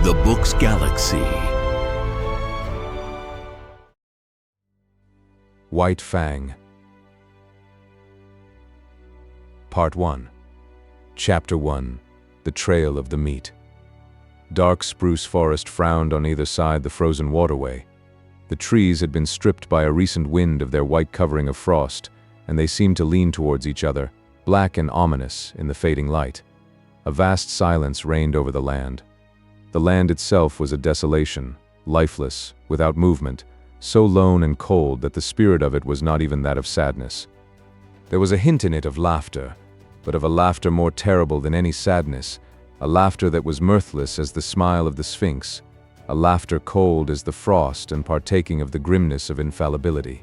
The Book's Galaxy. White Fang. Part 1. Chapter 1. The Trail of the Meat. Dark spruce forest frowned on either side the frozen waterway. The trees had been stripped by a recent wind of their white covering of frost, and they seemed to lean towards each other, black and ominous in the fading light. A vast silence reigned over the land. The land itself was a desolation, lifeless, without movement, so lone and cold that the spirit of it was not even that of sadness. There was a hint in it of laughter, but of a laughter more terrible than any sadness, a laughter that was mirthless as the smile of the Sphinx, a laughter cold as the frost and partaking of the grimness of infallibility.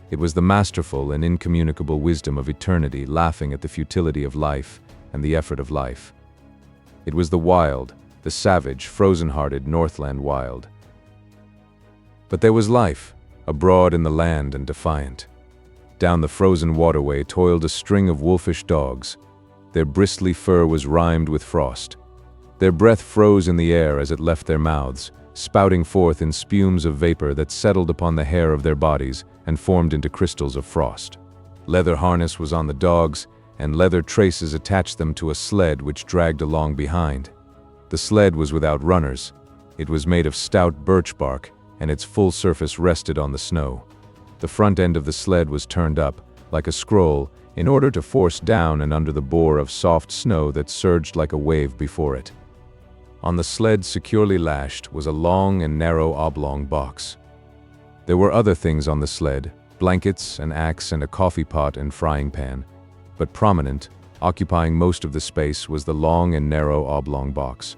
It was the masterful and incommunicable wisdom of eternity laughing at the futility of life and the effort of life. It was the wild, the savage, frozen-hearted Northland wild. But there was life, abroad in the land and defiant. Down the frozen waterway toiled a string of wolfish dogs. Their bristly fur was rimed with frost. Their breath froze in the air as it left their mouths, spouting forth in spumes of vapor that settled upon the hair of their bodies and formed into crystals of frost. Leather harness was on the dogs, and leather traces attached them to a sled which dragged along behind. The sled was without runners. It was made of stout birch bark, and its full surface rested on the snow. The front end of the sled was turned up, like a scroll, in order to force down and under the bore of soft snow that surged like a wave before it. On the sled, securely lashed, was a long and narrow oblong box. There were other things on the sled, blankets, an axe, and a coffee pot and frying pan, but prominent, occupying most of the space, was the long and narrow oblong box.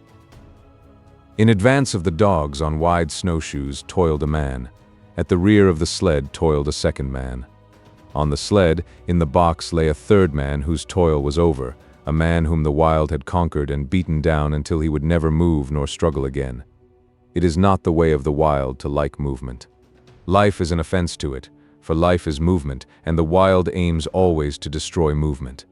In advance of the dogs on wide snowshoes toiled a man. At the rear of the sled toiled a second man. On the sled, in the box, lay a third man whose toil was over, a man whom the wild had conquered and beaten down until he would never move nor struggle again. It is not the way of the wild to like movement. Life is an offense to it, for life is movement, and the wild aims always to destroy movement.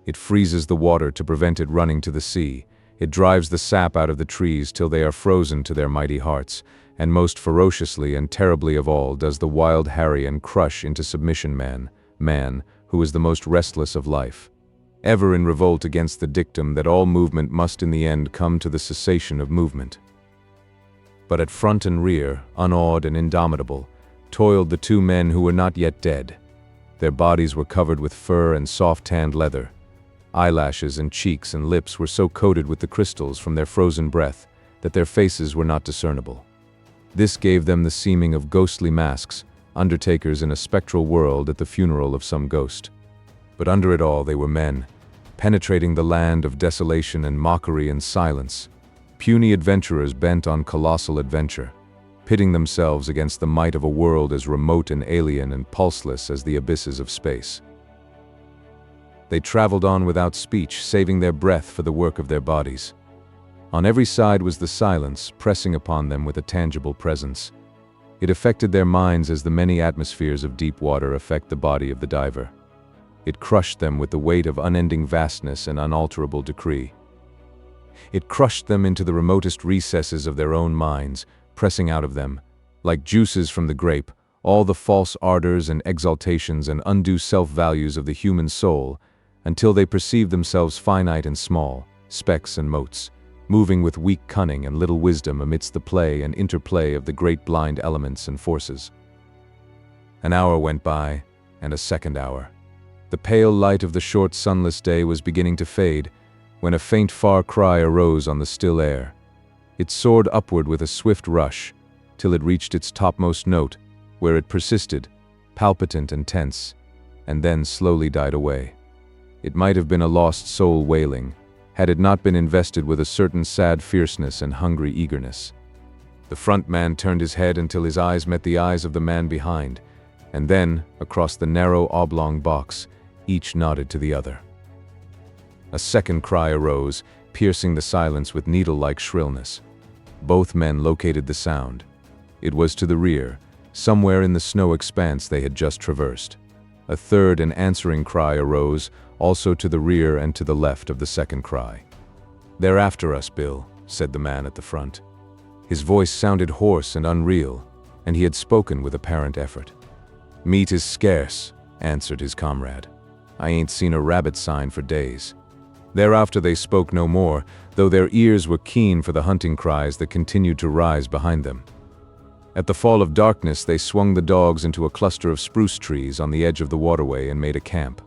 It freezes the water to prevent it running to the sea. It drives the sap out of the trees till they are frozen to their mighty hearts, and most ferociously and terribly of all does the wild harry and crush into submission man, who is the most restless of life, ever in revolt against the dictum that all movement must in the end come to the cessation of movement. But at front and rear, unawed and indomitable, toiled the two men who were not yet dead. Their bodies were covered with fur and soft-tanned leather. Eyelashes and cheeks and lips were so coated with the crystals from their frozen breath that their faces were not discernible. This gave them the seeming of ghostly masks, undertakers in a spectral world at the funeral of some ghost. But under it all they were men, penetrating the land of desolation and mockery and silence, puny adventurers bent on colossal adventure, pitting themselves against the might of a world as remote and alien and pulseless as the abysses of space. They traveled on without speech, saving their breath for the work of their bodies. On every side was the silence, pressing upon them with a tangible presence. It affected their minds as the many atmospheres of deep water affect the body of the diver. It crushed them with the weight of unending vastness and unalterable decree. It crushed them into the remotest recesses of their own minds, pressing out of them, like juices from the grape, all the false ardors and exaltations and undue self-values of the human soul, until they perceived themselves finite and small, specks and motes, moving with weak cunning and little wisdom amidst the play and interplay of the great blind elements and forces. An hour went by, and a second hour. The pale light of the short sunless day was beginning to fade, when a faint far cry arose on the still air. It soared upward with a swift rush, till it reached its topmost note, where it persisted, palpitant and tense, and then slowly died away. It might have been a lost soul wailing, had it not been invested with a certain sad fierceness and hungry eagerness. The front man turned his head until his eyes met the eyes of the man behind, and then, across the narrow oblong box, each nodded to the other. A second cry arose, piercing the silence with needle-like shrillness. Both men located the sound. It was to the rear, somewhere in the snow expanse they had just traversed. A third and answering cry arose, also to the rear and to the left of the second cry. "They're after us, Bill," said the man at the front. His voice sounded hoarse and unreal, and he had spoken with apparent effort. "Meat is scarce," answered his comrade. "I ain't seen a rabbit sign for days." Thereafter they spoke no more, though their ears were keen for the hunting cries that continued to rise behind them. At the fall of darkness, they swung the dogs into a cluster of spruce trees on the edge of the waterway and made a camp.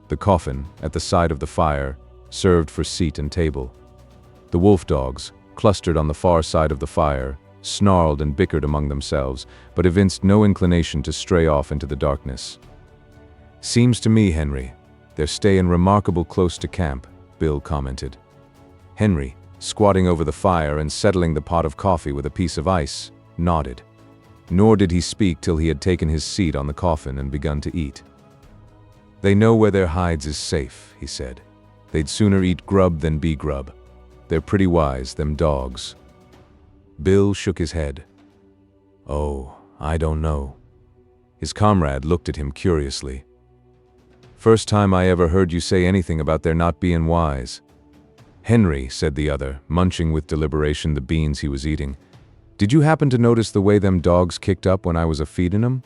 The coffin, at the side of the fire, served for seat and table. The wolf dogs, clustered on the far side of the fire, snarled and bickered among themselves, but evinced no inclination to stray off into the darkness. "Seems to me, Henry, they're staying remarkable close to camp," Bill commented. Henry, squatting over the fire and settling the pot of coffee with a piece of ice, nodded. Nor did he speak till he had taken his seat on the coffin and begun to eat. "They know where their hides is safe," he said. "They'd sooner eat grub than be grub. They're pretty wise, them dogs." Bill shook his head. "Oh, I don't know." His comrade looked at him curiously. "First time I ever heard you say anything about their not being wise." "Henry," said the other, munching with deliberation the beans he was eating, "did you happen to notice the way them dogs kicked up when I was a-feedin' 'em?"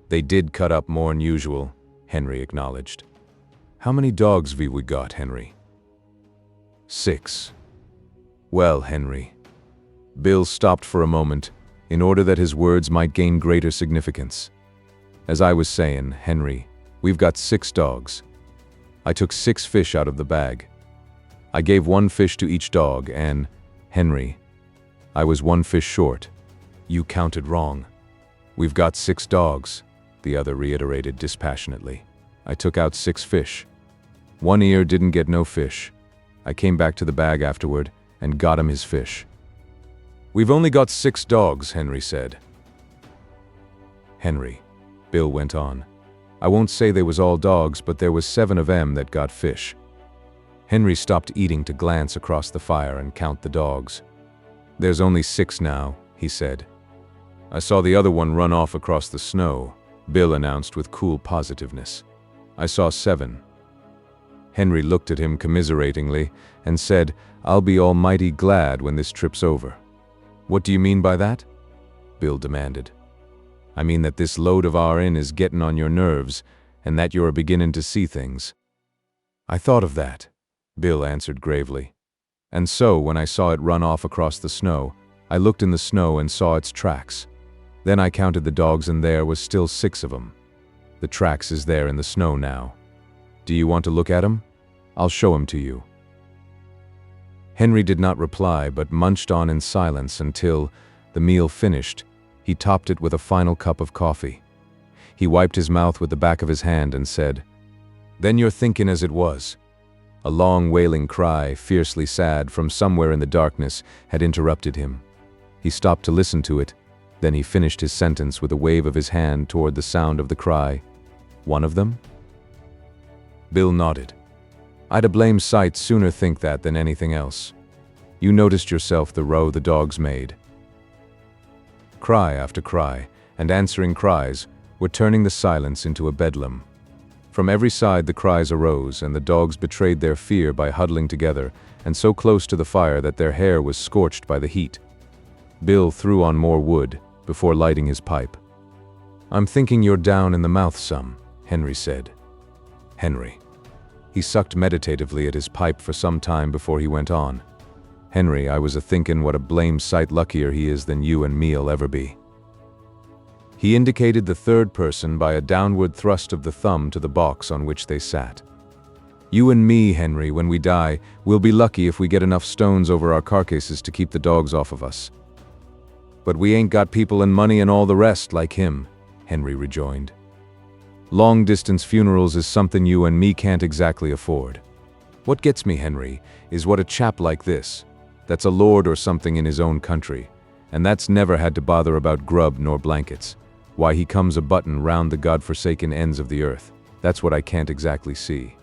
"They did cut up more'n usual," Henry acknowledged. "How many dogs we got, Henry?" "6. Well, Henry." Bill stopped for a moment, in order that his words might gain greater significance. "As I was saying, Henry, we've got 6 dogs. I took 6 fish out of the bag. I gave 1 fish to each dog and, Henry, I was 1 fish short. You counted wrong. We've got 6 dogs," the other reiterated dispassionately. "I took out 6 fish. 1 ear didn't get no fish. I came back to the bag afterward and got him his fish." "We've only got 6 dogs," Henry said. "Henry," Bill went on, "I won't say they was all dogs, but there was 7 of 'em that got fish." Henry stopped eating to glance across the fire and count the dogs. "There's only 6 now," he said. "I saw the other one run off across the snow," Bill announced with cool positiveness. "I saw 7. Henry looked at him commiseratingly and said, "I'll be almighty glad when this trip's over." "What do you mean by that?" Bill demanded. "I mean that this load of RN is getting on your nerves, and that you're beginning to see things." "I thought of that," Bill answered gravely. "And so, when I saw it run off across the snow, I looked in the snow and saw its tracks. Then I counted the dogs and there was still 6 of 'em. The tracks is there in the snow now. Do you want to look at 'em? I'll show 'em to you." Henry did not reply, but munched on in silence until, the meal finished, he topped it with a final cup of coffee. He wiped his mouth with the back of his hand and said, "Then you're thinking as it was." A long wailing cry, fiercely sad, from somewhere in the darkness, had interrupted him. He stopped to listen to it, then he finished his sentence with a wave of his hand toward the sound of the cry. "One of them?" Bill nodded. "I'd a blame sight sooner think that than anything else. You noticed yourself the row the dogs made." Cry after cry, and answering cries, were turning the silence into a bedlam. From every side the cries arose, and the dogs betrayed their fear by huddling together, and so close to the fire that their hair was scorched by the heat. Bill threw on more wood, before lighting his pipe. "I'm thinking you're down in the mouth some," Henry said. "Henry." He sucked meditatively at his pipe for some time before he went on. "Henry, I was a-thinkin' what a blame sight luckier he is than you and me'll ever be." He indicated the third person by a downward thrust of the thumb to the box on which they sat. "You and me, Henry, when we die, we'll be lucky if we get enough stones over our carcasses to keep the dogs off of us." "But we ain't got people and money and all the rest like him," Henry rejoined. "Long-distance funerals is something you and me can't exactly afford. What gets me, Henry, is what a chap like this, that's a lord or something in his own country, and that's never had to bother about grub nor blankets, why he comes a-button round the godforsaken ends of the earth. That's what I can't exactly see."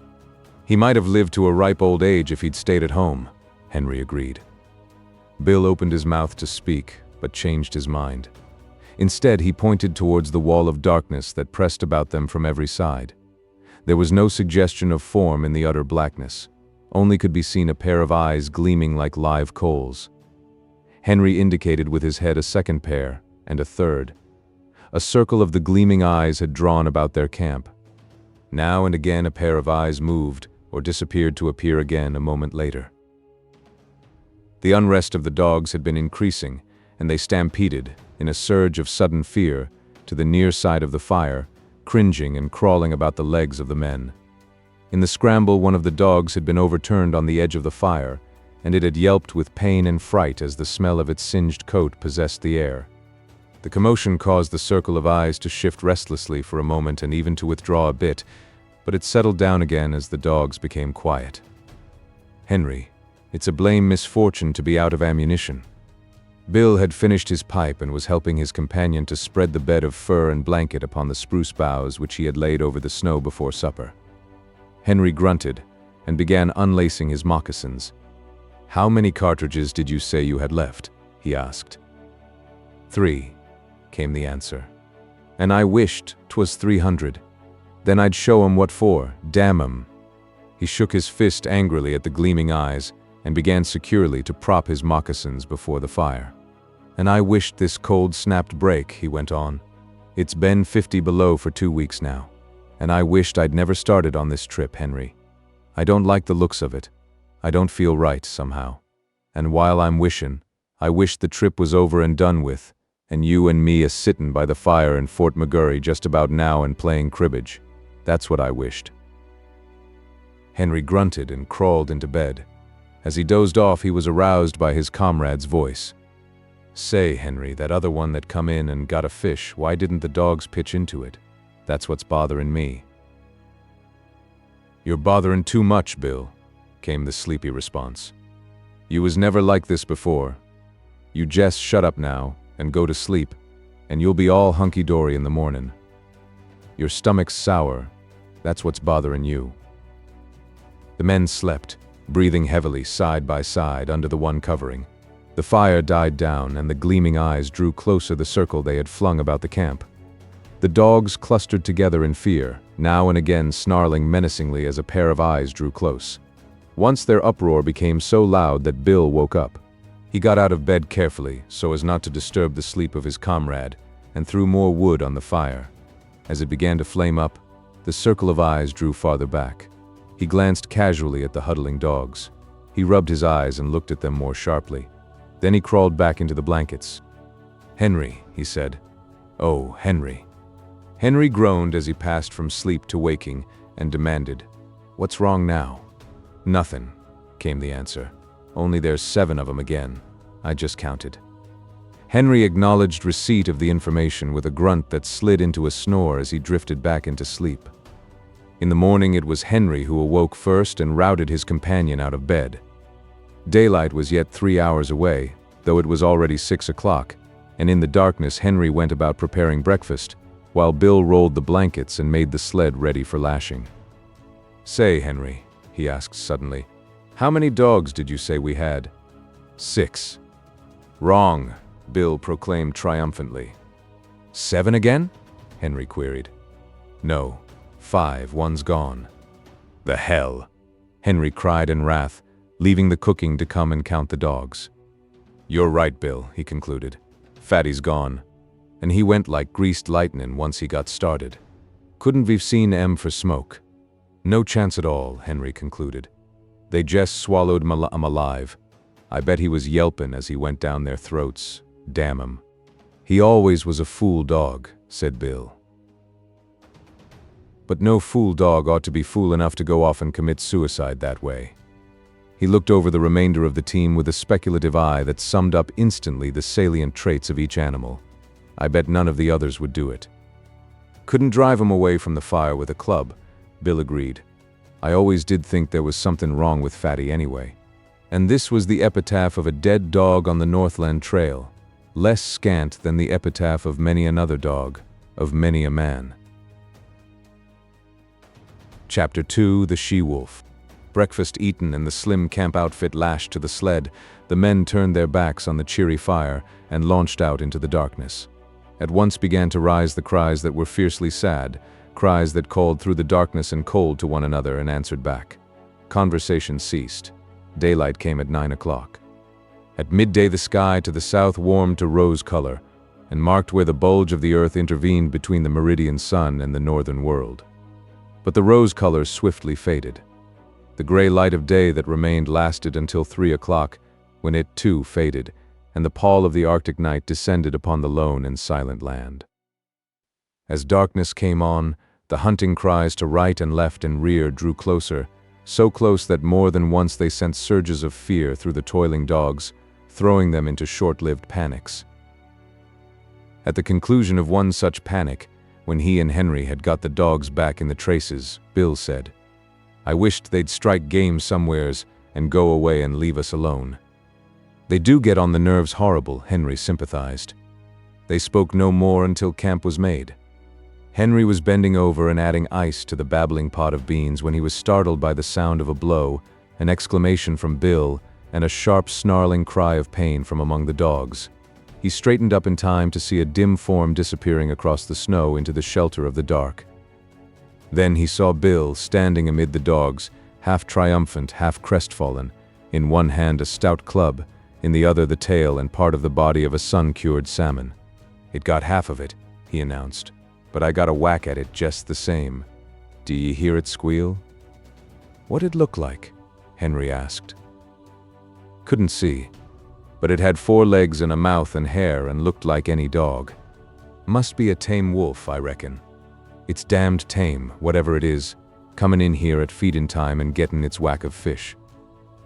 "He might have lived to a ripe old age if he'd stayed at home," Henry agreed. Bill opened his mouth to speak, but changed his mind. Instead, he pointed towards the wall of darkness that pressed about them from every side. There was no suggestion of form in the utter blackness. Only could be seen a pair of eyes gleaming like live coals. Henry indicated with his head a second pair, and a third. A circle of the gleaming eyes had drawn about their camp. Now and again a pair of eyes moved, or disappeared to appear again a moment later. The unrest of the dogs had been increasing, and they stampeded, in a surge of sudden fear, to the near side of the fire, cringing and crawling about the legs of the men. In the scramble, one of the dogs had been overturned on the edge of the fire, and it had yelped with pain and fright as the smell of its singed coat possessed the air. The commotion caused the circle of eyes to shift restlessly for a moment and even to withdraw a bit, but it settled down again as the dogs became quiet. "Henry, it's a blame misfortune to be out of ammunition." Bill had finished his pipe and was helping his companion to spread the bed of fur and blanket upon the spruce boughs which he had laid over the snow before supper. Henry grunted and began unlacing his moccasins. "How many cartridges did you say you had left?" he asked. "3," came the answer. "And I wished 'twas 300. Then I'd show 'em what for, damn 'em." He shook his fist angrily at the gleaming eyes and began securely to prop his moccasins before the fire. "And I wished this cold snapped break," he went on. "It's been 50 below for 2 weeks now. And I wished I'd never started on this trip, Henry. I don't like the looks of it. I don't feel right, somehow. And while I'm wishin', I wish the trip was over and done with, and you and me a-sittin' by the fire in Fort McGurry just about now and playing cribbage. That's what I wished." Henry grunted and crawled into bed. As he dozed off, he was aroused by his comrade's voice. "Say, Henry, that other one that come in and got a fish, why didn't the dogs pitch into it? That's what's bothering me." "You're bothering too much, Bill," came the sleepy response. "You was never like this before. You just shut up now and go to sleep, and you'll be all hunky-dory in the morning. Your stomach's sour. That's what's bothering you." The men slept, breathing heavily side by side under the one covering. The fire died down, and the gleaming eyes drew closer the circle they had flung about the camp. The dogs clustered together in fear, now and again snarling menacingly as a pair of eyes drew close. Once their uproar became so loud that Bill woke up. He got out of bed carefully, so as not to disturb the sleep of his comrade, and threw more wood on the fire. As it began to flame up, the circle of eyes drew farther back. He glanced casually at the huddling dogs. He rubbed his eyes and looked at them more sharply. Then he crawled back into the blankets. "Henry," he said. "Oh, Henry." Henry groaned as he passed from sleep to waking and demanded, "What's wrong now?" "Nothing," came the answer. "Only there's 7 of 'em again. I just counted." Henry acknowledged receipt of the information with a grunt that slid into a snore as he drifted back into sleep. In the morning, it was Henry who awoke first and routed his companion out of bed. Daylight was yet 3 hours away, though it was already 6 o'clock, and in the darkness Henry went about preparing breakfast, while Bill rolled the blankets and made the sled ready for lashing. "Say, Henry," he asked suddenly, "how many dogs did you say we had?" 6. "Wrong," Bill proclaimed triumphantly. 7 again? Henry queried. "No, 5, one's gone." "The hell!" Henry cried in wrath, leaving the cooking to come and count the dogs. "You're right, Bill," he concluded. "Fatty's gone. And he went like greased lightning once he got started. Couldn't we've seen 'em for smoke." "No chance at all," Henry concluded. "They just swallowed 'em alive. I bet he was yelping as he went down their throats. Damn 'em." "He always was a fool dog," said Bill. "But no fool dog ought to be fool enough to go off and commit suicide that way." He looked over the remainder of the team with a speculative eye that summed up instantly the salient traits of each animal. "I bet none of the others would do it." "Couldn't drive 'em away from the fire with a club," Bill agreed. "I always did think there was something wrong with Fatty anyway." And this was the epitaph of a dead dog on the Northland Trail, less scant than the epitaph of many another dog, of many a man. Chapter 2: The She-Wolf. Breakfast eaten and the slim camp outfit lashed to the sled, the men turned their backs on the cheery fire and launched out into the darkness. At once began to rise the cries that were fiercely sad, cries that called through the darkness and cold to one another and answered back. Conversation ceased. Daylight came at 9 o'clock. At midday the sky to the south warmed to rose color and marked where the bulge of the earth intervened between the meridian sun and the northern world. But the rose color swiftly faded. The gray light of day that remained lasted until 3 o'clock, when it too faded, and the pall of the Arctic night descended upon the lone and silent land. As darkness came on, the hunting cries to right and left and rear drew closer, so close that more than once they sent surges of fear through the toiling dogs, throwing them into short-lived panics. At the conclusion of one such panic, when he and Henry had got the dogs back in the traces, Bill said, "I wished they'd strike game somewheres and go away and leave us alone." "They do get on the nerves horrible," Henry sympathized. They spoke no more until camp was made. Henry was bending over and adding ice to the babbling pot of beans when he was startled by the sound of a blow, an exclamation from Bill, and a sharp snarling cry of pain from among the dogs. He straightened up in time to see a dim form disappearing across the snow into the shelter of the dark. Then he saw Bill standing amid the dogs, half triumphant, half crestfallen, in one hand a stout club, in the other the tail and part of the body of a sun-cured salmon. "It got half of it," he announced, "but I got a whack at it just the same. Do ye hear it squeal?" "What'd it look like?" Henry asked. "Couldn't see, but it had 4 legs and a mouth and hair and looked like any dog. Must be a tame wolf, I reckon. It's damned tame, whatever it is, comin' in here at feedin' time and gettin' its whack of fish."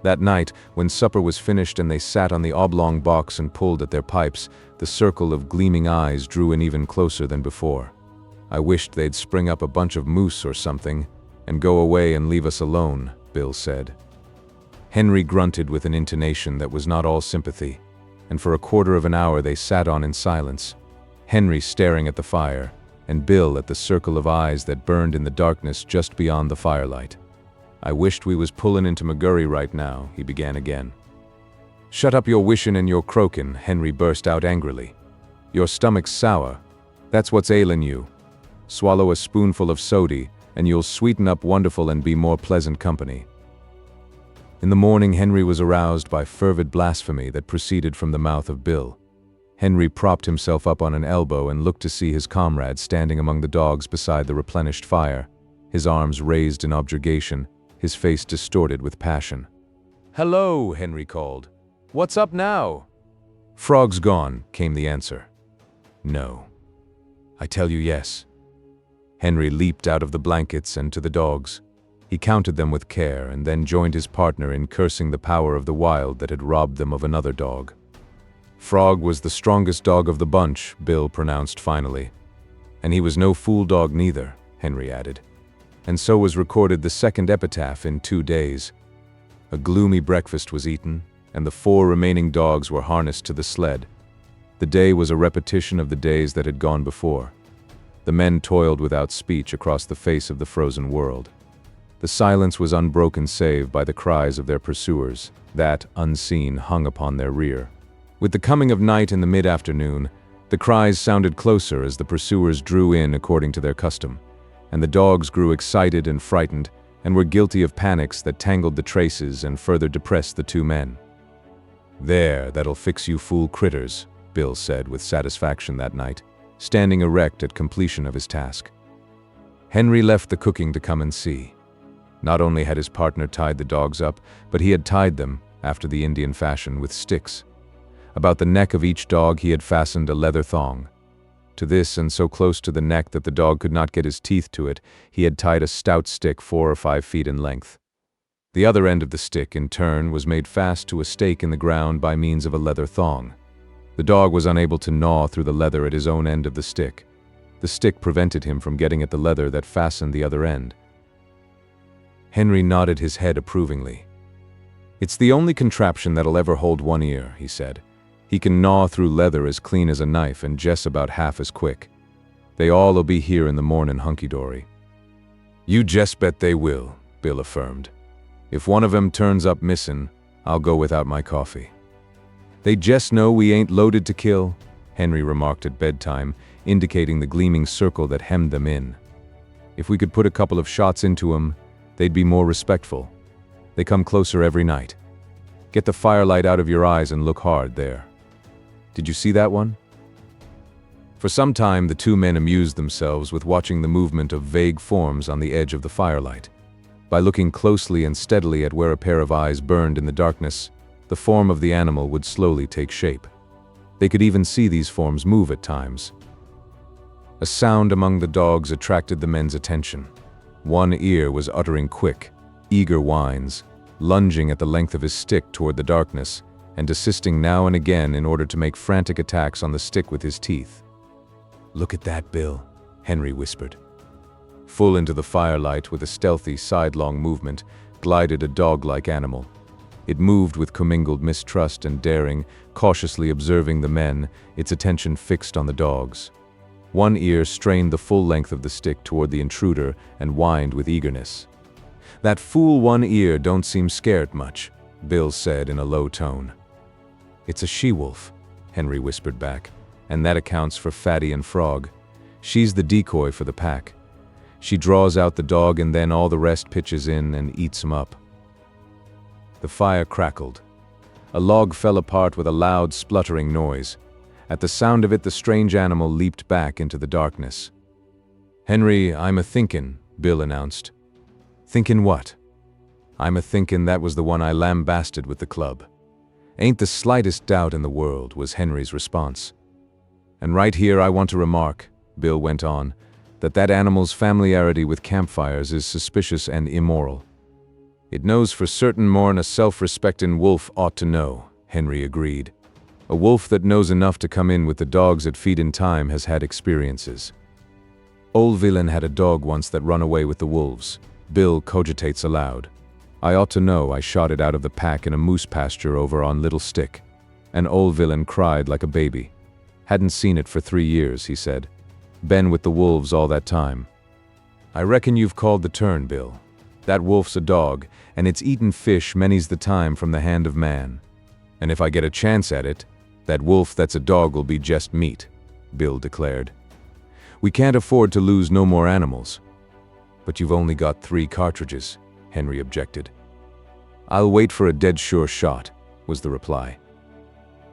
That night, when supper was finished and they sat on the oblong box and pulled at their pipes, the circle of gleaming eyes drew in even closer than before. "I wished they'd spring up a bunch of moose or something and go away and leave us alone," Bill said. Henry grunted with an intonation that was not all sympathy, and for a quarter of an hour they sat on in silence, Henry staring at the fire, and Bill at the circle of eyes that burned in the darkness just beyond the firelight. "I wished we was pullin' into McGurry right now," he began again. "Shut up your wishin' and your croakin'," Henry burst out angrily. "Your stomach's sour. That's what's ailin' you. Swallow a spoonful of sody, and you'll sweeten up wonderful and be more pleasant company." In the morning, Henry was aroused by fervid blasphemy that proceeded from the mouth of Bill. Henry propped himself up on an elbow and looked to see his comrade standing among the dogs beside the replenished fire, his arms raised in objurgation, his face distorted with passion. "Hello," Henry called. "What's up now?" "Frog's gone," came the answer. "No. I tell you yes." Henry leaped out of the blankets and to the dogs. He counted them with care and then joined his partner in cursing the power of the wild that had robbed them of another dog. "Frog was the strongest dog of the bunch," Bill pronounced finally. "And he was no fool dog neither," Henry added. And so was recorded the second epitaph in 2 days. A gloomy breakfast was eaten, and the 4 remaining dogs were harnessed to the sled. The day was a repetition of the days that had gone before. The men toiled without speech across the face of the frozen world. The silence was unbroken save by the cries of their pursuers, that, unseen, hung upon their rear. With the coming of night in the mid-afternoon, the cries sounded closer as the pursuers drew in according to their custom, and the dogs grew excited and frightened, and were guilty of panics that tangled the traces and further depressed the 2 men. "There, that'll fix you fool critters," Bill said with satisfaction that night, standing erect at completion of his task. Henry left the cooking to come and see. Not only had his partner tied the dogs up, but he had tied them, after the Indian fashion, with sticks. About the neck of each dog he had fastened a leather thong. To this, and so close to the neck that the dog could not get his teeth to it, he had tied a stout stick 4 or 5 feet in length. The other end of the stick, in turn, was made fast to a stake in the ground by means of a leather thong. The dog was unable to gnaw through the leather at his own end of the stick. The stick prevented him from getting at the leather that fastened the other end. Henry nodded his head approvingly. "It's the only contraption that'll ever hold one ear," he said. "He can gnaw through leather as clean as a knife and just about half as quick. They all'll be here in the mornin' hunky-dory." "You just bet they will," Bill affirmed. "If one of 'em turns up missin', I'll go without my coffee." "They just know we ain't loaded to kill," Henry remarked at bedtime, indicating the gleaming circle that hemmed them in. "If we could put a couple of shots into 'em, they'd be more respectful." They come closer every night. Get the firelight out of your eyes and look hard there. Did you see that one? For some time, the two men amused themselves with watching the movement of vague forms on the edge of the firelight. By looking closely and steadily at where a pair of eyes burned in the darkness, the form of the animal would slowly take shape. They could even see these forms move at times. A sound among the dogs attracted the men's attention. One ear was uttering quick, eager whines, lunging at the length of his stick toward the darkness, and desisting now and again in order to make frantic attacks on the stick with his teeth. "Look at that, Bill," Henry whispered. Full into the firelight, with a stealthy, sidelong movement, glided a dog-like animal. It moved with commingled mistrust and daring, cautiously observing the men, its attention fixed on the dogs. One ear strained the full length of the stick toward the intruder and whined with eagerness. "That fool one ear don't seem scared much," Bill said in a low tone. "It's a she-wolf," Henry whispered back, "and that accounts for Fatty and Frog. She's the decoy for the pack. She draws out the dog and then all the rest pitches in and eats him up." The fire crackled. A log fell apart with a loud, spluttering noise. At the sound of it, the strange animal leaped back into the darkness. "Henry, I'm a-thinkin'," Bill announced. "Thinkin' what?" "I'm a-thinkin' that was the one I lambasted with the club." "Ain't the slightest doubt in the world," was Henry's response. "And right here I want to remark," Bill went on, "that animal's familiarity with campfires is suspicious and immoral." "It knows for certain more'n a self-respectin' wolf ought to know," Henry agreed. "A wolf that knows enough to come in with the dogs at feed in time has had experiences." "Old villain had a dog once that run away with the wolves," Bill cogitates aloud. "I ought to know. I shot it out of the pack in a moose pasture over on Little Stick. And old villain cried like a baby. Hadn't seen it for 3 years," he said. "Been with the wolves all that time." "I reckon you've called the turn, Bill. That wolf's a dog, and it's eaten fish many's the time from the hand of man. And if I get a chance at it, that wolf that's a dog will be just meat," Bill declared. "We can't afford to lose no more animals." "But you've only got 3 cartridges," Henry objected. "I'll wait for a dead sure shot," was the reply.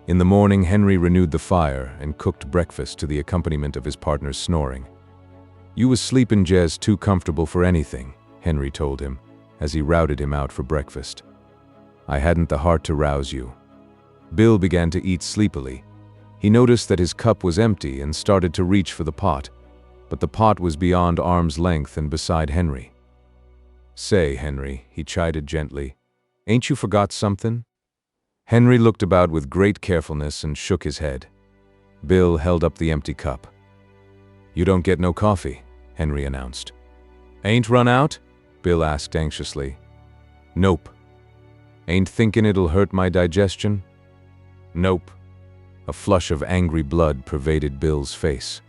In the morning, Henry renewed the fire and cooked breakfast to the accompaniment of his partner's snoring. "You was sleepin', Jez, too comfortable for anything," Henry told him, as he routed him out for breakfast. "I hadn't the heart to rouse you." Bill began to eat sleepily. He noticed that his cup was empty and started to reach for the pot, but the pot was beyond arm's length and beside Henry. "Say, Henry," he chided gently, "ain't you forgot something?" Henry looked about with great carefulness and shook his head. Bill held up the empty cup. "You don't get no coffee," Henry announced. "Ain't run out?" Bill asked anxiously. "Nope." "Ain't thinking it'll hurt my digestion?" "Nope." A flush of angry blood pervaded Bill's face.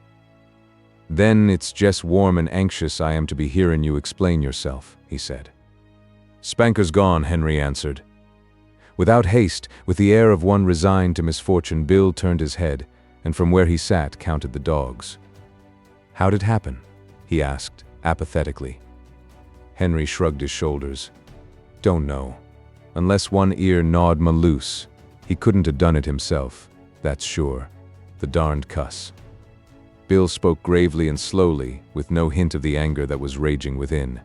"Then it's just warm and anxious I am to be hearing you explain yourself," he said. "Spanker's gone," Henry answered. Without haste, with the air of one resigned to misfortune, Bill turned his head, and from where he sat counted the dogs. "How'd it happen?" he asked, apathetically. Henry shrugged his shoulders. "Don't know. Unless one ear gnawed ma loose. He couldn't have done it himself, that's sure. The darned cuss." Bill spoke gravely and slowly, with no hint of the anger that was raging within.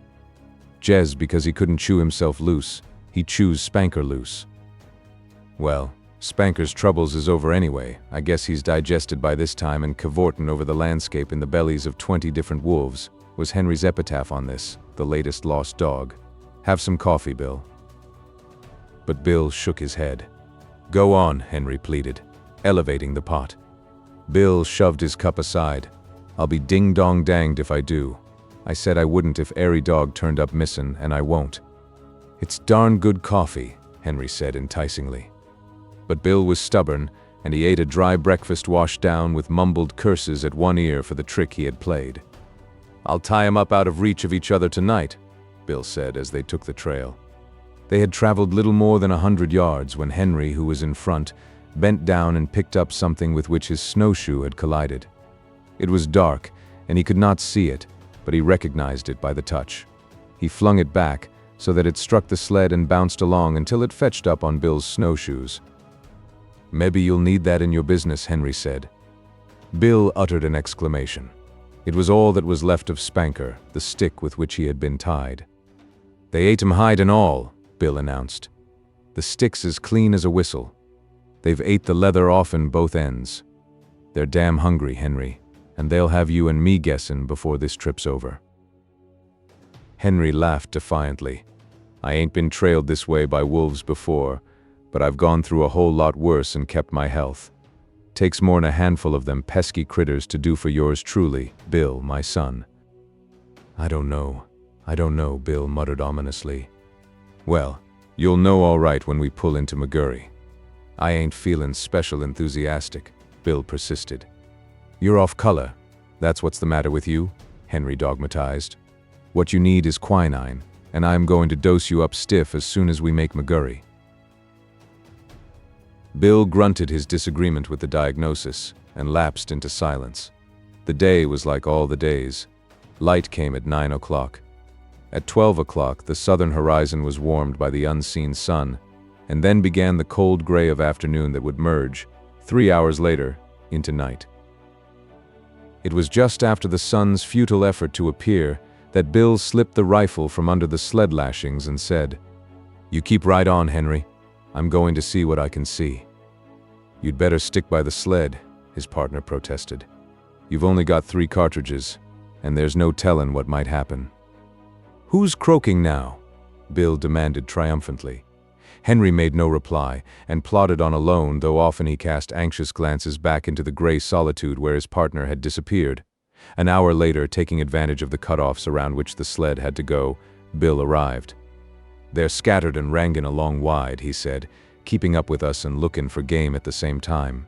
"Jez, because he couldn't chew himself loose, he chews Spanker loose." "Well, Spanker's troubles is over anyway. I guess he's digested by this time and cavortin' over the landscape in the bellies of 20 different wolves," was Henry's epitaph on this, the latest lost dog. "Have some coffee, Bill." But Bill shook his head. "Go on," Henry pleaded, elevating the pot. Bill shoved his cup aside. "I'll be ding-dong-danged if I do. I said I wouldn't if airy dog turned up missin', and I won't." "It's darn good coffee," Henry said enticingly. But Bill was stubborn, and he ate a dry breakfast washed down with mumbled curses at one ear for the trick he had played. "I'll tie 'em up out of reach of each other tonight," Bill said as they took the trail. They had traveled little more than 100 yards when Henry, who was in front, bent down and picked up something with which his snowshoe had collided. It was dark, and he could not see it, but he recognized it by the touch. He flung it back, so that it struck the sled and bounced along until it fetched up on Bill's snowshoes. "Maybe you'll need that in your business," Henry said. Bill uttered an exclamation. It was all that was left of Spanker, the stick with which he had been tied. "They ate him hide and all," Bill announced. "The stick's as clean as a whistle. They've ate the leather off in both ends. They're damn hungry, Henry, and they'll have you and me guessing before this trip's over." Henry laughed defiantly. "I ain't been trailed this way by wolves before, but I've gone through a whole lot worse and kept my health. Takes more'n a handful of them pesky critters to do for yours truly, Bill, my son." I don't know, Bill muttered ominously. "Well, you'll know all right when we pull into McGurry." "I ain't feelin' special enthusiastic," Bill persisted. "You're off color. That's what's the matter with you," Henry dogmatized. "What you need is quinine, and I'm going to dose you up stiff as soon as we make McGurry." Bill grunted his disagreement with the diagnosis and lapsed into silence. The day was like all the days. Light came at 9 o'clock. At 12 o'clock, the southern horizon was warmed by the unseen sun, and then began the cold gray of afternoon that would merge, 3 hours later, into night. It was just after the sun's futile effort to appear that Bill slipped the rifle from under the sled lashings and said, "You keep right on, Henry. I'm going to see what I can see." "You'd better stick by the sled," his partner protested. "You've only got 3 cartridges, and there's no tellin' what might happen." "Who's croaking now?" Bill demanded triumphantly. Henry made no reply, and plodded on alone, though often he cast anxious glances back into the gray solitude where his partner had disappeared. An hour later, taking advantage of the cutoffs around which the sled had to go, Bill arrived. "They're scattered and rangin' along wide," he said, "keeping up with us and lookin' for game at the same time.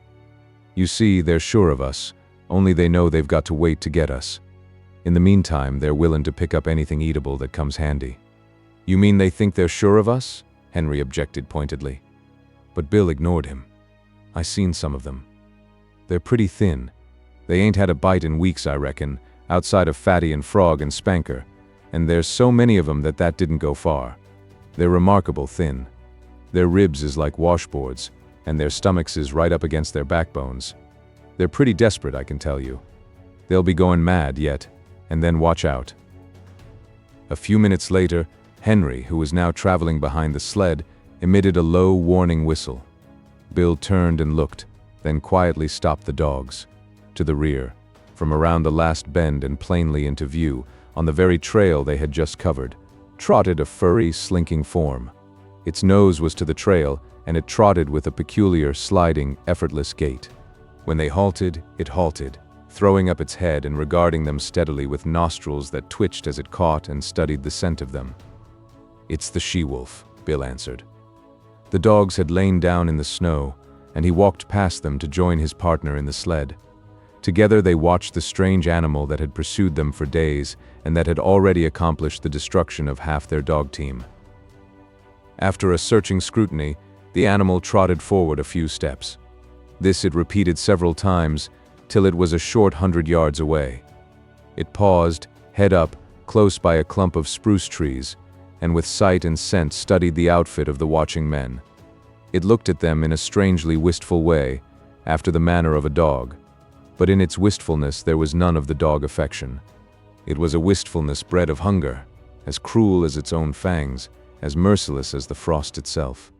You see, they're sure of us, only they know they've got to wait to get us. In the meantime, they're willin' to pick up anything eatable that comes handy." "You mean they think they're sure of us?" Henry objected pointedly. But Bill ignored him. "I seen some of them. They're pretty thin. They ain't had a bite in weeks, I reckon, outside of Fatty and Frog and Spanker, and there's so many of 'em that didn't go far. They're remarkable thin. Their ribs is like washboards, and their stomachs is right up against their backbones. They're pretty desperate, I can tell you. They'll be going mad yet, and then watch out." A few minutes later, Henry, who was now traveling behind the sled, emitted a low warning whistle. Bill turned and looked, then quietly stopped the dogs. To the rear, from around the last bend and plainly into view, on the very trail they had just covered, trotted a furry, slinking form. Its nose was to the trail, and it trotted with a peculiar, sliding, effortless gait. When they halted, it halted, throwing up its head and regarding them steadily with nostrils that twitched as it caught and studied the scent of them. "It's the she-wolf," Bill answered. The dogs had lain down in the snow, and he walked past them to join his partner in the sled. Together they watched the strange animal that had pursued them for days and that had already accomplished the destruction of half their dog team. After a searching scrutiny, the animal trotted forward a few steps. This it repeated several times, till it was a short 100 yards away. It paused, head up, close by a clump of spruce trees, and with sight and scent studied the outfit of the watching men. It looked at them in a strangely wistful way, after the manner of a dog. But in its wistfulness there was none of the dog affection. It was a wistfulness bred of hunger, as cruel as its own fangs, as merciless as the frost itself.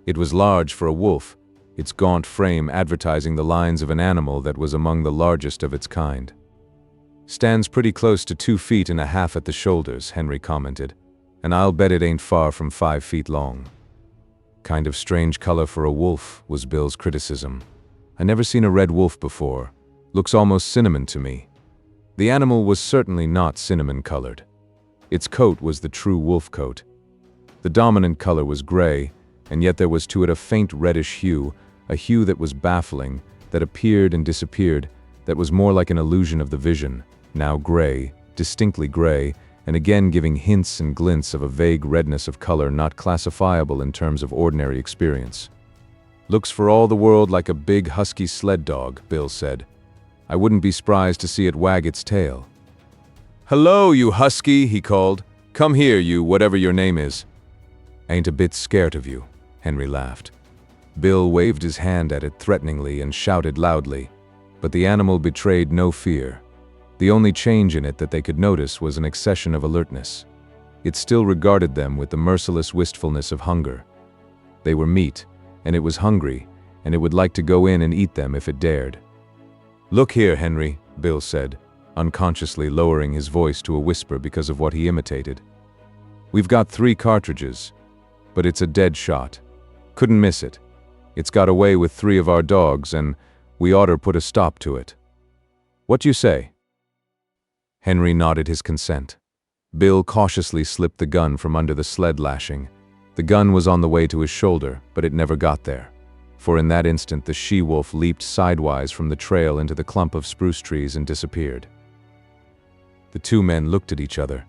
It was large for a wolf, its gaunt frame advertising the lines of an animal that was among the largest of its kind. "Stands pretty close to 2.5 feet at the shoulders," Henry commented, "and I'll bet it ain't far from 5 feet long." "Kind of strange color for a wolf," was Bill's criticism. "I never seen a red wolf before. Looks almost cinnamon to me." The animal was certainly not cinnamon-colored. Its coat was the true wolf coat. The dominant color was gray, and yet there was to it a faint reddish hue, a hue that was baffling, that appeared and disappeared, that was more like an illusion of the vision, now gray, distinctly gray, and again giving hints and glints of a vague redness of color not classifiable in terms of ordinary experience. "Looks for all the world like a big husky sled dog," Bill said. "I wouldn't be surprised to see it wag its tail." "Hello, you husky," he called. Come here, you, whatever your name is." "Ain't a bit scared of you," Henry laughed. Bill waved his hand at it threateningly and shouted loudly, but the animal betrayed no fear. The only change in it that they could notice was an accession of alertness. It still regarded them with the merciless wistfulness of hunger. They were meat, and it was hungry, and it would like to go in and eat them if it dared. "Look here, Henry," Bill said, unconsciously lowering his voice to a whisper because of what he imitated. "We've got 3 cartridges, but it's a dead shot. Couldn't miss it. It's got away with 3 of our dogs, and we oughter put a stop to it. What you say?" Henry nodded his consent. Bill cautiously slipped the gun from under the sled lashing. The gun was on the way to his shoulder, but it never got there, for in that instant the she-wolf leaped sidewise from the trail into the clump of spruce trees and disappeared. The 2 men looked at each other.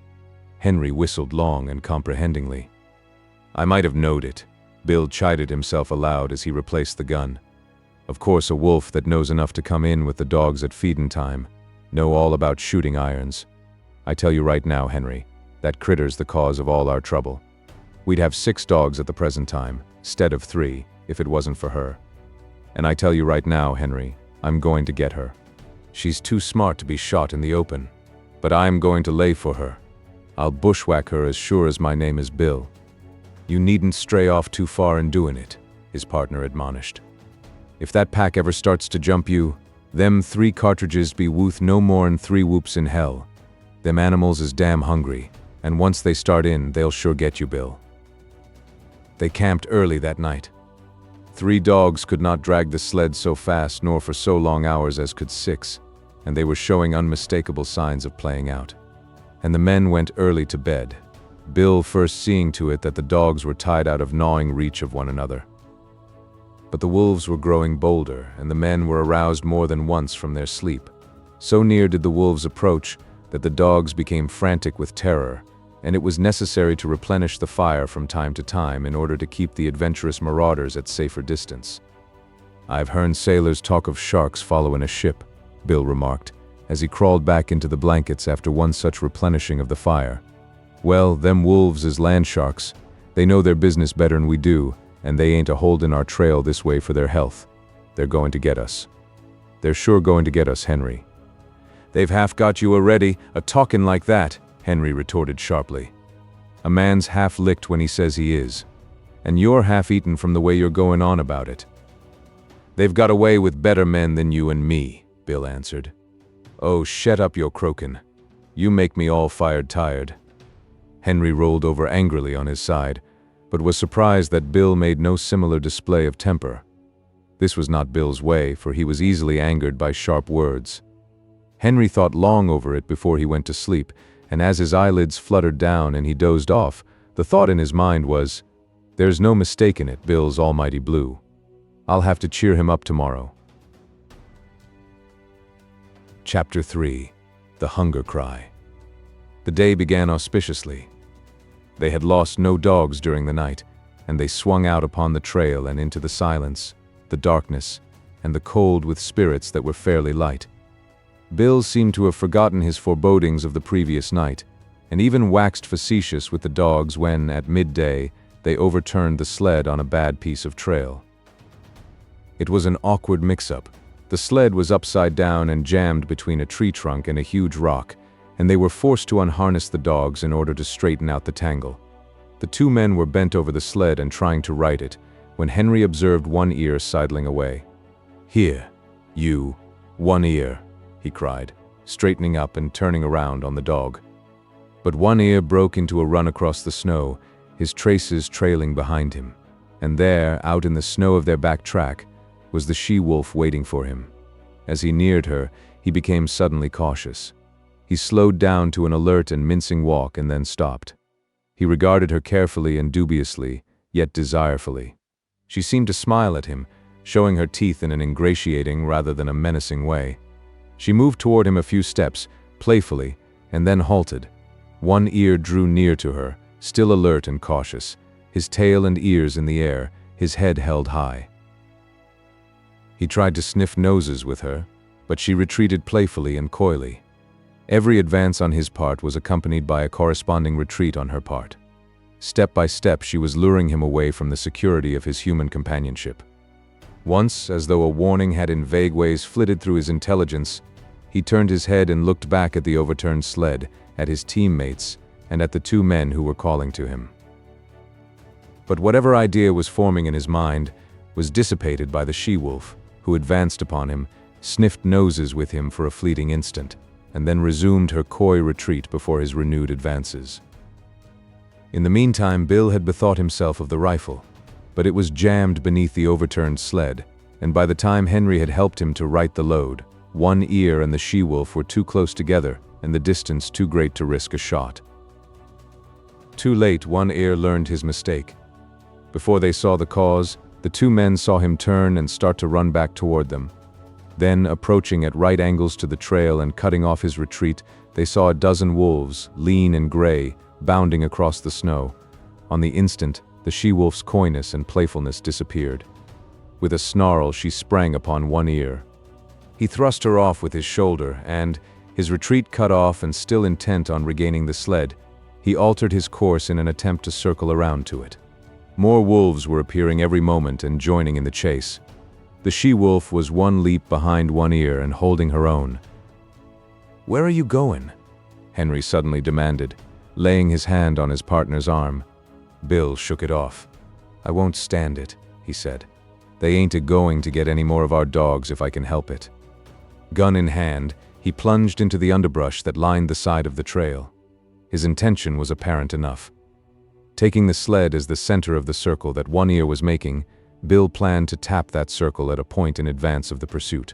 Henry whistled long and comprehendingly. "I might have knowed it," Bill chided himself aloud as he replaced the gun. "Of course a wolf that knows enough to come in with the dogs at feedin' time, know all about shooting irons. I tell you right now, Henry, that critter's the cause of all our trouble. We'd have 6 dogs at the present time, 'stead of 3, if it wasn't for her. And I tell you right now, Henry, I'm going to get her. She's too smart to be shot in the open, but I'm going to lay for her. I'll bushwhack her as sure as my name is Bill." "You needn't stray off too far in doing it," his partner admonished. "If that pack ever starts to jump you, them 3 cartridges be worth no more'n 3 whoops in hell. Them animals is damn hungry, and once they start in, they'll sure get you, Bill." They camped early that night. 3 dogs could not drag the sled so fast nor for so long hours as could 6, and they were showing unmistakable signs of playing out. And the men went early to bed, Bill first seeing to it that the dogs were tied out of gnawing reach of one another. But the wolves were growing bolder, and the men were aroused more than once from their sleep. So near did the wolves approach that the dogs became frantic with terror, and it was necessary to replenish the fire from time to time in order to keep the adventurous marauders at safer distance. "I've heard sailors talk of sharks following a ship," Bill remarked, as he crawled back into the blankets after one such replenishing of the fire. "Well, them wolves is land sharks. They know their business better'n we do, and they ain't a-holdin' our trail this way for their health. They're going to get us. They're sure going to get us, Henry." "They've half got you already, a-talkin' like that," Henry retorted sharply. "A man's half-licked when he says he is, and you're half-eaten from the way you're going on about it." "They've got away with better men than you and me," Bill answered. "Oh, shet up your croakin'. You make me all fired tired." Henry rolled over angrily on his side, but was surprised that Bill made no similar display of temper. This was not Bill's way, for he was easily angered by sharp words. Henry thought long over it before he went to sleep, and as his eyelids fluttered down and he dozed off, the thought in his mind was, "There's no mistaking it, Bill's almighty blue. I'll have to cheer him up tomorrow." Chapter 3: The Hunger Cry. The day began auspiciously. They had lost no dogs during the night, and they swung out upon the trail and into the silence, the darkness, and the cold with spirits that were fairly light. Bill seemed to have forgotten his forebodings of the previous night, and even waxed facetious with the dogs when, at midday, they overturned the sled on a bad piece of trail. It was an awkward mix-up. The sled was upside down and jammed between a tree trunk and a huge rock, and they were forced to unharness the dogs in order to straighten out the tangle. The 2 men were bent over the sled and trying to right it, when Henry observed One Ear sidling away. "Here, you, One Ear," he cried, straightening up and turning around on the dog. But One Ear broke into a run across the snow, his traces trailing behind him, and there, out in the snow of their back track, was the she-wolf waiting for him. As he neared her, he became suddenly cautious. He slowed down to an alert and mincing walk and then stopped. He regarded her carefully and dubiously, yet desirefully. She seemed to smile at him, showing her teeth in an ingratiating rather than a menacing way. She moved toward him a few steps, playfully, and then halted. One Ear drew near to her, still alert and cautious, his tail and ears in the air, his head held high. He tried to sniff noses with her, but she retreated playfully and coyly. Every advance on his part was accompanied by a corresponding retreat on her part. Step by step, she was luring him away from the security of his human companionship. Once, as though a warning had in vague ways flitted through his intelligence, he turned his head and looked back at the overturned sled, at his teammates, and at the two men who were calling to him. But whatever idea was forming in his mind was dissipated by the she-wolf, who advanced upon him, sniffed noses with him for a fleeting instant, and then resumed her coy retreat before his renewed advances. In the meantime, Bill had bethought himself of the rifle, but it was jammed beneath the overturned sled, and by the time Henry had helped him to right the load, One Ear and the she-wolf were too close together and the distance too great to risk a shot. Too late, One Ear learned his mistake. Before they saw the cause, the two men saw him turn and start to run back toward them. Then, approaching at right angles to the trail and cutting off his retreat, they saw a dozen wolves, lean and gray, bounding across the snow. On the instant, the she-wolf's coyness and playfulness disappeared. With a snarl, she sprang upon One Ear. He thrust her off with his shoulder, and, his retreat cut off and still intent on regaining the sled, he altered his course in an attempt to circle around to it. More wolves were appearing every moment and joining in the chase. The she-wolf was one leap behind One Ear and holding her own. "Where are you going?" Henry suddenly demanded, laying his hand on his partner's arm. Bill shook it off. "I won't stand it," he said. "They ain't a-going to get any more of our dogs if I can help it." Gun in hand, he plunged into the underbrush that lined the side of the trail. His intention was apparent enough. Taking the sled as the center of the circle that One Ear was making, Bill planned to tap that circle at a point in advance of the pursuit.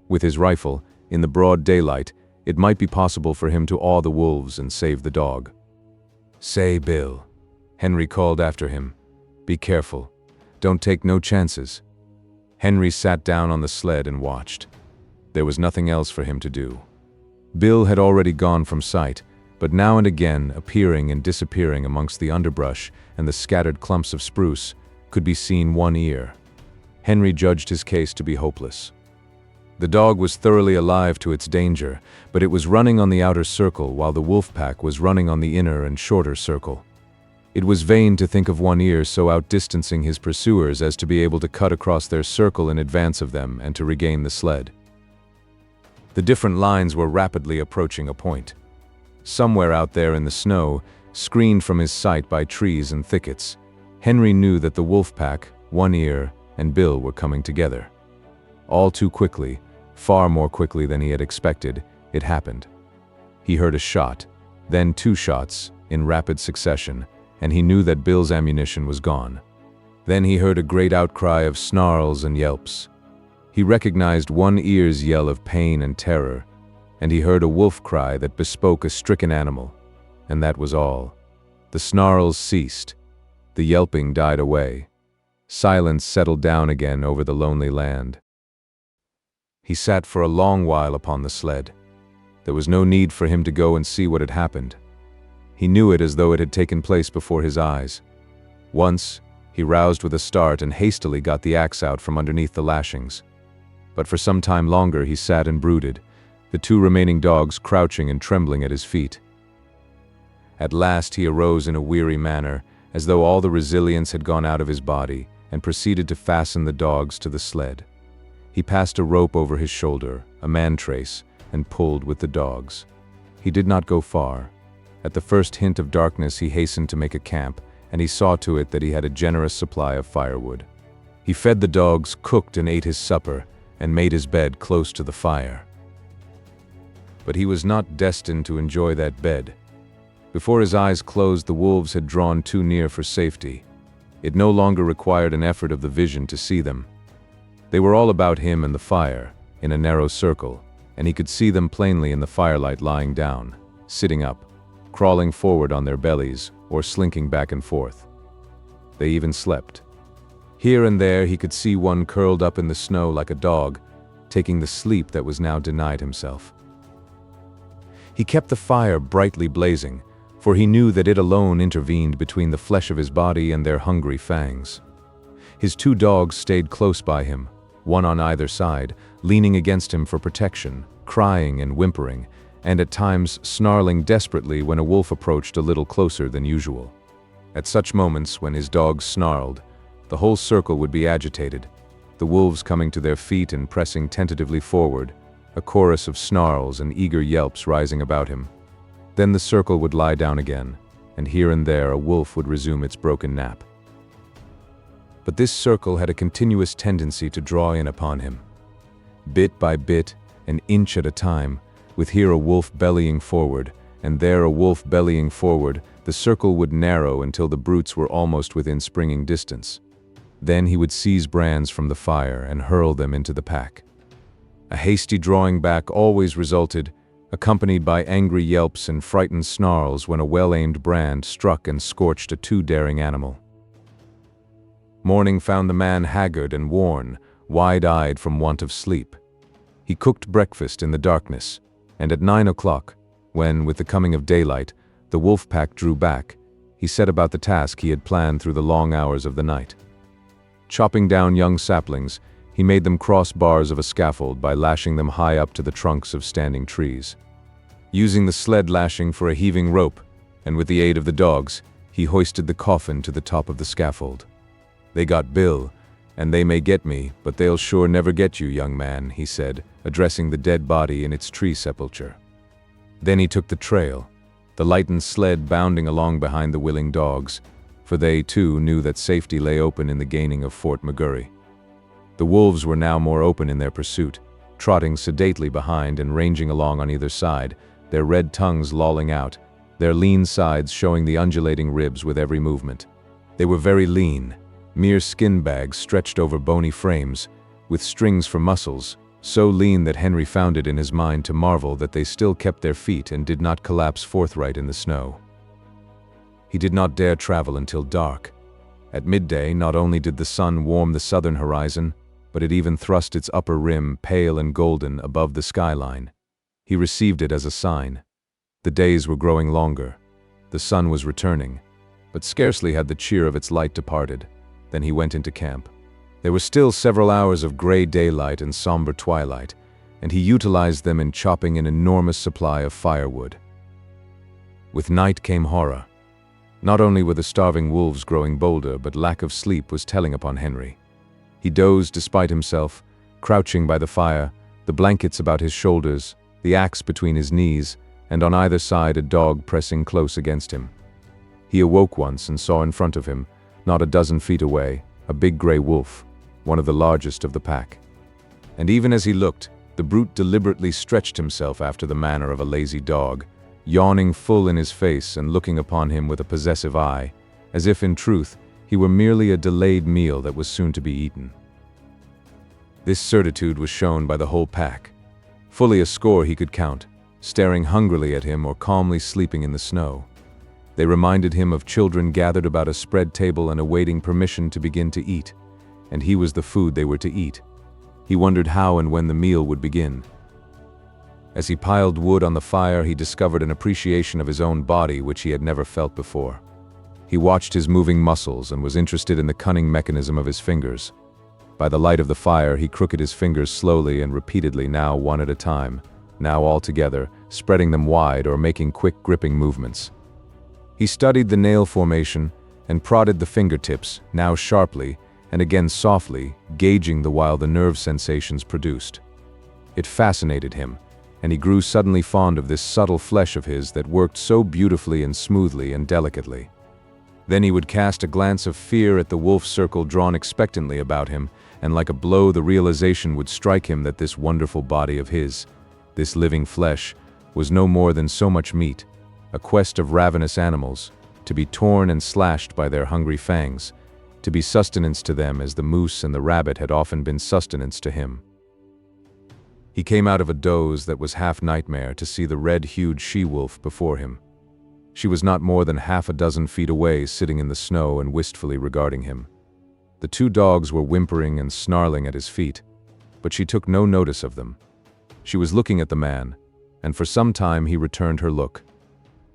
With his rifle, in the broad daylight, it might be possible for him to awe the wolves and save the dog. "Say, Bill," Henry called after him. "Be careful. Don't take no chances." Henry sat down on the sled and watched. There was nothing else for him to do. Bill had already gone from sight, but now and again, appearing and disappearing amongst the underbrush and the scattered clumps of spruce, could be seen One Ear. Henry judged his case to be hopeless. The dog was thoroughly alive to its danger, but it was running on the outer circle while the wolf pack was running on the inner and shorter circle. It was vain to think of One Ear so outdistancing his pursuers as to be able to cut across their circle in advance of them and to regain the sled. The different lines were rapidly approaching a point. Somewhere out there in the snow, screened from his sight by trees and thickets, Henry knew that the wolf pack, One Ear, and Bill were coming together. All too quickly, far more quickly than he had expected, it happened. He heard a shot, then two shots, in rapid succession, and he knew that Bill's ammunition was gone. Then he heard a great outcry of snarls and yelps. He recognized One Ear's yell of pain and terror, and he heard a wolf cry that bespoke a stricken animal, and that was all. The snarls ceased. The yelping died away. Silence settled down again over the lonely land. He sat for a long while upon the sled. There was no need for him to go and see what had happened. He knew it as though it had taken place before his eyes. Once, he roused with a start and hastily got the axe out from underneath the lashings. But for some time longer he sat and brooded, the two remaining dogs crouching and trembling at his feet. At last he arose in a weary manner, as though all the resilience had gone out of his body, and proceeded to fasten the dogs to the sled. He passed a rope over his shoulder, a man-trace, and pulled with the dogs. He did not go far. At the first hint of darkness he hastened to make a camp, and he saw to it that he had a generous supply of firewood. He fed the dogs, cooked and ate his supper, and made his bed close to the fire. But he was not destined to enjoy that bed. Before his eyes closed, the wolves had drawn too near for safety. It no longer required an effort of the vision to see them. They were all about him and the fire, in a narrow circle, and he could see them plainly in the firelight, lying down, sitting up, crawling forward on their bellies, or slinking back and forth. They even slept. Here and there he could see one curled up in the snow like a dog, taking the sleep that was now denied himself. He kept the fire brightly blazing, for he knew that it alone intervened between the flesh of his body and their hungry fangs. His two dogs stayed close by him, one on either side, leaning against him for protection, crying and whimpering, and at times snarling desperately when a wolf approached a little closer than usual. At such moments, when his dogs snarled, the whole circle would be agitated, the wolves coming to their feet and pressing tentatively forward, a chorus of snarls and eager yelps rising about him. Then the circle would lie down again, and here and there a wolf would resume its broken nap. But this circle had a continuous tendency to draw in upon him. Bit by bit, an inch at a time, with here a wolf bellying forward, and there a wolf bellying forward, the circle would narrow until the brutes were almost within springing distance. Then he would seize brands from the fire and hurl them into the pack. A hasty drawing back always resulted, accompanied by angry yelps and frightened snarls when a well-aimed brand struck and scorched a too daring animal. Morning found the man haggard and worn, wide-eyed from want of sleep. He cooked breakfast in the darkness, and at 9 o'clock, when, with the coming of daylight, the wolf pack drew back, he set about the task he had planned through the long hours of the night. Chopping down young saplings, he made them cross bars of a scaffold by lashing them high up to the trunks of standing trees. Using the sled lashing for a heaving rope, and with the aid of the dogs, he hoisted the coffin to the top of the scaffold. "They got Bill, and they may get me, but they'll sure never get you, young man," he said, addressing the dead body in its tree sepulture. Then he took the trail, the lightened sled bounding along behind the willing dogs, for they, too, knew that safety lay open in the gaining of Fort McGurry. The wolves were now more open in their pursuit, trotting sedately behind and ranging along on either side, their red tongues lolling out, their lean sides showing the undulating ribs with every movement. They were very lean, mere skin bags stretched over bony frames, with strings for muscles, so lean that Henry found it in his mind to marvel that they still kept their feet and did not collapse forthright in the snow. He did not dare travel until dark. At midday, not only did the sun warm the southern horizon, but it even thrust its upper rim, pale and golden, above the skyline. He received it as a sign. The days were growing longer. The sun was returning, but scarcely had the cheer of its light departed. Then he went into camp. There were still several hours of gray daylight and somber twilight, and he utilized them in chopping an enormous supply of firewood. With night came horror. Not only were the starving wolves growing bolder, but lack of sleep was telling upon Henry. He dozed despite himself, crouching by the fire, the blankets about his shoulders, the axe between his knees, and on either side a dog pressing close against him. He awoke once and saw in front of him, not a dozen feet away, a big gray wolf, one of the largest of the pack. And even as he looked, the brute deliberately stretched himself after the manner of a lazy dog, yawning full in his face and looking upon him with a possessive eye, as if in truth he were merely a delayed meal that was soon to be eaten. This certitude was shown by the whole pack. Fully a score he could count, staring hungrily at him or calmly sleeping in the snow. They reminded him of children gathered about a spread table and awaiting permission to begin to eat, and he was the food they were to eat. He wondered how and when the meal would begin. As he piled wood on the fire, he discovered an appreciation of his own body which he had never felt before. He watched his moving muscles and was interested in the cunning mechanism of his fingers. By the light of the fire, he crooked his fingers slowly and repeatedly, now one at a time, now all together, spreading them wide or making quick gripping movements. He studied the nail formation and prodded the fingertips, now sharply and again softly, gauging the while the nerve sensations produced. It fascinated him, and he grew suddenly fond of this subtle flesh of his that worked so beautifully and smoothly and delicately. Then he would cast a glance of fear at the wolf circle drawn expectantly about him, and like a blow the realization would strike him that this wonderful body of his, this living flesh, was no more than so much meat, a quest of ravenous animals, to be torn and slashed by their hungry fangs, to be sustenance to them as the moose and the rabbit had often been sustenance to him. He came out of a doze that was half nightmare to see the red-hued she-wolf before him. She was not more than half a dozen feet away, sitting in the snow and wistfully regarding him. The two dogs were whimpering and snarling at his feet, but she took no notice of them. She was looking at the man, and for some time he returned her look.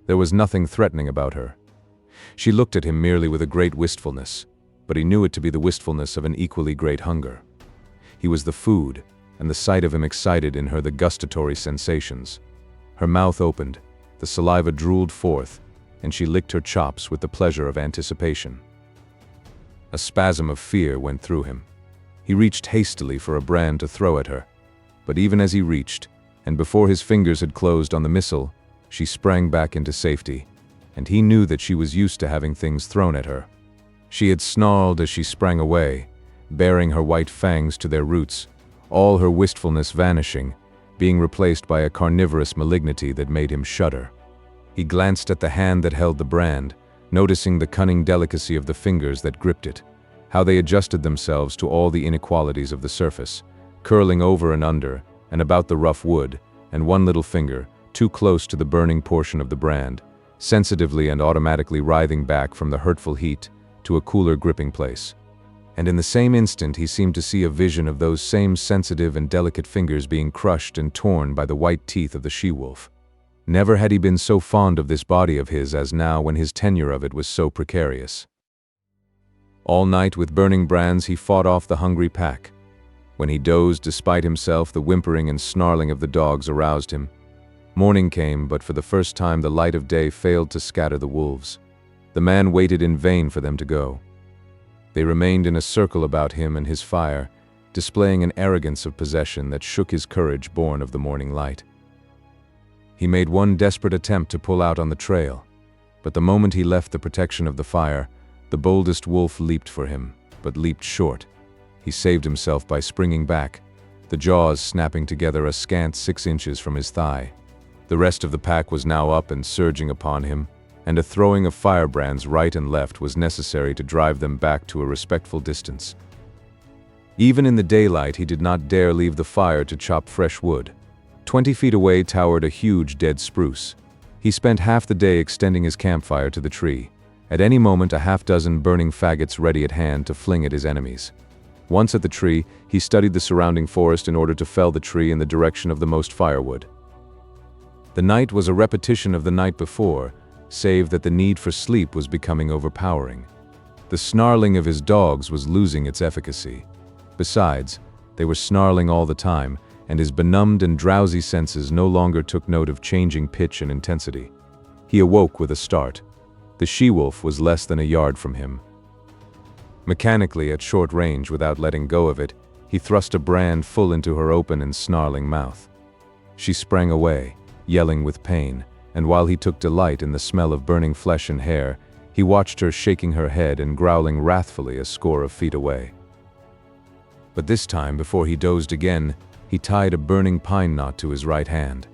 There was nothing threatening about her. She looked at him merely with a great wistfulness, but he knew it to be the wistfulness of an equally great hunger. He was the food, and the sight of him excited in her the gustatory sensations. Her mouth opened, the saliva drooled forth, and she licked her chops with the pleasure of anticipation. A spasm of fear went through him. He reached hastily for a brand to throw at her, but even as he reached, and before his fingers had closed on the missile, she sprang back into safety, and he knew that she was used to having things thrown at her. She had snarled as she sprang away, baring her white fangs to their roots, all her wistfulness vanishing, being replaced by a carnivorous malignity that made him shudder. He glanced at the hand that held the brand, noticing the cunning delicacy of the fingers that gripped it, how they adjusted themselves to all the inequalities of the surface, curling over and under, and about the rough wood, and one little finger, too close to the burning portion of the brand, sensitively and automatically writhing back from the hurtful heat to a cooler gripping place. And in the same instant he seemed to see a vision of those same sensitive and delicate fingers being crushed and torn by the white teeth of the she-wolf. Never had he been so fond of this body of his as now when his tenure of it was so precarious. All night with burning brands he fought off the hungry pack. When he dozed despite himself, the whimpering and snarling of the dogs aroused him. Morning came, but for the first time the light of day failed to scatter the wolves. The man waited in vain for them to go. They remained in a circle about him and his fire, displaying an arrogance of possession that shook his courage born of the morning light. He made one desperate attempt to pull out on the trail, but the moment he left the protection of the fire, the boldest wolf leaped for him, but leaped short. He saved himself by springing back, the jaws snapping together a scant 6 inches from his thigh. The rest of the pack was now up and surging upon him, and a throwing of firebrands right and left was necessary to drive them back to a respectful distance. Even in the daylight he did not dare leave the fire to chop fresh wood. 20 feet away towered a huge dead spruce. He spent half the day extending his campfire to the tree, at any moment a half-dozen burning faggots ready at hand to fling at his enemies. Once at the tree, he studied the surrounding forest in order to fell the tree in the direction of the most firewood. The night was a repetition of the night before, save that the need for sleep was becoming overpowering. The snarling of his dogs was losing its efficacy. Besides, they were snarling all the time, and his benumbed and drowsy senses no longer took note of changing pitch and intensity. He awoke with a start. The she-wolf was less than a yard from him. Mechanically, at short range, without letting go of it, he thrust a brand full into her open and snarling mouth. She sprang away, yelling with pain, and while he took delight in the smell of burning flesh and hair, he watched her shaking her head and growling wrathfully a score of feet away. But this time, before he dozed again, he tied a burning pine knot to his right hand.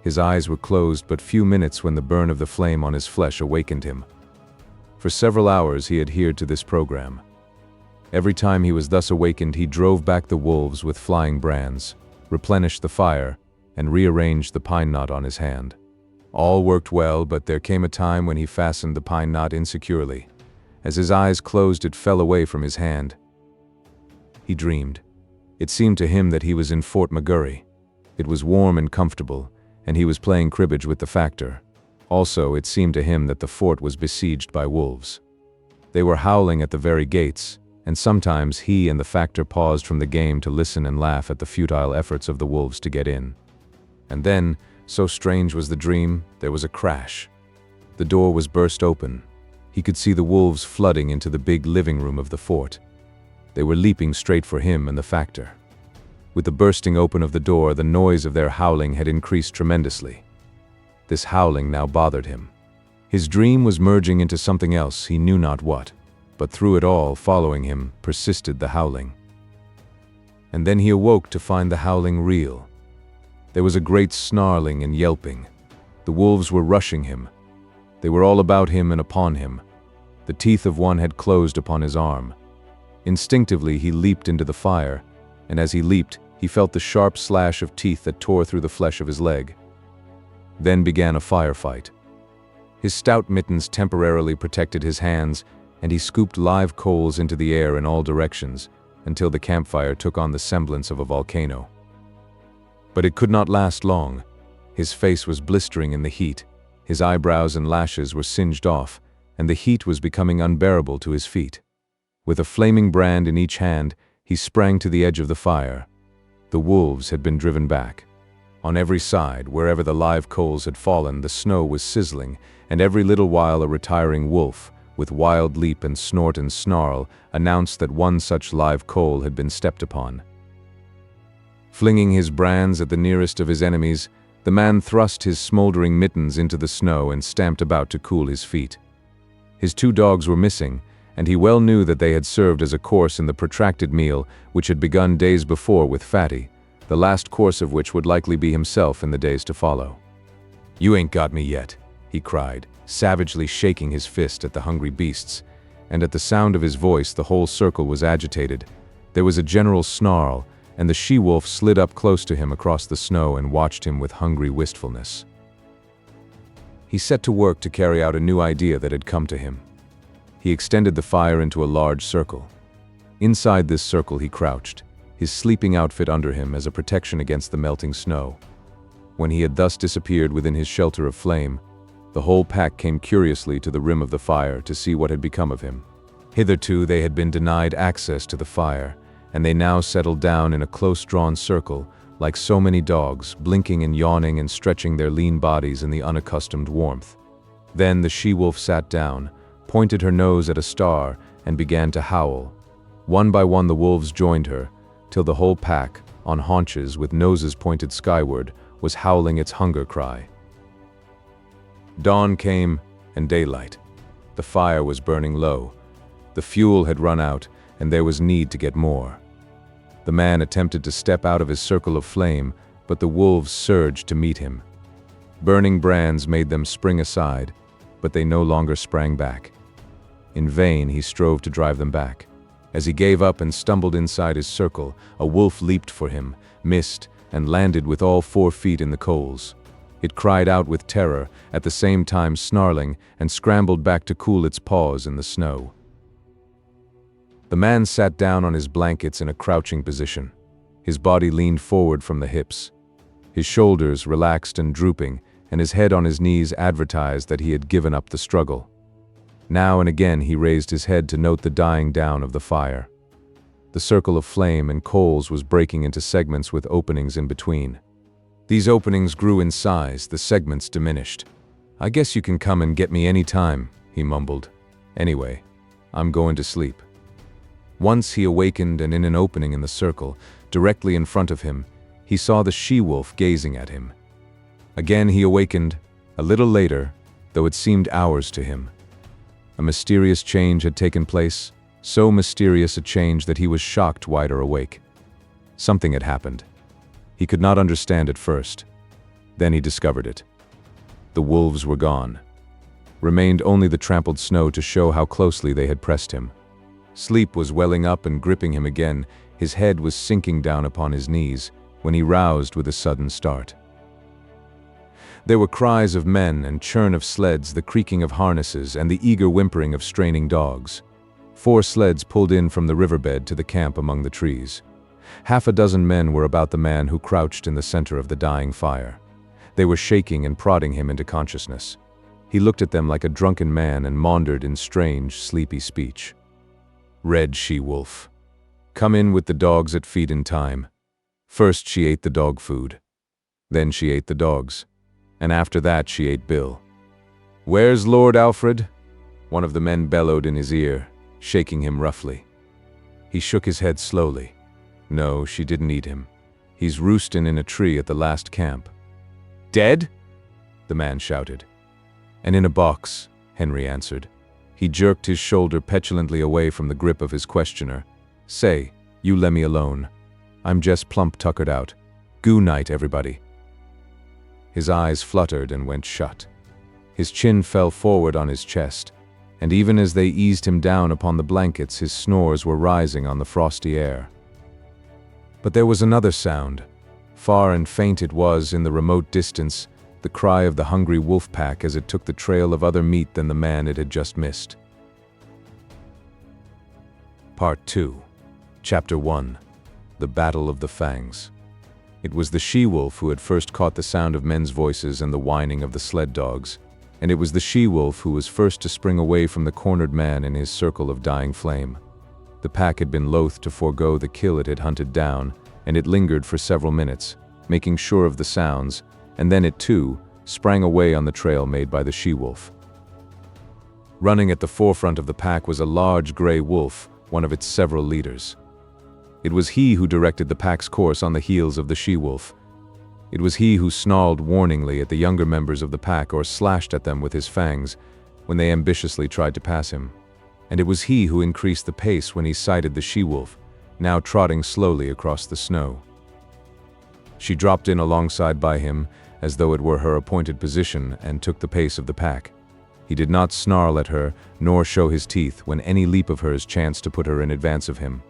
His eyes were closed but few minutes when the burn of the flame on his flesh awakened him. For several hours he adhered to this program. Every time he was thus awakened, he drove back the wolves with flying brands, replenished the fire, and rearranged the pine knot on his hand. All worked well, but there came a time when he fastened the pine knot insecurely. As his eyes closed, it fell away from his hand. He dreamed. It seemed to him that he was in Fort McGurry. It was warm and comfortable, and he was playing cribbage with the factor. Also, it seemed to him that the fort was besieged by wolves. They were howling at the very gates, and sometimes he and the factor paused from the game to listen and laugh at the futile efforts of the wolves to get in. And then, so strange was the dream, there was a crash. The door was burst open. He could see the wolves flooding into the big living room of the fort. They were leaping straight for him and the factor. With the bursting open of the door, the noise of their howling had increased tremendously. This howling now bothered him. His dream was merging into something else, he knew not what, but through it all, following him, persisted the howling. And then he awoke to find the howling real. There was a great snarling and yelping. The wolves were rushing him. They were all about him and upon him. The teeth of one had closed upon his arm. Instinctively he leaped into the fire, and as he leaped, he felt the sharp slash of teeth that tore through the flesh of his leg. Then began a firefight. His stout mittens temporarily protected his hands, and he scooped live coals into the air in all directions until the campfire took on the semblance of a volcano. But it could not last long. His face was blistering in the heat, his eyebrows and lashes were singed off, and the heat was becoming unbearable to his feet. With a flaming brand in each hand, he sprang to the edge of the fire. The wolves had been driven back. On every side, wherever the live coals had fallen, the snow was sizzling, and every little while a retiring wolf, with wild leap and snort and snarl, announced that one such live coal had been stepped upon. Flinging his brands at the nearest of his enemies, the man thrust his smoldering mittens into the snow and stamped about to cool his feet. His 2 dogs were missing, and he well knew that they had served as a course in the protracted meal which had begun days before with Fatty, the last course of which would likely be himself in the days to follow. "You ain't got me yet," he cried, savagely shaking his fist at the hungry beasts, and at the sound of his voice the whole circle was agitated. There was a general snarl, and the she-wolf slid up close to him across the snow and watched him with hungry wistfulness. He set to work to carry out a new idea that had come to him. He extended the fire into a large circle. Inside this circle he crouched, his sleeping outfit under him as a protection against the melting snow. When he had thus disappeared within his shelter of flame, the whole pack came curiously to the rim of the fire to see what had become of him. Hitherto they had been denied access to the fire, and they now settled down in a close-drawn circle, like so many dogs, blinking and yawning and stretching their lean bodies in the unaccustomed warmth. Then the she-wolf sat down, pointed her nose at a star, and began to howl. One by one the wolves joined her, till the whole pack, on haunches with noses pointed skyward, was howling its hunger cry. Dawn came, and daylight. The fire was burning low. The fuel had run out, and there was need to get more. The man attempted to step out of his circle of flame, but the wolves surged to meet him. Burning brands made them spring aside, but they no longer sprang back. In vain he strove to drive them back. As he gave up and stumbled inside his circle, a wolf leaped for him, missed, and landed with all 4 feet in the coals. It cried out with terror, at the same time snarling, and scrambled back to cool its paws in the snow. The man sat down on his blankets in a crouching position. His body leaned forward from the hips. His shoulders relaxed and drooping, and his head on his knees advertised that he had given up the struggle. Now and again he raised his head to note the dying down of the fire. The circle of flame and coals was breaking into segments with openings in between. These openings grew in size, the segments diminished. "I guess you can come and get me any time," he mumbled. "Anyway, I'm going to sleep." Once he awakened, and in an opening in the circle, directly in front of him, he saw the she-wolf gazing at him. Again he awakened, a little later, though it seemed hours to him. A mysterious change had taken place, so mysterious a change that he was shocked wider awake. Something had happened. He could not understand at first. Then he discovered it. The wolves were gone. Remained only the trampled snow to show how closely they had pressed him. Sleep was welling up and gripping him again. His head was sinking down upon his knees, when he roused with a sudden start. There were cries of men and churn of sleds, the creaking of harnesses, and the eager whimpering of straining dogs. 4 sleds pulled in from the riverbed to the camp among the trees. Half a dozen men were about the man who crouched in the center of the dying fire. They were shaking and prodding him into consciousness. He looked at them like a drunken man and maundered in strange, sleepy speech. "Red she-wolf. Come in with the dogs at feed in time. First she ate the dog food. Then she ate the dogs. And after that she ate Bill. Where's Lord Alfred?" One of the men bellowed in his ear, shaking him roughly. He shook his head slowly. "No, she didn't eat him. He's roosting in a tree at the last camp." "Dead?" the man shouted. "And in a box," Henry answered. He jerked his shoulder petulantly away from the grip of his questioner. "Say, you lemme alone. I'm just plump tuckered out. Goo night, everybody." His eyes fluttered and went shut. His chin fell forward on his chest, and even as they eased him down upon the blankets, his snores were rising on the frosty air. But there was another sound. Far and faint it was in the remote distance, the cry of the hungry wolf pack as it took the trail of other meat than the man it had just missed. Part 2, Chapter 1, The Battle of the Fangs. It was the she-wolf who had first caught the sound of men's voices and the whining of the sled dogs, and it was the she-wolf who was first to spring away from the cornered man in his circle of dying flame. The pack had been loath to forego the kill it had hunted down, and it lingered for several minutes, making sure of the sounds, and then it too sprang away on the trail made by the she-wolf. Running at the forefront of the pack was a large gray wolf, one of its several leaders. It was he who directed the pack's course on the heels of the she-wolf. It was he who snarled warningly at the younger members of the pack or slashed at them with his fangs when they ambitiously tried to pass him. And it was he who increased the pace when he sighted the she-wolf, now trotting slowly across the snow. She dropped in alongside by him, as though it were her appointed position, and took the pace of the pack. He did not snarl at her, nor show his teeth when any leap of hers chanced to put her in advance of him.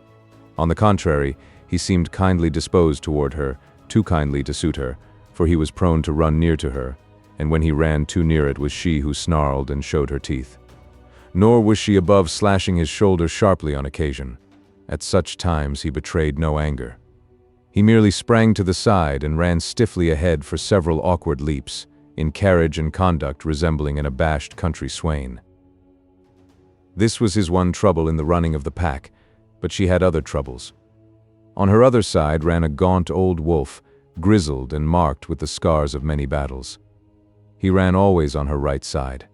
On the contrary, he seemed kindly disposed toward her, too kindly to suit her, for he was prone to run near to her, and when he ran too near it was she who snarled and showed her teeth. Nor was she above slashing his shoulder sharply on occasion. At such times he betrayed no anger. He merely sprang to the side and ran stiffly ahead for several awkward leaps, in carriage and conduct resembling an abashed country swain. This was his one trouble in the running of the pack, but she had other troubles. On her other side ran a gaunt old wolf, grizzled and marked with the scars of many battles. He ran always on her right side.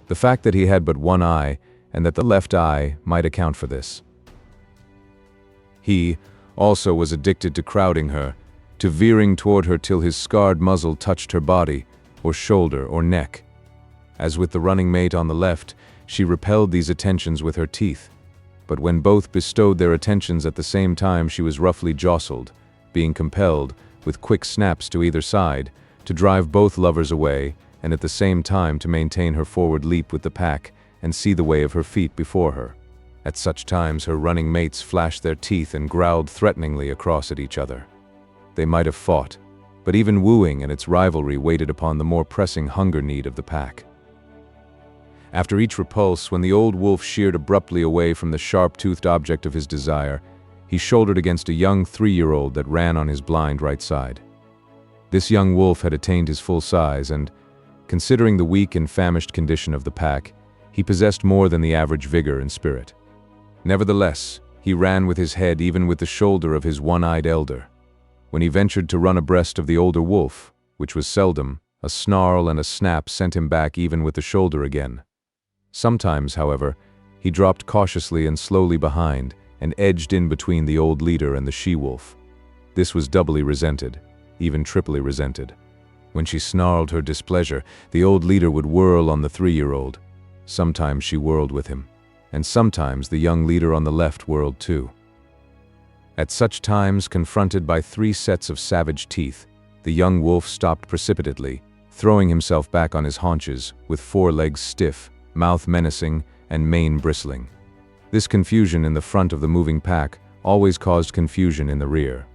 The fact that he had but one eye, and that the left eye might account for this. He, also, was addicted to crowding her, to veering toward her till his scarred muzzle touched her body, or shoulder, or neck. As with the running mate on the left, she repelled these attentions with her teeth, but when both bestowed their attentions at the same time she was roughly jostled, being compelled, with quick snaps to either side, to drive both lovers away, and at the same time to maintain her forward leap with the pack and see the way of her feet before her. At such times her running mates flashed their teeth and growled threateningly across at each other. They might have fought, but even wooing and its rivalry waited upon the more pressing hunger need of the pack. After each repulse, when the old wolf sheered abruptly away from the sharp-toothed object of his desire, he shouldered against a young 3-year-old that ran on his blind right side. This young wolf had attained his full size and, considering the weak and famished condition of the pack, he possessed more than the average vigor and spirit. Nevertheless, he ran with his head even with the shoulder of his one-eyed elder. When he ventured to run abreast of the older wolf, which was seldom, a snarl and a snap sent him back even with the shoulder again. Sometimes, however, he dropped cautiously and slowly behind and edged in between the old leader and the she-wolf. This was doubly resented, even triply resented. When she snarled her displeasure, the old leader would whirl on the 3-year-old. Sometimes she whirled with him, and sometimes the young leader on the left whirled too. At such times, confronted by 3 sets of savage teeth, the young wolf stopped precipitately, throwing himself back on his haunches, with 4 legs stiff, mouth menacing, and mane bristling. This confusion in the front of the moving pack always caused confusion in the rear.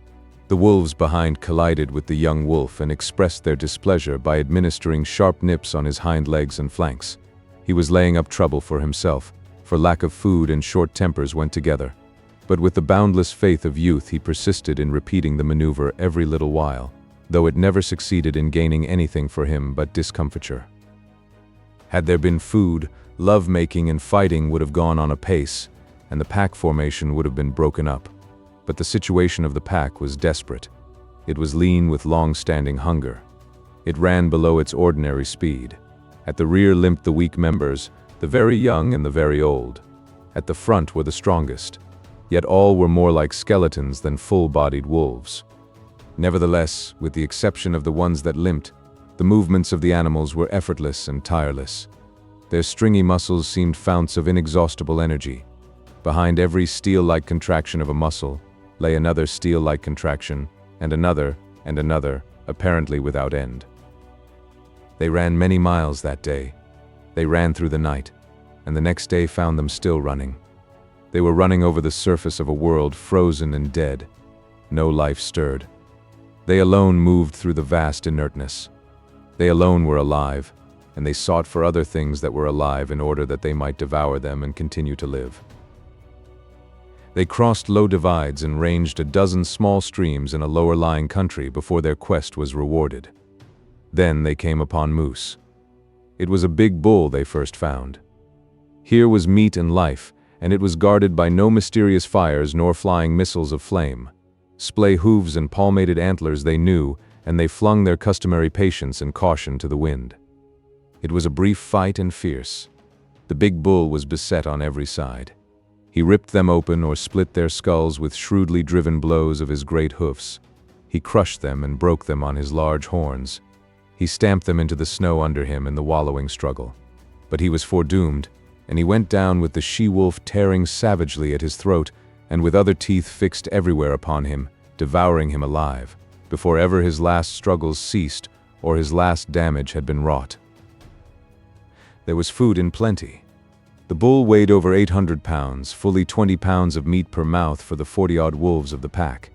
The wolves behind collided with the young wolf and expressed their displeasure by administering sharp nips on his hind legs and flanks. He was laying up trouble for himself, for lack of food and short tempers went together. But with the boundless faith of youth he persisted in repeating the maneuver every little while, though it never succeeded in gaining anything for him but discomfiture. Had there been food, love-making and fighting would have gone on apace, and the pack formation would have been broken up. But the situation of the pack was desperate. It was lean with long-standing hunger. It ran below its ordinary speed. At the rear limped the weak members, the very young and the very old. At the front were the strongest, yet all were more like skeletons than full-bodied wolves. Nevertheless, with the exception of the ones that limped, the movements of the animals were effortless and tireless. Their stringy muscles seemed founts of inexhaustible energy. Behind every steel-like contraction of a muscle lay another steel-like contraction, and another, apparently without end. They ran many miles that day. They ran through the night, and the next day found them still running. They were running over the surface of a world frozen and dead. No life stirred. They alone moved through the vast inertness. They alone were alive, and they sought for other things that were alive in order that they might devour them and continue to live. They crossed low divides and ranged a dozen small streams in a lower-lying country before their quest was rewarded. Then they came upon moose. It was a big bull they first found. Here was meat and life, and it was guarded by no mysterious fires nor flying missiles of flame. Splay hooves and palmated antlers they knew, and they flung their customary patience and caution to the wind. It was a brief fight and fierce. The big bull was beset on every side. He ripped them open or split their skulls with shrewdly driven blows of his great hoofs. He crushed them and broke them on his large horns. He stamped them into the snow under him in the wallowing struggle. But he was foredoomed, and he went down with the she-wolf tearing savagely at his throat and with other teeth fixed everywhere upon him, devouring him alive, before ever his last struggles ceased or his last damage had been wrought. There was food in plenty. The bull weighed over 800 pounds, fully 20 pounds of meat per mouth for the 40-odd wolves of the pack.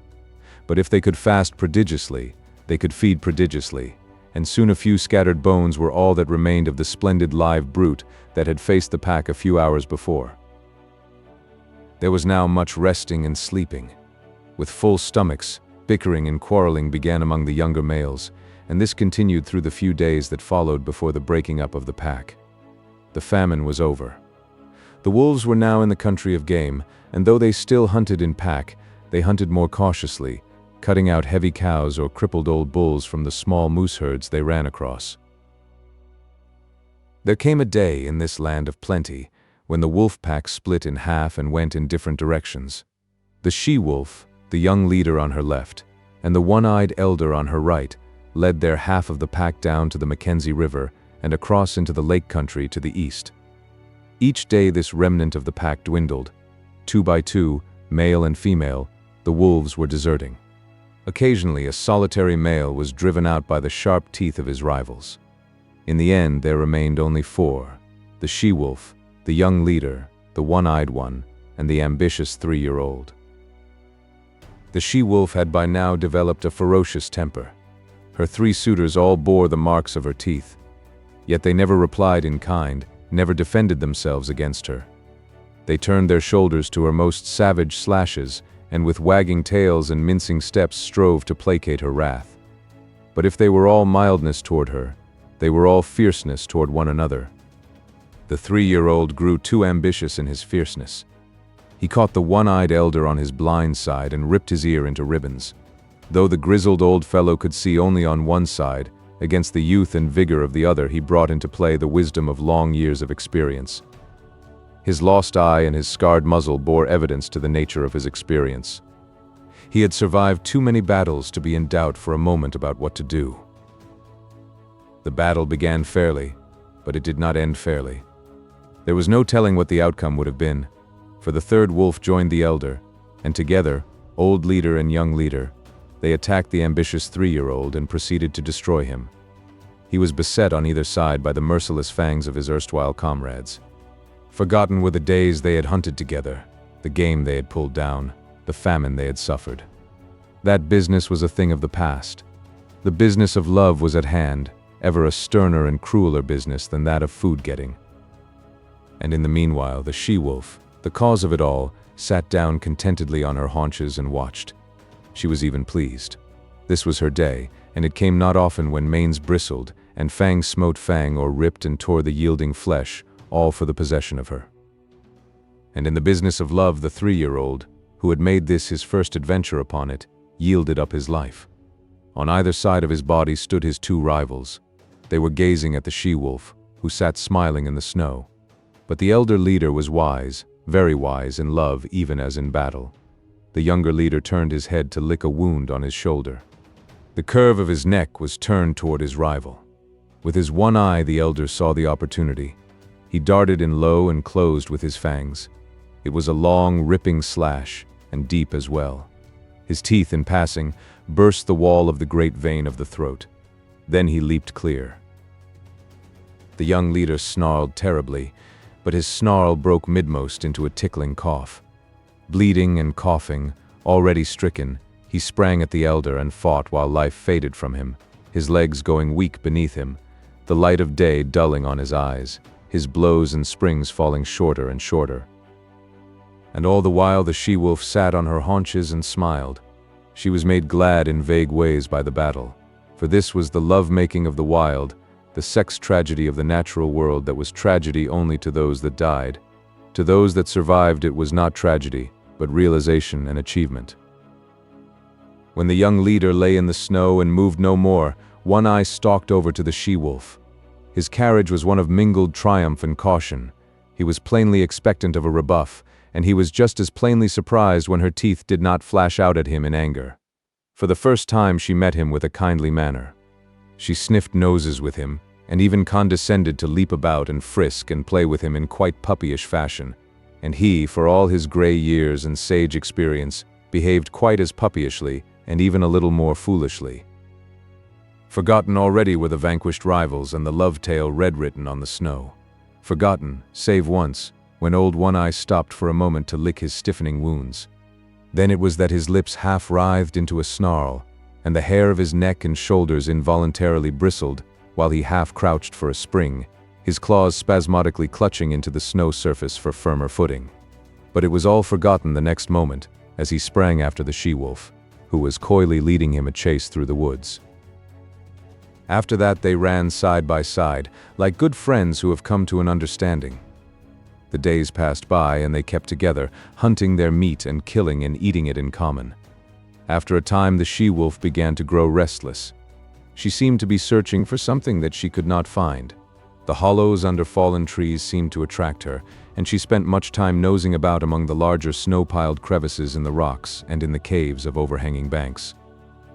But if they could fast prodigiously, they could feed prodigiously, and soon a few scattered bones were all that remained of the splendid live brute that had faced the pack a few hours before. There was now much resting and sleeping. With full stomachs, bickering and quarreling began among the younger males, and this continued through the few days that followed before the breaking up of the pack. The famine was over. The wolves were now in the country of game, and though they still hunted in pack, they hunted more cautiously, cutting out heavy cows or crippled old bulls from the small moose herds they ran across. There came a day in this land of plenty when the wolf pack split in half and went in different directions. The she-wolf, the young leader on her left, and the one-eyed elder on her right, led their half of the pack down to the Mackenzie River and across into the lake country to the east. Each day this remnant of the pack dwindled. 2 by 2, male and female, the wolves were deserting. Occasionally a solitary male was driven out by the sharp teeth of his rivals. In the end there remained only 4, the she-wolf, the young leader, the one-eyed one, and the ambitious 3-year-old. The she-wolf had by now developed a ferocious temper. Her 3 suitors all bore the marks of her teeth. Yet they never replied in kind, never defended themselves against her. They turned their shoulders to her most savage slashes, and with wagging tails and mincing steps strove to placate her wrath. But if they were all mildness toward her, they were all fierceness toward one another. The 3-year-old grew too ambitious in his fierceness. He caught the one-eyed elder on his blind side and ripped his ear into ribbons. Though the grizzled old fellow could see only on one side, against the youth and vigor of the other he brought into play the wisdom of long years of experience. His lost eye and his scarred muzzle bore evidence to the nature of his experience. He had survived too many battles to be in doubt for a moment about what to do. The battle began fairly, but it did not end fairly. There was no telling what the outcome would have been, for the third wolf joined the elder, and together, old leader and young leader, they attacked the ambitious 3-year-old and proceeded to destroy him. He was beset on either side by the merciless fangs of his erstwhile comrades. Forgotten were the days they had hunted together, the game they had pulled down, the famine they had suffered. That business was a thing of the past. The business of love was at hand, ever a sterner and crueler business than that of food-getting. And in the meanwhile, the she-wolf, the cause of it all, sat down contentedly on her haunches and watched. She was even pleased. This was her day, and it came not often when manes bristled, and Fang smote Fang or ripped and tore the yielding flesh, all for the possession of her. And in the business of love the 3-year-old, who had made this his first adventure upon it, yielded up his life. On either side of his body stood his 2 rivals. They were gazing at the she-wolf, who sat smiling in the snow. But the elder leader was wise, very wise in love even as in battle. The younger leader turned his head to lick a wound on his shoulder. The curve of his neck was turned toward his rival. With his one eye the elder saw the opportunity. He darted in low and closed with his fangs. It was a long, ripping slash, and deep as well. His teeth, in passing, burst the wall of the great vein of the throat. Then he leaped clear. The young leader snarled terribly, but his snarl broke midmost into a tickling cough. Bleeding and coughing, already stricken, he sprang at the elder and fought while life faded from him, his legs going weak beneath him, the light of day dulling on his eyes, his blows and springs falling shorter and shorter. And all the while the she-wolf sat on her haunches and smiled. She was made glad in vague ways by the battle, for this was the love-making of the wild, the sex tragedy of the natural world that was tragedy only to those that died. To those that survived it was not tragedy, but realization and achievement. When the young leader lay in the snow and moved no more, One Eye stalked over to the she-wolf. His carriage was one of mingled triumph and caution. He was plainly expectant of a rebuff, and he was just as plainly surprised when her teeth did not flash out at him in anger. For the first time she met him with a kindly manner. She sniffed noses with him, and even condescended to leap about and frisk and play with him in quite puppyish fashion. And he, for all his gray years and sage experience, behaved quite as puppyishly and even a little more foolishly. Forgotten already were the vanquished rivals and the love tale red-written on the snow. Forgotten, save once, when old One Eye stopped for a moment to lick his stiffening wounds. Then it was that his lips half writhed into a snarl, and the hair of his neck and shoulders involuntarily bristled, while he half crouched for a spring, his claws spasmodically clutching into the snow surface for firmer footing. But it was all forgotten the next moment, as he sprang after the she-wolf, who was coyly leading him a chase through the woods. After that they ran side by side, like good friends who have come to an understanding. The days passed by and they kept together, hunting their meat and killing and eating it in common. After a time the she-wolf began to grow restless. She seemed to be searching for something that she could not find. The hollows under fallen trees seemed to attract her, and she spent much time nosing about among the larger snow-piled crevices in the rocks and in the caves of overhanging banks.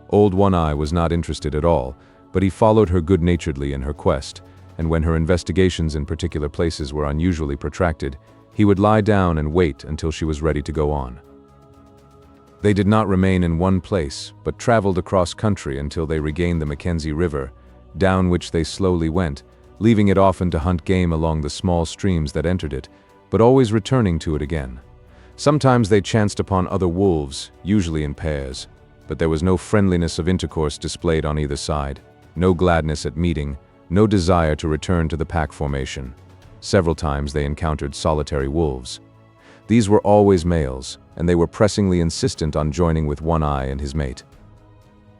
Old One Eye was not interested at all, but he followed her good-naturedly in her quest, and when her investigations in particular places were unusually protracted, he would lie down and wait until she was ready to go on. They did not remain in one place, but traveled across country until they regained the Mackenzie River, down which they slowly went, leaving it often to hunt game along the small streams that entered it, but always returning to it again. Sometimes they chanced upon other wolves, usually in pairs, but there was no friendliness of intercourse displayed on either side, no gladness at meeting, no desire to return to the pack formation. Several times they encountered solitary wolves. These were always males, and they were pressingly insistent on joining with One Eye and his mate.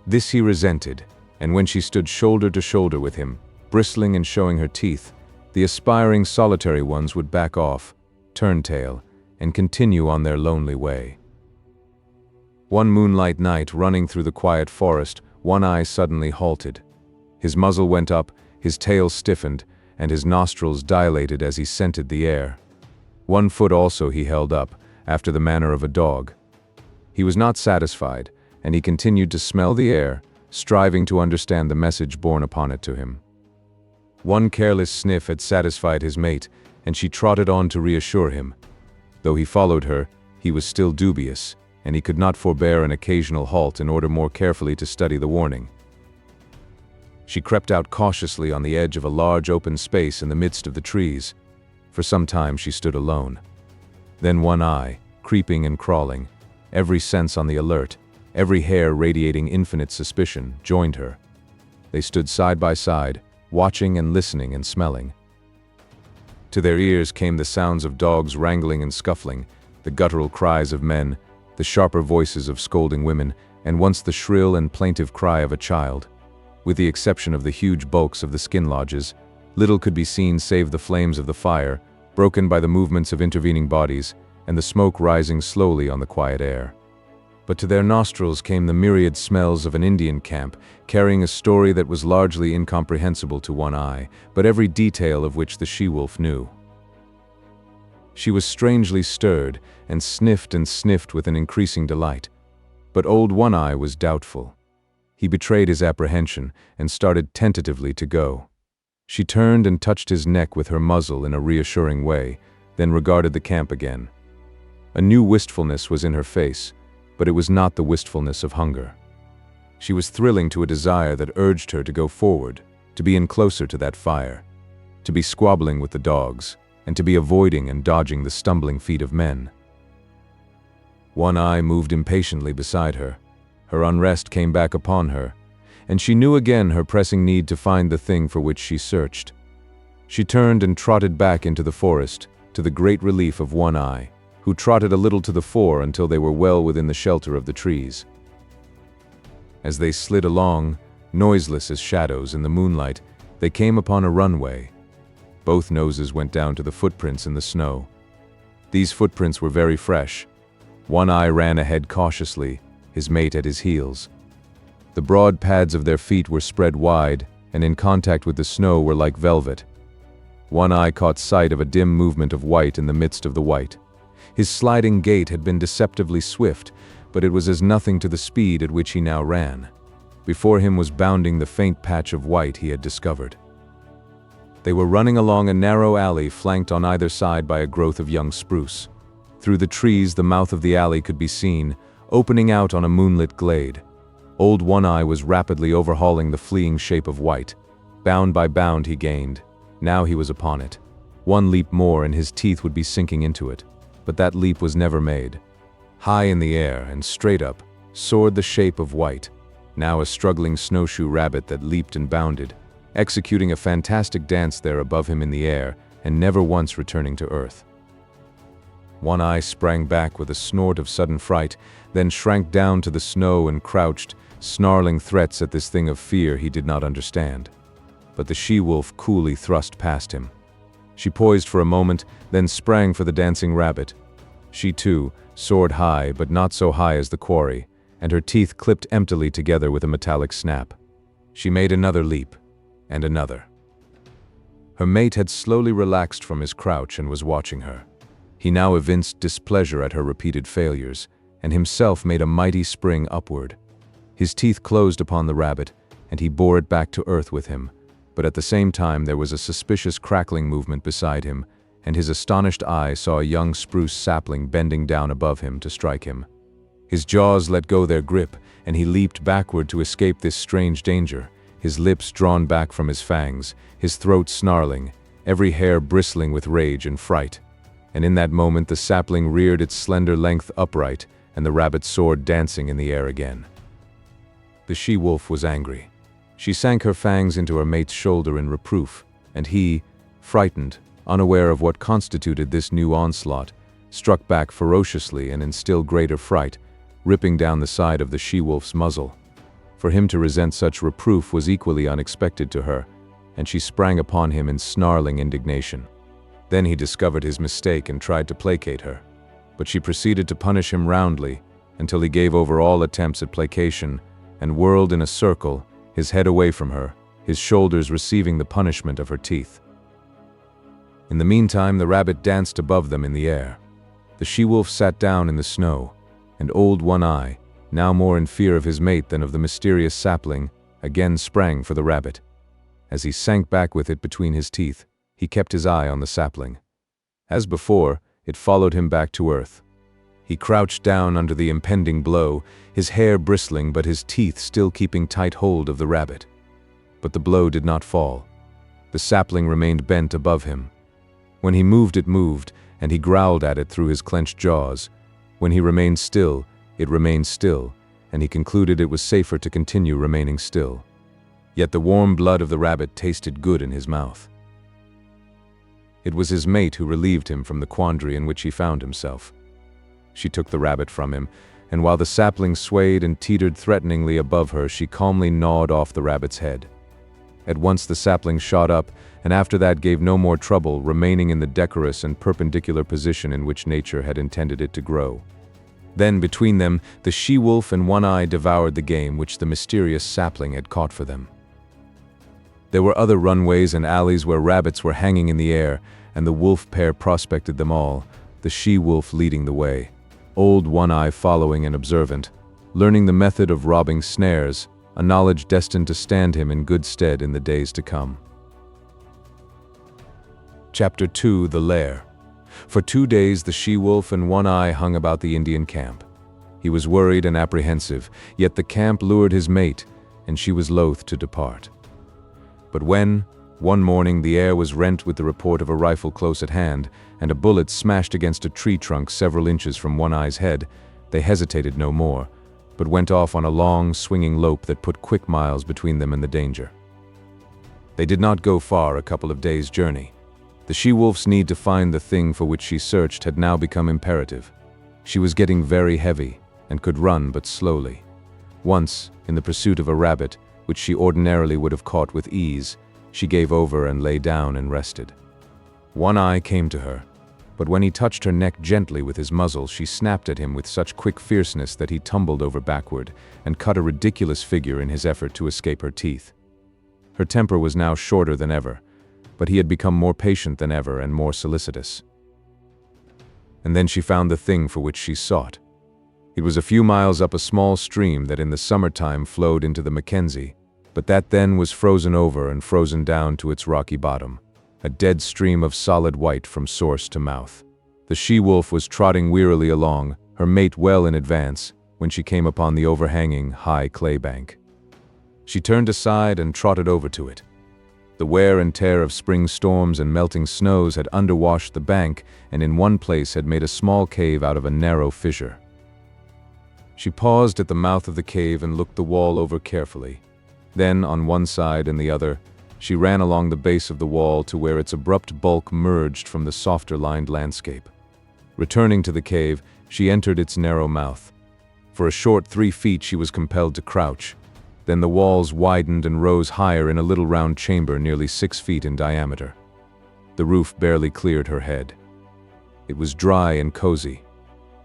This he resented, and when she stood shoulder to shoulder with him, bristling and showing her teeth, the aspiring solitary ones would back off, turn tail, and continue on their lonely way. One moonlight night, running through the quiet forest, One Eye suddenly halted. His muzzle went up, his tail stiffened, and his nostrils dilated as he scented the air. One foot also he held up, after the manner of a dog. He was not satisfied, and he continued to smell the air, striving to understand the message borne upon it to him. One careless sniff had satisfied his mate, and she trotted on to reassure him. Though he followed her, he was still dubious, and he could not forbear an occasional halt in order more carefully to study the warning. She crept out cautiously on the edge of a large open space in the midst of the trees. For some time she stood alone. Then One Eye, creeping and crawling, every sense on the alert, every hair radiating infinite suspicion, joined her. They stood side by side, watching and listening and smelling. To their ears came the sounds of dogs wrangling and scuffling, the guttural cries of men, the sharper voices of scolding women, and once the shrill and plaintive cry of a child. With the exception of the huge bulks of the skin lodges, little could be seen save the flames of the fire, broken by the movements of intervening bodies, and the smoke rising slowly on the quiet air. But to their nostrils came the myriad smells of an Indian camp, carrying a story that was largely incomprehensible to One Eye, but every detail of which the she-wolf knew. She was strangely stirred, and sniffed with an increasing delight. But old One Eye was doubtful. He betrayed his apprehension, and started tentatively to go. She turned and touched his neck with her muzzle in a reassuring way, then regarded the camp again. A new wistfulness was in her face, but it was not the wistfulness of hunger. She was thrilling to a desire that urged her to go forward, to be in closer to that fire, to be squabbling with the dogs, and to be avoiding and dodging the stumbling feet of men. One Eye moved impatiently beside her. Her unrest came back upon her, and she knew again her pressing need to find the thing for which she searched. She turned and trotted back into the forest, to the great relief of One Eye, who trotted a little to the fore until they were well within the shelter of the trees. As they slid along, noiseless as shadows in the moonlight, they came upon a runway. Both noses went down to the footprints in the snow. These footprints were very fresh. One Eye ran ahead cautiously, his mate at his heels, The broad pads of their feet were spread wide, and in contact with the snow were like velvet. One Eye caught sight of a dim movement of white in the midst of the white. His sliding gait had been deceptively swift, but it was as nothing to the speed at which he now ran. Before him was bounding the faint patch of white he had discovered. They were running along a narrow alley flanked on either side by a growth of young spruce. Through the trees the mouth of the alley could be seen, opening out on a moonlit glade. Old One Eye was rapidly overhauling the fleeing shape of white. Bound by bound he gained. Now he was upon it. One leap more and his teeth would be sinking into it. But that leap was never made. High in the air and straight up soared the shape of white, now a struggling snowshoe rabbit that leaped and bounded, executing a fantastic dance there above him in the air and never once returning to earth. One Eye sprang back with a snort of sudden fright, then shrank down to the snow and crouched, snarling threats at this thing of fear he did not understand. But the she-wolf coolly thrust past him. She poised for a moment, then sprang for the dancing rabbit. She too soared high, but not so high as the quarry, and her teeth clipped emptily together with a metallic snap. She made another leap, and another. Her mate had slowly relaxed from his crouch and was watching her. He now evinced displeasure at her repeated failures, and himself made a mighty spring upward. His teeth closed upon the rabbit, and he bore it back to earth with him, but at the same time there was a suspicious crackling movement beside him, and his astonished eye saw a young spruce sapling bending down above him to strike him. His jaws let go their grip, and he leaped backward to escape this strange danger, his lips drawn back from his fangs, his throat snarling, every hair bristling with rage and fright. And in that moment the sapling reared its slender length upright, and the rabbit soared dancing in the air again. The she-wolf was angry. She sank her fangs into her mate's shoulder in reproof, and he, frightened, unaware of what constituted this new onslaught, struck back ferociously and in still greater fright, ripping down the side of the she-wolf's muzzle. For him to resent such reproof was equally unexpected to her, and she sprang upon him in snarling indignation. Then he discovered his mistake and tried to placate her, but she proceeded to punish him roundly until he gave over all attempts at placation and whirled in a circle, his head away from her, his shoulders receiving the punishment of her teeth. In the meantime, the rabbit danced above them in the air. The she-wolf sat down in the snow, and Old One Eye, now more in fear of his mate than of the mysterious sapling, again sprang for the rabbit. As he sank back with it between his teeth, he kept his eye on the sapling. As before, it followed him back to earth. He crouched down under the impending blow, his hair bristling but his teeth still keeping tight hold of the rabbit. But the blow did not fall. The sapling remained bent above him. When he moved, it moved, and he growled at it through his clenched jaws. When he remained still, it remained still, and he concluded it was safer to continue remaining still. Yet the warm blood of the rabbit tasted good in his mouth. It was his mate who relieved him from the quandary in which he found himself. She took the rabbit from him, and while the sapling swayed and teetered threateningly above her, she calmly gnawed off the rabbit's head. At once the sapling shot up, and after that gave no more trouble, remaining in the decorous and perpendicular position in which nature had intended it to grow. Then, between them, the she-wolf and One Eye devoured the game which the mysterious sapling had caught for them. There were other runways and alleys where rabbits were hanging in the air, and the wolf pair prospected them all, the she-wolf leading the way. Old One Eye following and observant, learning the method of robbing snares, a knowledge destined to stand him in good stead in the days to come. Chapter II THE LAIR. For 2 days the she-wolf and One Eye hung about the Indian camp. He was worried and apprehensive, yet the camp lured his mate, and she was loath to depart. But when, one morning, the air was rent with the report of a rifle close at hand, and a bullet smashed against a tree trunk several inches from One Eye's head, they hesitated no more, but went off on a long, swinging lope that put quick miles between them and the danger. They did not go far, a couple of days' journey. The she-wolf's need to find the thing for which she searched had now become imperative. She was getting very heavy, and could run but slowly. Once, in the pursuit of a rabbit, which she ordinarily would have caught with ease, she gave over and lay down and rested. One Eye came to her. but when he touched her neck gently with his muzzle, she snapped at him with such quick fierceness that he tumbled over backward and cut a ridiculous figure in his effort to escape her teeth. Her temper was now shorter than ever, but he had become more patient than ever and more solicitous. And then she found the thing for which she sought. It was a few miles up a small stream that in the summertime flowed into the Mackenzie, but that then was frozen over and frozen down to its rocky bottom, a dead stream of solid white from source to mouth. The she-wolf was trotting wearily along, her mate well in advance, when she came upon the overhanging, high clay bank. She turned aside and trotted over to it. The wear and tear of spring storms and melting snows had underwashed the bank and in one place had made a small cave out of a narrow fissure. She paused at the mouth of the cave and looked the wall over carefully. Then, on one side and the other, she ran along the base of the wall to where its abrupt bulk merged from the softer-lined landscape. Returning to the cave, she entered its narrow mouth. For a short 3 feet she was compelled to crouch. Then the walls widened and rose higher in a little round chamber nearly 6 feet in diameter. The roof barely cleared her head. It was dry and cozy.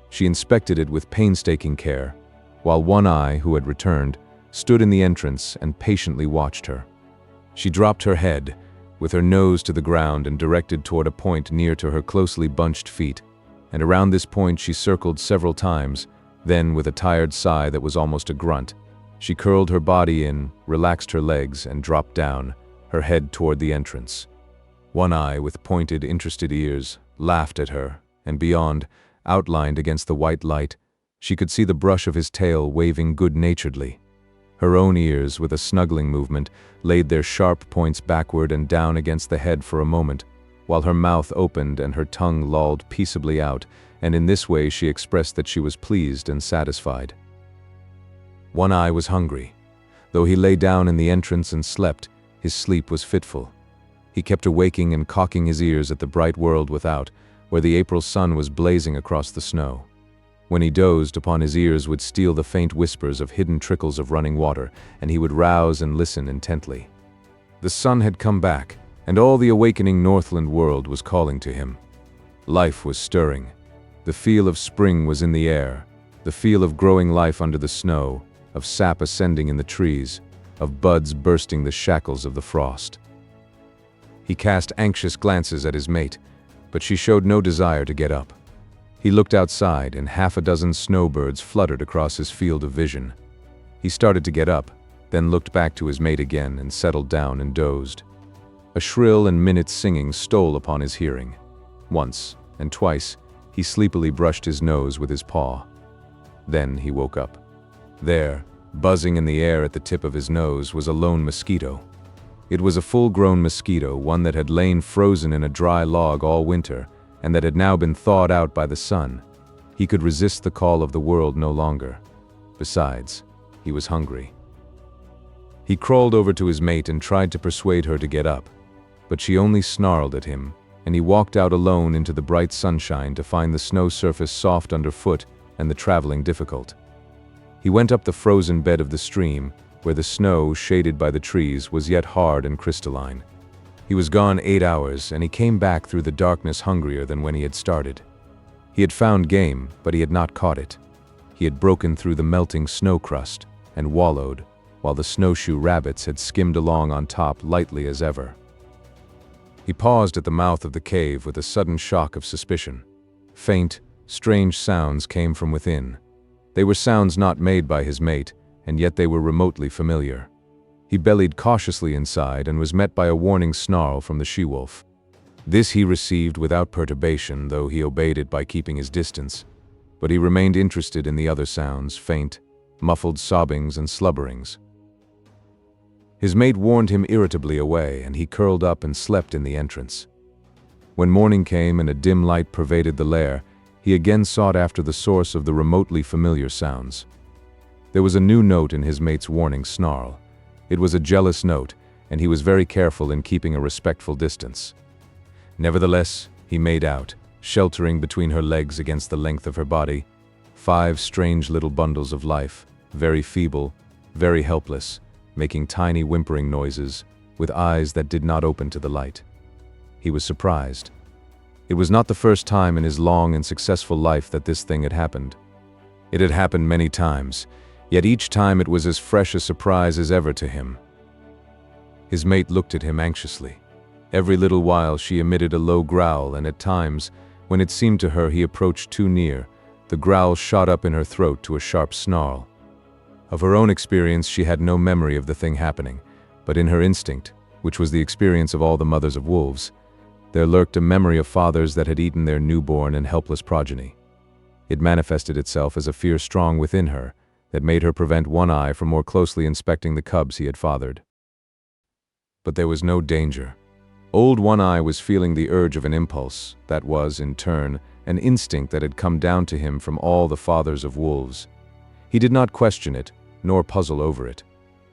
She inspected it with painstaking care, while one eye, who had returned, stood in the entrance and patiently watched her. She dropped her head, with her nose to the ground and directed toward a point near to her closely bunched feet, and around this point she circled several times, then, with a tired sigh that was almost a grunt, she curled her body in, relaxed her legs, and dropped down, her head toward the entrance. One eye, with pointed, interested ears, laughed at her, and beyond, outlined against the white light, she could see the brush of his tail waving good-naturedly. Her own ears, with a snuggling movement, laid their sharp points backward and down against the head for a moment, while her mouth opened and her tongue lolled peaceably out, and in this way she expressed that she was pleased and satisfied. One eye was hungry. Though he lay down in the entrance and slept, his sleep was fitful. He kept awaking and cocking his ears at the bright world without, where the April sun was blazing across the snow. When he dozed, upon his ears would steal the faint whispers of hidden trickles of running water, and he would rouse and listen intently. The sun had come back, and all the awakening Northland world was calling to him. Life was stirring. The feel of spring was in the air, the feel of growing life under the snow, of sap ascending in the trees, of buds bursting the shackles of the frost. He cast anxious glances at his mate, but she showed no desire to get up. He looked outside, and 6 snowbirds fluttered across his field of vision. He started to get up, then looked back to his mate again and settled down and dozed. A shrill and minute singing stole upon his hearing. Once, and twice, he sleepily brushed his nose with his paw. Then he woke up. There, buzzing in the air at the tip of his nose, was a lone mosquito. It was a full-grown mosquito, one that had lain frozen in a dry log all winter, and that had now been thawed out by the sun. He could resist the call of the world no longer. Besides, he was hungry. He crawled over to his mate and tried to persuade her to get up, but she only snarled at him, and he walked out alone into the bright sunshine to find the snow surface soft underfoot and the traveling difficult. He went up the frozen bed of the stream, where the snow, shaded by the trees, was yet hard and crystalline. He was gone 8 hours, and he came back through the darkness hungrier than when he had started. He had found game, but he had not caught it. He had broken through the melting snow crust and wallowed, while the snowshoe rabbits had skimmed along on top lightly as ever. He paused at the mouth of the cave with a sudden shock of suspicion. Faint, strange sounds came from within. They were sounds not made by his mate, and yet they were remotely familiar. He bellied cautiously inside and was met by a warning snarl from the she-wolf. This he received without perturbation, though he obeyed it by keeping his distance. But he remained interested in the other sounds, faint, muffled sobbings and slubberings. His mate warned him irritably away, and he curled up and slept in the entrance. When morning came and a dim light pervaded the lair, he again sought after the source of the remotely familiar sounds. There was a new note in his mate's warning snarl. It was a jealous note, and he was very careful in keeping a respectful distance. Nevertheless, he made out, sheltering between her legs against the length of her body, 5 strange little bundles of life, very feeble, very helpless, making tiny whimpering noises, with eyes that did not open to the light. He was surprised. It was not the first time in his long and successful life that this thing had happened. It had happened many times, yet each time it was as fresh a surprise as ever to him. His mate looked at him anxiously. Every little while she emitted a low growl, and at times, when it seemed to her he approached too near, the growl shot up in her throat to a sharp snarl. Of her own experience she had no memory of the thing happening, but in her instinct, which was the experience of all the mothers of wolves, there lurked a memory of fathers that had eaten their newborn and helpless progeny. It manifested itself as a fear strong within her that made her prevent One Eye from more closely inspecting the cubs he had fathered. But there was no danger. Old One Eye was feeling the urge of an impulse that was, in turn, an instinct that had come down to him from all the fathers of wolves. He did not question it, nor puzzle over it.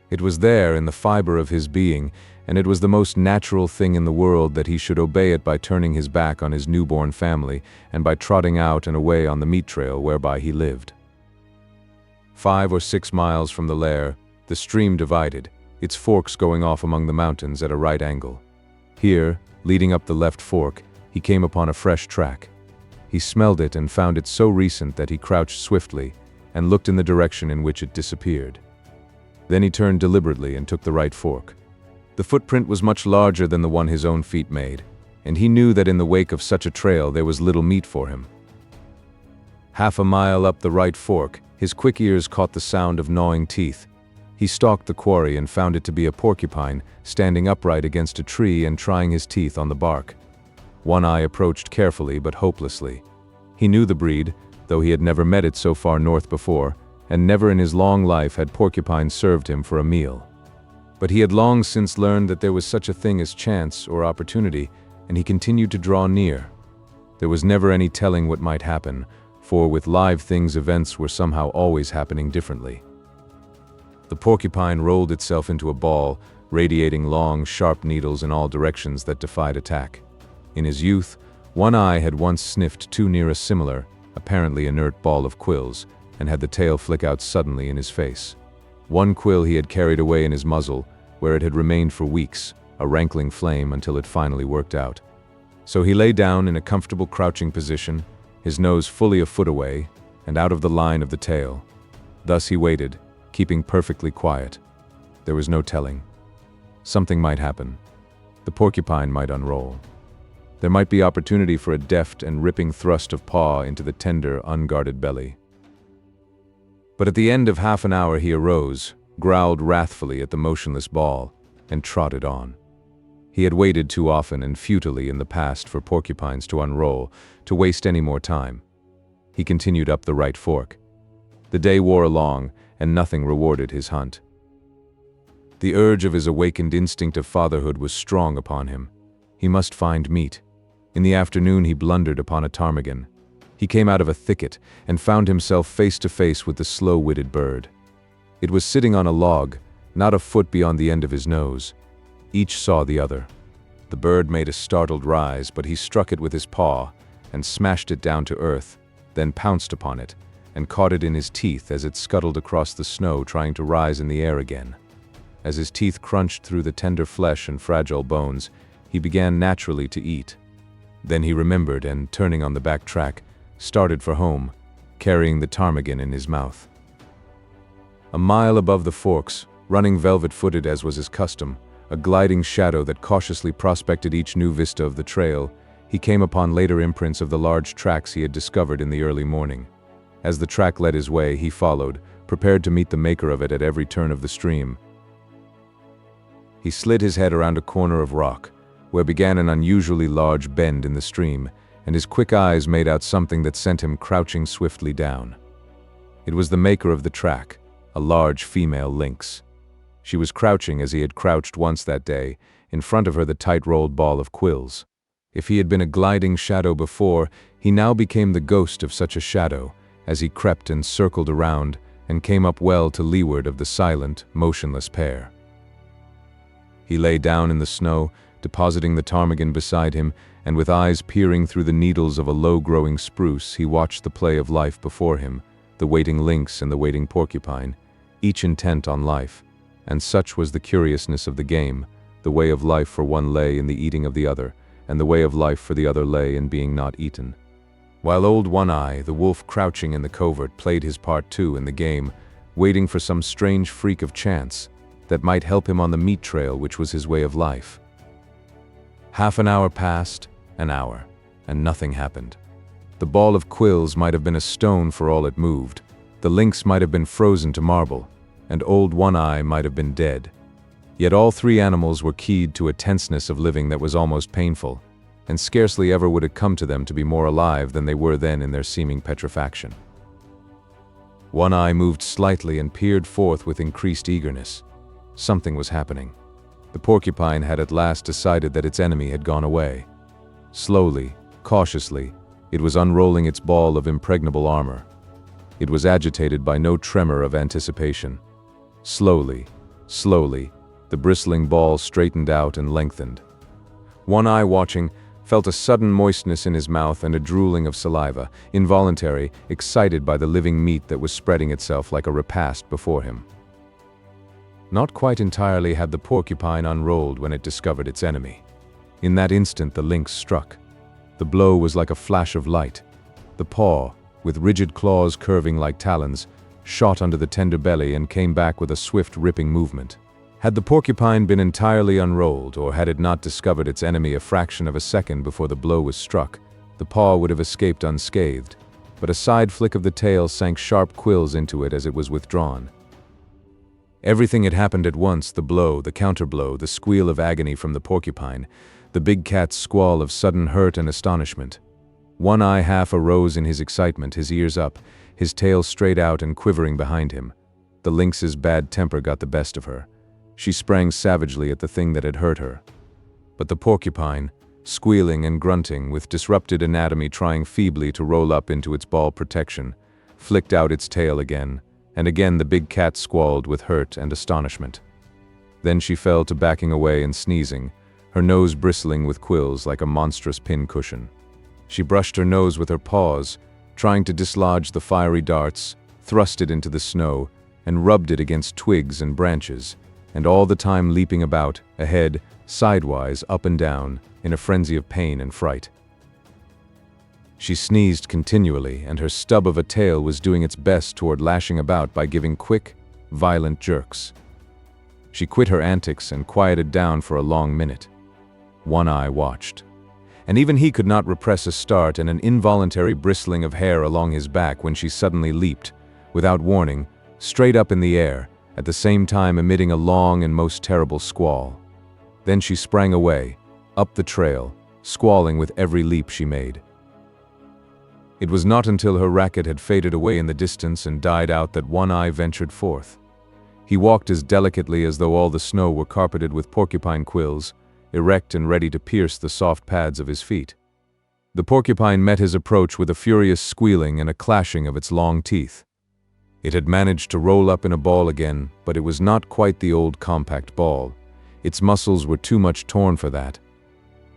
It was there in the fiber of his being, and it was the most natural thing in the world that he should obey it by turning his back on his newborn family and by trotting out and away on the meat trail whereby he lived. 5 or 6 miles from the lair, the stream divided, its forks going off among the mountains at a right angle. Here, leading up the left fork, he came upon a fresh track. He smelled it and found it so recent that he crouched swiftly and looked in the direction in which it disappeared. Then he turned deliberately and took the right fork. The footprint was much larger than the one his own feet made, and he knew that in the wake of such a trail there was little meat for him. Half a mile up the right fork, his quick ears caught the sound of gnawing teeth. He stalked the quarry and found it to be a porcupine, standing upright against a tree and trying his teeth on the bark. One Eye approached carefully but hopelessly. He knew the breed, though he had never met it so far north before, and never in his long life had porcupine served him for a meal. But he had long since learned that there was such a thing as chance or opportunity, and he continued to draw near. There was never any telling what might happen, for with live things events were somehow always happening differently. The porcupine rolled itself into a ball, radiating long, sharp needles in all directions that defied attack. In his youth, One Eye had once sniffed too near a similar, apparently inert ball of quills, and had the tail flick out suddenly in his face. One quill he had carried away in his muzzle, where it had remained for weeks, a rankling flame until it finally worked out. So he lay down in a comfortable crouching position, his nose fully a foot away, and out of the line of the tail. Thus he waited, keeping perfectly quiet. There was no telling. Something might happen. The porcupine might unroll. There might be opportunity for a deft and ripping thrust of paw into the tender, unguarded belly. But at the end of half an hour he arose, growled wrathfully at the motionless ball, and trotted on. He had waited too often and futilely in the past for porcupines to unroll, to waste any more time. He continued up the right fork. The day wore along, and nothing rewarded his hunt. The urge of his awakened instinct of fatherhood was strong upon him. He must find meat. In the afternoon he blundered upon a ptarmigan. He came out of a thicket and found himself face to face with the slow-witted bird. It was sitting on a log, not a foot beyond the end of his nose. Each saw the other. The bird made a startled rise, but he struck it with his paw and smashed it down to earth, then pounced upon it and caught it in his teeth as it scuttled across the snow trying to rise in the air again. As his teeth crunched through the tender flesh and fragile bones, he began naturally to eat. Then he remembered and, turning on the back track, started for home, carrying the ptarmigan in his mouth. A mile above the forks, running velvet-footed as was his custom, a gliding shadow that cautiously prospected each new vista of the trail, he came upon later imprints of the large tracks he had discovered in the early morning. As the track led his way, he followed, prepared to meet the maker of it at every turn of the stream. He slid his head around a corner of rock, where began an unusually large bend in the stream, and his quick eyes made out something that sent him crouching swiftly down. It was the maker of the track, a large female lynx. She was crouching as he had crouched once that day, in front of her the tight-rolled ball of quills. If he had been a gliding shadow before, he now became the ghost of such a shadow, as he crept and circled around and came up well to leeward of the silent, motionless pair. He lay down in the snow, depositing the ptarmigan beside him, and with eyes peering through the needles of a low-growing spruce, he watched the play of life before him, the waiting lynx and the waiting porcupine, each intent on life. And such was the curiousness of the game, the way of life for one lay in the eating of the other, and the way of life for the other lay in being not eaten. While old One-Eye, the wolf crouching in the covert, played his part too in the game, waiting for some strange freak of chance that might help him on the meat trail which was his way of life. Half an hour passed, an hour, and nothing happened. The ball of quills might have been a stone for all it moved, the lynx might have been frozen to marble, and old One-Eye might have been dead. Yet all three animals were keyed to a tenseness of living that was almost painful, and scarcely ever would it come to them to be more alive than they were then in their seeming petrifaction. One-Eye moved slightly and peered forth with increased eagerness. Something was happening. The porcupine had at last decided that its enemy had gone away. Slowly, cautiously, it was unrolling its ball of impregnable armor. It was agitated by no tremor of anticipation. Slowly, slowly, the bristling ball straightened out and lengthened. One-Eye, watching, felt a sudden moistness in his mouth and a drooling of saliva, involuntary, excited by the living meat that was spreading itself like a repast before him. Not quite entirely had the porcupine unrolled when it discovered its enemy. In that instant the lynx struck. The blow was like a flash of light. The paw, with rigid claws curving like talons, shot under the tender belly and came back with a swift ripping movement. Had the porcupine been entirely unrolled, or had it not discovered its enemy a fraction of a second before the blow was struck, the paw would have escaped unscathed, but a side flick of the tail sank sharp quills into it as it was withdrawn. Everything had happened at once: the blow, the counterblow, the squeal of agony from the porcupine, the big cat's squall of sudden hurt and astonishment. One-Eye half arose in his excitement, his ears up, his tail straight out and quivering behind him. The lynx's bad temper got the best of her. She sprang savagely at the thing that had hurt her. But the porcupine, squealing and grunting, with disrupted anatomy trying feebly to roll up into its ball protection, flicked out its tail again, and again the big cat squalled with hurt and astonishment. Then she fell to backing away and sneezing, her nose bristling with quills like a monstrous pin-cushion. She brushed her nose with her paws, trying to dislodge the fiery darts, thrust it into the snow, and rubbed it against twigs and branches, and all the time leaping about, ahead, sidewise, up and down, in a frenzy of pain and fright. She sneezed continually, and her stub of a tail was doing its best toward lashing about by giving quick, violent jerks. She quit her antics and quieted down for a long minute. One-Eye watched. And even he could not repress a start and an involuntary bristling of hair along his back when she suddenly leaped, without warning, straight up in the air, at the same time emitting a long and most terrible squall. Then she sprang away, up the trail, squalling with every leap she made. It was not until her racket had faded away in the distance and died out that One-Eye ventured forth. He walked as delicately as though all the snow were carpeted with porcupine quills, erect and ready to pierce the soft pads of his feet. The porcupine met his approach with a furious squealing and a clashing of its long teeth. It had managed to roll up in a ball again, but it was not quite the old compact ball. Its muscles were too much torn for that.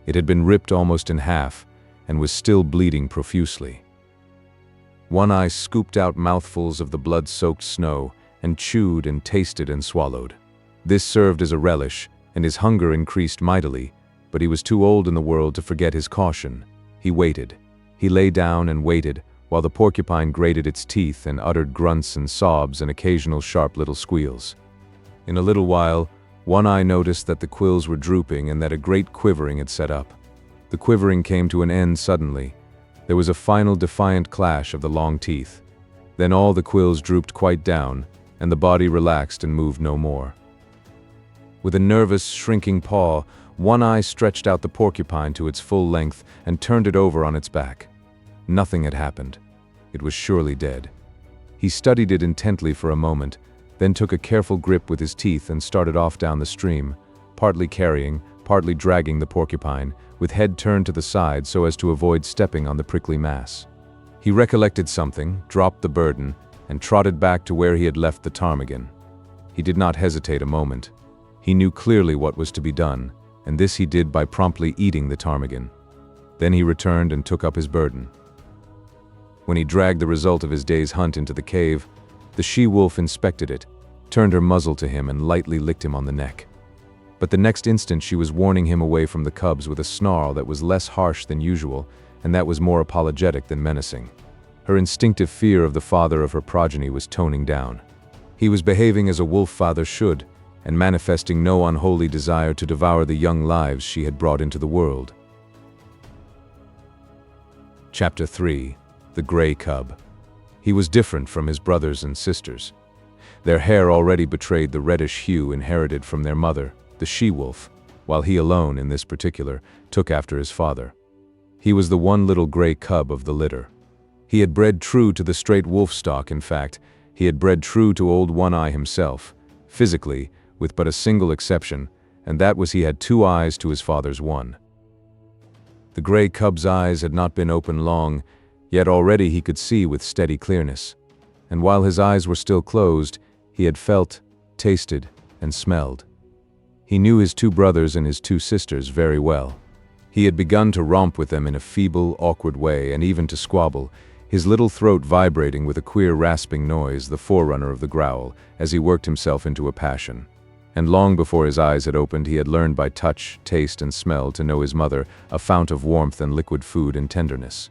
It had been ripped almost in half, and was still bleeding profusely. One-Eye scooped out mouthfuls of the blood-soaked snow, and chewed and tasted and swallowed. This served as a relish, and his hunger increased mightily, but he was too old in the world to forget his caution. He waited. He lay down and waited, while the porcupine grated its teeth and uttered grunts and sobs and occasional sharp little squeals. In a little while, One-Eye noticed that the quills were drooping and that a great quivering had set up. The quivering came to an end suddenly. There was a final defiant clash of the long teeth. Then all the quills drooped quite down, and the body relaxed and moved no more. With a nervous, shrinking paw, One-Eye stretched out the porcupine to its full length and turned it over on its back. Nothing had happened. It was surely dead. He studied it intently for a moment, then took a careful grip with his teeth and started off down the stream, partly carrying, partly dragging the porcupine, with head turned to the side so as to avoid stepping on the prickly mass. He recollected something, dropped the burden, and trotted back to where he had left the ptarmigan. He did not hesitate a moment. He knew clearly what was to be done, and this he did by promptly eating the ptarmigan. Then he returned and took up his burden. When he dragged the result of his day's hunt into the cave, the she-wolf inspected it, turned her muzzle to him and lightly licked him on the neck. But the next instant she was warning him away from the cubs with a snarl that was less harsh than usual, and that was more apologetic than menacing. Her instinctive fear of the father of her progeny was toning down. He was behaving as a wolf father should, and manifesting no unholy desire to devour the young lives she had brought into the world. Chapter 3: The Grey Cub. He was different from his brothers and sisters. Their hair already betrayed the reddish hue inherited from their mother, the she-wolf, while he alone, in this particular, took after his father. He was the one little grey cub of the litter. He had bred true to the straight wolf stock. In fact, he had bred true to old One Eye himself, physically, with but a single exception, and that was he had 2 eyes to his father's 1. The grey cub's eyes had not been open long, yet already he could see with steady clearness. And while his eyes were still closed, he had felt, tasted, and smelled. He knew his 2 brothers and his 2 sisters very well. He had begun to romp with them in a feeble, awkward way, and even to squabble, his little throat vibrating with a queer rasping noise, the forerunner of the growl, as he worked himself into a passion. And long before his eyes had opened, he had learned by touch, taste, and smell to know his mother, a fount of warmth and liquid food and tenderness.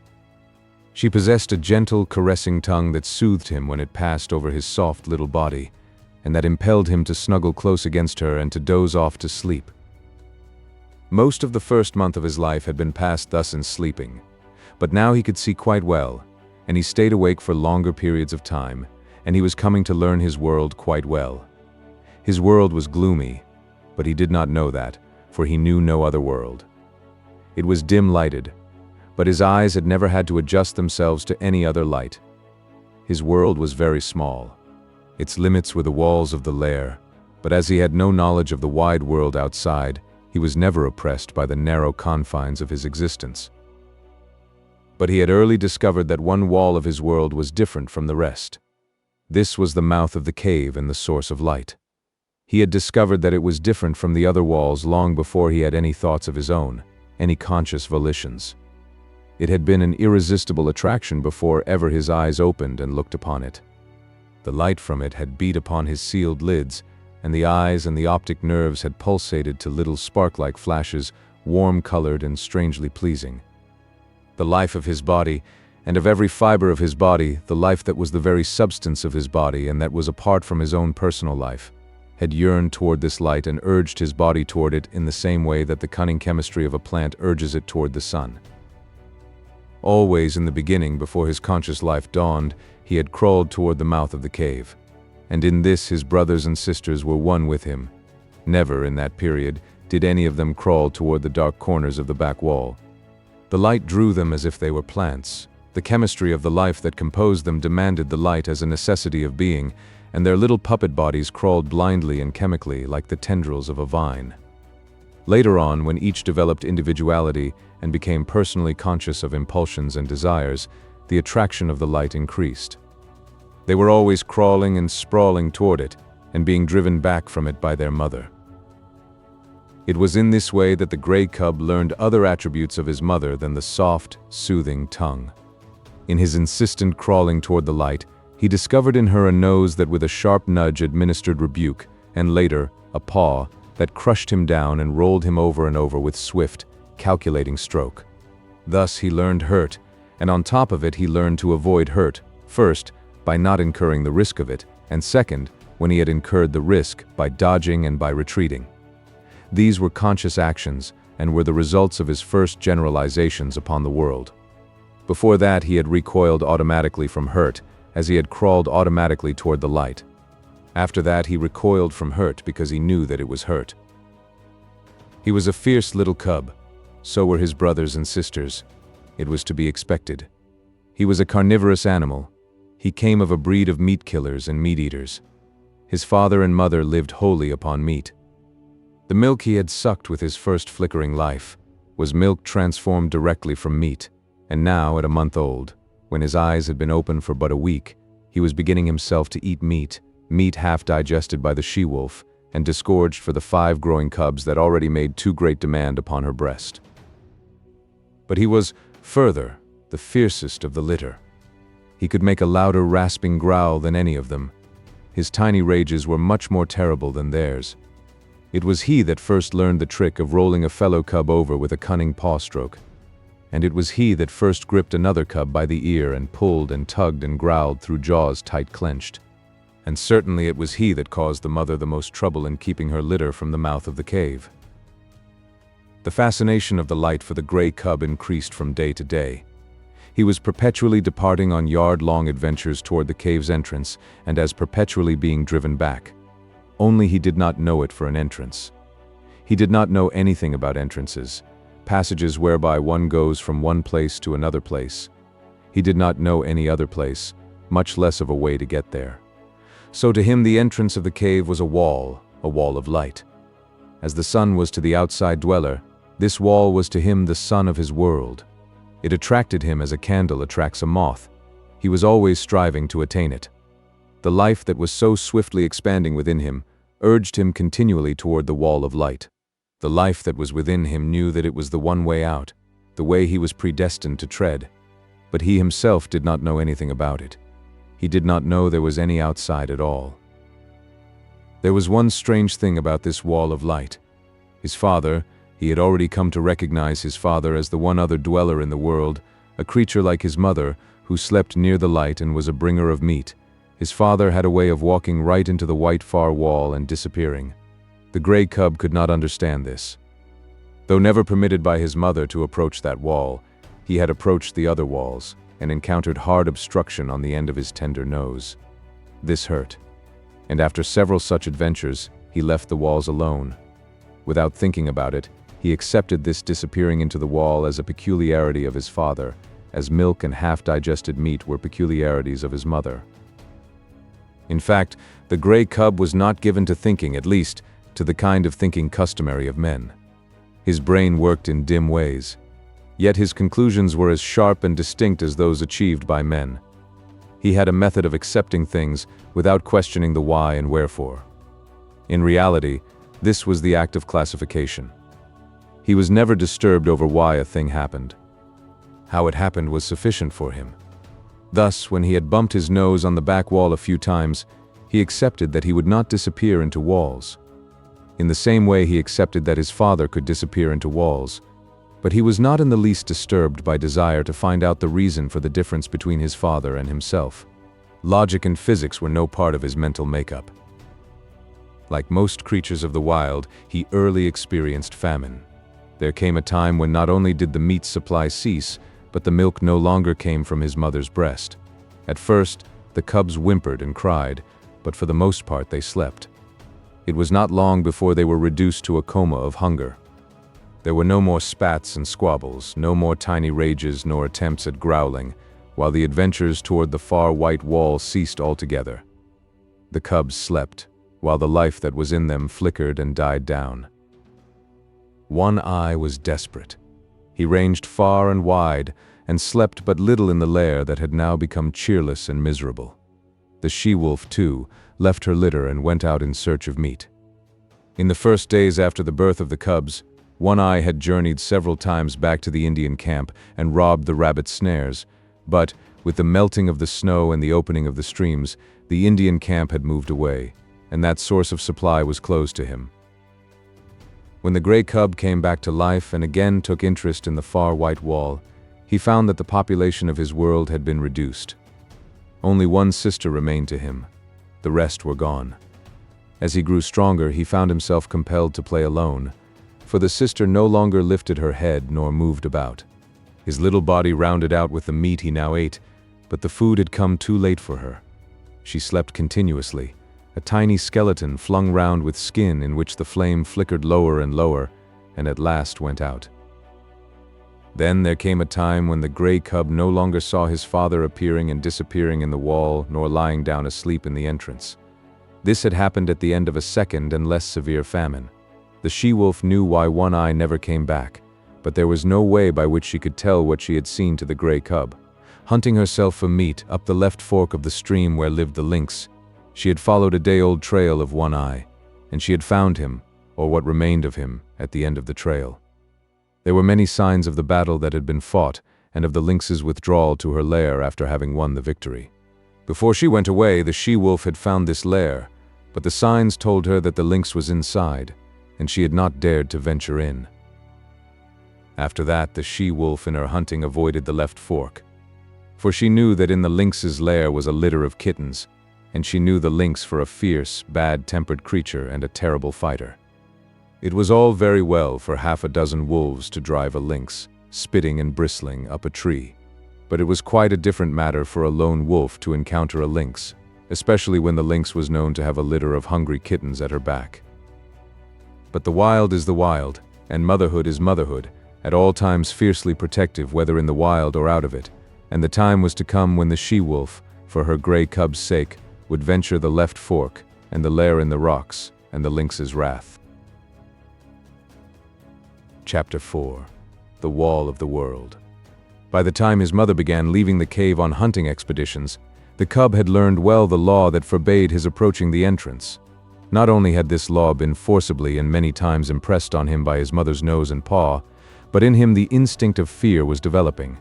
She possessed a gentle, caressing tongue that soothed him when it passed over his soft little body, and that impelled him to snuggle close against her and to doze off to sleep. Most of the first month of his life had been passed thus in sleeping, but now he could see quite well, and he stayed awake for longer periods of time, and he was coming to learn his world quite well. His world was gloomy, but he did not know that, for he knew no other world. It was dim-lighted, but his eyes had never had to adjust themselves to any other light. His world was very small. Its limits were the walls of the lair, but as he had no knowledge of the wide world outside, he was never oppressed by the narrow confines of his existence. But he had early discovered that one wall of his world was different from the rest. This was the mouth of the cave and the source of light. He had discovered that it was different from the other walls long before he had any thoughts of his own, any conscious volitions. It had been an irresistible attraction before ever his eyes opened and looked upon it. The light from it had beat upon his sealed lids, and the eyes and the optic nerves had pulsated to little spark-like flashes, warm-colored and strangely pleasing. The life of his body, and of every fiber of his body, the life that was the very substance of his body and that was apart from his own personal life, had yearned toward this light and urged his body toward it in the same way that the cunning chemistry of a plant urges it toward the sun. Always in the beginning, before his conscious life dawned, he had crawled toward the mouth of the cave, and in this his brothers and sisters were one with him. Never, in that period, did any of them crawl toward the dark corners of the back wall. The light drew them as if they were plants. The chemistry of the life that composed them demanded the light as a necessity of being, and their little puppet bodies crawled blindly and chemically like the tendrils of a vine. Later on, when each developed individuality and became personally conscious of impulsions and desires, the attraction of the light increased. They were always crawling and sprawling toward it, and being driven back from it by their mother. It was in this way that the grey cub learned other attributes of his mother than the soft, soothing tongue. In his insistent crawling toward the light, he discovered in her a nose that with a sharp nudge administered rebuke, and later, a paw that crushed him down and rolled him over and over with swift, calculating stroke. Thus he learned hurt, and on top of it he learned to avoid hurt, first, by not incurring the risk of it, and second, when he had incurred the risk, by dodging and by retreating. These were conscious actions, and were the results of his first generalizations upon the world. Before that he had recoiled automatically from hurt, as he had crawled automatically toward the light. After that he recoiled from hurt because he knew that it was hurt. He was a fierce little cub. So were his brothers and sisters. It was to be expected. He was a carnivorous animal. He came of a breed of meat killers and meat eaters. His father and mother lived wholly upon meat. The milk he had sucked with his first flickering life was milk transformed directly from meat, and now, at a month old, when his eyes had been open for but a week, he was beginning himself to eat meat half digested by the she-wolf, and disgorged for the 5 growing cubs that already made too great demand upon her breast. But he was, further, the fiercest of the litter. He could make a louder rasping growl than any of them. His tiny rages were much more terrible than theirs. It was he that first learned the trick of rolling a fellow cub over with a cunning paw stroke. And it was he that first gripped another cub by the ear and pulled and tugged and growled through jaws tight clenched. And certainly it was he that caused the mother the most trouble in keeping her litter from the mouth of the cave. The fascination of the light for the gray cub increased from day to day. He was perpetually departing on yard-long adventures toward the cave's entrance, and as perpetually being driven back. Only he did not know it for an entrance. He did not know anything about entrances, passages whereby one goes from one place to another place. He did not know any other place, much less of a way to get there. So to him the entrance of the cave was a wall of light. As the sun was to the outside dweller, this wall was to him the sun of his world. It attracted him as a candle attracts a moth. He was always striving to attain it. The life that was so swiftly expanding within him urged him continually toward the wall of light. The life that was within him knew that it was the one way out, the way he was predestined to tread. But he himself did not know anything about it. He did not know there was any outside at all. There was one strange thing about this wall of light. His father, he had already come to recognize his father as the one other dweller in the world, a creature like his mother, who slept near the light and was a bringer of meat. His father had a way of walking right into the white far wall and disappearing. The gray cub could not understand this. Though never permitted by his mother to approach that wall, he had approached the other walls and encountered hard obstruction on the end of his tender nose. This hurt, and after several such adventures, he left the walls alone. Without thinking about it, he accepted this disappearing into the wall as a peculiarity of his father, as milk and half-digested meat were peculiarities of his mother. In fact, the gray cub was not given to thinking, at least, to the kind of thinking customary of men. His brain worked in dim ways, yet his conclusions were as sharp and distinct as those achieved by men. He had a method of accepting things without questioning the why and wherefore. In reality, this was the act of classification. He was never disturbed over why a thing happened. How it happened was sufficient for him. Thus, when he had bumped his nose on the back wall a few times, he accepted that he would not disappear into walls. In the same way he accepted that his father could disappear into walls, but he was not in the least disturbed by desire to find out the reason for the difference between his father and himself. Logic and physics were no part of his mental makeup. Like most creatures of the wild, he early experienced famine. There came a time when not only did the meat supply cease, but the milk no longer came from his mother's breast. At first, the cubs whimpered and cried, but for the most part they slept. It was not long before they were reduced to a coma of hunger. There were no more spats and squabbles, no more tiny rages nor attempts at growling, while the adventures toward the far white wall ceased altogether. The cubs slept, while the life that was in them flickered and died down. One Eye was desperate. He ranged far and wide, and slept but little in the lair that had now become cheerless and miserable. The she-wolf, too, left her litter and went out in search of meat. In the first days after the birth of the cubs, One Eye had journeyed several times back to the Indian camp and robbed the rabbit snares, but, with the melting of the snow and the opening of the streams, the Indian camp had moved away, and that source of supply was closed to him. When the gray cub came back to life and again took interest in the far white wall, he found that the population of his world had been reduced. Only one sister remained to him. The rest were gone. As he grew stronger, he found himself compelled to play alone, for the sister no longer lifted her head nor moved about. His little body rounded out with the meat he now ate, but the food had come too late for her. She slept continuously, a tiny skeleton flung round with skin in which the flame flickered lower and lower, and at last went out. Then there came a time when the gray cub no longer saw his father appearing and disappearing in the wall, nor lying down asleep in the entrance. This had happened at the end of a second and less severe famine. The she-wolf knew why One Eye never came back, but there was no way by which she could tell what she had seen to the gray cub. Hunting herself for meat up the left fork of the stream where lived the lynx, she had followed a day-old trail of One Eye, and she had found him, or what remained of him, at the end of the trail. There were many signs of the battle that had been fought, and of the lynx's withdrawal to her lair after having won the victory. Before she went away, the she-wolf had found this lair, but the signs told her that the lynx was inside, and she had not dared to venture in. After that, the she-wolf in her hunting avoided the left fork, for she knew that in the lynx's lair was a litter of kittens, and she knew the lynx for a fierce, bad-tempered creature and a terrible fighter. It was all very well for half a dozen wolves to drive a lynx, spitting and bristling, up a tree, but it was quite a different matter for a lone wolf to encounter a lynx, especially when the lynx was known to have a litter of hungry kittens at her back. But the wild is the wild, and motherhood is motherhood, at all times fiercely protective whether in the wild or out of it, and the time was to come when the she-wolf, for her gray cub's sake, would venture the left fork, and the lair in the rocks, and the lynx's wrath. Chapter 4. The Wall of the World. By the time his mother began leaving the cave on hunting expeditions, the cub had learned well the law that forbade his approaching the entrance. Not only had this law been forcibly and many times impressed on him by his mother's nose and paw, but in him the instinct of fear was developing.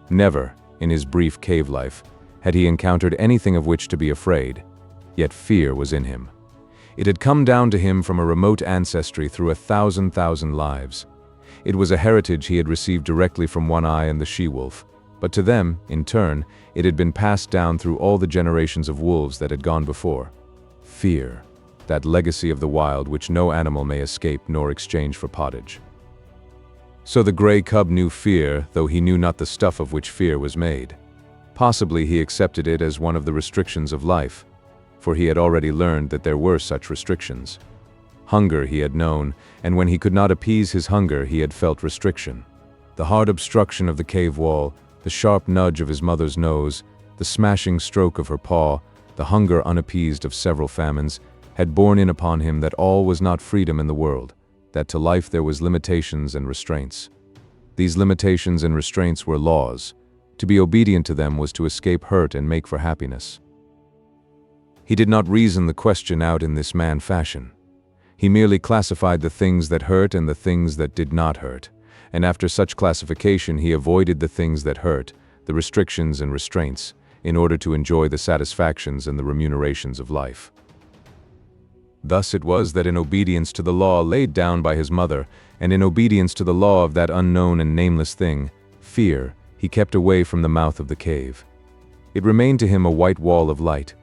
Never, in his brief cave life, had he encountered anything of which to be afraid, yet fear was in him. It had come down to him from a remote ancestry through 1,000 lives. It was a heritage he had received directly from One Eye and the she-wolf, but to them, in turn, it had been passed down through all the generations of wolves that had gone before. Fear, that legacy of the wild which no animal may escape nor exchange for pottage. So the gray cub knew fear, though he knew not the stuff of which fear was made. Possibly he accepted it as one of the restrictions of life, for he had already learned that there were such restrictions. Hunger he had known, and when he could not appease his hunger, he had felt restriction. The hard obstruction of the cave wall, the sharp nudge of his mother's nose, the smashing stroke of her paw, the hunger unappeased of several famines, had borne in upon him that all was not freedom in the world, that to life there was limitations and restraints. These limitations and restraints were laws. To be obedient to them was to escape hurt and make for happiness. He did not reason the question out in this man fashion. He merely classified the things that hurt and the things that did not hurt, and after such classification he avoided the things that hurt, the restrictions and restraints, in order to enjoy the satisfactions and the remunerations of life. Thus it was that in obedience to the law laid down by his mother, and in obedience to the law of that unknown and nameless thing, fear, he kept away from the mouth of the cave. It remained to him a white wall of light.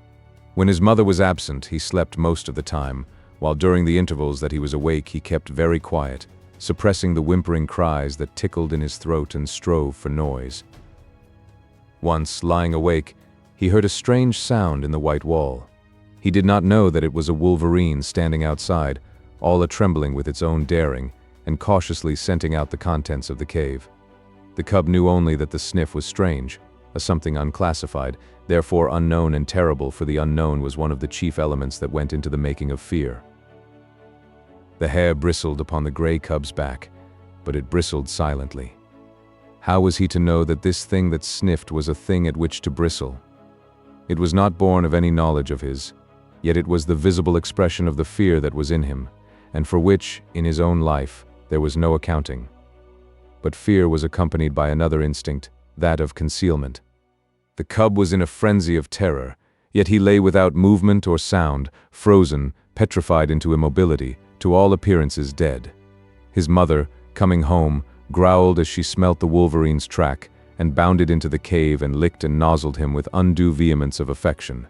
When his mother was absent, he slept most of the time, while during the intervals that he was awake he kept very quiet, suppressing the whimpering cries that tickled in his throat and strove for noise. Once, lying awake, he heard a strange sound in the white wall. He did not know that it was a wolverine standing outside, all a-trembling with its own daring, and cautiously scenting out the contents of the cave. The cub knew only that the sniff was strange, a something unclassified, therefore unknown and terrible, for the unknown was one of the chief elements that went into the making of fear. The hair bristled upon the gray cub's back, but it bristled silently. How was he to know that this thing that sniffed was a thing at which to bristle? It was not born of any knowledge of his, yet it was the visible expression of the fear that was in him, and for which, in his own life, there was no accounting. But fear was accompanied by another instinct, that of concealment. The cub was in a frenzy of terror, yet he lay without movement or sound, frozen, petrified into immobility, to all appearances dead. His mother, coming home, growled as she smelt the wolverine's track, and bounded into the cave and licked and nozzled him with undue vehemence of affection,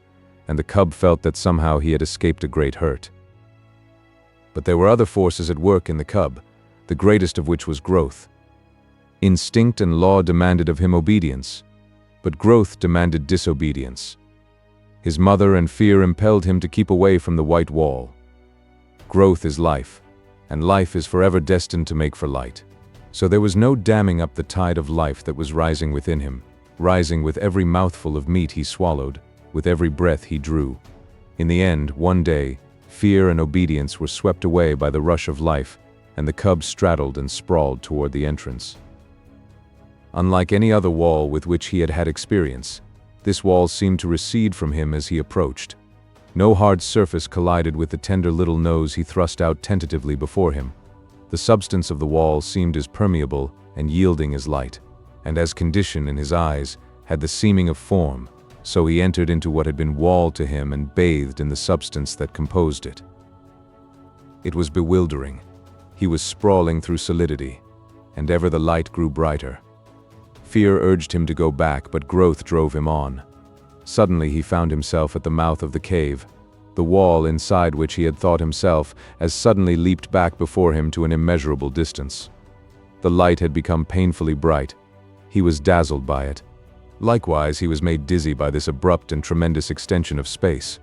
and the cub felt that somehow he had escaped a great hurt. But there were other forces at work in the cub, the greatest of which was growth. Instinct and law demanded of him obedience, but growth demanded disobedience. His mother and fear impelled him to keep away from the white wall. Growth is life, and life is forever destined to make for light. So there was no damming up the tide of life that was rising within him, rising with every mouthful of meat he swallowed, with every breath he drew. In the end, one day, fear and obedience were swept away by the rush of life, and the cub straddled and sprawled toward the entrance. Unlike any other wall with which he had had experience, this wall seemed to recede from him as he approached. No hard surface collided with the tender little nose he thrust out tentatively before him. The substance of the wall seemed as permeable and yielding as light, and as condition in his eyes had the seeming of form, so he entered into what had been wall to him and bathed in the substance that composed it. It was bewildering, He was sprawling through solidity, and ever the light grew brighter. Fear urged him to go back, but growth drove him on. Suddenly he found himself at the mouth of the cave. The wall inside which he had thought himself as suddenly leaped back before him to an immeasurable distance. The light had become painfully bright. He was dazzled by it. Likewise, he was made dizzy by this abrupt and tremendous extension of space.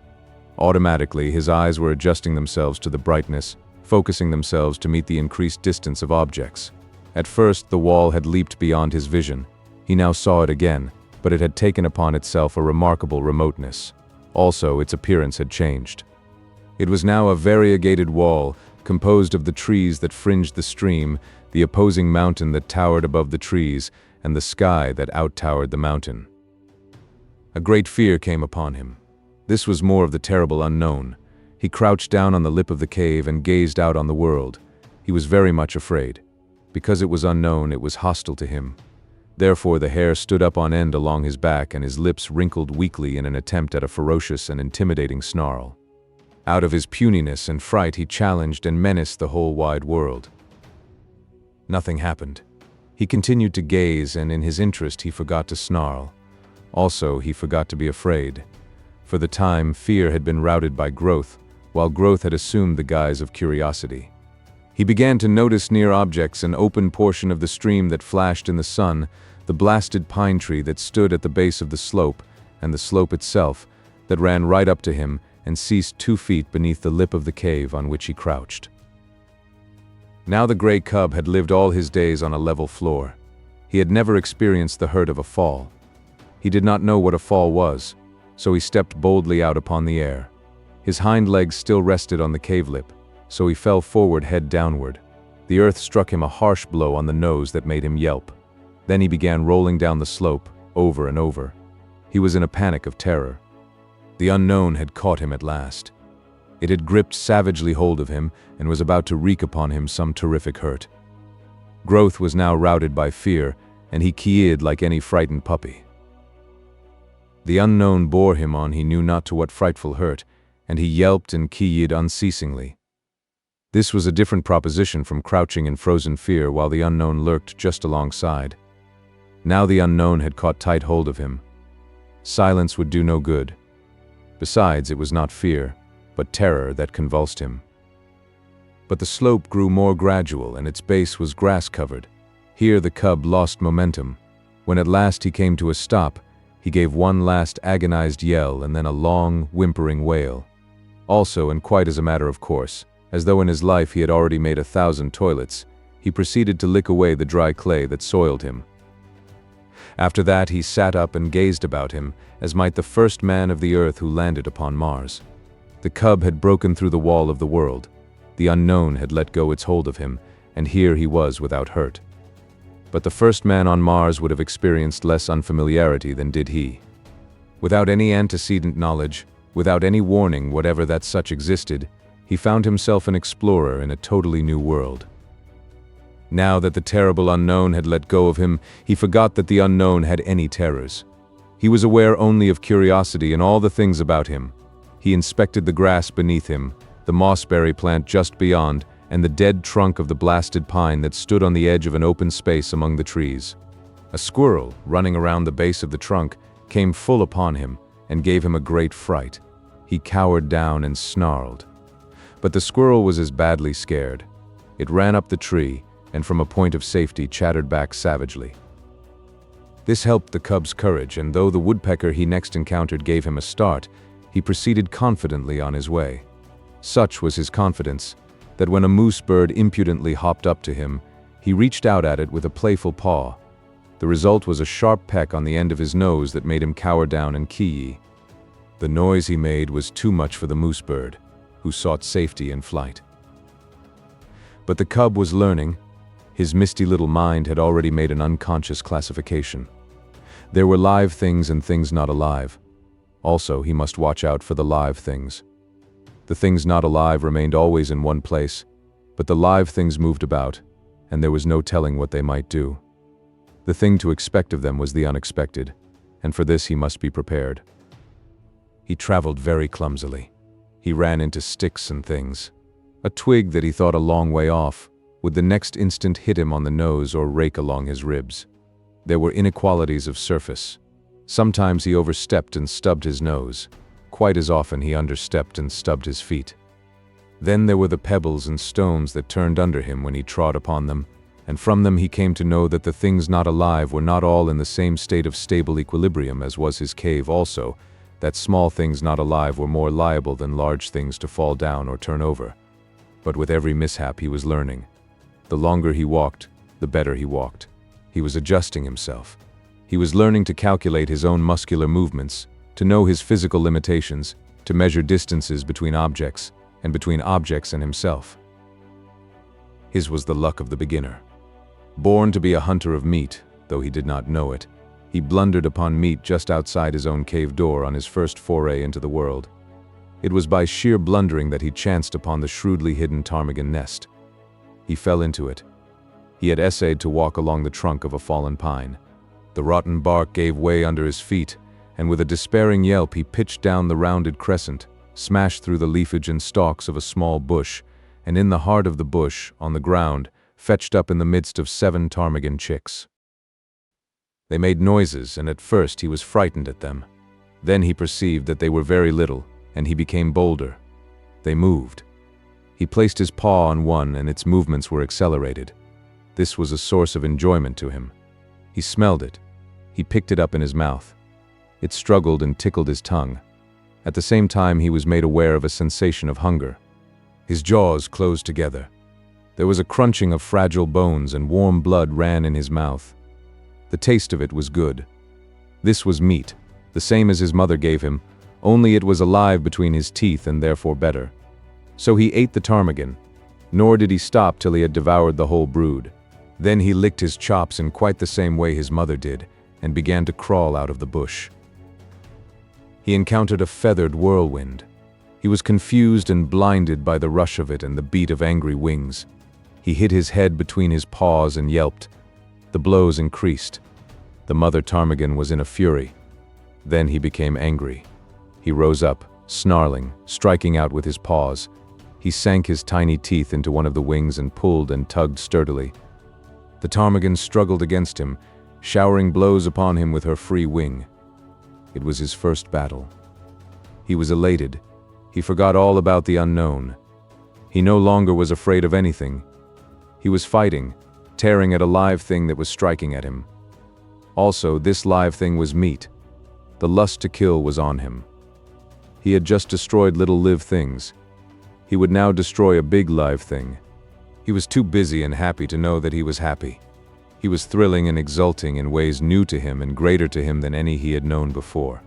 Automatically, his eyes were adjusting themselves to the brightness, focusing themselves to meet the increased distance of objects. At first, the wall had leaped beyond his vision. He now saw it again, but it had taken upon itself a remarkable remoteness. Also, its appearance had changed. It was now a variegated wall, composed of the trees that fringed the stream, the opposing mountain that towered above the trees, and the sky that out-towered the mountain. A great fear came upon him. This was more of the terrible unknown. He crouched down on the lip of the cave and gazed out on the world. He was very much afraid. Because it was unknown, it was hostile to him. Therefore the hair stood up on end along his back and his lips wrinkled weakly in an attempt at a ferocious and intimidating snarl. Out of his puniness and fright he challenged and menaced the whole wide world. Nothing happened. He continued to gaze, and in his interest he forgot to snarl. Also, he forgot to be afraid. For the time, fear had been routed by growth, while growth had assumed the guise of curiosity. He began to notice near objects, an open portion of the stream that flashed in the sun, the blasted pine tree that stood at the base of the slope, and the slope itself, that ran right up to him and ceased 2 feet beneath the lip of the cave on which he crouched. Now the gray cub had lived all his days on a level floor. He had never experienced the hurt of a fall. He did not know what a fall was, so he stepped boldly out upon the air. His hind legs still rested on the cave lip, so he fell forward head downward. The earth struck him a harsh blow on the nose that made him yelp. Then he began rolling down the slope, over and over. He was in a panic of terror. The unknown had caught him at last. It had gripped savagely hold of him and was about to wreak upon him some terrific hurt. Growth was now routed by fear, and he ki-ed like any frightened puppy. The unknown bore him on he knew not to what frightful hurt, and he yelped and ki-ed unceasingly. This was a different proposition from crouching in frozen fear while the unknown lurked just alongside. Now the unknown had caught tight hold of him. Silence would do no good. Besides, it was not fear, but terror that convulsed him. But the slope grew more gradual and its base was grass-covered. Here the cub lost momentum. When at last he came to a stop, he gave one last agonized yell and then a long, whimpering wail. Also, and quite as a matter of course, as though in his life he had already made 1,000 toilets, he proceeded to lick away the dry clay that soiled him. After that he sat up and gazed about him, as might the first man of the earth who landed upon Mars. The cub had broken through the wall of the world. The unknown had let go its hold of him, and here he was without hurt. But the first man on Mars would have experienced less unfamiliarity than did he. Without any antecedent knowledge, without any warning whatever that such existed, he found himself an explorer in a totally new world. Now that the terrible unknown had let go of him, he forgot that the unknown had any terrors. He was aware only of curiosity and all the things about him. He inspected the grass beneath him, the mossberry plant just beyond, and the dead trunk of the blasted pine that stood on the edge of an open space among the trees. A squirrel, running around the base of the trunk, came full upon him and gave him a great fright. He cowered down and snarled. But the squirrel was as badly scared. It ran up the tree, and from a point of safety chattered back savagely. This helped the cub's courage, and though the woodpecker he next encountered gave him a start, he proceeded confidently on his way. Such was his confidence, that when a moose bird impudently hopped up to him, he reached out at it with a playful paw. The result was a sharp peck on the end of his nose that made him cower down and ki-yi. The noise he made was too much for the moose bird, who sought safety in flight. But the cub was learning. His misty little mind had already made an unconscious classification. There were live things and things not alive. Also, he must watch out for the live things. The things not alive remained always in one place, but the live things moved about, and there was no telling what they might do. The thing to expect of them was the unexpected, and for this he must be prepared. He traveled very clumsily. He ran into sticks and things. A twig that he thought a long way off, would the next instant hit him on the nose or rake along his ribs. There were inequalities of surface. Sometimes he overstepped and stubbed his nose. Quite as often he understepped and stubbed his feet. Then there were the pebbles and stones that turned under him when he trod upon them, and from them he came to know that the things not alive were not all in the same state of stable equilibrium as was his cave also, that small things not alive were more liable than large things to fall down or turn over. But with every mishap he was learning. The longer he walked, the better he walked. He was adjusting himself. He was learning to calculate his own muscular movements, to know his physical limitations, to measure distances between objects, and between objects and himself. His was the luck of the beginner. Born to be a hunter of meat, though he did not know it, he blundered upon meat just outside his own cave door on his first foray into the world. It was by sheer blundering that he chanced upon the shrewdly hidden ptarmigan nest. He fell into it. He had essayed to walk along the trunk of a fallen pine. The rotten bark gave way under his feet, and with a despairing yelp he pitched down the rounded crescent, smashed through the leafage and stalks of a small bush, and in the heart of the bush, on the ground, fetched up in the midst of 7 ptarmigan chicks. They made noises, and at first he was frightened at them. Then he perceived that they were very little, and he became bolder. They moved. He placed his paw on one, and its movements were accelerated. This was a source of enjoyment to him. He smelled it. He picked it up in his mouth. It struggled and tickled his tongue. At the same time he was made aware of a sensation of hunger. His jaws closed together. There was a crunching of fragile bones and warm blood ran in his mouth. The taste of it was good. This was meat, the same as his mother gave him, only it was alive between his teeth and therefore better. So he ate the ptarmigan, nor did he stop till he had devoured the whole brood. Then he licked his chops in quite the same way his mother did, and began to crawl out of the bush. He encountered a feathered whirlwind. He was confused and blinded by the rush of it and the beat of angry wings. He hid his head between his paws and yelped. The blows increased. The mother ptarmigan was in a fury. Then he became angry. He rose up, snarling, striking out with his paws. He sank his tiny teeth into one of the wings and pulled and tugged sturdily. The ptarmigan struggled against him, showering blows upon him with her free wing. It was his first battle. He was elated. He forgot all about the unknown. He no longer was afraid of anything. He was fighting, tearing at a live thing that was striking at him. Also, this live thing was meat. The lust to kill was on him. He had just destroyed little live things. He would now destroy a big live thing. He was too busy and happy to know that he was happy. He was thrilling and exulting in ways new to him and greater to him than any he had known before.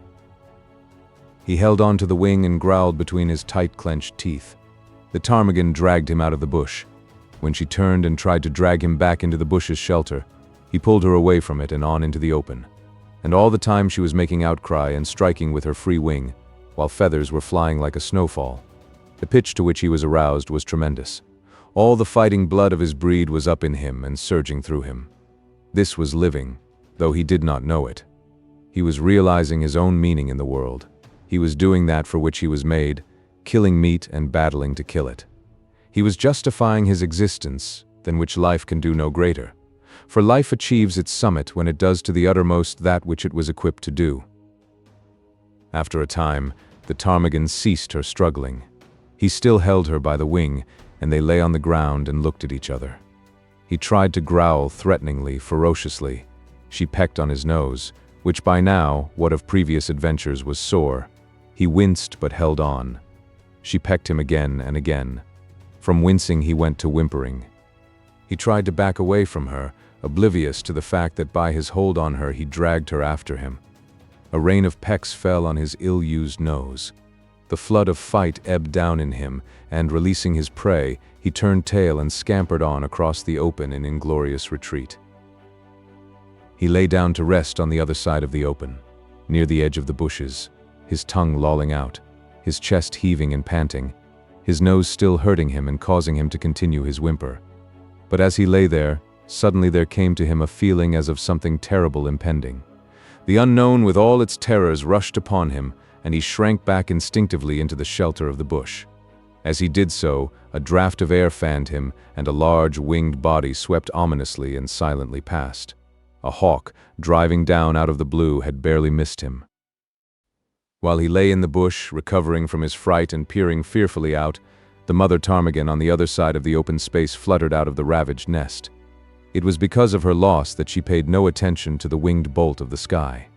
He held on to the wing and growled between his tight-clenched teeth. The ptarmigan dragged him out of the bush. When she turned and tried to drag him back into the bush's shelter, he pulled her away from it and on into the open. And all the time she was making outcry and striking with her free wing, while feathers were flying like a snowfall. The pitch to which he was aroused was tremendous. All the fighting blood of his breed was up in him and surging through him. This was living, though he did not know it. He was realizing his own meaning in the world. He was doing that for which he was made, killing meat and battling to kill it. He was justifying his existence, than which life can do no greater. For life achieves its summit when it does to the uttermost that which it was equipped to do. After a time, the ptarmigan ceased her struggling. He still held her by the wing, and they lay on the ground and looked at each other. He tried to growl threateningly, ferociously. She pecked on his nose, which by now, what of previous adventures, was sore. He winced but held on. She pecked him again and again. From wincing he went to whimpering. He tried to back away from her, oblivious to the fact that by his hold on her he dragged her after him. A rain of pecks fell on his ill-used nose. The flood of fight ebbed down in him, and releasing his prey, he turned tail and scampered on across the open in inglorious retreat. He lay down to rest on the other side of the open, near the edge of the bushes, his tongue lolling out, his chest heaving and panting, his nose still hurting him and causing him to continue his whimper. But as he lay there, suddenly there came to him a feeling as of something terrible impending. The unknown with all its terrors rushed upon him, and he shrank back instinctively into the shelter of the bush. As he did so, a draft of air fanned him, and a large, winged body swept ominously and silently past. A hawk, driving down out of the blue, had barely missed him. While he lay in the bush, recovering from his fright and peering fearfully out, the mother ptarmigan on the other side of the open space fluttered out of the ravaged nest. It was because of her loss that she paid no attention to the winged bolt of the sky.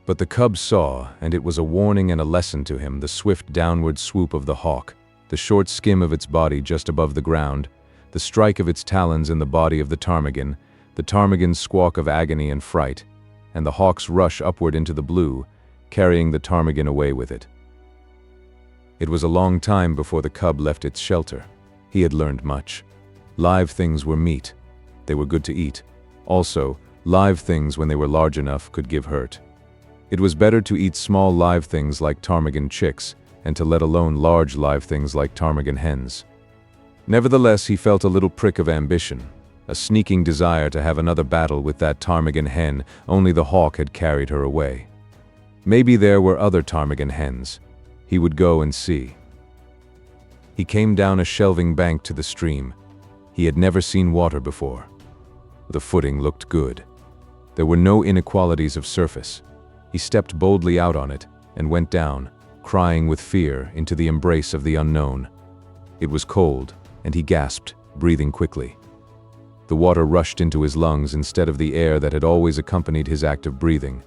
But the cub saw, and it was a warning and a lesson to him, the swift downward swoop of the hawk, the short skim of its body just above the ground, the strike of its talons in the body of the ptarmigan's squawk of agony and fright, and the hawk's rush upward into the blue, carrying the ptarmigan away with it. It was a long time before the cub left its shelter. He had learned much. Live things were meat. They were good to eat. Also, live things, when they were large enough, could give hurt. It was better to eat small live things like ptarmigan chicks, and to let alone large live things like ptarmigan hens. Nevertheless, he felt a little prick of ambition, a sneaking desire to have another battle with that ptarmigan hen, only the hawk had carried her away. Maybe there were other ptarmigan hens. He would go and see. He came down a shelving bank to the stream. He had never seen water before. The footing looked good. There were no inequalities of surface. He stepped boldly out on it and went down, crying with fear, into the embrace of the unknown. It was cold, and he gasped, breathing quickly. The water rushed into his lungs instead of the air that had always accompanied his act of breathing.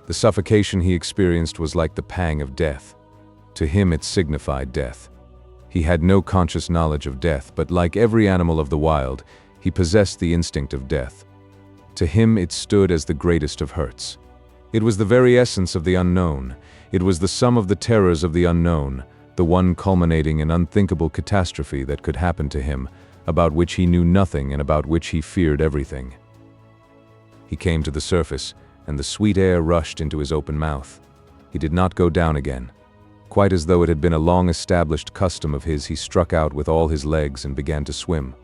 The suffocation he experienced was like the pang of death. To him it signified death. He had no conscious knowledge of death, but like every animal of the wild, he possessed the instinct of death. To him it stood as the greatest of hurts. It was the very essence of the unknown. It was the sum of the terrors of the unknown, the one culminating in unthinkable catastrophe that could happen to him, about which he knew nothing and about which he feared everything. He came to the surface, and the sweet air rushed into his open mouth. He did not go down again. Quite as though it had been a long-established custom of his, he struck out with all his legs and began to swim.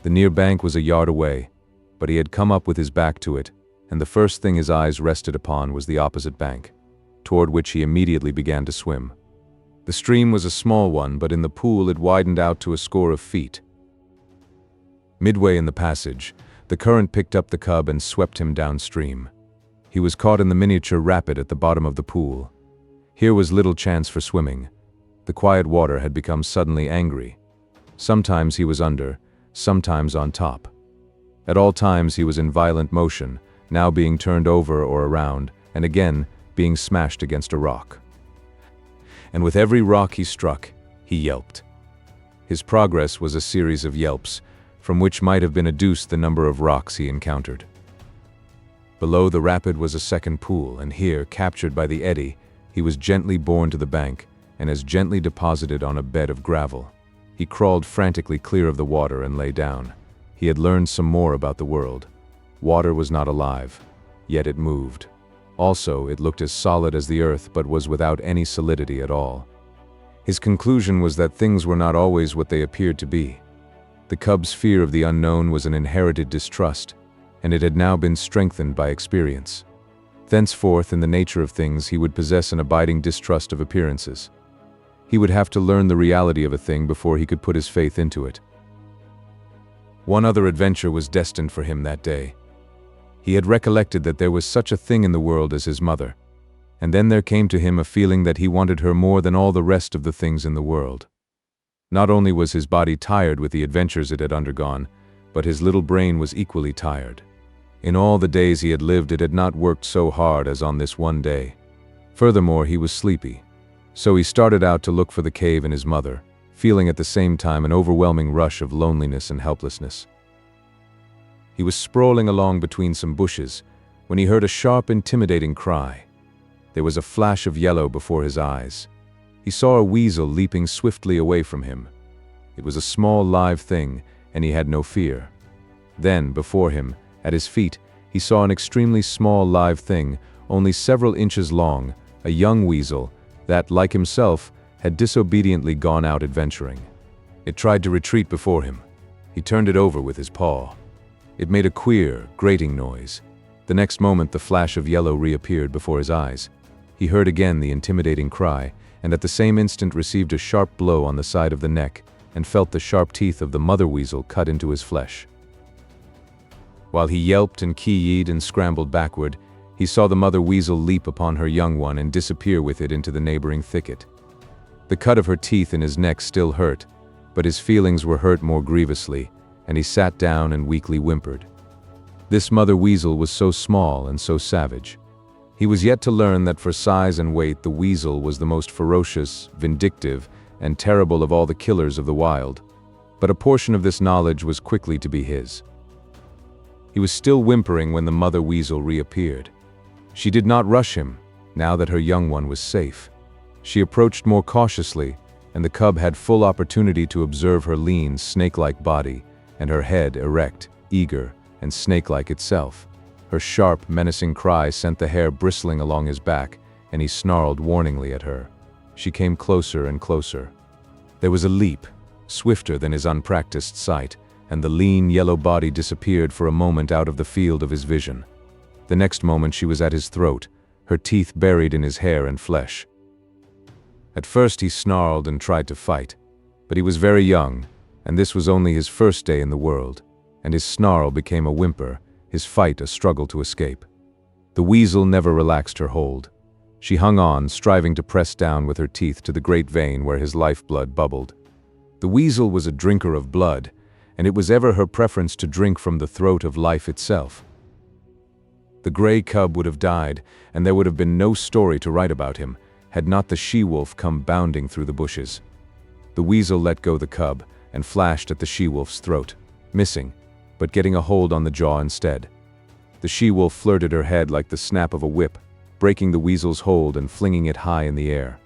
The near bank was a yard away, but he had come up with his back to it, and the first thing his eyes rested upon was the opposite bank, toward which he immediately began to swim. The stream was a small one, but in the pool it widened out to a score of feet. Midway in the passage, the current picked up the cub and swept him downstream. He was caught in the miniature rapid at the bottom of the pool. Here was little chance for swimming. The quiet water had become suddenly angry. Sometimes he was under, sometimes on top. At all times he was in violent motion, now being turned over or around, and again being smashed against a rock. And with every rock he struck, he yelped. His progress was a series of yelps, from which might have been adduced the number of rocks he encountered. Below the rapid was a second pool, and here, captured by the eddy, he was gently borne to the bank, and as gently deposited on a bed of gravel. He crawled frantically clear of the water and lay down. He had learned some more about the world. Water was not alive, yet it moved. Also, it looked as solid as the earth, but was without any solidity at all. His conclusion was that things were not always what they appeared to be. The cub's fear of the unknown was an inherited distrust, and it had now been strengthened by experience. Thenceforth, in the nature of things, he would possess an abiding distrust of appearances. He would have to learn the reality of a thing before he could put his faith into it. One other adventure was destined for him that day. He had recollected that there was such a thing in the world as his mother, and then there came to him a feeling that he wanted her more than all the rest of the things in the world. Not only was his body tired with the adventures it had undergone, but his little brain was equally tired. In all the days he had lived, it had not worked so hard as on this one day. Furthermore, he was sleepy. So he started out to look for the cave and his mother, feeling at the same time an overwhelming rush of loneliness and helplessness. He was sprawling along between some bushes when he heard a sharp, intimidating cry. There was a flash of yellow before his eyes. He saw a weasel leaping swiftly away from him. It was a small live thing, and he had no fear. Then, before him, at his feet, he saw an extremely small live thing, only several inches long, a young weasel, that, like himself, had disobediently gone out adventuring. It tried to retreat before him. He turned it over with his paw. It made a queer, grating noise. The next moment the flash of yellow reappeared before his eyes. He heard again the intimidating cry, and at the same instant received a sharp blow on the side of the neck and felt the sharp teeth of the mother weasel cut into his flesh. While he yelped and kee-yeed and scrambled backward, he saw the mother weasel leap upon her young one and disappear with it into the neighboring thicket. The cut of her teeth in his neck still hurt, but his feelings were hurt more grievously, and he sat down and weakly whimpered. This mother weasel was so small and so savage. He was yet to learn that for size and weight the weasel was the most ferocious, vindictive, and terrible of all the killers of the wild, but a portion of this knowledge was quickly to be his. He was still whimpering when the mother weasel reappeared. She did not rush him, now that her young one was safe. She approached more cautiously, and the cub had full opportunity to observe her lean, snake-like body, and her head erect, eager, and snake-like itself. Her sharp, menacing cry sent the hair bristling along his back, and he snarled warningly at her. She came closer and closer. There was a leap, swifter than his unpracticed sight, and the lean, yellow body disappeared for a moment out of the field of his vision. The next moment she was at his throat, her teeth buried in his hair and flesh. At first he snarled and tried to fight, but he was very young, and this was only his first day in the world, and his snarl became a whimper, his fight a struggle to escape. The weasel never relaxed her hold. She hung on, striving to press down with her teeth to the great vein where his lifeblood bubbled. The weasel was a drinker of blood, and it was ever her preference to drink from the throat of life itself. The gray cub would have died, and there would have been no story to write about him, had not the she-wolf come bounding through the bushes. The weasel let go the cub and flashed at the she-wolf's throat, missing, but getting a hold on the jaw instead. The she-wolf flirted her head like the snap of a whip, breaking the weasel's hold and flinging it high in the air.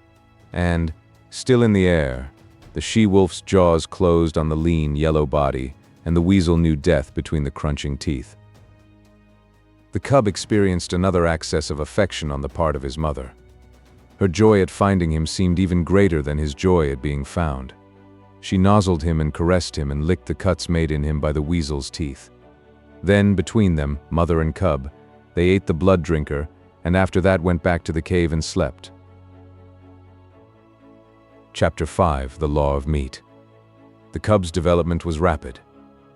And, still in the air, the she-wolf's jaws closed on the lean, yellow body, and the weasel knew death between the crunching teeth. The cub experienced another access of affection on the part of his mother. Her joy at finding him seemed even greater than his joy at being found. She nozzled him and caressed him and licked the cuts made in him by the weasel's teeth. Then, between them, mother and cub, they ate the blood drinker, and after that went back to the cave and slept. Chapter 5: The Law of Meat. The cub's development was rapid.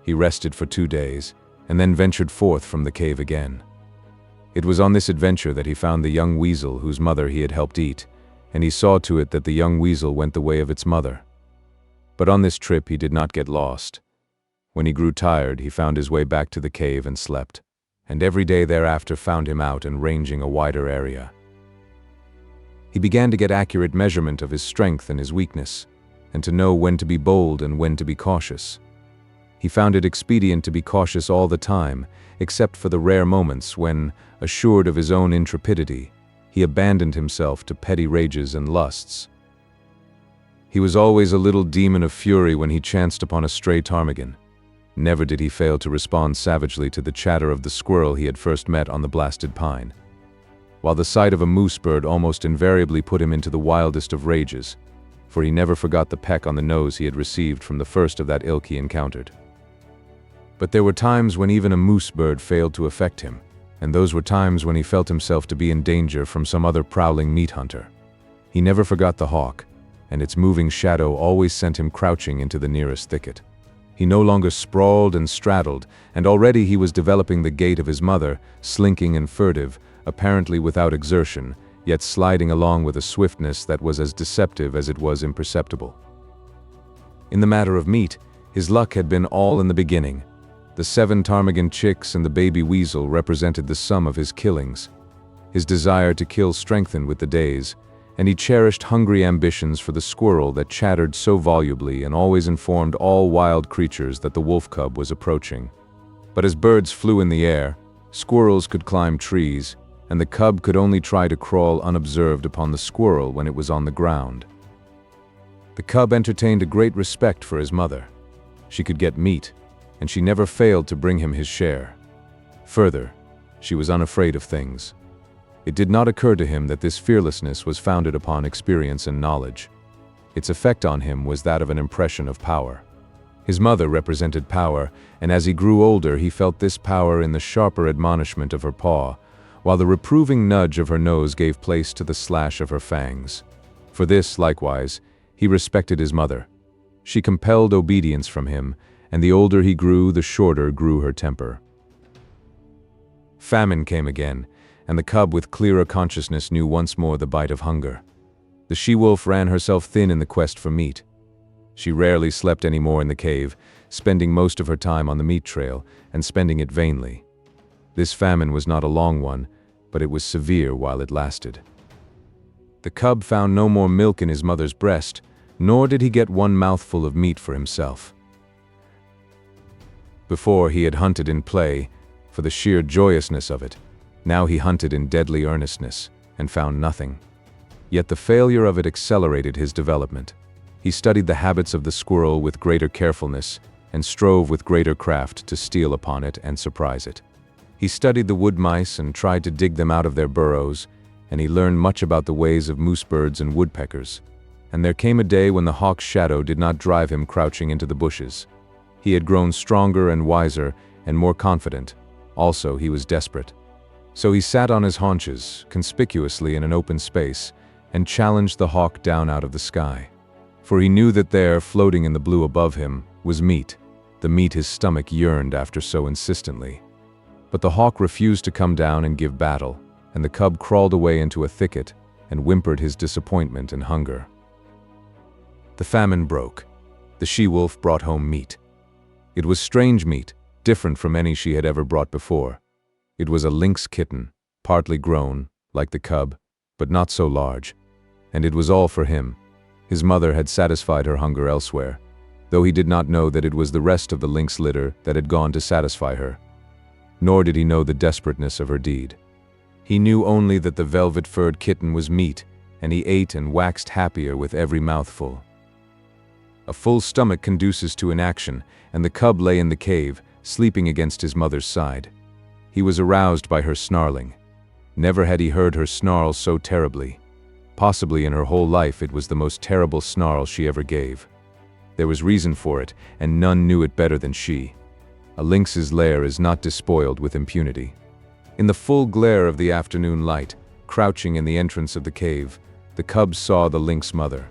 He rested for 2 days, and then ventured forth from the cave again. It was on this adventure that he found the young weasel whose mother he had helped eat, and he saw to it that the young weasel went the way of its mother. But on this trip he did not get lost. When he grew tired, he found his way back to the cave and slept, and every day thereafter found him out and ranging a wider area. He began to get accurate measurement of his strength and his weakness, and to know when to be bold and when to be cautious. He found it expedient to be cautious all the time, except for the rare moments when, assured of his own intrepidity, he abandoned himself to petty rages and lusts. He was always a little demon of fury when he chanced upon a stray ptarmigan. Never did he fail to respond savagely to the chatter of the squirrel he had first met on the blasted pine, while the sight of a moose bird almost invariably put him into the wildest of rages, for he never forgot the peck on the nose he had received from the first of that ilk he encountered. But there were times when even a moose bird failed to affect him, and those were times when he felt himself to be in danger from some other prowling meat hunter. He never forgot the hawk, and its moving shadow always sent him crouching into the nearest thicket. He no longer sprawled and straddled, and already he was developing the gait of his mother, slinking and furtive, apparently without exertion, yet sliding along with a swiftness that was as deceptive as it was imperceptible. In the matter of meat, his luck had been all in the beginning. The 7 ptarmigan chicks and the baby weasel represented the sum of his killings. His desire to kill strengthened with the days, and he cherished hungry ambitions for the squirrel that chattered so volubly and always informed all wild creatures that the wolf cub was approaching. But as birds flew in the air, squirrels could climb trees, and the cub could only try to crawl unobserved upon the squirrel when it was on the ground. The cub entertained a great respect for his mother. She could get meat, and she never failed to bring him his share. Further, she was unafraid of things. It did not occur to him that this fearlessness was founded upon experience and knowledge. Its effect on him was that of an impression of power. His mother represented power, and as he grew older he felt this power in the sharper admonishment of her paw, while the reproving nudge of her nose gave place to the slash of her fangs. For this, likewise, he respected his mother. She compelled obedience from him, and the older he grew, the shorter grew her temper. Famine came again, and the cub with clearer consciousness knew once more the bite of hunger. The she-wolf ran herself thin in the quest for meat. She rarely slept any more in the cave, spending most of her time on the meat trail, and spending it vainly. This famine was not a long one, but it was severe while it lasted. The cub found no more milk in his mother's breast, nor did he get one mouthful of meat for himself. Before he had hunted in play, for the sheer joyousness of it. Now he hunted in deadly earnestness, and found nothing. Yet the failure of it accelerated his development. He studied the habits of the squirrel with greater carefulness, and strove with greater craft to steal upon it and surprise it. He studied the wood mice and tried to dig them out of their burrows, and he learned much about the ways of moose birds and woodpeckers. And there came a day when the hawk's shadow did not drive him crouching into the bushes. He had grown stronger and wiser and more confident. Also, he was desperate. So he sat on his haunches, conspicuously in an open space, and challenged the hawk down out of the sky. For he knew that there, floating in the blue above him, was meat, the meat his stomach yearned after so insistently. But the hawk refused to come down and give battle, and the cub crawled away into a thicket and whimpered his disappointment and hunger. The famine broke. The she-wolf brought home meat. It was strange meat, different from any she had ever brought before. It was a lynx kitten, partly grown, like the cub, but not so large. And it was all for him. His mother had satisfied her hunger elsewhere, though he did not know that it was the rest of the lynx litter that had gone to satisfy her. Nor did he know the desperateness of her deed. He knew only that the velvet-furred kitten was meat, and he ate and waxed happier with every mouthful. A full stomach conduces to inaction, and the cub lay in the cave, sleeping against his mother's side. He was aroused by her snarling. Never had he heard her snarl so terribly. Possibly in her whole life it was the most terrible snarl she ever gave. There was reason for it, and none knew it better than she. A lynx's lair is not despoiled with impunity. In the full glare of the afternoon light, crouching in the entrance of the cave, the cub saw the lynx mother.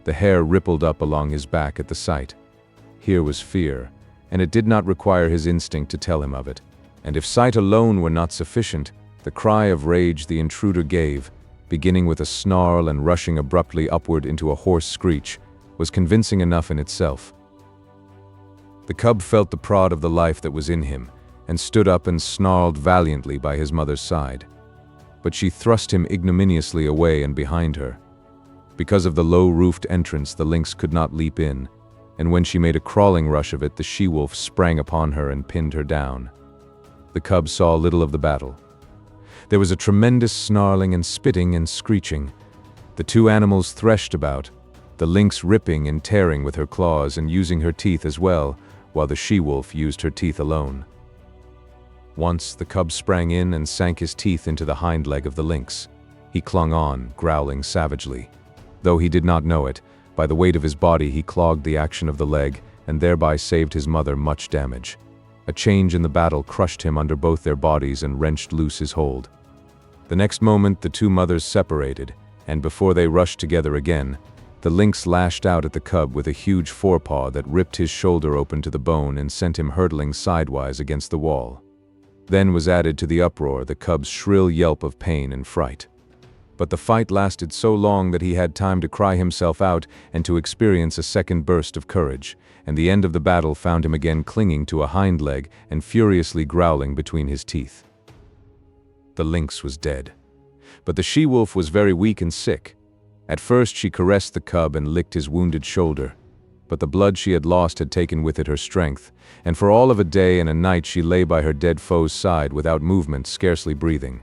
The hair rippled up along his back at the sight. Here was fear, and it did not require his instinct to tell him of it. And if sight alone were not sufficient, the cry of rage the intruder gave, beginning with a snarl and rushing abruptly upward into a hoarse screech, was convincing enough in itself. The cub felt the prod of the life that was in him, and stood up and snarled valiantly by his mother's side. But she thrust him ignominiously away and behind her. Because of the low-roofed entrance, the lynx could not leap in, and when she made a crawling rush of it, the she-wolf sprang upon her and pinned her down. The cub saw little of the battle. There was a tremendous snarling and spitting and screeching. The two animals threshed about, the lynx ripping and tearing with her claws and using her teeth as well, while the she-wolf used her teeth alone. Once the cub sprang in and sank his teeth into the hind leg of the lynx. He clung on, growling savagely. Though he did not know it, by the weight of his body he clogged the action of the leg and thereby saved his mother much damage. A change in the battle crushed him under both their bodies and wrenched loose his hold. The next moment the two mothers separated, and before they rushed together again, the lynx lashed out at the cub with a huge forepaw that ripped his shoulder open to the bone and sent him hurtling sidewise against the wall. Then was added to the uproar the cub's shrill yelp of pain and fright. But the fight lasted so long that he had time to cry himself out and to experience a second burst of courage, and the end of the battle found him again clinging to a hind leg and furiously growling between his teeth. The lynx was dead. But the she-wolf was very weak and sick. At first she caressed the cub and licked his wounded shoulder, but the blood she had lost had taken with it her strength, and for all of a day and a night she lay by her dead foe's side without movement, scarcely breathing.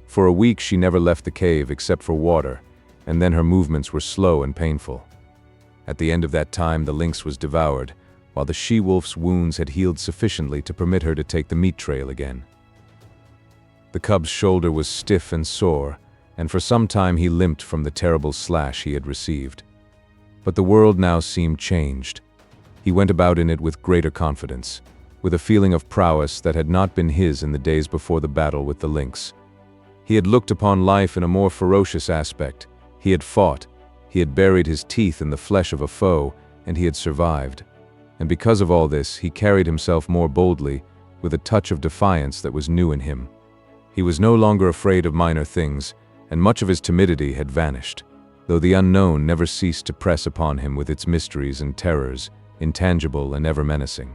For a week she never left the cave except for water, and then her movements were slow and painful. At the end of that time the lynx was devoured, while the she-wolf's wounds had healed sufficiently to permit her to take the meat trail again. The cub's shoulder was stiff and sore, and for some time he limped from the terrible slash he had received. But the world now seemed changed. He went about in it with greater confidence, with a feeling of prowess that had not been his in the days before the battle with the lynx. He had looked upon life in a more ferocious aspect. He had fought, He had buried his teeth in the flesh of a foe, and he had survived. And because of all this, he carried himself more boldly, with a touch of defiance that was new in him. He was no longer afraid of minor things, and much of his timidity had vanished, though the unknown never ceased to press upon him with its mysteries and terrors, intangible and ever menacing.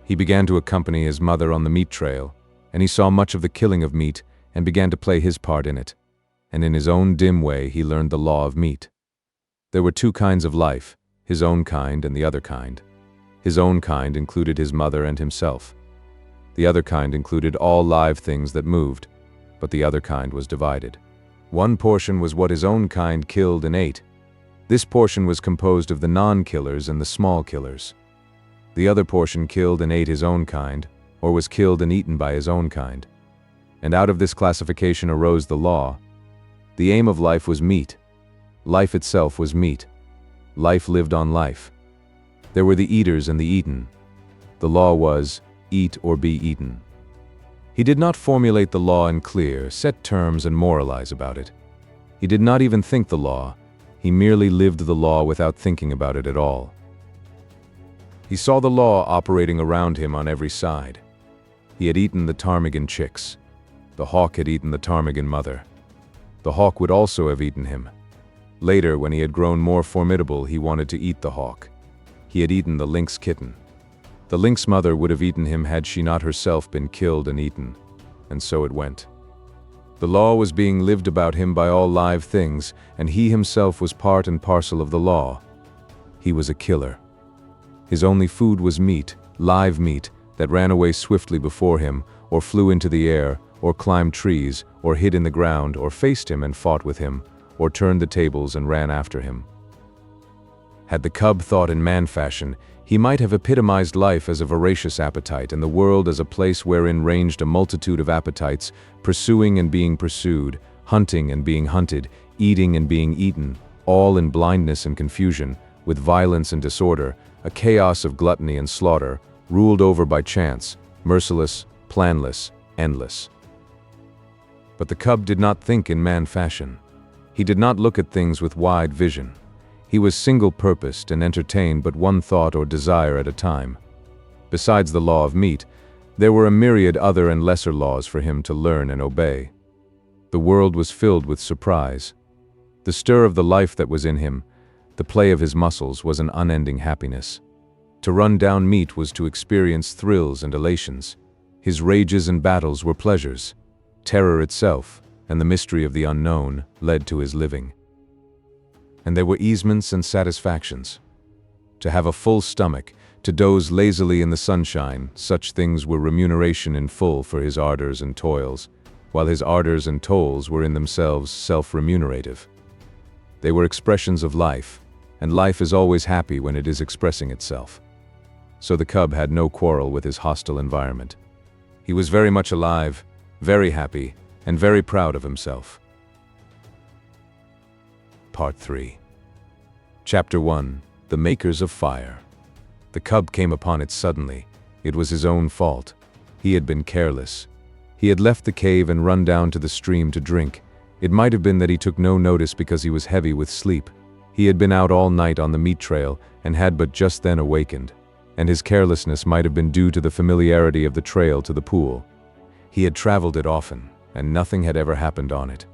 He began to accompany his mother on the meat trail, and he saw much of the killing of meat and began to play his part in it. And in his own dim way he learned the law of meat. There were two kinds of life, his own kind and the other kind. His own kind included his mother and himself. The other kind included all live things that moved, but the other kind was divided. One portion was what his own kind killed and ate. This portion was composed of the non-killers and the small killers. The other portion killed and ate his own kind, or was killed and eaten by his own kind. And out of this classification arose the law. The aim of life was meat. Life itself was meat. Life lived on life. There were the eaters and the eaten. The law was, eat or be eaten. He did not formulate the law in clear, set terms and moralize about it. He did not even think the law. He merely lived the law without thinking about it at all. He saw the law operating around him on every side. He had eaten the ptarmigan chicks. The hawk had eaten the ptarmigan mother. The hawk would also have eaten him. Later, when he had grown more formidable, he wanted to eat the hawk. He had eaten the lynx kitten. The lynx mother would have eaten him had she not herself been killed and eaten. And so it went. The law was being lived about him by all live things, and he himself was part and parcel of the law. He was a killer. His only food was meat, live meat, that ran away swiftly before him, or flew into the air, or climbed trees, or hid in the ground, or faced him and fought with him, or turned the tables and ran after him. Had the cub thought in man fashion, he might have epitomized life as a voracious appetite and the world as a place wherein ranged a multitude of appetites, pursuing and being pursued, hunting and being hunted, eating and being eaten, all in blindness and confusion, with violence and disorder, a chaos of gluttony and slaughter, ruled over by chance, merciless, planless, endless. But the cub did not think in man fashion. He did not look at things with wide vision. He was single-purposed and entertained but one thought or desire at a time. Besides the law of meat, there were a myriad other and lesser laws for him to learn and obey. The world was filled with surprise. The stir of the life that was in him, the play of his muscles, was an unending happiness. To run down meat was to experience thrills and elations. His rages and battles were pleasures. Terror itself, and the mystery of the unknown, led to his living. And there were easements and satisfactions. To have a full stomach, to doze lazily in the sunshine, such things were remuneration in full for his ardors and toils, while his ardors and toils were in themselves self-remunerative. They were expressions of life, and life is always happy when it is expressing itself. So the cub had no quarrel with his hostile environment. He was very much alive, very happy, and very proud of himself. Part 3. Chapter 1. The Makers of Fire. The cub came upon it suddenly. It was his own fault. He had been careless. He had left the cave and run down to the stream to drink. It might have been that he took no notice because he was heavy with sleep. He had been out all night on the meat trail and had but just then awakened, and his carelessness might have been due to the familiarity of the trail to the pool. He had traveled it often, and nothing had ever happened on it.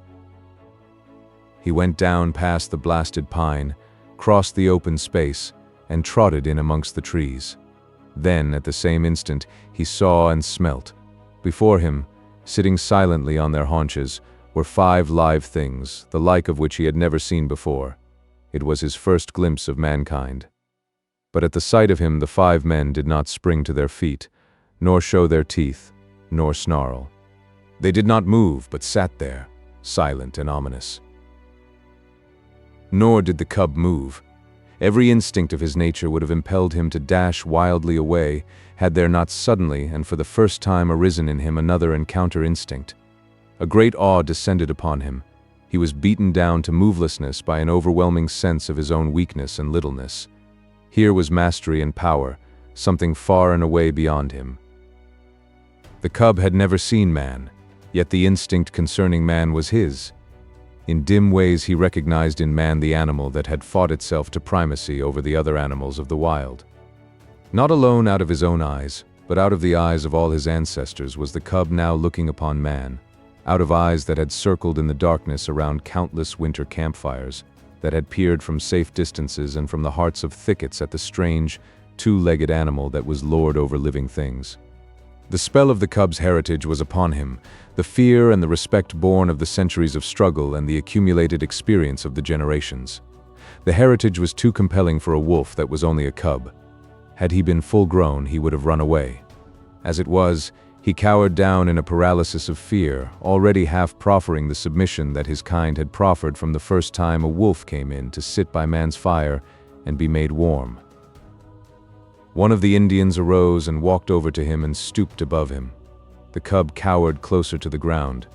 He went down past the blasted pine, crossed the open space, and trotted in amongst the trees. Then, at the same instant, he saw and smelt. Before him, sitting silently on their haunches, were 5 live things, the like of which he had never seen before. It was his first glimpse of mankind. But at the sight of him, the 5 men did not spring to their feet, nor show their teeth, nor snarl. They did not move, but sat there, silent and ominous. Nor did the cub move. Every instinct of his nature would have impelled him to dash wildly away, had there not suddenly and for the first time arisen in him another and counter-instinct. A great awe descended upon him. He was beaten down to movelessness by an overwhelming sense of his own weakness and littleness. Here was mastery and power, something far and away beyond him. The cub had never seen man, yet the instinct concerning man was his. In dim ways he recognized in man the animal that had fought itself to primacy over the other animals of the wild. Not alone out of his own eyes, but out of the eyes of all his ancestors was the cub now looking upon man, out of eyes that had circled in the darkness around countless winter campfires, that had peered from safe distances and from the hearts of thickets at the strange, two-legged animal that was lord over living things. The spell of the cub's heritage was upon him, the fear and the respect born of the centuries of struggle and the accumulated experience of the generations. The heritage was too compelling for a wolf that was only a cub. Had he been full-grown, he would have run away. As it was, he cowered down in a paralysis of fear, already half proffering the submission that his kind had proffered from the first time a wolf came in to sit by man's fire and be made warm. One of the Indians arose and walked over to him and stooped above him. The cub cowered closer to the ground.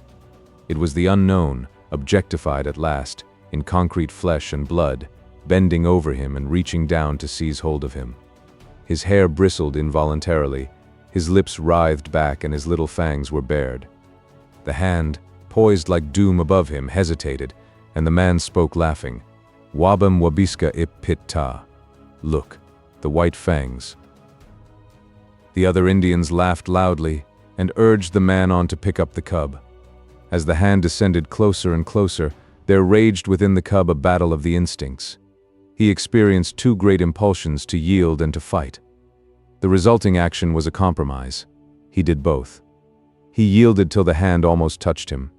It was the unknown, objectified at last, in concrete flesh and blood, bending over him and reaching down to seize hold of him. His hair bristled involuntarily, his lips writhed back and his little fangs were bared. The hand, poised like doom above him, hesitated, and the man spoke laughing. Wabam wabiska ip pit ta. Look, the white fangs. The other Indians laughed loudly and urged the man on to pick up the cub. As the hand descended closer and closer, there raged within the cub a battle of the instincts. He experienced two great impulsions to yield and to fight. The resulting action was a compromise. He did both. He yielded till the hand almost touched him.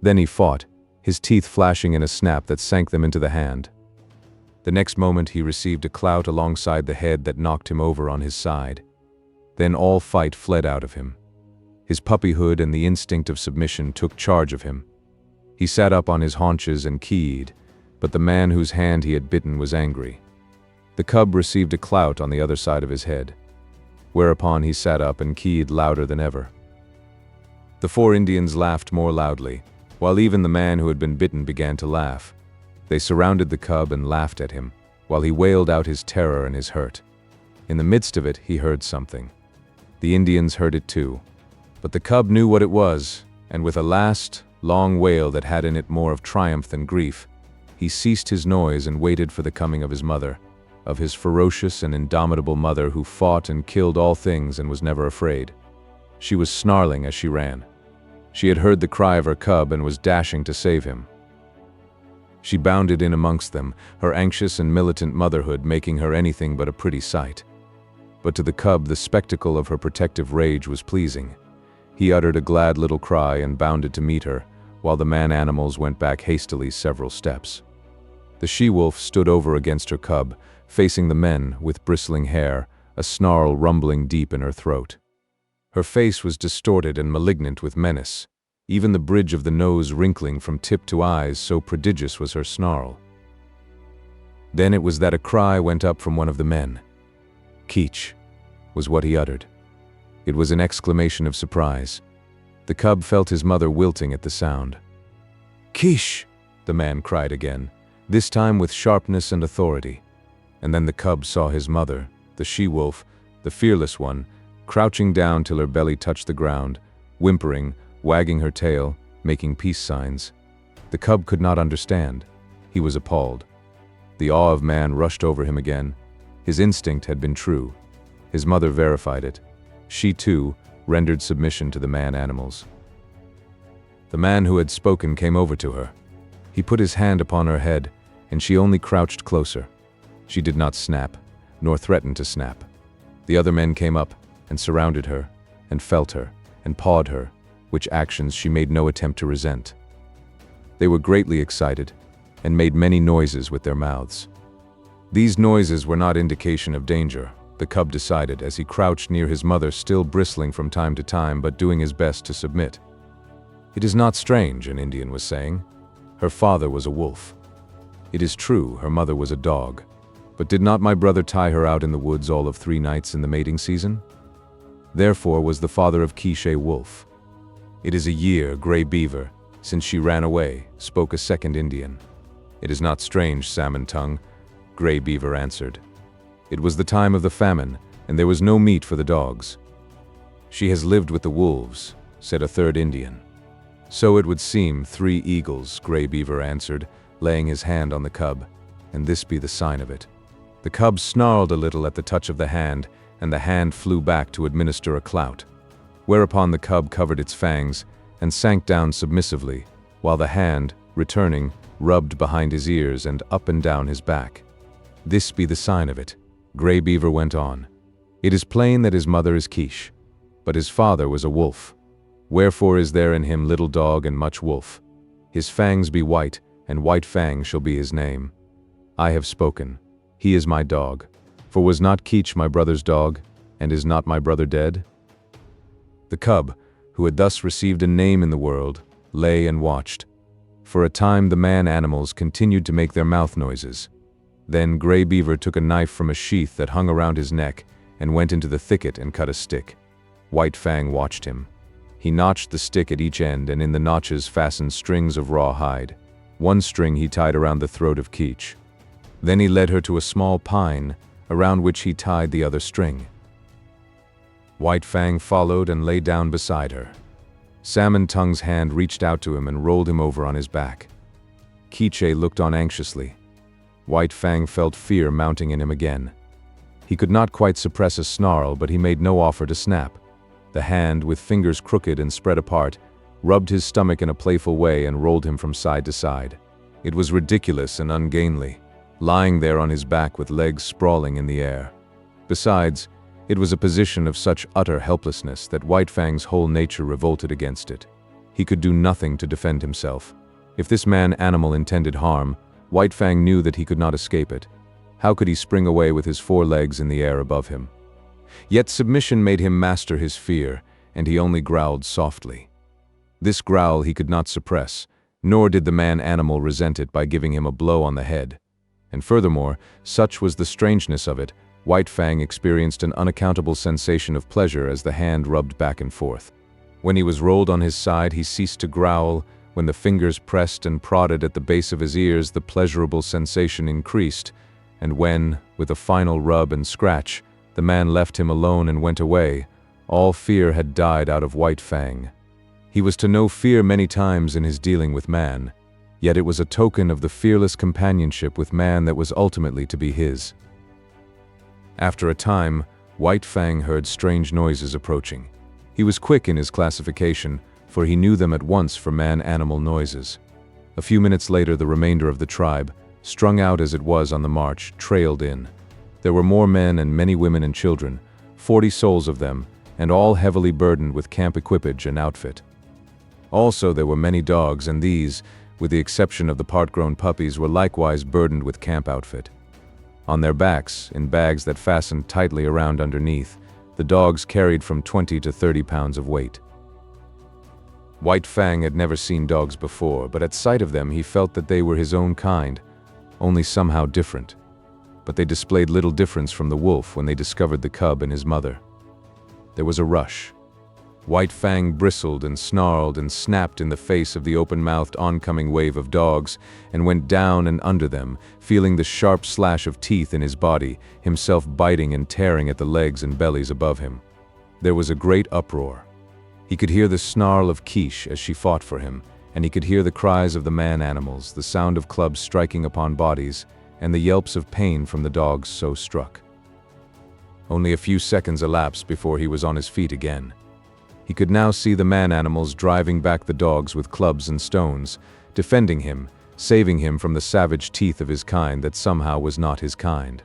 Then he fought, his teeth flashing in a snap that sank them into the hand. The next moment he received a clout alongside the head that knocked him over on his side. Then all fight fled out of him. His puppyhood and the instinct of submission took charge of him. He sat up on his haunches and keyed, but the man whose hand he had bitten was angry. The cub received a clout on the other side of his head, whereupon he sat up and keyed louder than ever. The four Indians laughed more loudly, while even the man who had been bitten began to laugh. They surrounded the cub and laughed at him, while he wailed out his terror and his hurt. In the midst of it, he heard something. The Indians heard it too. But the cub knew what it was, and with a last, long wail that had in it more of triumph than grief, he ceased his noise and waited for the coming of his mother, of his ferocious and indomitable mother who fought and killed all things and was never afraid. She was snarling as she ran. She had heard the cry of her cub and was dashing to save him. She bounded in amongst them, her anxious and militant motherhood making her anything but a pretty sight. But to the cub the spectacle of her protective rage was pleasing. He uttered a glad little cry and bounded to meet her, while the man-animals went back hastily several steps. The she-wolf stood over against her cub, facing the men, with bristling hair, a snarl rumbling deep in her throat. Her face was distorted and malignant with menace, even the bridge of the nose wrinkling from tip to eyes, so prodigious was her snarl. Then it was that a cry went up from one of the men. "Keech," was what he uttered. It was an exclamation of surprise. The cub felt his mother wilting at the sound. "Keesh!" the man cried again, this time with sharpness and authority. And then the cub saw his mother, the she-wolf, the fearless one, crouching down till her belly touched the ground, whimpering, wagging her tail, making peace signs. The cub could not understand. He was appalled. The awe of man rushed over him again. His instinct had been true. His mother verified it. She, too, rendered submission to the man-animals. The man who had spoken came over to her. He put his hand upon her head, and she only crouched closer. She did not snap, nor threaten to snap. The other men came up and surrounded her, and felt her, and pawed her, which actions she made no attempt to resent. They were greatly excited, and made many noises with their mouths. These noises were not indication of danger, the cub decided, as he crouched near his mother, still bristling from time to time, but doing his best to submit. "It is not strange," an Indian was saying. "Her father was a wolf. It is true, her mother was a dog. But did not my brother tie her out in the woods all of 3 nights in the mating season? Therefore was the father of Keesh a wolf. It is a year, Gray Beaver, since she ran away," spoke a second Indian. "It is not strange, Salmon Tongue," Gray Beaver answered. "It was the time of the famine, and there was no meat for the dogs." "She has lived with the wolves," said a third Indian. "So it would seem, 3 eagles," Grey Beaver answered, laying his hand on the cub, "and this be the sign of it." The cub snarled a little at the touch of the hand, and the hand flew back to administer a clout. Whereupon the cub covered its fangs and sank down submissively, while the hand, returning, rubbed behind his ears and up and down his back. "This be the sign of it," Grey Beaver went on. "It is plain that his mother is Quiche, but his father was a wolf. Wherefore is there in him little dog and much wolf. His fangs be white, and white Fang shall be his name. I have spoken. He is my dog. For was not Quiche my brother's dog, and is not my brother dead?" The cub, who had thus received a name in the world, lay and watched. For a time the man-animals continued to make their mouth noises. Then Grey Beaver took a knife from a sheath that hung around his neck and went into the thicket and cut a stick. White Fang watched him. He notched the stick at each end, and in the notches fastened strings of raw hide. One string he tied around the throat of Quiche. Then he led her to a small pine, around which he tied the other string. White Fang followed and lay down beside her. Salmon Tongue's hand reached out to him and rolled him over on his back. Quiche looked on anxiously. White Fang felt fear mounting in him again. He could not quite suppress a snarl, but he made no offer to snap. The hand, with fingers crooked and spread apart, rubbed his stomach in a playful way and rolled him from side to side. It was ridiculous and ungainly, lying there on his back with legs sprawling in the air. Besides, it was a position of such utter helplessness that White Fang's whole nature revolted against it. He could do nothing to defend himself. If this man-animal intended harm, White Fang knew that he could not escape it. How could he spring away with his 4 legs in the air above him? Yet submission made him master his fear, and he only growled softly. This growl he could not suppress, nor did the man-animal resent it by giving him a blow on the head. And furthermore, such was the strangeness of it, White Fang experienced an unaccountable sensation of pleasure as the hand rubbed back and forth. When he was rolled on his side, he ceased to growl. When the fingers pressed and prodded at the base of his ears, the pleasurable sensation increased, and when, with a final rub and scratch, the man left him alone and went away, all fear had died out of White Fang. He was to know fear many times in his dealing with man, yet it was a token of the fearless companionship with man that was ultimately to be his. After a time, White Fang heard strange noises approaching. He was quick in his classification, for he knew them at once for man-animal noises. A few minutes later, the remainder of the tribe, strung out as it was on the march, trailed in. There were more men and many women and children, 40 souls of them, and all heavily burdened with camp equipage and outfit. Also there were many dogs, and these, with the exception of the part-grown puppies, were likewise burdened with camp outfit. On their backs, in bags that fastened tightly around underneath, the dogs carried from 20 to 30 pounds of weight. White Fang had never seen dogs before, but at sight of them he felt that they were his own kind, only somehow different. But they displayed little difference from the wolf when they discovered the cub and his mother. There was a rush. White Fang bristled and snarled and snapped in the face of the open-mouthed oncoming wave of dogs and went down and under them, feeling the sharp slash of teeth in his body, himself biting and tearing at the legs and bellies above him. There was a great uproar. He could hear the snarl of Quiche as she fought for him, and he could hear the cries of the man-animals, the sound of clubs striking upon bodies, and the yelps of pain from the dogs so struck. Only a few seconds elapsed before he was on his feet again. He could now see the man-animals driving back the dogs with clubs and stones, defending him, saving him from the savage teeth of his kind that somehow was not his kind.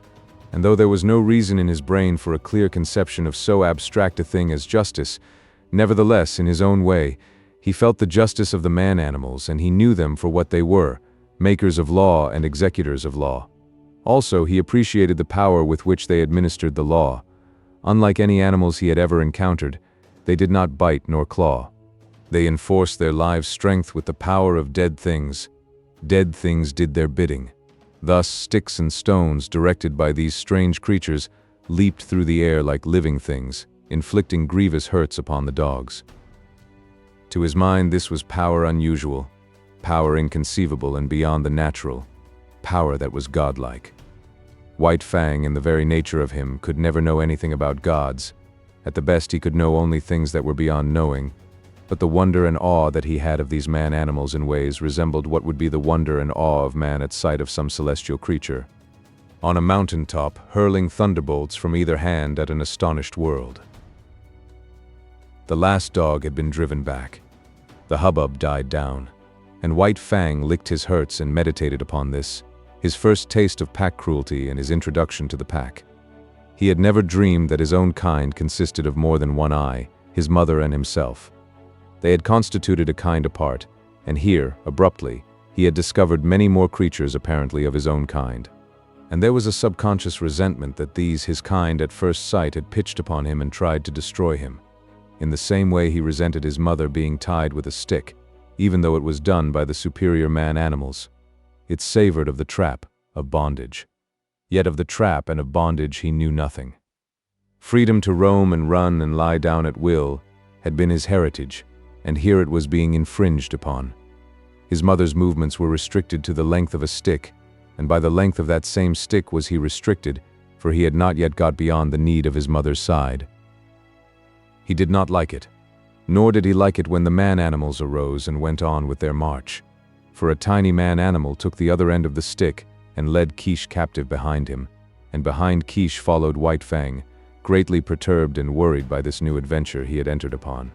And though there was no reason in his brain for a clear conception of so abstract a thing as justice, nevertheless, in his own way, he felt the justice of the man-animals, and he knew them for what they were, makers of law and executors of law. Also, he appreciated the power with which they administered the law. Unlike any animals he had ever encountered, they did not bite nor claw. They enforced their lives' strength with the power of dead things. Dead things did their bidding. Thus, sticks and stones, directed by these strange creatures, leaped through the air like living things, inflicting grievous hurts upon the dogs. To his mind, this was power unusual, power inconceivable and beyond the natural, power that was godlike. White Fang, in the very nature of him, could never know anything about gods. At the best, he could know only things that were beyond knowing, but the wonder and awe that he had of these man-animals in ways resembled what would be the wonder and awe of man at sight of some celestial creature on a mountaintop, hurling thunderbolts from either hand at an astonished world. The last dog had been driven back. The hubbub died down, and White Fang licked his hurts and meditated upon this, his first taste of pack cruelty and his introduction to the pack. He had never dreamed that his own kind consisted of more than one eye, his mother and himself. They had constituted a kind apart, and here, abruptly, he had discovered many more creatures apparently of his own kind. And there was a subconscious resentment that these, his kind at first sight, had pitched upon him and tried to destroy him. In the same way he resented his mother being tied with a stick, even though it was done by the superior man-animals. It savored of the trap, of bondage. Yet of the trap and of bondage he knew nothing. Freedom to roam and run and lie down at will had been his heritage, and here it was being infringed upon. His mother's movements were restricted to the length of a stick, and by the length of that same stick was he restricted, for he had not yet got beyond the need of his mother's side. He did not like it, nor did he like it when the man-animals arose and went on with their march, for a tiny man-animal took the other end of the stick and led Quiche captive behind him, and behind Quiche followed White Fang, greatly perturbed and worried by this new adventure he had entered upon.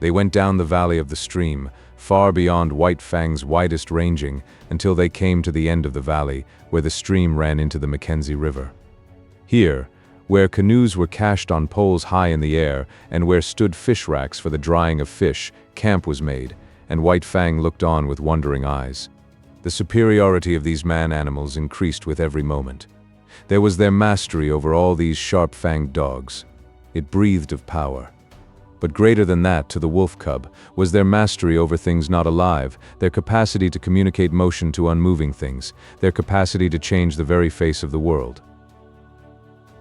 They went down the valley of the stream, far beyond White Fang's widest ranging, until they came to the end of the valley, where the stream ran into the Mackenzie River. Here, where canoes were cached on poles high in the air, and where stood fish racks for the drying of fish, camp was made, and White Fang looked on with wondering eyes. The superiority of these man-animals increased with every moment. There was their mastery over all these sharp-fanged dogs. It breathed of power. But greater than that, to the wolf cub, was their mastery over things not alive, their capacity to communicate motion to unmoving things, their capacity to change the very face of the world.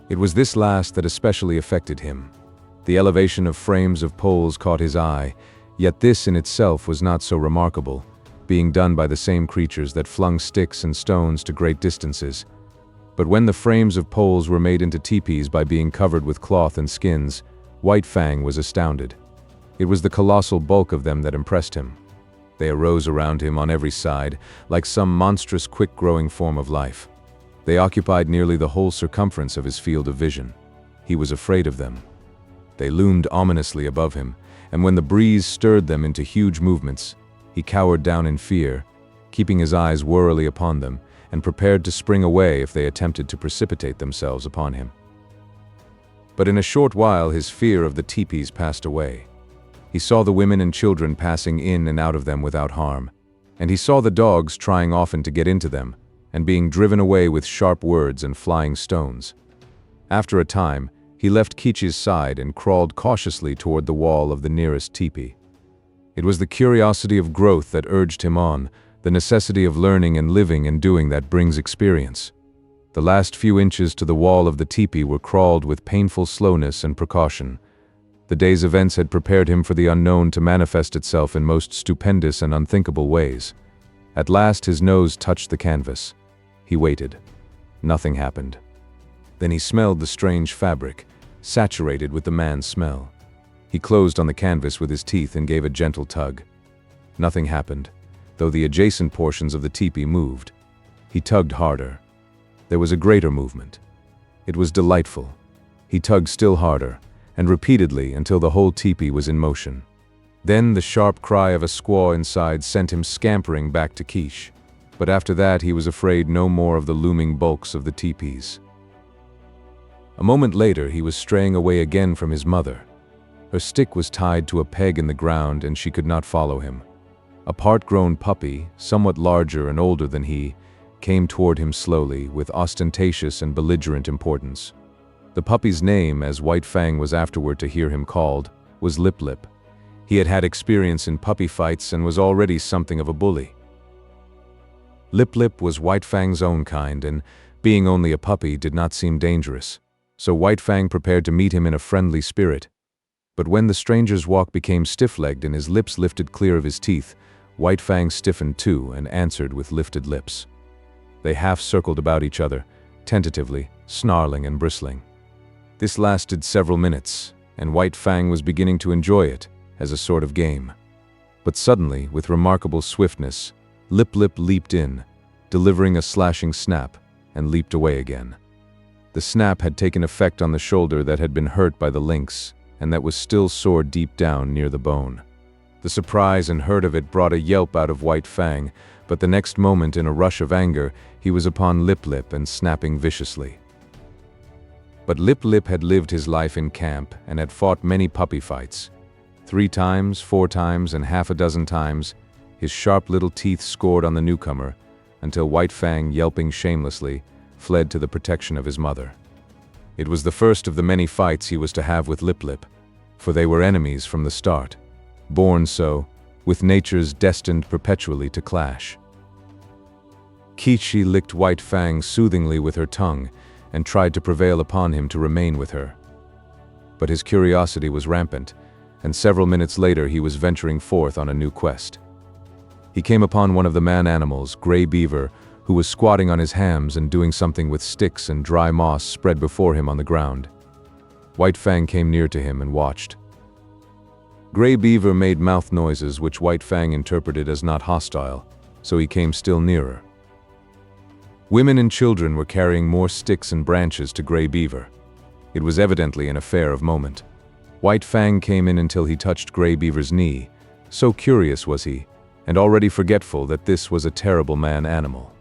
It was this last that especially affected him. The elevation of frames of poles caught his eye, yet this in itself was not so remarkable, being done by the same creatures that flung sticks and stones to great distances. But when the frames of poles were made into teepees by being covered with cloth and skins, White Fang was astounded. It was the colossal bulk of them that impressed him. They arose around him on every side, like some monstrous quick-growing form of life. They occupied nearly the whole circumference of his field of vision. He was afraid of them. They loomed ominously above him, and when the breeze stirred them into huge movements, he cowered down in fear, keeping his eyes warily upon them, and prepared to spring away if they attempted to precipitate themselves upon him. But in a short while his fear of the teepees passed away. He saw the women and children passing in and out of them without harm, and he saw the dogs trying often to get into them, and being driven away with sharp words and flying stones. After a time, he left Quiche's side and crawled cautiously toward the wall of the nearest teepee. It was the curiosity of growth that urged him on, the necessity of learning and living and doing that brings experience. The last few inches to the wall of the teepee were crawled with painful slowness and precaution. The day's events had prepared him for the unknown to manifest itself in most stupendous and unthinkable ways. At last his nose touched the canvas. He waited. Nothing happened. Then he smelled the strange fabric, saturated with the man's smell. He closed on the canvas with his teeth and gave a gentle tug. Nothing happened, though the adjacent portions of the teepee moved. He tugged harder. There was a greater movement. It was delightful. He tugged still harder, and repeatedly until the whole teepee was in motion. Then the sharp cry of a squaw inside sent him scampering back to Quiche. But after that he was afraid no more of the looming bulks of the teepees. A moment later he was straying away again from his mother. Her stick was tied to a peg in the ground and she could not follow him. A part-grown puppy, somewhat larger and older than he, came toward him slowly, with ostentatious and belligerent importance. The puppy's name, as White Fang was afterward to hear him called, was Lip Lip. He had had experience in puppy fights and was already something of a bully. Lip Lip was White Fang's own kind, and, being only a puppy, did not seem dangerous, so White Fang prepared to meet him in a friendly spirit. But when the stranger's walk became stiff-legged and his lips lifted clear of his teeth, White Fang stiffened too and answered with lifted lips. They half-circled about each other, tentatively, snarling and bristling. This lasted several minutes, and White Fang was beginning to enjoy it, as a sort of game. But suddenly, with remarkable swiftness, Lip Lip leaped in, delivering a slashing snap, and leaped away again. The snap had taken effect on the shoulder that had been hurt by the lynx, and that was still sore deep down near the bone. The surprise and hurt of it brought a yelp out of White Fang, but the next moment, in a rush of anger, he was upon Lip Lip and snapping viciously. But Lip Lip had lived his life in camp and had fought many puppy fights. 3 times, 4 times, and half a dozen times, his sharp little teeth scored on the newcomer, until White Fang, yelping shamelessly, fled to the protection of his mother. It was the first of the many fights he was to have with Lip Lip, for they were enemies from the start, born so, with natures destined perpetually to clash. Kichi licked White Fang soothingly with her tongue and tried to prevail upon him to remain with her. But his curiosity was rampant, and several minutes later he was venturing forth on a new quest. He came upon one of the man-animals, Gray Beaver, who was squatting on his hams and doing something with sticks and dry moss spread before him on the ground. White Fang came near to him and watched. Gray Beaver made mouth noises which White Fang interpreted as not hostile, so he came still nearer. Women and children were carrying more sticks and branches to Gray Beaver. It was evidently an affair of moment. White Fang came in until he touched Gray Beaver's knee, so curious was he, and already forgetful that this was a terrible man-animal.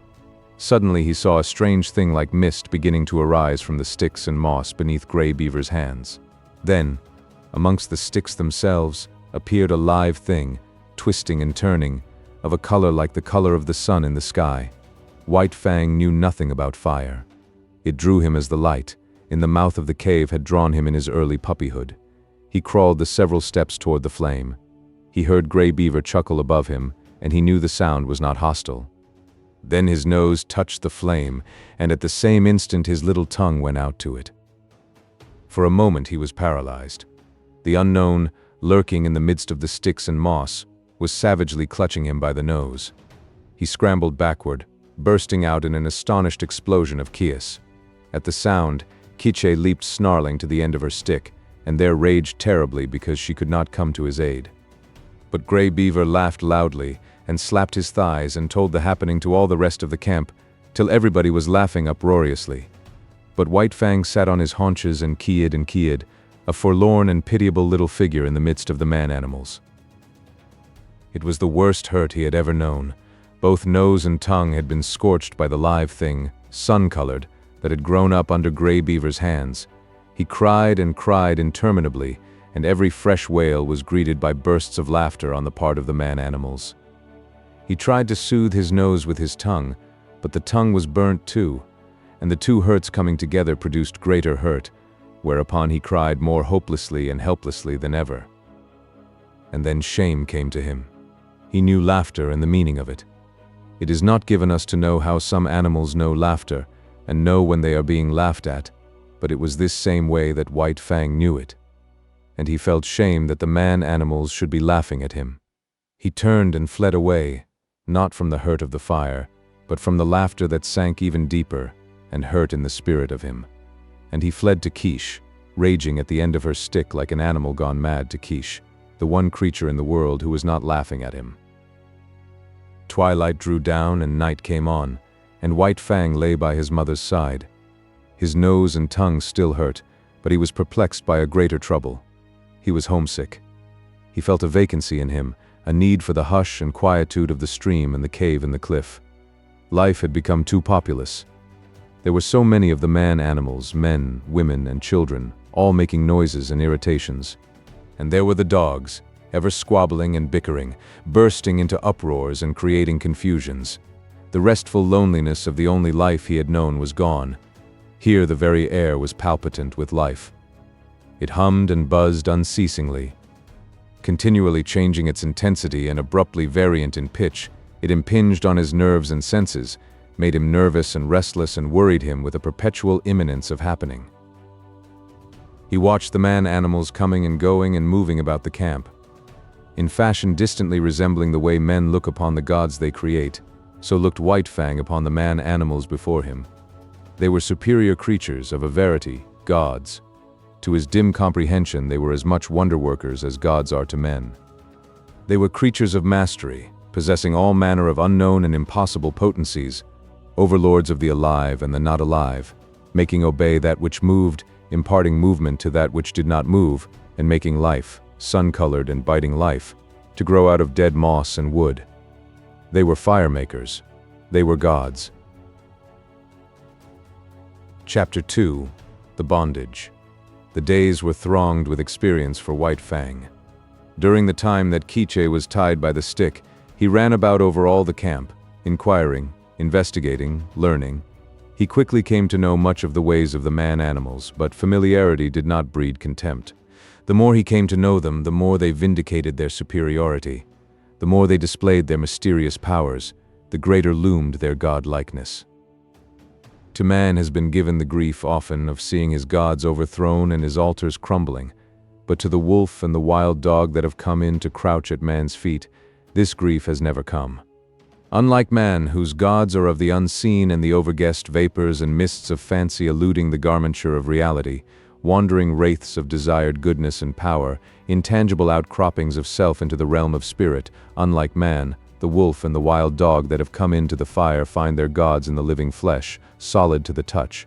Suddenly he saw a strange thing like mist beginning to arise from the sticks and moss beneath Gray Beaver's hands. Then, amongst the sticks themselves, appeared a live thing, twisting and turning, of a color like the color of the sun in the sky. White Fang knew nothing about fire. It drew him as the light, in the mouth of the cave, had drawn him in his early puppyhood. He crawled the several steps toward the flame. He heard Gray Beaver chuckle above him, and he knew the sound was not hostile. Then his nose touched the flame, and at the same instant his little tongue went out to it. For a moment he was paralyzed. The unknown, lurking in the midst of the sticks and moss, was savagely clutching him by the nose. He scrambled backward, bursting out in an astonished explosion of kias. At the sound, Kiche leaped snarling to the end of her stick, and there raged terribly because she could not come to his aid. But Gray Beaver laughed loudly and slapped his thighs and told the happening to all the rest of the camp, till everybody was laughing uproariously. But White Fang sat on his haunches and keyed, a forlorn and pitiable little figure in the midst of the man-animals. It was the worst hurt he had ever known. Both nose and tongue had been scorched by the live thing, sun-colored, that had grown up under Gray Beaver's hands. He cried and cried interminably, and every fresh wail was greeted by bursts of laughter on the part of the man-animals. He tried to soothe his nose with his tongue, but the tongue was burnt too, and the two hurts coming together produced greater hurt, whereupon he cried more hopelessly and helplessly than ever. And then shame came to him. He knew laughter and the meaning of it. It is not given us to know how some animals know laughter and know when they are being laughed at, but it was this same way that White Fang knew it. And he felt shame that the man-animals should be laughing at him. He turned and fled away, not from the hurt of the fire, but from the laughter that sank even deeper and hurt in the spirit of him. And he fled to Quiche, raging at the end of her stick like an animal gone mad to Quiche, the one creature in the world who was not laughing at him. Twilight drew down and night came on, and White Fang lay by his mother's side. His nose and tongue still hurt, but he was perplexed by a greater trouble. He was homesick. He felt a vacancy in him, a need for the hush and quietude of the stream and the cave in the cliff. Life had become too populous. There were so many of the man-animals, men, women, and children, all making noises and irritations. And there were the dogs, ever squabbling and bickering, bursting into uproars and creating confusions. The restful loneliness of the only life he had known was gone. Here the very air was palpitant with life. It hummed and buzzed unceasingly. Continually changing its intensity and abruptly variant in pitch, it impinged on his nerves and senses, made him nervous and restless, and worried him with a perpetual imminence of happening. He watched the man-animals coming and going and moving about the camp. In fashion distantly resembling the way men look upon the gods they create, so looked White Fang upon the man-animals before him. They were superior creatures, of a verity, gods. To his dim comprehension, they were as much wonder-workers as gods are to men. They were creatures of mastery, possessing all manner of unknown and impossible potencies, overlords of the alive and the not alive, making obey that which moved, imparting movement to that which did not move, and making life, sun-colored and biting life, to grow out of dead moss and wood. They were fire makers. They were gods. Chapter 2 The Bondage. The days were thronged with experience for White Fang. During the time that Quiche was tied by the stick, he ran about over all the camp, inquiring, investigating, learning. He quickly came to know much of the ways of the man-animals, but familiarity did not breed contempt. The more he came to know them, the more they vindicated their superiority. The more they displayed their mysterious powers, the greater loomed their godlikeness. To man has been given the grief often of seeing his gods overthrown and his altars crumbling, but to the wolf and the wild dog that have come in to crouch at man's feet, this grief has never come. Unlike man, whose gods are of the unseen and the overguessed vapors and mists of fancy eluding the garmenture of reality, wandering wraiths of desired goodness and power, intangible outcroppings of self into the realm of spirit, unlike man, the wolf and the wild dog that have come into the fire find their gods in the living flesh, solid to the touch,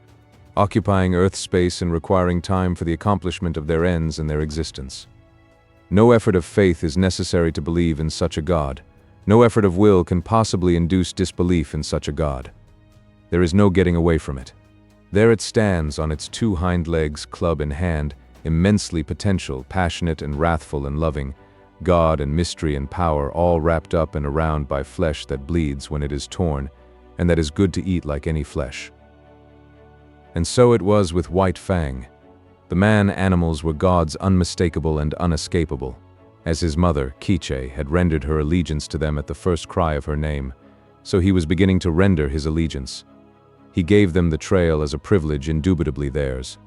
occupying earth space and requiring time for the accomplishment of their ends and their existence. No effort of faith is necessary to believe in such a God. No effort of will can possibly induce disbelief in such a God. There is no getting away from it. There it stands on its two hind legs, club in hand, immensely potential, passionate and wrathful and loving, God and mystery and power all wrapped up and around by flesh that bleeds when it is torn, and that is good to eat like any flesh. And so it was with White Fang. The man-animals were gods unmistakable and unescapable. As his mother, Quiche, had rendered her allegiance to them at the first cry of her name, so he was beginning to render his allegiance. He gave them the trail as a privilege indubitably theirs.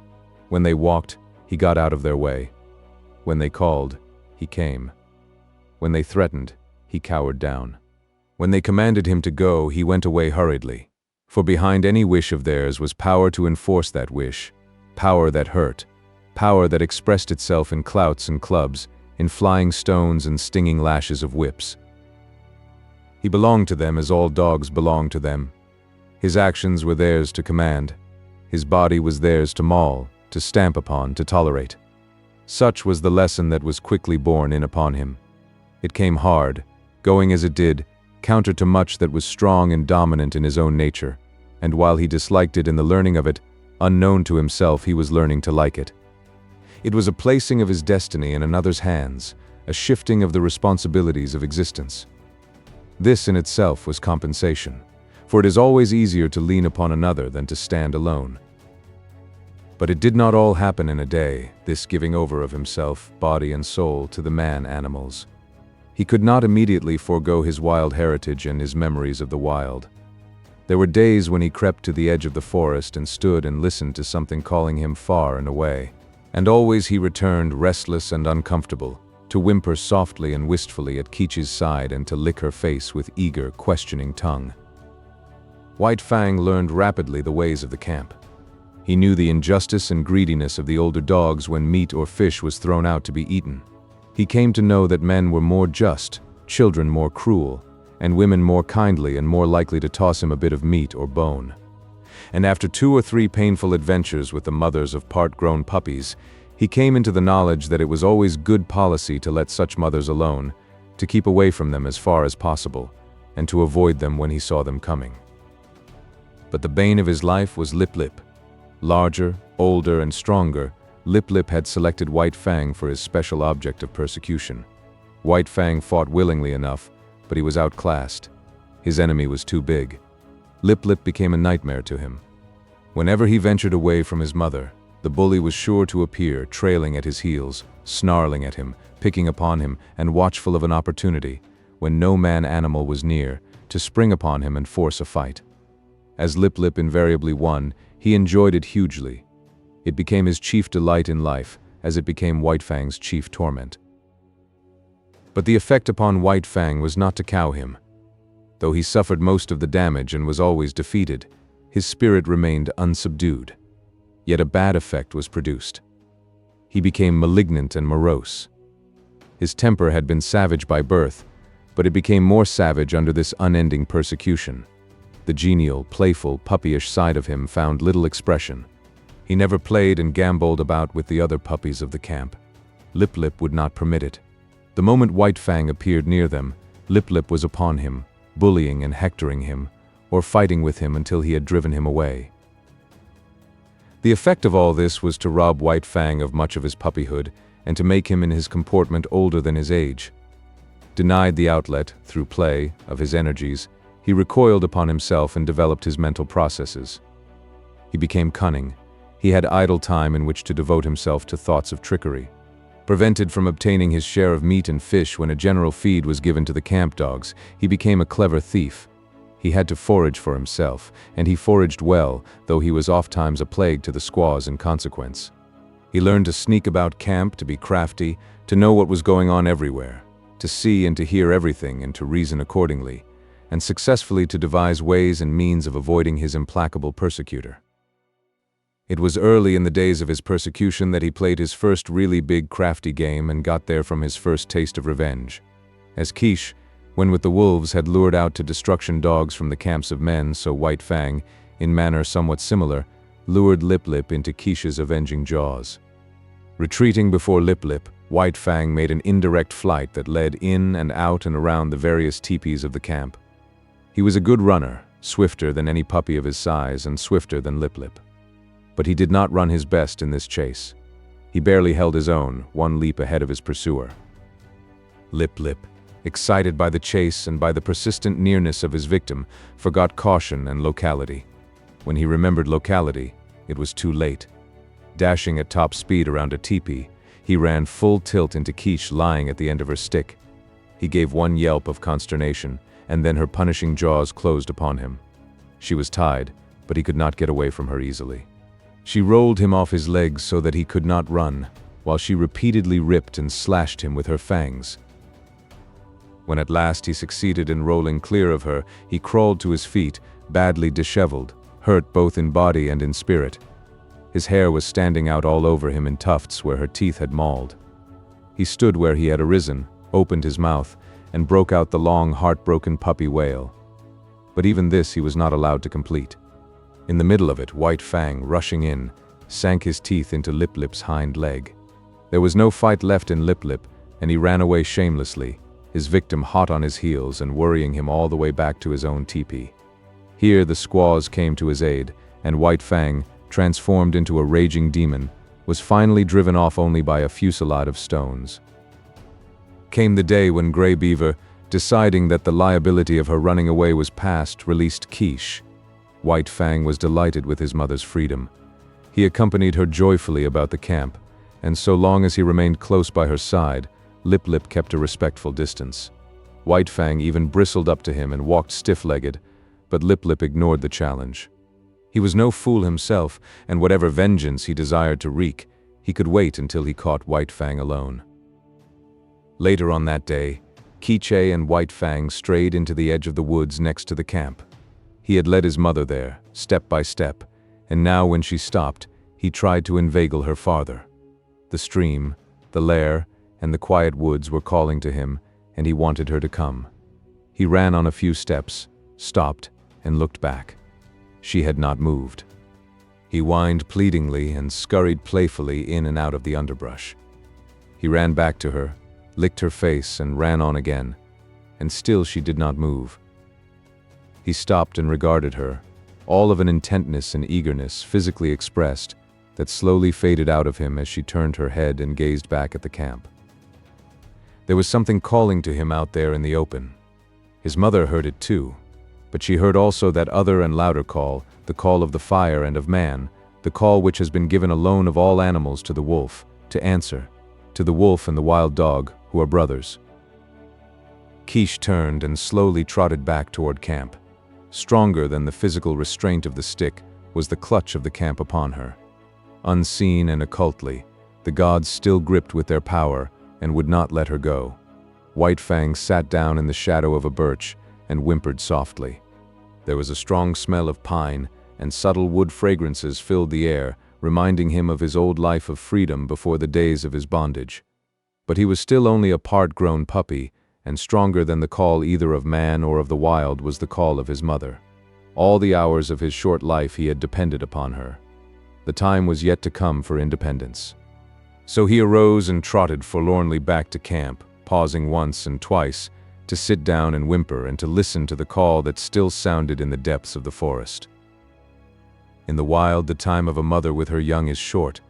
When they walked, he got out of their way. When they called, he came. When they threatened, he cowered down. When they commanded him to go, he went away hurriedly. For behind any wish of theirs was power to enforce that wish, power that hurt, power that expressed itself in clouts and clubs, in flying stones and stinging lashes of whips. He belonged to them as all dogs belong to them. His actions were theirs to command. His body was theirs to maul, to stamp upon, to tolerate. Such was the lesson that was quickly borne in upon him. It came hard, going as it did, counter to much that was strong and dominant in his own nature, and while he disliked it in the learning of it, unknown to himself he was learning to like it. It was a placing of his destiny in another's hands, a shifting of the responsibilities of existence. This in itself was compensation, for it is always easier to lean upon another than to stand alone. But it did not all happen in a day, this giving over of himself, body and soul, to the man-animals. He could not immediately forego his wild heritage and his memories of the wild. There were days when he crept to the edge of the forest and stood and listened to something calling him far and away. And always he returned restless and uncomfortable, to whimper softly and wistfully at Quiche's side and to lick her face with eager, questioning tongue. White Fang learned rapidly the ways of the camp. He knew the injustice and greediness of the older dogs when meat or fish was thrown out to be eaten. He came to know that men were more just, children more cruel, and women more kindly and more likely to toss him a bit of meat or bone. And after 2 or 3 painful adventures with the mothers of part-grown puppies, he came into the knowledge that it was always good policy to let such mothers alone, to keep away from them as far as possible, and to avoid them when he saw them coming. But the bane of his life was Lip Lip. Larger, older, and stronger, Lip Lip had selected White Fang for his special object of persecution. White Fang fought willingly enough, but he was outclassed. His enemy was too big. Lip Lip became a nightmare to him. Whenever he ventured away from his mother, the bully was sure to appear, trailing at his heels, snarling at him, picking upon him, and watchful of an opportunity, when no man-animal was near, to spring upon him and force a fight. As Lip Lip invariably won, he enjoyed it hugely. It became his chief delight in life, as it became White Fang's chief torment. But the effect upon White Fang was not to cow him. Though he suffered most of the damage and was always defeated, his spirit remained unsubdued. Yet a bad effect was produced. he became malignant and morose. His temper had been savage by birth, but it became more savage under this unending persecution. The genial, playful, puppyish side of him found little expression. He never played and gamboled about with the other puppies of the camp. Lip Lip would not permit it. The moment White Fang appeared near them, Lip Lip was upon him, bullying and hectoring him, or fighting with him until he had driven him away. The effect of all this was to rob White Fang of much of his puppyhood and to make him in his comportment older than his age. Denied the outlet, through play, of his energies, he recoiled upon himself and developed his mental processes. He became cunning. He had idle time in which to devote himself to thoughts of trickery. Prevented from obtaining his share of meat and fish when a general feed was given to the camp dogs, he became a clever thief. He had to forage for himself, and he foraged well, though he was ofttimes a plague to the squaws in consequence. He learned to sneak about camp, to be crafty, to know what was going on everywhere, to see and to hear everything and to reason accordingly, and successfully to devise ways and means of avoiding his implacable persecutor. It was early in the days of his persecution that he played his first really big crafty game and got there from his first taste of revenge. As Quiche, when with the wolves, had lured out to destruction dogs from the camps of men, so White Fang, in manner somewhat similar, lured Lip Lip into Quiche's avenging jaws. Retreating before Lip Lip, White Fang made an indirect flight that led in and out and around the various teepees of the camp. He was a good runner, swifter than any puppy of his size and swifter than Lip Lip. But he did not run his best in this chase. He barely held his own, one leap ahead of his pursuer. Lip Lip, excited by the chase and by the persistent nearness of his victim, forgot caution and locality. When he remembered locality, it was too late. Dashing at top speed around a teepee, he ran full tilt into Quiche lying at the end of her stick. He gave one yelp of consternation, and then her punishing jaws closed upon him. She was tied, but he could not get away from her easily. She rolled him off his legs so that he could not run, while she repeatedly ripped and slashed him with her fangs. When at last he succeeded in rolling clear of her, he crawled to his feet, badly disheveled, hurt both in body and in spirit. His hair was standing out all over him in tufts where her teeth had mauled. He stood where he had arisen, opened his mouth, and broke out the long, heartbroken puppy wail. But even this he was not allowed to complete. In the middle of it, White Fang, rushing in, sank his teeth into Lip Lip's hind leg. There was no fight left in Lip Lip, and he ran away shamelessly, his victim hot on his heels and worrying him all the way back to his own teepee. Here the squaws came to his aid, and White Fang, transformed into a raging demon, was finally driven off only by a fusillade of stones. Came the day when Grey Beaver, deciding that the liability of her running away was past, released Quiche. White Fang was delighted with his mother's freedom. He accompanied her joyfully about the camp, and so long as he remained close by her side, Lip Lip kept a respectful distance. White Fang even bristled up to him and walked stiff-legged, but Lip Lip ignored the challenge. He was no fool himself, and whatever vengeance he desired to wreak, he could wait until he caught White Fang alone. Later on that day, Quiche and White Fang strayed into the edge of the woods next to the camp. He had led his mother there, step by step, and now when she stopped, he tried to inveigle her farther. The stream, the lair, and the quiet woods were calling to him, and he wanted her to come. He ran on a few steps, stopped, and looked back. She had not moved. He whined pleadingly and scurried playfully in and out of the underbrush. He ran back to her, licked her face, and ran on again, and still she did not move. He stopped and regarded her, all of an intentness and eagerness physically expressed that slowly faded out of him as she turned her head and gazed back at the camp. There was something calling to him out there in the open. His mother heard it too, but she heard also that other and louder call, the call of the fire and of man, the call which has been given alone of all animals to the wolf, to answer, to the wolf and the wild dog, who are brothers. Quiche turned and slowly trotted back toward camp. Stronger than the physical restraint of the stick was the clutch of the camp upon her. Unseen and occultly, the gods still gripped with their power and would not let her go. White Fang sat down in the shadow of a birch and whimpered softly. There was a strong smell of pine, and subtle wood fragrances filled the air, reminding him of his old life of freedom before the days of his bondage. But he was still only a part-grown puppy, and stronger than the call either of man or of the wild was the call of his mother. All the hours of his short life he had depended upon her. The time was yet to come for independence. So he arose and trotted forlornly back to camp, pausing once and twice to sit down and whimper and to listen to the call that still sounded in the depths of the forest. In the wild, the time of a mother with her young is short,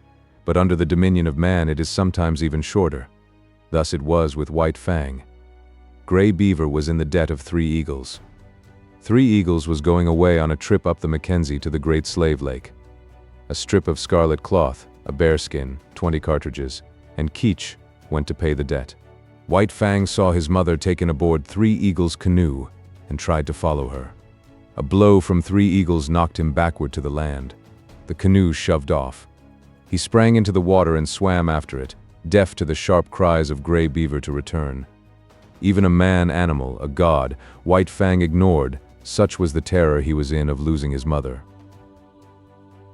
but under the dominion of man it is sometimes even shorter. Thus it was with White Fang. Gray Beaver was in the debt of 3 eagles. 3 Eagles was going away on a trip up the Mackenzie to the Great Slave Lake. A strip of scarlet cloth, a bearskin, 20 cartridges, and Keech went to pay the debt. White Fang saw his mother taken aboard 3 Eagles' canoe and tried to follow her. A blow from 3 Eagles knocked him backward to the land. The canoe shoved off. He sprang into the water and swam after it, deaf to the sharp cries of Gray Beaver to return. Even a man-animal, a god, White Fang ignored, such was the terror he was in of losing his mother.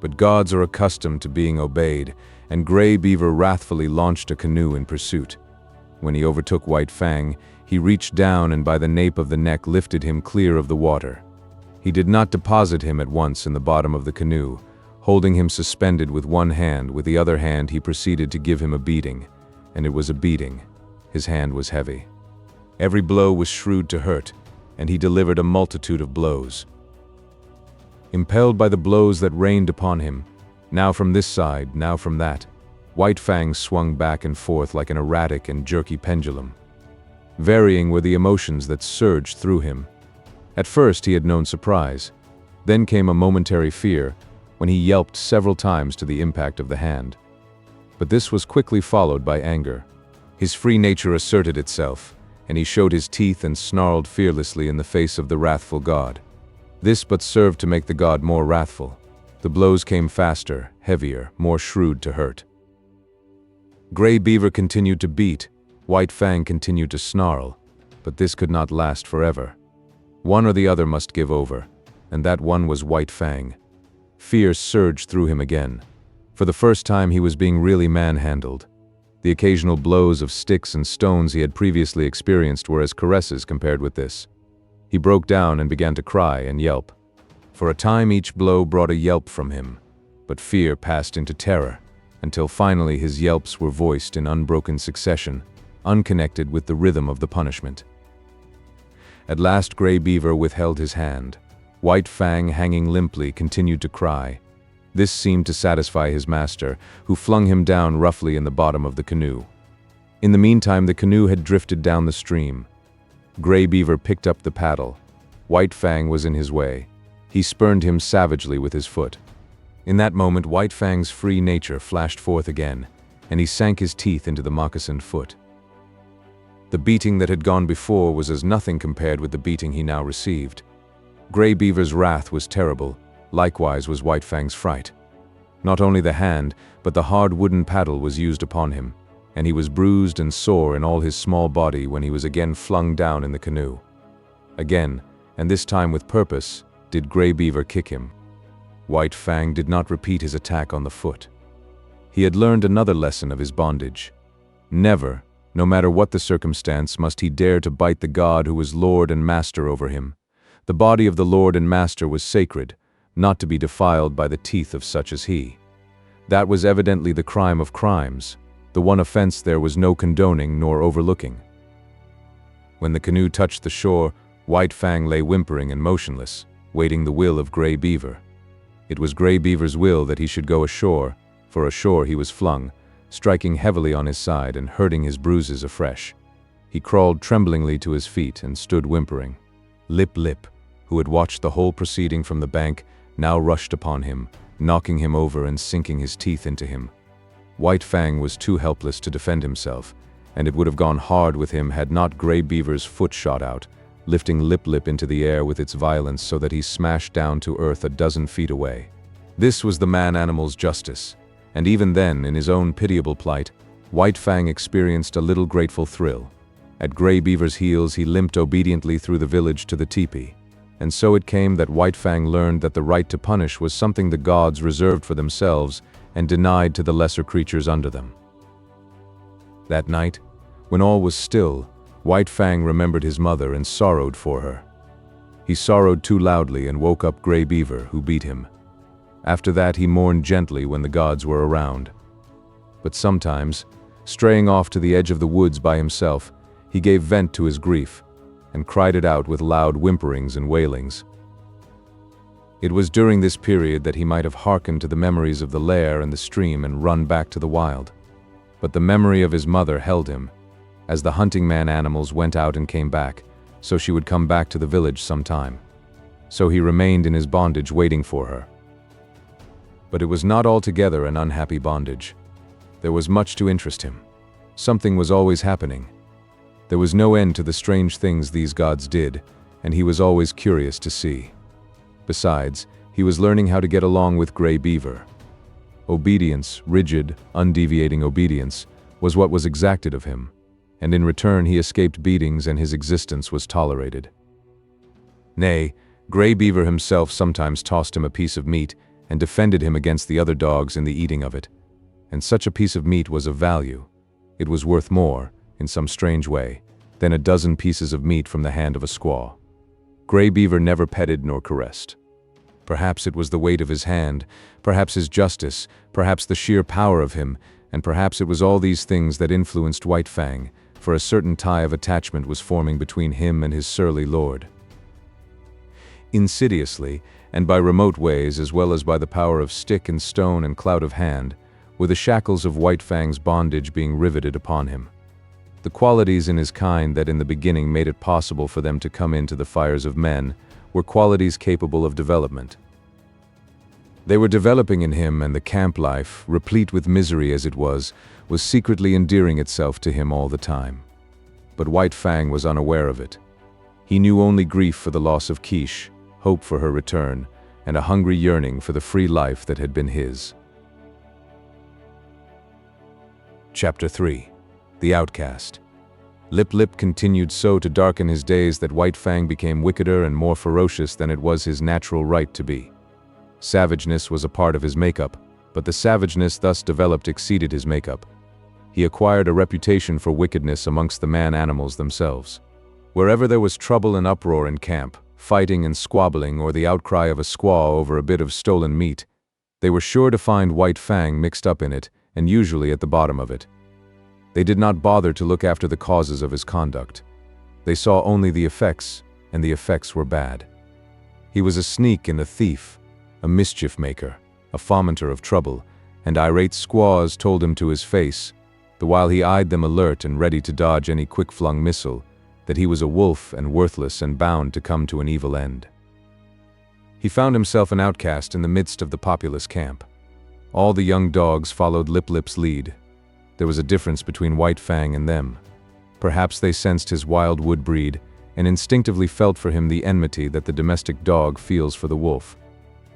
But gods are accustomed to being obeyed, and Gray Beaver wrathfully launched a canoe in pursuit. When he overtook White Fang, he reached down and by the nape of the neck lifted him clear of the water. He did not deposit him at once in the bottom of the canoe. Holding him suspended with one hand, with the other hand he proceeded to give him a beating. And it was a beating. His hand was heavy. Every blow was shrewd to hurt, and he delivered a multitude of blows. Impelled by the blows that rained upon him, now from this side, now from that, White Fang swung back and forth like an erratic and jerky pendulum. Varying were the emotions that surged through him. At first he had known surprise. Then came a momentary fear, when he yelped several times to the impact of the hand. But this was quickly followed by anger. His free nature asserted itself, and he showed his teeth and snarled fearlessly in the face of the wrathful god. This but served to make the god more wrathful. The blows came faster, heavier, more shrewd to hurt. Gray Beaver continued to beat, White Fang continued to snarl, but this could not last forever. One or the other must give over, and that one was White Fang. Fear surged through him again. For the first time he was being really manhandled. The occasional blows of sticks and stones he had previously experienced were as caresses compared with this. He broke down and began to cry and yelp. For a time each blow brought a yelp from him, but fear passed into terror, until finally his yelps were voiced in unbroken succession, unconnected with the rhythm of the punishment. At last Gray Beaver withheld his hand. White Fang, hanging limply, continued to cry. This seemed to satisfy his master, who flung him down roughly in the bottom of the canoe. In the meantime the canoe had drifted down the stream. Gray Beaver picked up the paddle. White Fang was in his way. He spurned him savagely with his foot. In that moment White Fang's free nature flashed forth again, and he sank his teeth into the moccasined foot. The beating that had gone before was as nothing compared with the beating he now received. Gray Beaver's wrath was terrible, likewise was White Fang's fright. Not only the hand, but the hard wooden paddle was used upon him, and he was bruised and sore in all his small body when he was again flung down in the canoe. Again, and this time with purpose, did Gray Beaver kick him. White Fang did not repeat his attack on the foot. He had learned another lesson of his bondage. Never, no matter what the circumstance, must he dare to bite the god who was lord and master over him. The body of the lord and master was sacred, not to be defiled by the teeth of such as he. That was evidently the crime of crimes. The one offense there was no condoning nor overlooking. When the canoe touched the shore, White Fang lay whimpering and motionless, waiting the will of Gray Beaver. It was Gray Beaver's will that he should go ashore, for ashore he was flung, striking heavily on his side and hurting his bruises afresh. He crawled tremblingly to his feet and stood whimpering. Lip Lip, who had watched the whole proceeding from the bank, now rushed upon him, knocking him over and sinking his teeth into him. White Fang was too helpless to defend himself, and it would have gone hard with him had not Gray Beaver's foot shot out, lifting Lip Lip into the air with its violence so that he smashed down to earth a dozen feet away. This was the man-animal's justice, and even then, in his own pitiable plight, White Fang experienced a little grateful thrill. At Gray Beaver's heels he limped obediently through the village to the teepee, and so it came that White Fang learned that the right to punish was something the gods reserved for themselves and denied to the lesser creatures under them. That night, when all was still, White Fang remembered his mother and sorrowed for her. He sorrowed too loudly and woke up Grey Beaver, who beat him. After that, he mourned gently when the gods were around. But sometimes, straying off to the edge of the woods by himself, he gave vent to his grief and cried it out with loud whimperings and wailings. It was during this period that he might have hearkened to the memories of the lair and the stream and run back to the wild. But the memory of his mother held him. As the hunting man animals went out and came back, so she would come back to the village sometime. So he remained in his bondage waiting for her. But it was not altogether an unhappy bondage. There was much to interest him. Something was always happening. There was no end to the strange things these gods did, and he was always curious to see. Besides, he was learning how to get along with Grey Beaver. Obedience, rigid, undeviating obedience, was what was exacted of him, and in return he escaped beatings and his existence was tolerated. Nay, Grey Beaver himself sometimes tossed him a piece of meat and defended him against the other dogs in the eating of it. And such a piece of meat was of value. It was worth more, in some strange way, than a dozen pieces of meat from the hand of a squaw. Grey Beaver never petted nor caressed. Perhaps it was the weight of his hand, perhaps his justice, perhaps the sheer power of him, and perhaps it was all these things that influenced White Fang, for a certain tie of attachment was forming between him and his surly lord. Insidiously, and by remote ways as well as by the power of stick and stone and clout of hand, were the shackles of White Fang's bondage being riveted upon him. The qualities in his kind that in the beginning made it possible for them to come into the fires of men were qualities capable of development. They were developing in him, and the camp life, replete with misery as it was secretly endearing itself to him all the time. But White Fang was unaware of it. He knew only grief for the loss of Quiche, hope for her return, and a hungry yearning for the free life that had been his. Chapter 3. The Outcast. Lip Lip continued so to darken his days that White Fang became wickeder and more ferocious than it was his natural right to be. Savageness was a part of his makeup, but the savageness thus developed exceeded his makeup. He acquired a reputation for wickedness amongst the man-animals themselves. Wherever there was trouble and uproar in camp, fighting and squabbling or the outcry of a squaw over a bit of stolen meat, they were sure to find White Fang mixed up in it and usually at the bottom of it. They did not bother to look after the causes of his conduct. They saw only the effects, and the effects were bad. He was a sneak and a thief, a mischief maker, a fomenter of trouble, and irate squaws told him to his face, the while he eyed them alert and ready to dodge any quick-flung missile, that he was a wolf and worthless and bound to come to an evil end. He found himself an outcast in the midst of the populous camp. All the young dogs followed Lip Lip's lead. There was a difference between White Fang and them. Perhaps they sensed his wild wood breed and instinctively felt for him the enmity that the domestic dog feels for the wolf.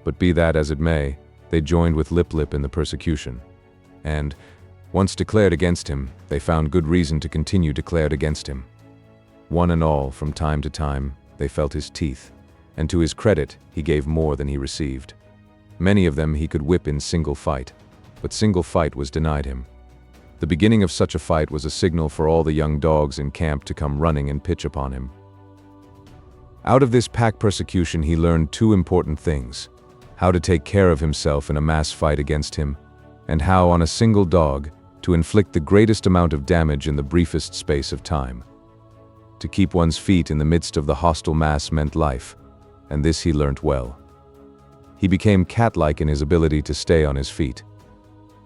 But be that as it may, they joined with Lip Lip in the persecution. And, once declared against him, they found good reason to continue declared against him. One and all, from time to time, they felt his teeth, and to his credit, he gave more than he received. Many of them he could whip in single fight, but single fight was denied him. The beginning of such a fight was a signal for all the young dogs in camp to come running and pitch upon him. Out of this pack persecution he learned two important things: how to take care of himself in a mass fight against him, and how, on a single dog, to inflict the greatest amount of damage in the briefest space of time. To keep one's feet in the midst of the hostile mass meant life, and this he learnt well. He became cat-like in his ability to stay on his feet.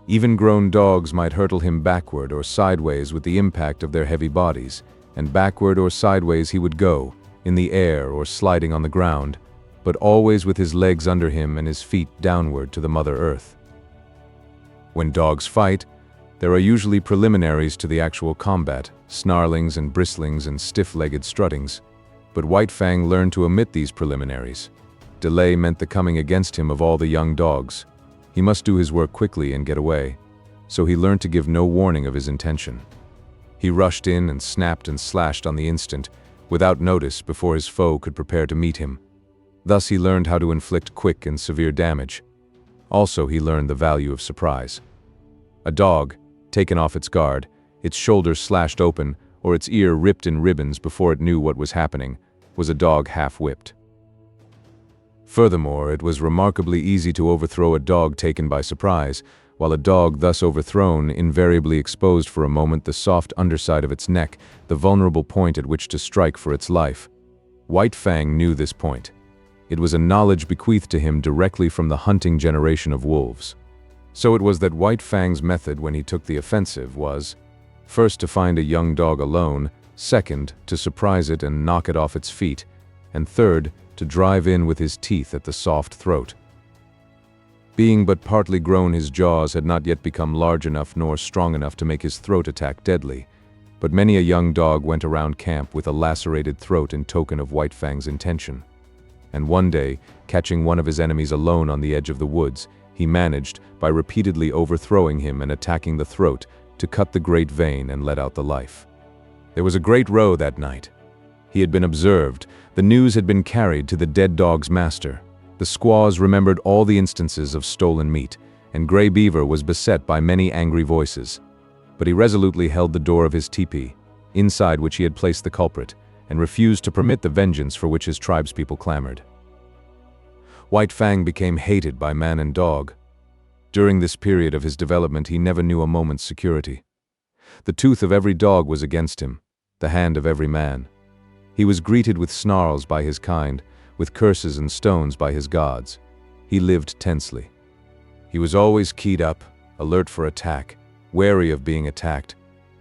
Even grown dogs might hurtle him backward or sideways with the impact of their heavy bodies, and backward or sideways he would go, in the air or sliding on the ground, but always with his legs under him and his feet downward to the Mother Earth. When dogs fight, there are usually preliminaries to the actual combat, snarlings and bristlings and stiff-legged struttings, but White Fang learned to omit these preliminaries. Delay meant the coming against him of all the young dogs. He must do his work quickly and get away, so he learned to give no warning of his intention. He rushed in and snapped and slashed on the instant, without notice before his foe could prepare to meet him. Thus he learned how to inflict quick and severe damage. Also, he learned the value of surprise. A dog, taken off its guard, its shoulders slashed open, or its ear ripped in ribbons before it knew what was happening, was a dog half-whipped. Furthermore, it was remarkably easy to overthrow a dog taken by surprise, while a dog thus overthrown invariably exposed for a moment the soft underside of its neck, the vulnerable point at which to strike for its life. White Fang knew this point. It was a knowledge bequeathed to him directly from the hunting generation of wolves. So it was that White Fang's method when he took the offensive was, first to find a young dog alone, second, to surprise it and knock it off its feet, and third, to drive in with his teeth at the soft throat. Being but partly grown, his jaws had not yet become large enough nor strong enough to make his throat attack deadly, but many a young dog went around camp with a lacerated throat in token of White Fang's intention. And one day, catching one of his enemies alone on the edge of the woods, he managed, by repeatedly overthrowing him and attacking the throat, to cut the great vein and let out the life. There was a great row that night. He had been observed. The news had been carried to the dead dog's master. The squaws remembered all the instances of stolen meat, and Gray Beaver was beset by many angry voices. But he resolutely held the door of his tepee, inside which he had placed the culprit, and refused to permit the vengeance for which his tribespeople clamored. White Fang became hated by man and dog. During this period of his development, he never knew a moment's security. The tooth of every dog was against him, the hand of every man. He was greeted with snarls by his kind, with curses and stones by his gods. He lived tensely. He was always keyed up, alert for attack, wary of being attacked,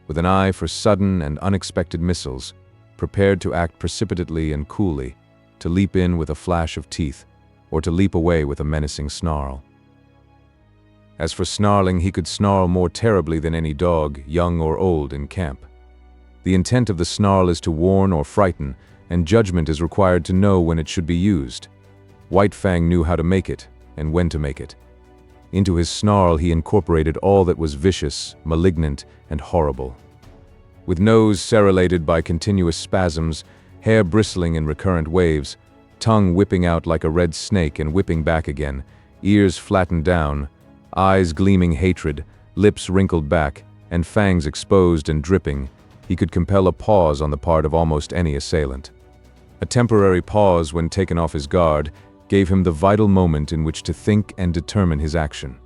with an eye for sudden and unexpected missiles, prepared to act precipitately and coolly, to leap in with a flash of teeth, or to leap away with a menacing snarl. As for snarling, he could snarl more terribly than any dog, young or old, in camp. The intent of the snarl is to warn or frighten, and judgment is required to know when it should be used. White Fang knew how to make it, and when to make it. Into his snarl he incorporated all that was vicious, malignant, and horrible. With nose serrated by continuous spasms, hair bristling in recurrent waves, tongue whipping out like a red snake and whipping back again, ears flattened down, eyes gleaming hatred, lips wrinkled back, and fangs exposed and dripping, he could compel a pause on the part of almost any assailant. A temporary pause when taken off his guard gave him the vital moment in which to think and determine his action.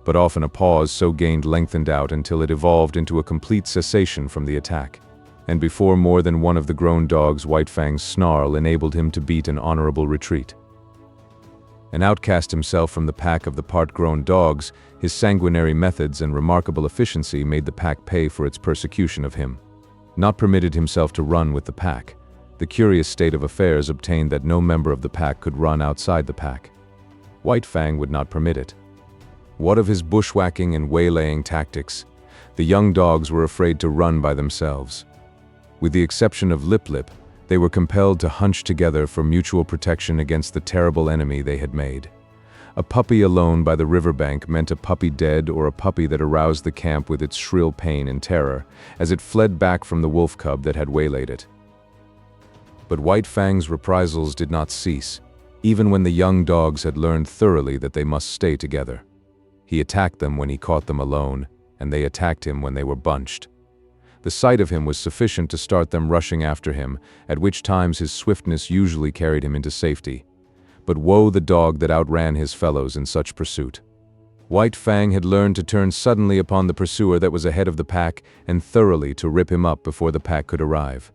But often a pause so gained lengthened out until it evolved into a complete cessation from the attack. And before more than one of the grown dogs, White Fang's snarl enabled him to beat an honorable retreat. An outcast himself from the pack of the part-grown dogs, his sanguinary methods and remarkable efficiency made the pack pay for its persecution of him. Not permitted himself to run with the pack, the curious state of affairs obtained that no member of the pack could run outside the pack. White Fang would not permit it. What of his bushwhacking and waylaying tactics? The young dogs were afraid to run by themselves. With the exception of Lip Lip, they were compelled to hunch together for mutual protection against the terrible enemy they had made. A puppy alone by the riverbank meant a puppy dead or a puppy that aroused the camp with its shrill pain and terror, as it fled back from the wolf cub that had waylaid it. But White Fang's reprisals did not cease, even when the young dogs had learned thoroughly that they must stay together. He attacked them when he caught them alone, and they attacked him when they were bunched. The sight of him was sufficient to start them rushing after him, at which times his swiftness usually carried him into safety. But woe the dog that outran his fellows in such pursuit. White Fang had learned to turn suddenly upon the pursuer that was ahead of the pack and thoroughly to rip him up before the pack could arrive.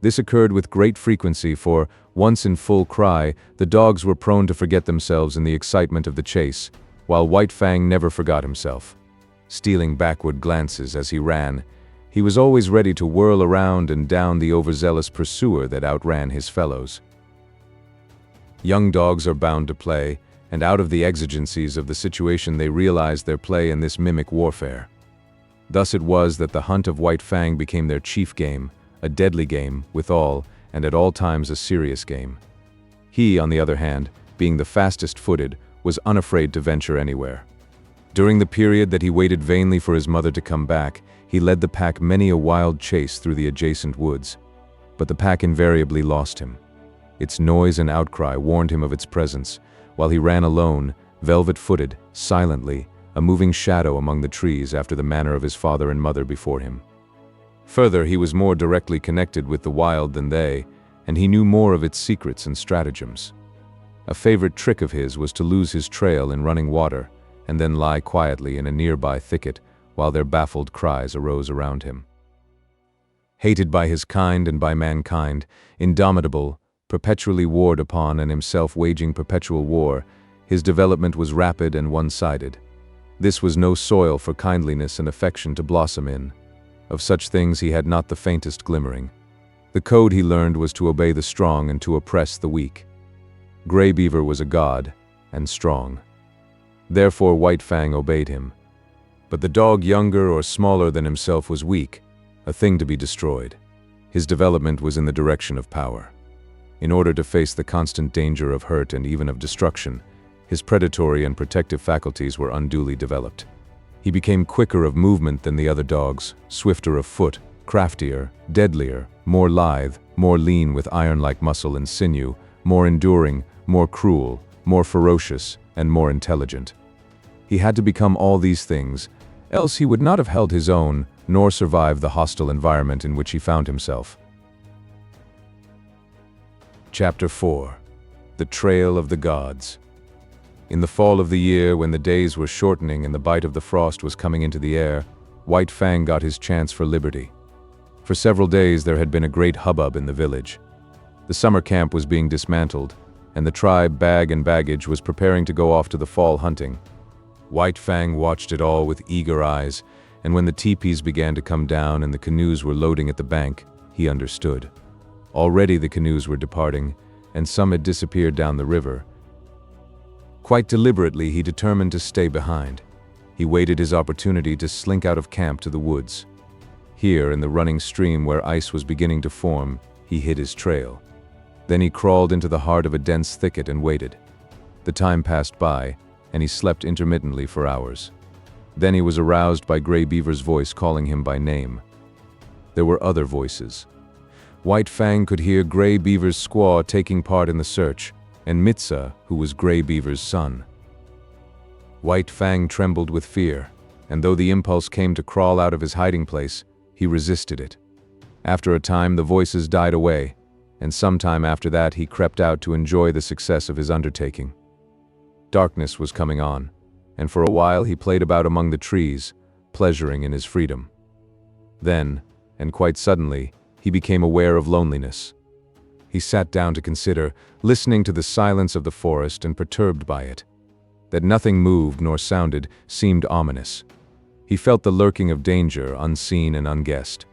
This occurred with great frequency, for, once in full cry, the dogs were prone to forget themselves in the excitement of the chase, while White Fang never forgot himself. Stealing backward glances as he ran, he was always ready to whirl around and down the overzealous pursuer that outran his fellows. Young dogs are bound to play, and out of the exigencies of the situation they realized their play in this mimic warfare. Thus it was that the hunt of White Fang became their chief game, a deadly game, withal, and at all times a serious game. He, on the other hand, being the fastest-footed, was unafraid to venture anywhere. During the period that he waited vainly for his mother to come back, he led the pack many a wild chase through the adjacent woods. But the pack invariably lost him. Its noise and outcry warned him of its presence. While he ran alone, velvet-footed, silently, a moving shadow among the trees after the manner of his father and mother before him. Further, he was more directly connected with the wild than they, and he knew more of its secrets and stratagems. A favorite trick of his was to lose his trail in running water, and then lie quietly in a nearby thicket while their baffled cries arose around him. Hated by his kind and by mankind, indomitable, perpetually warred upon and himself waging perpetual war, his development was rapid and one-sided. This was no soil for kindliness and affection to blossom in. Of such things he had not the faintest glimmering. The code he learned was to obey the strong and to oppress the weak. Gray Beaver was a god, and strong. Therefore White Fang obeyed him. But the dog younger or smaller than himself was weak, a thing to be destroyed. His development was in the direction of power. In order to face the constant danger of hurt and even of destruction, his predatory and protective faculties were unduly developed. He became quicker of movement than the other dogs, swifter of foot, craftier, deadlier, more lithe, more lean with iron-like muscle and sinew, more enduring, more cruel, more ferocious, and more intelligent. He had to become all these things, else he would not have held his own, nor survived the hostile environment in which he found himself. Chapter 4. The Trail of the Gods. In the fall of the year, when the days were shortening and the bite of the frost was coming into the air, White Fang got his chance for liberty. For several days there had been a great hubbub in the village. The summer camp was being dismantled, and the tribe, bag and baggage, was preparing to go off to the fall hunting. White Fang watched it all with eager eyes, and when the teepees began to come down and the canoes were loading at the bank, he understood. Already the canoes were departing, and some had disappeared down the river. Quite deliberately, he determined to stay behind. He waited his opportunity to slink out of camp to the woods. Here, in the running stream where ice was beginning to form, he hid his trail. Then he crawled into the heart of a dense thicket and waited. The time passed by, and he slept intermittently for hours. Then he was aroused by Gray Beaver's voice calling him by name. There were other voices. White Fang could hear Gray Beaver's squaw taking part in the search, and Mitsa, who was Gray Beaver's son. White Fang trembled with fear, and though the impulse came to crawl out of his hiding place, he resisted it. After a time the voices died away, and sometime after that he crept out to enjoy the success of his undertaking. Darkness was coming on, and for a while he played about among the trees, pleasuring in his freedom. Then, and quite suddenly, he became aware of loneliness. He sat down to consider, listening to the silence of the forest and perturbed by it. That nothing moved nor sounded seemed ominous. He felt the lurking of danger, unseen and unguessed.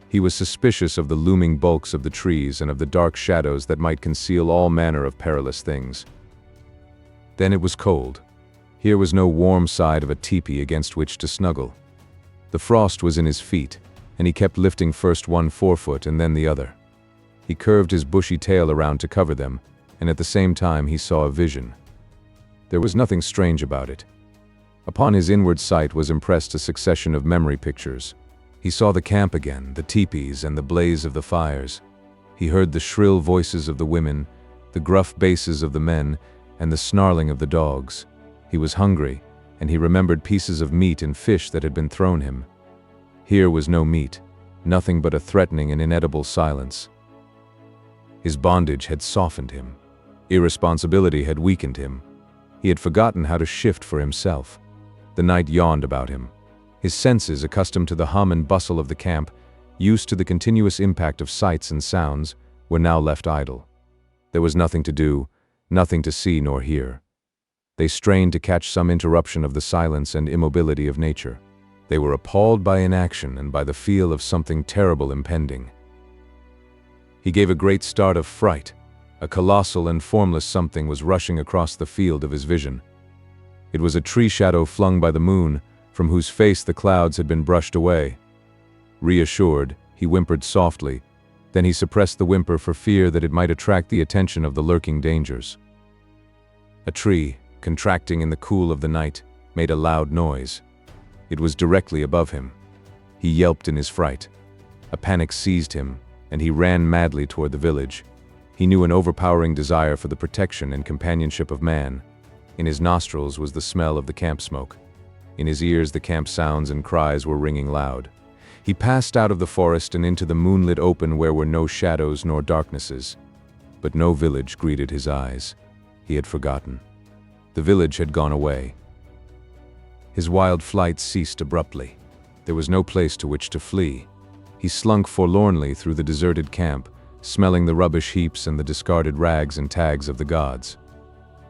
He was suspicious of the looming bulks of the trees and of the dark shadows that might conceal all manner of perilous things. Then it was cold. Here was no warm side of a teepee against which to snuggle. The frost was in his feet, and he kept lifting first one forefoot and then the other. He curved his bushy tail around to cover them, and at the same time he saw a vision. There was nothing strange about it. Upon his inward sight was impressed a succession of memory pictures. He saw the camp again, the teepees and the blaze of the fires. He heard the shrill voices of the women, the gruff basses of the men, and the snarling of the dogs. He was hungry, and he remembered pieces of meat and fish that had been thrown him. Here was no meat, nothing but a threatening and inedible silence. His bondage had softened him. Irresponsibility had weakened him. He had forgotten how to shift for himself. The night yawned about him. His senses, accustomed to the hum and bustle of the camp, used to the continuous impact of sights and sounds, were now left idle. There was nothing to do, nothing to see nor hear. They strained to catch some interruption of the silence and immobility of nature. They were appalled by inaction and by the feel of something terrible impending. He gave a great start of fright. A colossal and formless something was rushing across the field of his vision. It was a tree shadow flung by the moon, from whose face the clouds had been brushed away. Reassured, he whimpered softly, then he suppressed the whimper for fear that it might attract the attention of the lurking dangers. A tree, contracting in the cool of the night, made a loud noise. It was directly above him. He yelped in his fright. A panic seized him, and he ran madly toward the village. He knew an overpowering desire for the protection and companionship of man. In his nostrils was the smell of the camp smoke. In his ears the camp sounds and cries were ringing loud. He passed out of the forest and into the moonlit open where were no shadows nor darknesses. But no village greeted his eyes. He had forgotten. The village had gone away. His wild flight ceased abruptly. There was no place to which to flee. He slunk forlornly through the deserted camp, smelling the rubbish heaps and the discarded rags and tags of the gods.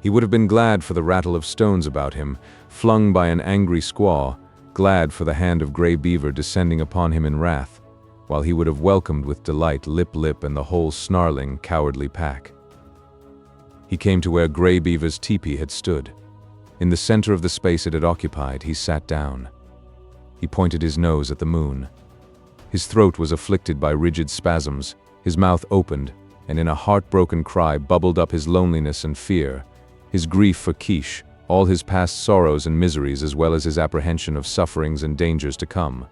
He would have been glad for the rattle of stones about him, flung by an angry squaw, glad for the hand of Grey Beaver descending upon him in wrath, while he would have welcomed with delight Lip and the whole snarling, cowardly pack. He came to where Grey Beaver's teepee had stood. In the center of the space it had occupied, he sat down. He pointed his nose at the moon. His throat was afflicted by rigid spasms, his mouth opened, and in a heartbroken cry bubbled up his loneliness and fear, his grief for Quiche, all his past sorrows and miseries as well as his apprehension of sufferings and dangers to come.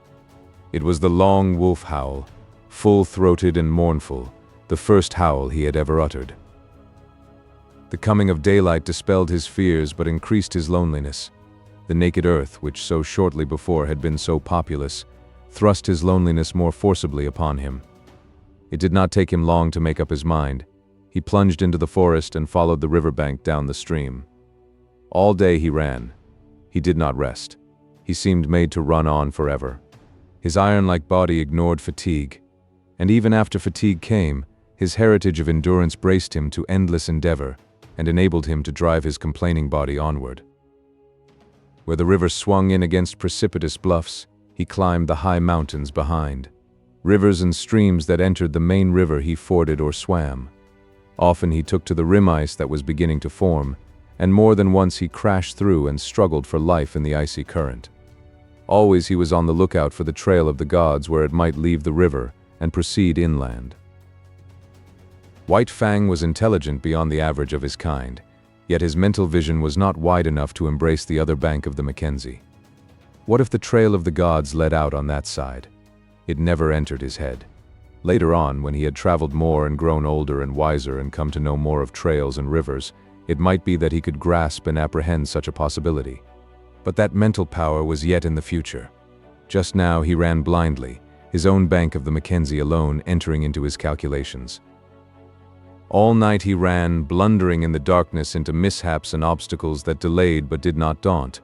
It was the long wolf howl, full-throated and mournful, the first howl he had ever uttered. The coming of daylight dispelled his fears but increased his loneliness. The naked earth, which so shortly before had been so populous, thrust his loneliness more forcibly upon him. It did not take him long to make up his mind. He plunged into the forest and followed the riverbank down the stream. All day he ran. He did not rest. He seemed made to run on forever. His iron-like body ignored fatigue, and even after fatigue came, his heritage of endurance braced him to endless endeavor and enabled him to drive his complaining body onward. Where the river swung in against precipitous bluffs, he climbed the high mountains behind. Rivers and streams that entered the main river he forded or swam. Often he took to the rim ice that was beginning to form, and more than once he crashed through and struggled for life in the icy current. Always he was on the lookout for the trail of the gods where it might leave the river and proceed inland. White Fang was intelligent beyond the average of his kind, yet his mental vision was not wide enough to embrace the other bank of the Mackenzie. What if the trail of the gods led out on that side? It never entered his head. Later on, when he had traveled more and grown older and wiser and come to know more of trails and rivers, it might be that he could grasp and apprehend such a possibility. But that mental power was yet in the future. Just now he ran blindly, his own bank of the Mackenzie alone entering into his calculations. All night he ran, blundering in the darkness into mishaps and obstacles that delayed but did not daunt.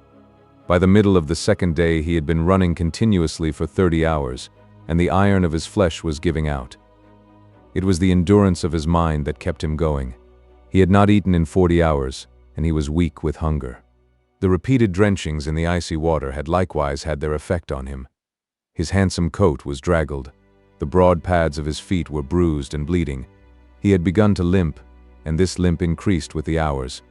By the middle of the second day he had been running continuously for 30 hours, and the iron of his flesh was giving out. It was the endurance of his mind that kept him going. He had not eaten in 40 hours, and he was weak with hunger. The repeated drenchings in the icy water had likewise had their effect on him. His handsome coat was draggled. The broad pads of his feet were bruised and bleeding. He had begun to limp, and this limp increased with the hours.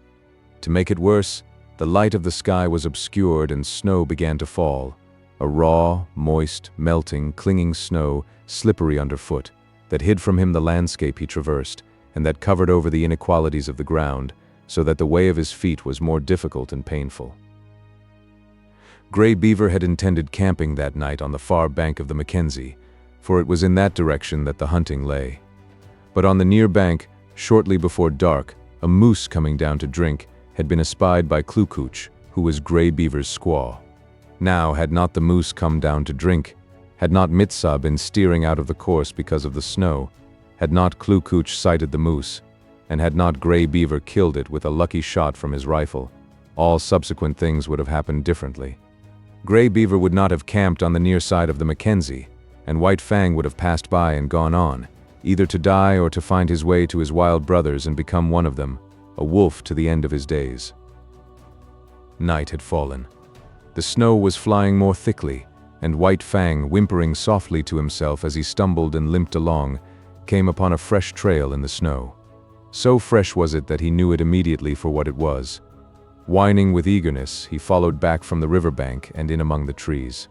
To make it worse, the light of the sky was obscured and snow began to fall. A raw, moist, melting, clinging snow, slippery underfoot, that hid from him the landscape he traversed, and that covered over the inequalities of the ground, so that the way of his feet was more difficult and painful. Grey Beaver had intended camping that night on the far bank of the Mackenzie, for it was in that direction that the hunting lay. But on the near bank, shortly before dark, a moose coming down to drink had been espied by Clucooch, who was Grey Beaver's squaw. Now, had not the moose come down to drink, had not Mitsah been steering out of the course because of the snow, had not Clucooch sighted the moose, and had not Grey Beaver killed it with a lucky shot from his rifle, all subsequent things would have happened differently. Grey Beaver would not have camped on the near side of the Mackenzie, and White Fang would have passed by and gone on, either to die or to find his way to his wild brothers and become one of them, a wolf to the end of his days. Night had fallen. The snow was flying more thickly, and White Fang, whimpering softly to himself as he stumbled and limped along, came upon a fresh trail in the snow. So fresh was it that he knew it immediately for what it was. Whining with eagerness, he followed back from the riverbank and in among the trees.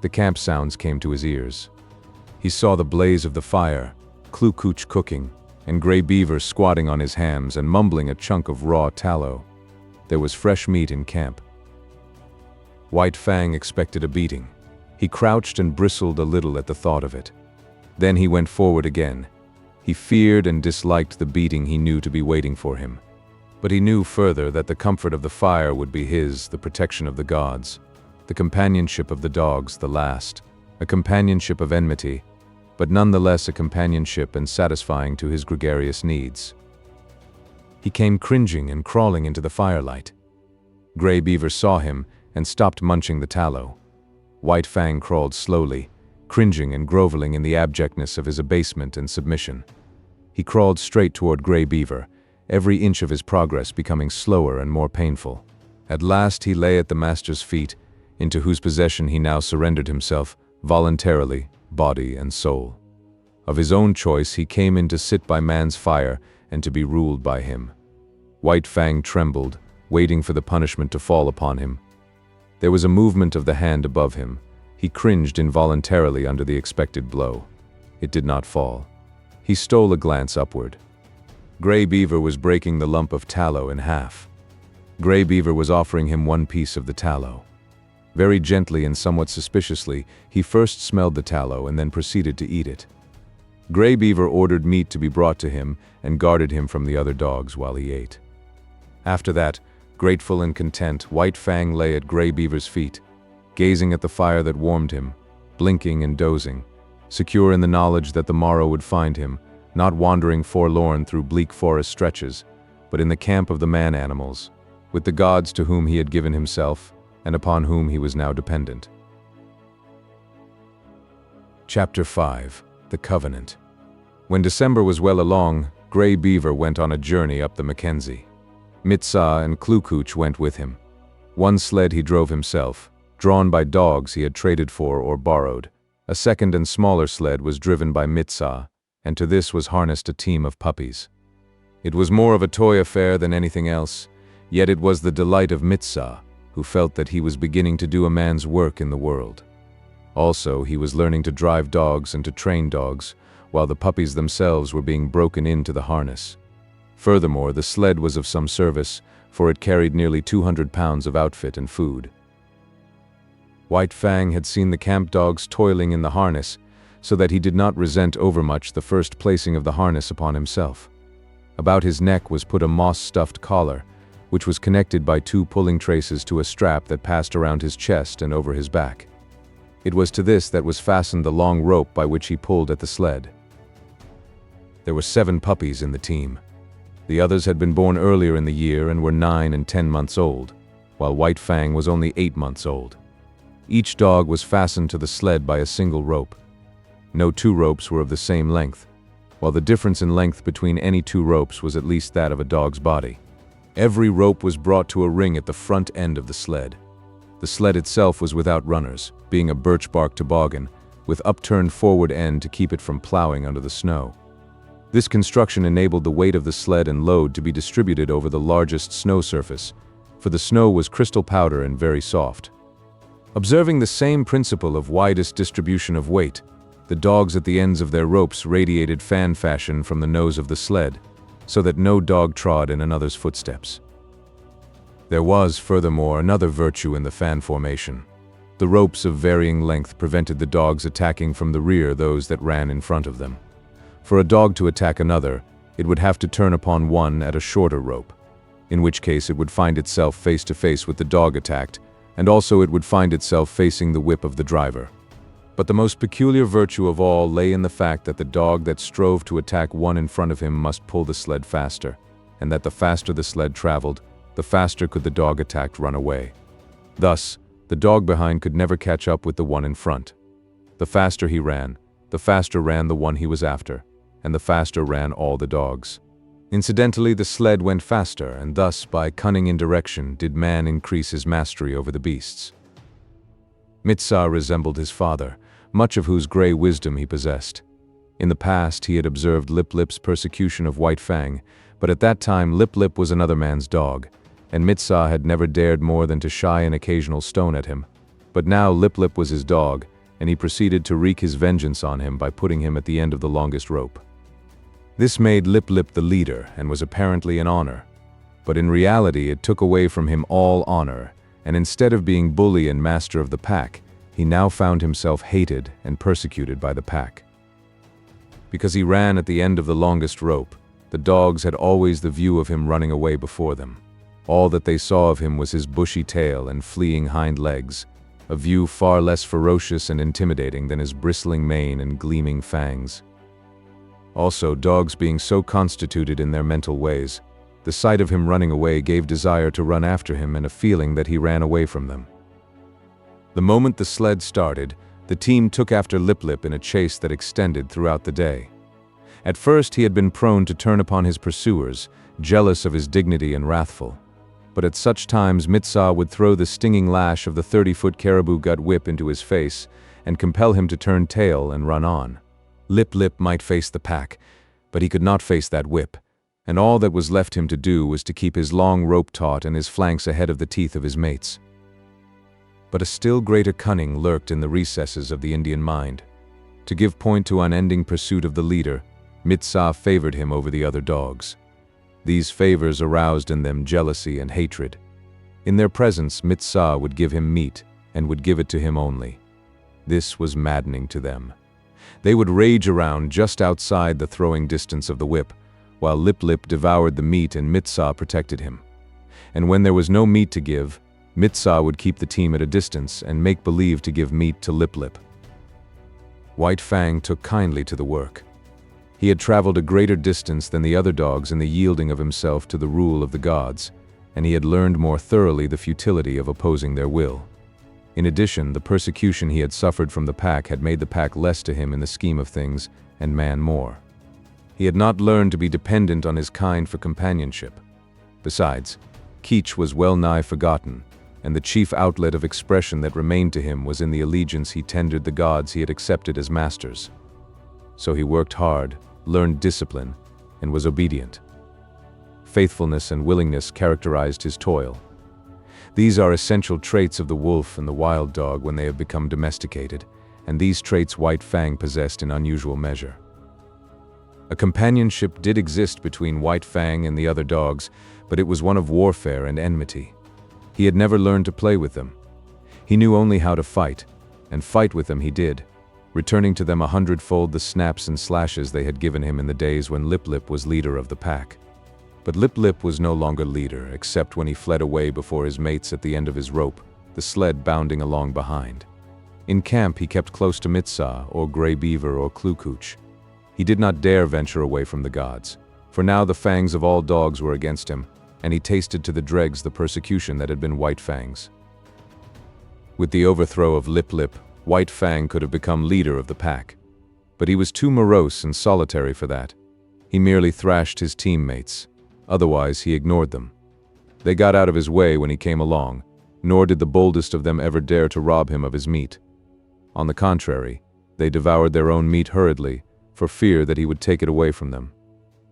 The camp sounds came to his ears. He saw the blaze of the fire, Clucooch cooking, and Grey Beaver squatting on his hams and mumbling a chunk of raw tallow. There was fresh meat in camp. White Fang expected a beating. He crouched and bristled a little at the thought of it. Then he went forward again. He feared and disliked the beating he knew to be waiting for him. But he knew further that the comfort of the fire would be his, the protection of the gods, the companionship of the dogs, the last, a companionship of enmity, but nonetheless a companionship and satisfying to his gregarious needs. He came cringing and crawling into the firelight. Gray Beaver saw him and stopped munching the tallow. White Fang crawled slowly, cringing and groveling in the abjectness of his abasement and submission. He crawled straight toward Gray Beaver, every inch of his progress becoming slower and more painful. At last he lay at the master's feet, into whose possession he now surrendered himself, voluntarily, body and soul. Of his own choice he came in to sit by man's fire and to be ruled by him. White Fang trembled, waiting for the punishment to fall upon him. There was a movement of the hand above him. He cringed involuntarily under the expected blow. It did not fall. He stole a glance upward. Gray Beaver was breaking the lump of tallow in half. Gray Beaver was offering him one piece of the tallow. Very gently and somewhat suspiciously, he first smelled the tallow and then proceeded to eat it. Gray Beaver ordered meat to be brought to him and guarded him from the other dogs while he ate. After that, grateful and content, White Fang lay at Gray Beaver's feet, gazing at the fire that warmed him, blinking and dozing, secure in the knowledge that the morrow would find him, not wandering forlorn through bleak forest stretches, but in the camp of the man-animals, with the gods to whom he had given himself, and upon whom he was now dependent. Chapter 5. The Covenant. When December was well along, Gray Beaver went on a journey up the Mackenzie. Mitsa and Klukooch went with him. One sled he drove himself, drawn by dogs he had traded for or borrowed. A second and smaller sled was driven by Mitsa, and to this was harnessed a team of puppies. It was more of a toy affair than anything else, yet it was the delight of Mitsa, who felt that he was beginning to do a man's work in the world. Also, he was learning to drive dogs and to train dogs, while the puppies themselves were being broken into the harness. Furthermore, the sled was of some service, for it carried nearly 200 pounds of outfit and food. White Fang had seen the camp dogs toiling in the harness, so that he did not resent overmuch the first placing of the harness upon himself. About his neck was put a moss-stuffed collar, which was connected by 2 pulling traces to a strap that passed around his chest and over his back. It was to this that was fastened the long rope by which he pulled at the sled. There were 7 puppies in the team. The others had been born earlier in the year and were 9 and 10 months old, while White Fang was only 8 months old. Each dog was fastened to the sled by a single rope. No 2 ropes were of the same length, while the difference in length between any 2 ropes was at least that of a dog's body. Every rope was brought to a ring at the front end of the sled. The sled itself was without runners, being a birch bark toboggan, with upturned forward end to keep it from plowing under the snow. This construction enabled the weight of the sled and load to be distributed over the largest snow surface, for the snow was crystal powder and very soft. Observing the same principle of widest distribution of weight, the dogs at the ends of their ropes radiated fan fashion from the nose of the sled, so that no dog trod in another's footsteps. There was, furthermore, another virtue in the fan formation. The ropes of varying length prevented the dogs attacking from the rear those that ran in front of them. For a dog to attack another, it would have to turn upon one at a shorter rope, in which case it would find itself face to face with the dog attacked, and also it would find itself facing the whip of the driver. But the most peculiar virtue of all lay in the fact that the dog that strove to attack one in front of him must pull the sled faster, and that the faster the sled traveled, the faster could the dog attacked run away. Thus, the dog behind could never catch up with the one in front. The faster he ran, the faster ran the one he was after, and the faster ran all the dogs. Incidentally, the sled went faster, and thus, by cunning indirection, did man increase his mastery over the beasts. Mitsa resembled his father, much of whose gray wisdom he possessed. In the past, he had observed Lip Lip's persecution of White Fang, but at that time Lip Lip was another man's dog, and Mitsa had never dared more than to shy an occasional stone at him. But now Lip Lip was his dog, and he proceeded to wreak his vengeance on him by putting him at the end of the longest rope. This made Lip Lip the leader and was apparently an honor. But in reality it took away from him all honor, and instead of being bully and master of the pack, he now found himself hated and persecuted by the pack. Because he ran at the end of the longest rope, The dogs had always the view of him running away before them. All that they saw of him was his bushy tail and fleeing hind legs, a view far less ferocious and intimidating than his bristling mane and gleaming fangs. Also, dogs being so constituted in their mental ways, the sight of him running away gave desire to run after him and a feeling that he ran away from them. The moment the sled started, the team took after Lip Lip in a chase that extended throughout the day. At first he had been prone to turn upon his pursuers, jealous of his dignity and wrathful. But at such times Tissot would throw the stinging lash of the 30-foot caribou gut whip into his face and compel him to turn tail and run on. Lip Lip might face the pack, but he could not face that whip, and all that was left him to do was to keep his long rope taut and his flanks ahead of the teeth of his mates. But a still greater cunning lurked in the recesses of the Indian mind. To give point to unending pursuit of the leader, Tissot favored him over the other dogs. These favors aroused in them jealousy and hatred. In their presence, Tissot would give him meat, and would give it to him only. This was maddening to them. They would rage around just outside the throwing distance of the whip, while Lip Lip devoured the meat and Tissot protected him. And when there was no meat to give, Tissot would keep the team at a distance and make believe to give meat to Lip Lip. White Fang took kindly to the work. He had traveled a greater distance than the other dogs in the yielding of himself to the rule of the gods, and he had learned more thoroughly the futility of opposing their will. In addition, the persecution he had suffered from the pack had made the pack less to him in the scheme of things, and man more. He had not learned to be dependent on his kind for companionship. Besides, Keech was well nigh forgotten, and the chief outlet of expression that remained to him was in the allegiance he tendered the gods he had accepted as masters. So he worked hard, learned discipline, and was obedient. Faithfulness and willingness characterized his toil. These are essential traits of the wolf and the wild dog when they have become domesticated, and these traits White Fang possessed in unusual measure. A companionship did exist between White Fang and the other dogs, but it was one of warfare and enmity. He had never learned to play with them. He knew only how to fight, and fight with them he did, returning to them 100-fold the snaps and slashes they had given him in the days when Lip Lip was leader of the pack. But Lip Lip was no longer leader, except when he fled away before his mates at the end of his rope, the sled bounding along behind. In camp he kept close to Tissot, or Grey Beaver, or Clucooch. He did not dare venture away from the gods, for now the fangs of all dogs were against him, and he tasted to the dregs the persecution that had been White Fang's. With the overthrow of Lip Lip, White Fang could have become leader of the pack. But he was too morose and solitary for that. He merely thrashed his teammates. Otherwise, he ignored them. They got out of his way when he came along, nor did the boldest of them ever dare to rob him of his meat. On the contrary, they devoured their own meat hurriedly, for fear that he would take it away from them.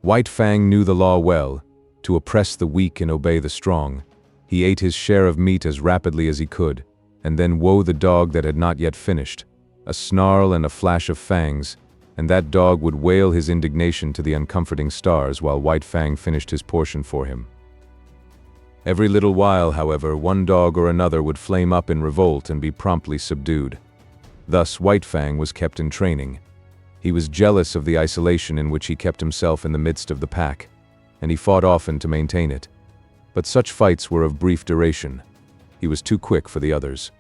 White Fang knew the law well, to oppress the weak and obey the strong. He ate his share of meat as rapidly as he could, and then woe the dog that had not yet finished. A snarl and a flash of fangs, and that dog would wail his indignation to the uncomforting stars while White Fang finished his portion for him. Every little while, however, one dog or another would flame up in revolt and be promptly subdued. Thus White Fang was kept in training. He was jealous of the isolation in which he kept himself in the midst of the pack, and he fought often to maintain it. But such fights were of brief duration. He was too quick for the others.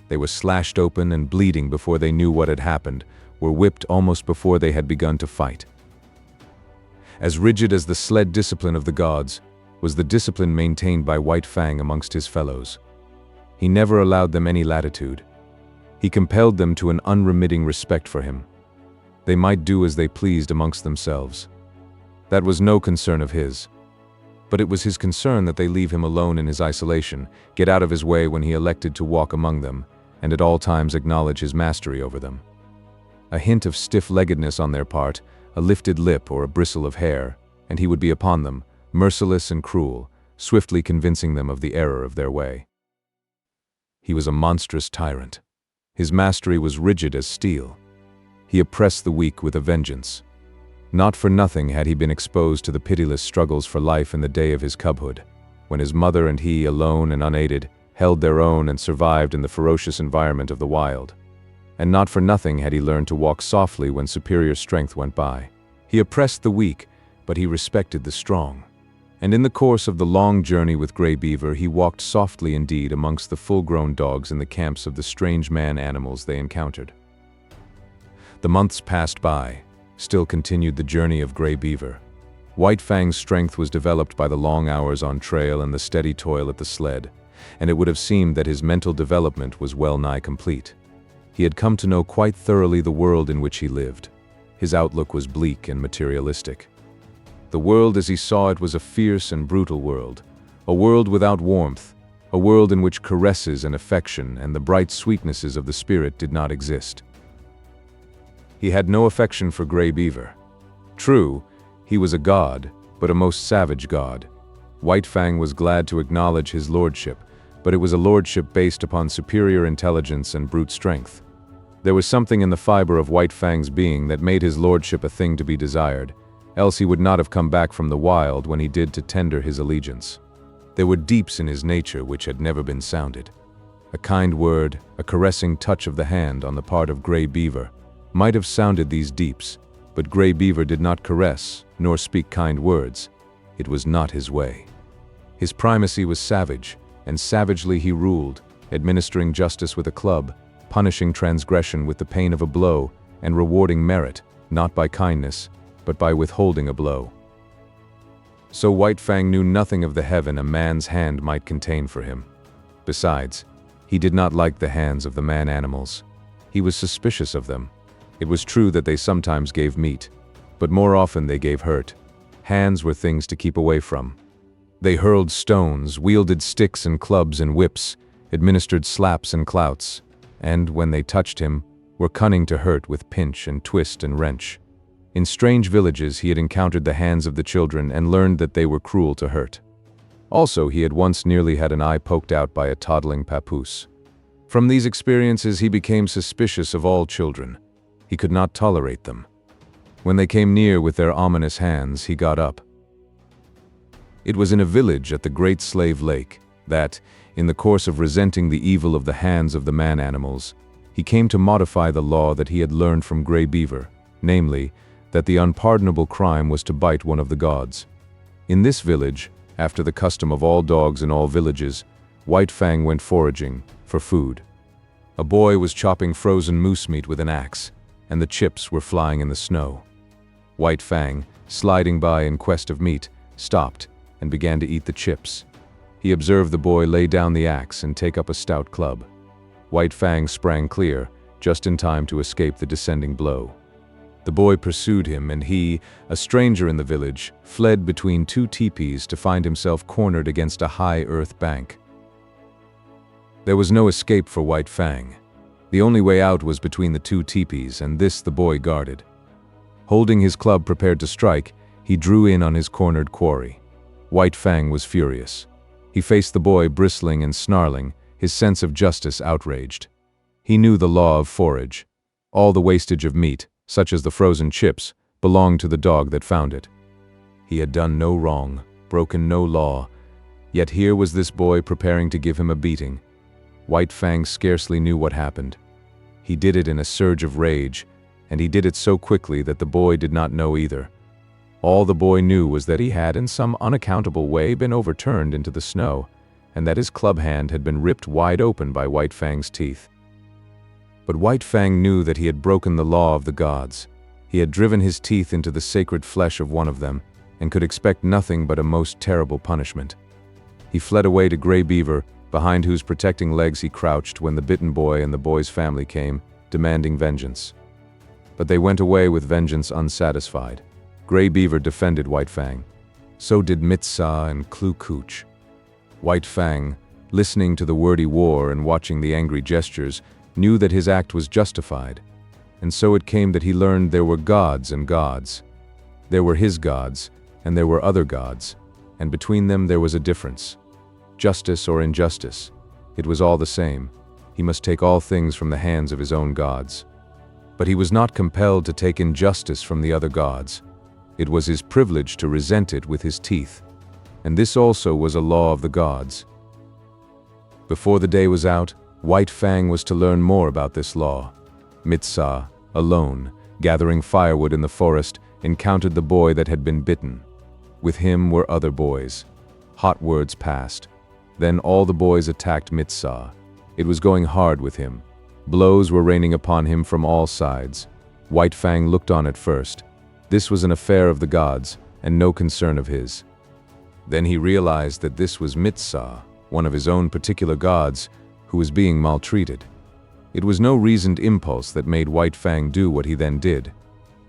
They were slashed open and bleeding before they knew what had happened, were whipped almost before they had begun to fight. As rigid as the sled discipline of the gods was the discipline maintained by White Fang amongst his fellows. He never allowed them any latitude. He compelled them to an unremitting respect for him. They might do as they pleased amongst themselves. That was no concern of his. But it was his concern that they leave him alone in his isolation, get out of his way when he elected to walk among them, and at all times acknowledge his mastery over them. A hint of stiff-leggedness on their part, a lifted lip or a bristle of hair, and he would be upon them, merciless and cruel, swiftly convincing them of the error of their way. He was a monstrous tyrant. His mastery was rigid as steel. He oppressed the weak with a vengeance. Not for nothing had he been exposed to the pitiless struggles for life in the day of his cubhood, when his mother and he, alone and unaided, held their own and survived in the ferocious environment of the wild. And not for nothing had he learned to walk softly when superior strength went by. He oppressed the weak, but he respected the strong. And in the course of the long journey with Grey Beaver, he walked softly indeed amongst the full-grown dogs in the camps of the strange man-animals they encountered. The months passed by. Still continued the journey of Grey Beaver. White Fang's strength was developed by the long hours on trail and the steady toil at the sled, and it would have seemed that his mental development was well nigh complete. He had come to know quite thoroughly the world in which he lived. His outlook was bleak and materialistic. The world as he saw it was a fierce and brutal world, a world without warmth, a world in which caresses and affection and the bright sweetnesses of the spirit did not exist. He had no affection for Grey Beaver. True, he was a god, but a most savage god. White Fang was glad to acknowledge his lordship, but it was a lordship based upon superior intelligence and brute strength. There was something in the fiber of White Fang's being that made his lordship a thing to be desired, else he would not have come back from the wild when he did to tender his allegiance. There were deeps in his nature which had never been sounded. A kind word, a caressing touch of the hand on the part of Grey Beaver might have sounded these deeps, but Grey Beaver did not caress, nor speak kind words. It was not his way. His primacy was savage, and savagely he ruled, administering justice with a club, punishing transgression with the pain of a blow, and rewarding merit, not by kindness, but by withholding a blow. So White Fang knew nothing of the heaven a man's hand might contain for him. Besides, he did not like the hands of the man-animals. He was suspicious of them. It was true that they sometimes gave meat, but more often they gave hurt. Hands were things to keep away from. They hurled stones, wielded sticks and clubs and whips, administered slaps and clouts, and, when they touched him, were cunning to hurt with pinch and twist and wrench. In strange villages he had encountered the hands of the children and learned that they were cruel to hurt. Also, he had once nearly had an eye poked out by a toddling papoose. From these experiences he became suspicious of all children. He could not tolerate them. When they came near with their ominous hands, he got up. It was in a village at the Great Slave Lake that, in the course of resenting the evil of the hands of the man-animals, he came to modify the law that he had learned from Grey Beaver, namely, that the unpardonable crime was to bite one of the gods. In this village, after the custom of all dogs in all villages, White Fang went foraging for food. A boy was chopping frozen moose meat with an axe, and the chips were flying in the snow. White Fang, sliding by in quest of meat, stopped and began to eat the chips. He observed the boy lay down the axe and take up a stout club. White Fang sprang clear, just in time to escape the descending blow. The boy pursued him, and he, a stranger in the village, fled between two teepees to find himself cornered against a high earth bank. There was no escape for White Fang. The only way out was between the two teepees, and this the boy guarded. Holding his club prepared to strike, he drew in on his cornered quarry. White Fang was furious. He faced the boy bristling and snarling, his sense of justice outraged. He knew the law of forage. All the wastage of meat, such as the frozen chips, belonged to the dog that found it. He had done no wrong, broken no law, yet here was this boy preparing to give him a beating. White Fang scarcely knew what happened. He did it in a surge of rage, and he did it so quickly that the boy did not know either. All the boy knew was that he had in some unaccountable way been overturned into the snow, and that his club hand had been ripped wide open by White Fang's teeth. But White Fang knew that he had broken the law of the gods. He had driven his teeth into the sacred flesh of one of them, and could expect nothing but a most terrible punishment. He fled away to Grey Beaver, behind whose protecting legs he crouched when the bitten boy and the boy's family came, demanding vengeance. But they went away with vengeance unsatisfied. Grey Beaver defended White Fang. So did Mitsa and Cooch. White Fang, listening to the wordy war and watching the angry gestures, knew that his act was justified. And so it came that he learned there were gods and gods. There were his gods, and there were other gods, and between them there was a difference. Justice or injustice, it was all the same. He must take all things from the hands of his own gods. But he was not compelled to take injustice from the other gods. It was his privilege to resent it with his teeth. And this also was a law of the gods. Before the day was out, White Fang was to learn more about this law. Mitsa, alone, gathering firewood in the forest, encountered the boy that had been bitten. With him were other boys. Hot words passed. Then all the boys attacked Mitsa. It was going hard with him. Blows were raining upon him from all sides. White Fang looked on at first. This was an affair of the gods, and no concern of his. Then he realized that this was Mitsa, one of his own particular gods, who was being maltreated. It was no reasoned impulse that made White Fang do what he then did.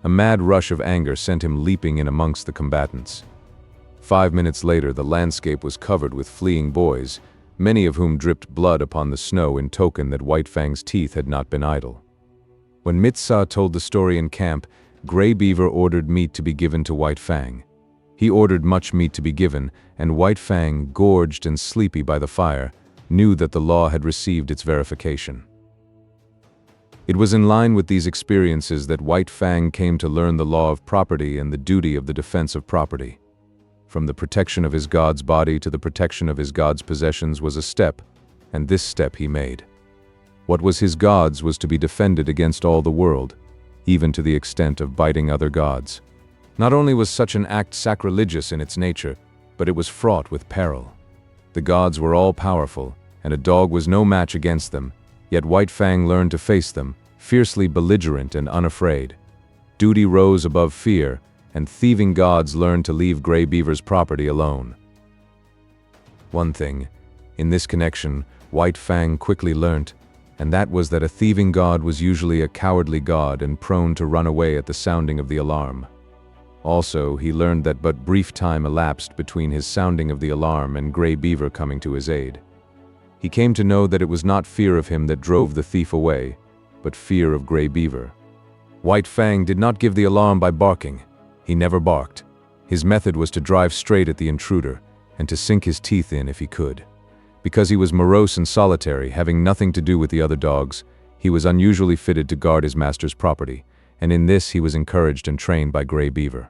A mad rush of anger sent him leaping in amongst the combatants. 5 minutes later, the landscape was covered with fleeing boys, many of whom dripped blood upon the snow in token that White Fang's teeth had not been idle. When Mitsa told the story in camp, Grey Beaver ordered meat to be given to White Fang. He ordered much meat to be given, and White Fang, gorged and sleepy by the fire, knew that the law had received its verification. It was in line with these experiences that White Fang came to learn the law of property and the duty of the defense of property. From the protection of his god's body to the protection of his god's possessions was a step, and this step he made. What was his god's was to be defended against all the world, even to the extent of biting other gods. Not only was such an act sacrilegious in its nature, but it was fraught with peril. The gods were all powerful, and a dog was no match against them, yet White Fang learned to face them, fiercely belligerent and unafraid. Duty rose above fear, and thieving gods learned to leave Grey Beaver's property alone. One thing, in this connection, White Fang quickly learnt, and that was that a thieving god was usually a cowardly god and prone to run away at the sounding of the alarm. Also, he learned that but brief time elapsed between his sounding of the alarm and Grey Beaver coming to his aid. He came to know that it was not fear of him that drove the thief away, but fear of Grey Beaver. White Fang did not give the alarm by barking. He never barked. His method was to drive straight at the intruder, and to sink his teeth in if he could. Because he was morose and solitary, having nothing to do with the other dogs, he was unusually fitted to guard his master's property, and in this he was encouraged and trained by Grey Beaver.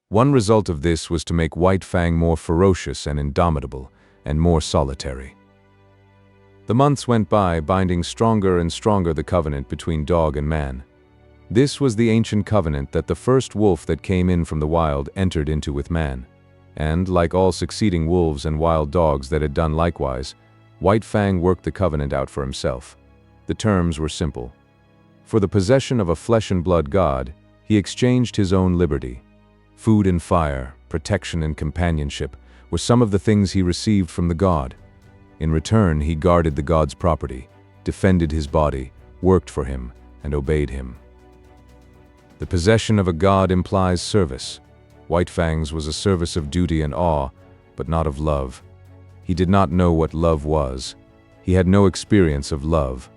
One result of this was to make White Fang more ferocious and indomitable, and more solitary. The months went by, binding stronger and stronger the covenant between dog and man. This was the ancient covenant that the first wolf that came in from the wild entered into with man. And, like all succeeding wolves and wild dogs that had done likewise, White Fang worked the covenant out for himself. The terms were simple. For the possession of a flesh and blood god, he exchanged his own liberty. Food and fire, protection and companionship were some of the things he received from the god. In return, he guarded the god's property, defended his body, worked for him, and obeyed him. The possession of a god implies service. White Fang's was a service of duty and awe, but not of love. He did not know what love was. He had no experience of love.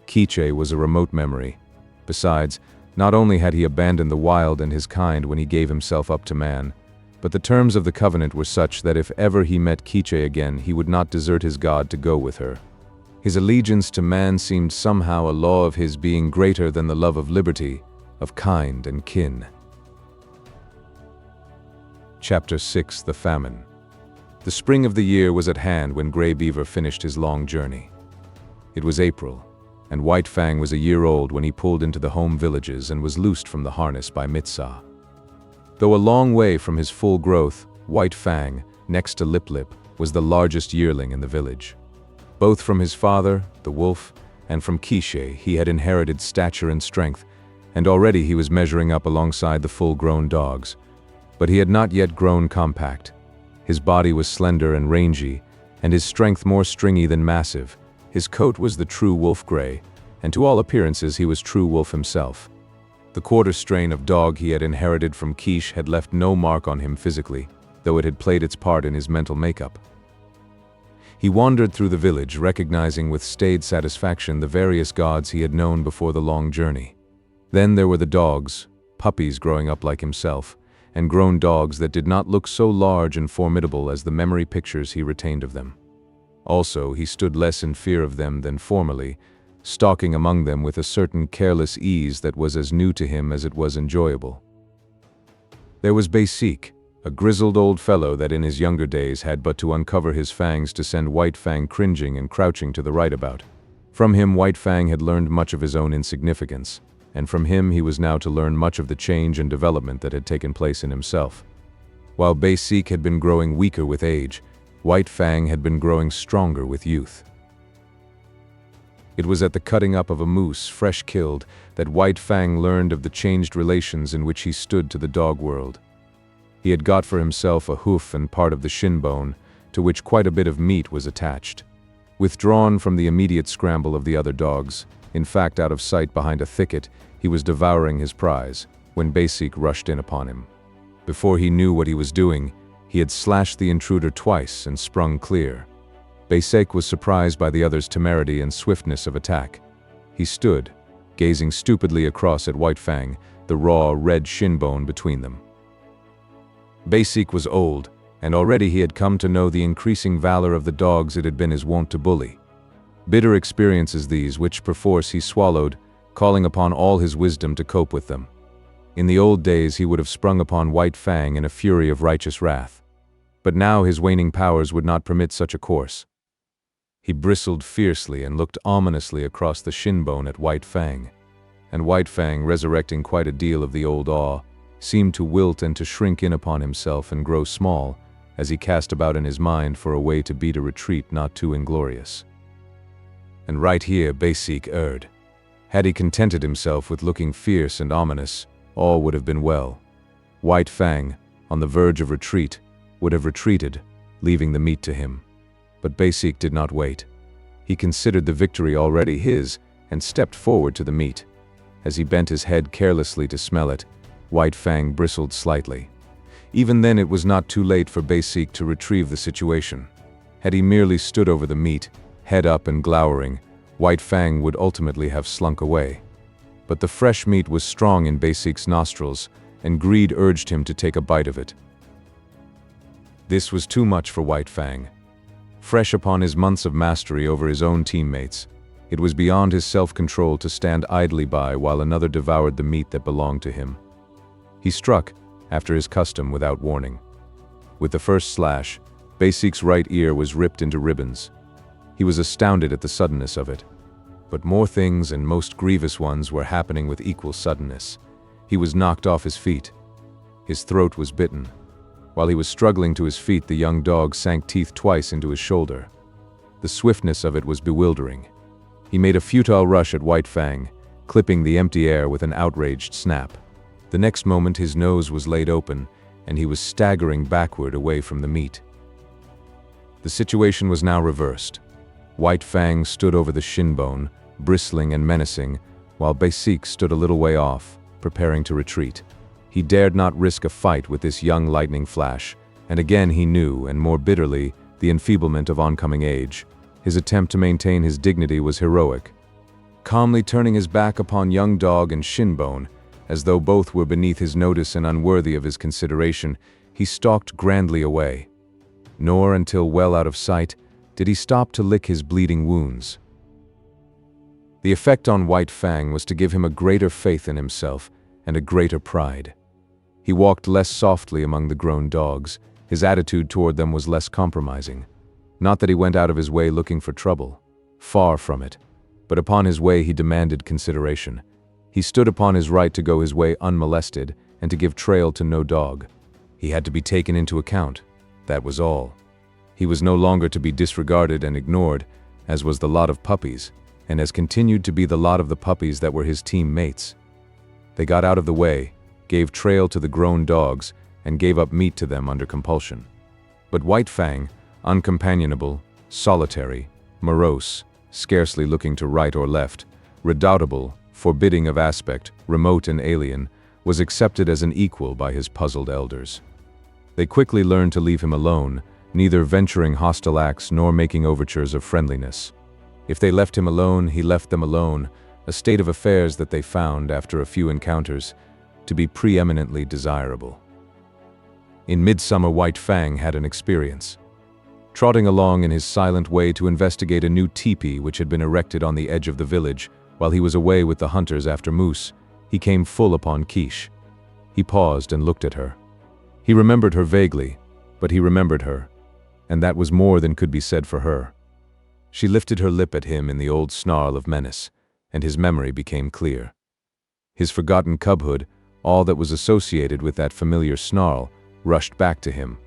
Quiche was a remote memory. Besides, not only had he abandoned the wild and his kind when he gave himself up to man, but the terms of the covenant were such that if ever he met Quiche again, he would not desert his god to go with her. His allegiance to man seemed somehow a law of his being greater than the love of liberty, of kind and kin. Chapter 6 The Famine. The spring of the year was at hand when Grey Beaver finished his long journey. It was April, and White Fang was a year old when he pulled into the home villages and was loosed from the harness by Mitsa. Though a long way from his full growth, White Fang, next to Lip Lip, was the largest yearling in the village. Both from his father, the wolf, and from Quiche, he had inherited stature and strength, and already he was measuring up alongside the full-grown dogs. But he had not yet grown compact. His body was slender and rangy, and his strength more stringy than massive. His coat was the true wolf gray, and to all appearances he was true wolf himself. The quarter strain of dog he had inherited from Quiche had left no mark on him physically, though it had played its part in his mental makeup. He wandered through the village, recognizing with staid satisfaction the various gods he had known before the long journey. Then there were the dogs, puppies growing up like himself, and grown dogs that did not look so large and formidable as the memory pictures he retained of them. Also, he stood less in fear of them than formerly, stalking among them with a certain careless ease that was as new to him as it was enjoyable. There was Basique, a grizzled old fellow that in his younger days had but to uncover his fangs to send White Fang cringing and crouching to the right about. From him, White Fang had learned much of his own insignificance. and from him he was now to learn much of the change and development that had taken place in himself. While Basic had been growing weaker with age, White Fang had been growing stronger with youth. It was at the cutting up of a moose, fresh killed, that White Fang learned of the changed relations in which he stood to the dog world. He had got for himself a hoof and part of the shin bone, to which quite a bit of meat was attached. Withdrawn from the immediate scramble of the other dogs, in fact out of sight behind a thicket, he was devouring his prize, when Basic rushed in upon him. Before he knew what he was doing, he had slashed the intruder twice and sprung clear. Basic was surprised by the other's temerity and swiftness of attack. He stood, gazing stupidly across at White Fang, the raw, red shin bone between them. Basic was old, and already he had come to know the increasing valor of the dogs it had been his wont to bully. Bitter experiences these, which perforce he swallowed, calling upon all his wisdom to cope with them. In the old days he would have sprung upon White Fang in a fury of righteous wrath. But now his waning powers would not permit such a course. He bristled fiercely and looked ominously across the shin bone at White Fang. And White Fang, resurrecting quite a deal of the old awe, seemed to wilt and to shrink in upon himself and grow small, as he cast about in his mind for a way to beat a retreat not too inglorious. And right here Basic erred. Had he contented himself with looking fierce and ominous, all would have been well. White Fang, on the verge of retreat, would have retreated, leaving the meat to him. But Basic did not wait. He considered the victory already his, and stepped forward to the meat. As he bent his head carelessly to smell it, White Fang bristled slightly. Even then it was not too late for Basic to retrieve the situation. Had he merely stood over the meat, head up and glowering, White Fang would ultimately have slunk away. But the fresh meat was strong in Basic's nostrils, and greed urged him to take a bite of it. This was too much for White Fang. Fresh upon his months of mastery over his own teammates, it was beyond his self-control to stand idly by while another devoured the meat that belonged to him. He struck, after his custom, without warning. With the first slash, Basic's right ear was ripped into ribbons. He was astounded at the suddenness of it. But more things, and most grievous ones, were happening with equal suddenness. He was knocked off his feet. His throat was bitten. While he was struggling to his feet, the young dog sank teeth twice into his shoulder. The swiftness of it was bewildering. He made a futile rush at White Fang, clipping the empty air with an outraged snap. The next moment his nose was laid open, and he was staggering backward away from the meat. The situation was now reversed. White Fang stood over the shin bone, bristling and menacing, while Basic stood a little way off, preparing to retreat. He dared not risk a fight with this young lightning flash, and again he knew, and more bitterly, the enfeeblement of oncoming age. His attempt to maintain his dignity was heroic. Calmly turning his back upon young dog and shin bone, as though both were beneath his notice and unworthy of his consideration, he stalked grandly away. Nor until well out of sight did he stop to lick his bleeding wounds. The effect on White Fang was to give him a greater faith in himself and a greater pride. He walked less softly among the grown dogs. His attitude toward them was less compromising. Not that he went out of his way looking for trouble. Far from it. But upon his way he demanded consideration. He stood upon his right to go his way unmolested and to give trail to no dog. He had to be taken into account. That was all. He was no longer to be disregarded and ignored, as was the lot of puppies, and as continued to be the lot of the puppies that were his team mates. They got out of the way, gave trail to the grown dogs, and gave up meat to them under compulsion. But White Fang, uncompanionable, solitary, morose, scarcely looking to right or left, redoubtable, forbidding of aspect, remote and alien, was accepted as an equal by his puzzled elders. They quickly learned to leave him alone, neither venturing hostile acts nor making overtures of friendliness. If they left him alone, he left them alone, a state of affairs that they found, after a few encounters, to be preeminently desirable. In midsummer, White Fang had an experience. Trotting along in his silent way to investigate a new teepee which had been erected on the edge of the village, while he was away with the hunters after moose, he came full upon Quiche. He paused and looked at her. He remembered her vaguely, but he remembered her, and that was more than could be said for her. She lifted her lip at him in the old snarl of menace, and his memory became clear. His forgotten cubhood, all that was associated with that familiar snarl, rushed back to him.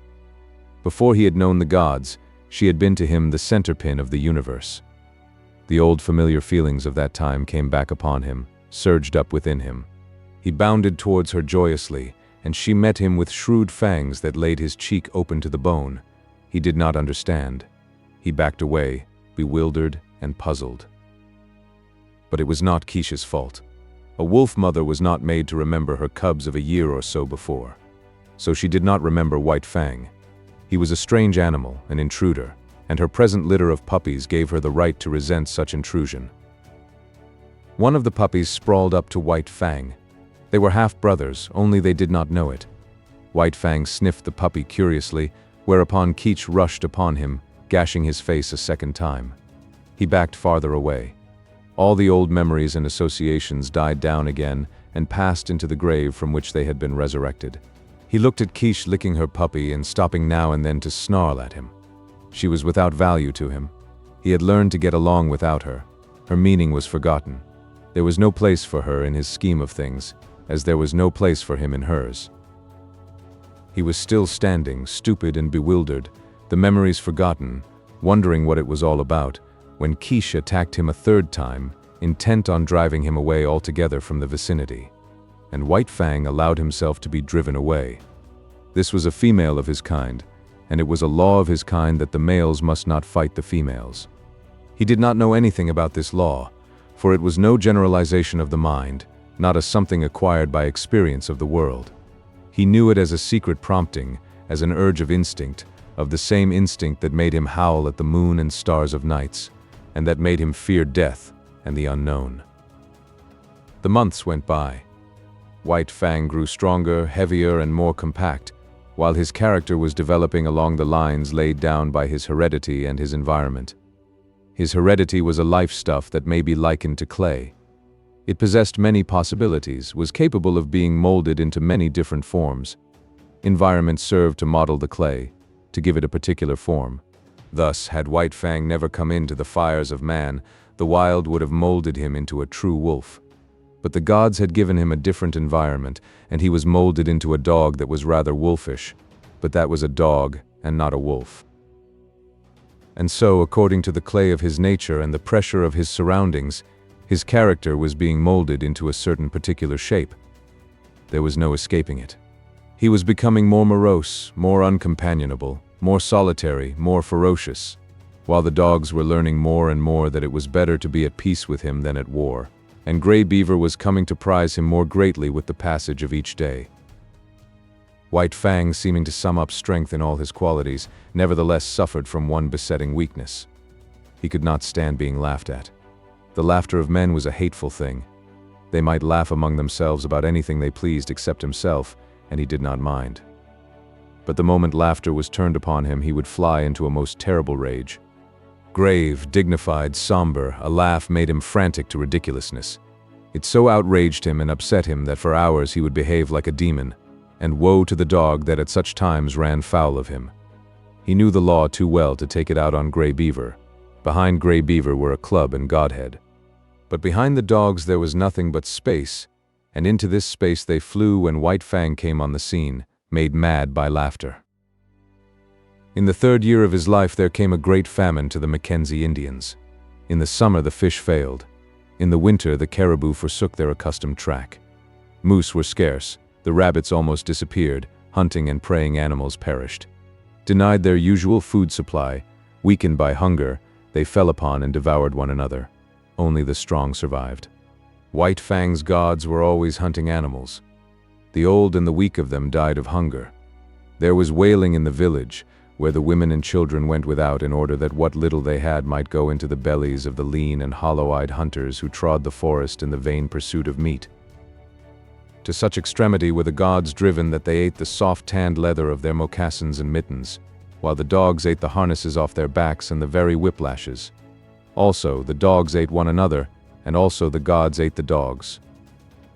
Before he had known the gods, she had been to him the centerpin of the universe. The old familiar feelings of that time came back upon him, surged up within him. He bounded towards her joyously, and she met him with shrewd fangs that laid his cheek open to the bone. He did not understand. He backed away, bewildered and puzzled. But it was not Keisha's fault. A wolf mother was not made to remember her cubs of a year or so before. So she did not remember White Fang. He was a strange animal, an intruder, and her present litter of puppies gave her the right to resent such intrusion. One of the puppies sprawled up to White Fang. They were half-brothers, only they did not know it. White Fang sniffed the puppy curiously, whereupon Keich rushed upon him, gashing his face a second time. He backed farther away. All the old memories and associations died down again and passed into the grave from which they had been resurrected. He looked at Keich licking her puppy and stopping now and then to snarl at him. She was without value to him. He had learned to get along without her. Her meaning was forgotten. There was no place for her in his scheme of things, as there was no place for him in hers. He was still standing, stupid and bewildered, the memories forgotten, wondering what it was all about, when Keisha attacked him a third time, intent on driving him away altogether from the vicinity. And White Fang allowed himself to be driven away. This was a female of his kind, and it was a law of his kind that the males must not fight the females. He did not know anything about this law, for it was no generalization of the mind, not a something acquired by experience of the world. He knew it as a secret prompting, as an urge of instinct, of the same instinct that made him howl at the moon and stars of nights, and that made him fear death and the unknown. The months went by. White Fang grew stronger, heavier, and more compact, while his character was developing along the lines laid down by his heredity and his environment. His heredity was a life stuff that may be likened to clay. It possessed many possibilities, was capable of being molded into many different forms. Environment served to model the clay, to give it a particular form. Thus, had White Fang never come into the fires of man, the wild would have molded him into a true wolf. But the gods had given him a different environment, and he was molded into a dog that was rather wolfish, but that was a dog and not a wolf. And so, according to the clay of his nature and the pressure of his surroundings, his character was being molded into a certain particular shape. There was no escaping it. He was becoming more morose, more uncompanionable, more solitary, more ferocious, while the dogs were learning more and more that it was better to be at peace with him than at war. And Grey Beaver was coming to prize him more greatly with the passage of each day. White Fang, seeming to sum up strength in all his qualities, nevertheless suffered from one besetting weakness. He could not stand being laughed at. The laughter of men was a hateful thing. They might laugh among themselves about anything they pleased except himself, and he did not mind. But the moment laughter was turned upon him, he would fly into a most terrible rage. Grave, dignified, somber, a laugh made him frantic to ridiculousness. It so outraged him and upset him that for hours he would behave like a demon, and woe to the dog that at such times ran foul of him. He knew the law too well to take it out on Grey Beaver. Behind Grey Beaver were a club and Godhead. But behind the dogs there was nothing but space, and into this space they flew when White Fang came on the scene, made mad by laughter. In the third year of his life there came a great famine to the Mackenzie Indians. In the summer the fish failed. In the winter the caribou forsook their accustomed track. Moose were scarce, the rabbits almost disappeared, hunting and preying animals perished. Denied their usual food supply, weakened by hunger, they fell upon and devoured one another. Only the strong survived. White Fang's gods were always hunting animals. The old and the weak of them died of hunger. There was wailing in the village, where the women and children went without in order that what little they had might go into the bellies of the lean and hollow-eyed hunters who trod the forest in the vain pursuit of meat. To such extremity were the gods driven that they ate the soft-tanned leather of their moccasins and mittens, while the dogs ate the harnesses off their backs and the very whiplashes. Also, the dogs ate one another, and also the gods ate the dogs.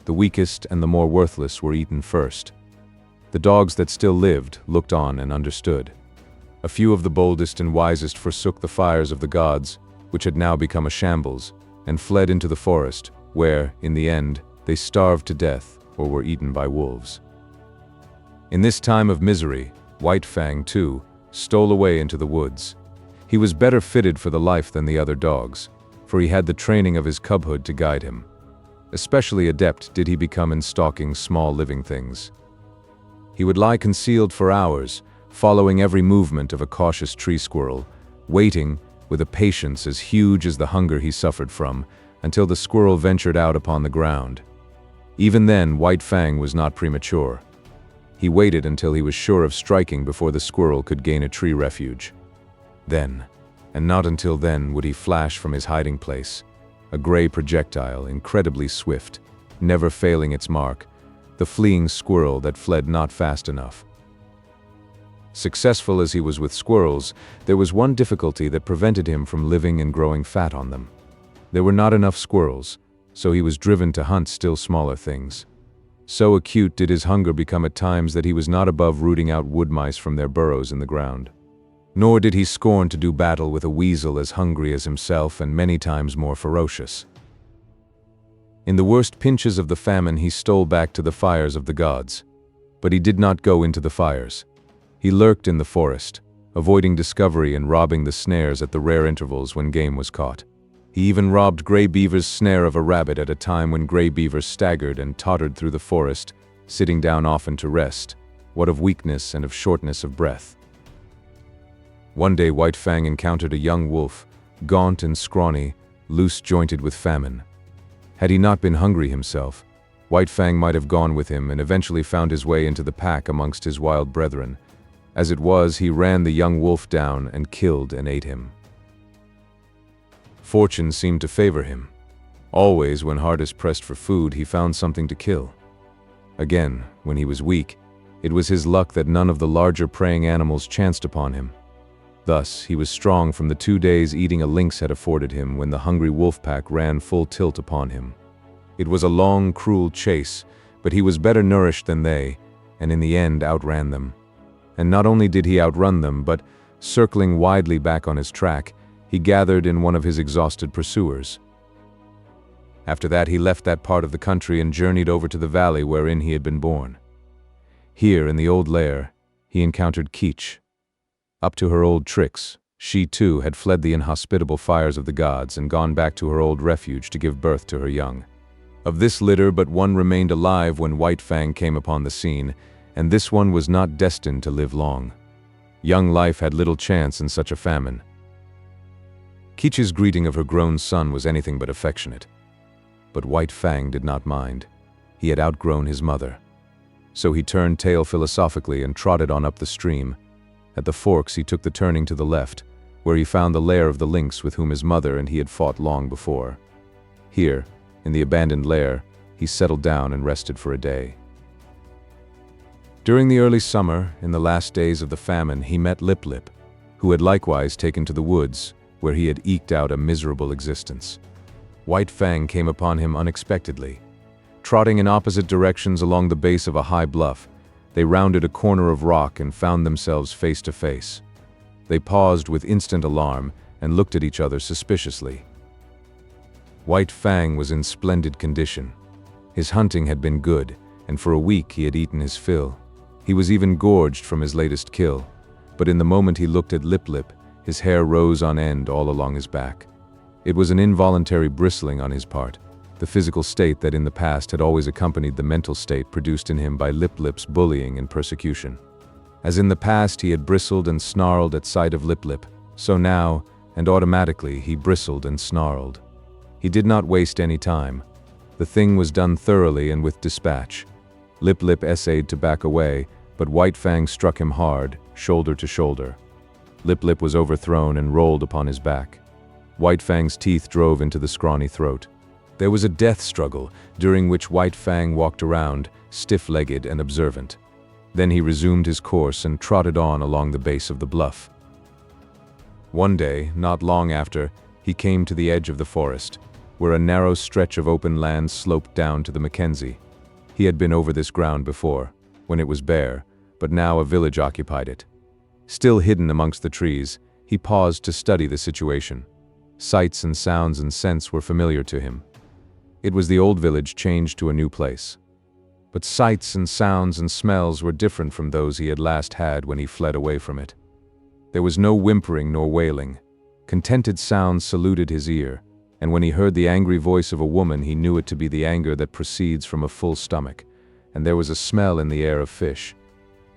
The weakest and the more worthless were eaten first. The dogs that still lived looked on and understood. A few of the boldest and wisest forsook the fires of the gods, which had now become a shambles, and fled into the forest, where, in the end, they starved to death or were eaten by wolves. In this time of misery, White Fang, too, stole away into the woods. He was better fitted for the life than the other dogs, for he had the training of his cubhood to guide him. Especially adept did he become in stalking small living things. He would lie concealed for hours, following every movement of a cautious tree squirrel, waiting, with a patience as huge as the hunger he suffered from, until the squirrel ventured out upon the ground. Even then, White Fang was not premature. He waited until he was sure of striking before the squirrel could gain a tree refuge. Then, and not until then, would he flash from his hiding place, a gray projectile, incredibly swift, never failing its mark, the fleeing squirrel that fled not fast enough. Successful as he was with squirrels, there was one difficulty that prevented him from living and growing fat on them. There were not enough squirrels, so he was driven to hunt still smaller things. So acute did his hunger become at times that he was not above rooting out wood mice from their burrows in the ground. Nor did he scorn to do battle with a weasel as hungry as himself and many times more ferocious. In the worst pinches of the famine, he stole back to the fires of the gods. But he did not go into the fires. He lurked in the forest, avoiding discovery and robbing the snares at the rare intervals when game was caught. He even robbed Gray Beaver's snare of a rabbit at a time when Gray Beaver staggered and tottered through the forest, sitting down often to rest, what of weakness and of shortness of breath. One day White Fang encountered a young wolf, gaunt and scrawny, loose-jointed with famine. Had he not been hungry himself, White Fang might have gone with him and eventually found his way into the pack amongst his wild brethren. As it was, he ran the young wolf down and killed and ate him. Fortune seemed to favor him. Always, when hardest pressed for food, he found something to kill. Again, when he was weak, it was his luck that none of the larger preying animals chanced upon him. Thus, he was strong from the 2 days eating a lynx had afforded him when the hungry wolf pack ran full tilt upon him. It was a long, cruel chase, but he was better nourished than they, and in the end outran them. And not only did he outrun them, but, circling widely back on his track, he gathered in one of his exhausted pursuers. After that, he left that part of the country and journeyed over to the valley wherein he had been born. Here, in the old lair, he encountered Keech. Up to her old tricks, she too had fled the inhospitable fires of the gods and gone back to her old refuge to give birth to her young. Of this litter, but one remained alive when White Fang came upon the scene, and this one was not destined to live long. Young life had little chance in such a famine. Keech's greeting of her grown son was anything but affectionate. But White Fang did not mind. He had outgrown his mother. So he turned tail philosophically and trotted on up the stream. At the forks he took the turning to the left, where he found the lair of the lynx with whom his mother and he had fought long before. Here, in the abandoned lair, he settled down and rested for a day. During the early summer, in the last days of the famine, he met Lip Lip, who had likewise taken to the woods, where he had eked out a miserable existence. White Fang came upon him unexpectedly. Trotting in opposite directions along the base of a high bluff, they rounded a corner of rock and found themselves face to face. They paused with instant alarm and looked at each other suspiciously. White Fang was in splendid condition. His hunting had been good, and for a week he had eaten his fill. He was even gorged from his latest kill, but in the moment he looked at Lip Lip, his hair rose on end all along his back. It was an involuntary bristling on his part, the physical state that in the past had always accompanied the mental state produced in him by Lip Lip's bullying and persecution. As in the past he had bristled and snarled at sight of Lip Lip, so now, and automatically, he bristled and snarled. He did not waste any time. The thing was done thoroughly and with dispatch. Lip Lip essayed to back away, but White Fang struck him hard, shoulder to shoulder. Lip Lip was overthrown and rolled upon his back. White Fang's teeth drove into the scrawny throat. There was a death struggle, during which White Fang walked around, stiff-legged and observant. Then he resumed his course and trotted on along the base of the bluff. One day, not long after, he came to the edge of the forest, where a narrow stretch of open land sloped down to the Mackenzie. He had been over this ground before, when it was bare, but now a village occupied it. Still hidden amongst the trees, he paused to study the situation. Sights and sounds and scents were familiar to him. It was the old village changed to a new place. But sights and sounds and smells were different from those he had last had when he fled away from it. There was no whimpering nor wailing. Contented sounds saluted his ear, and when he heard the angry voice of a woman, he knew it to be the anger that proceeds from a full stomach, and there was a smell in the air of fish.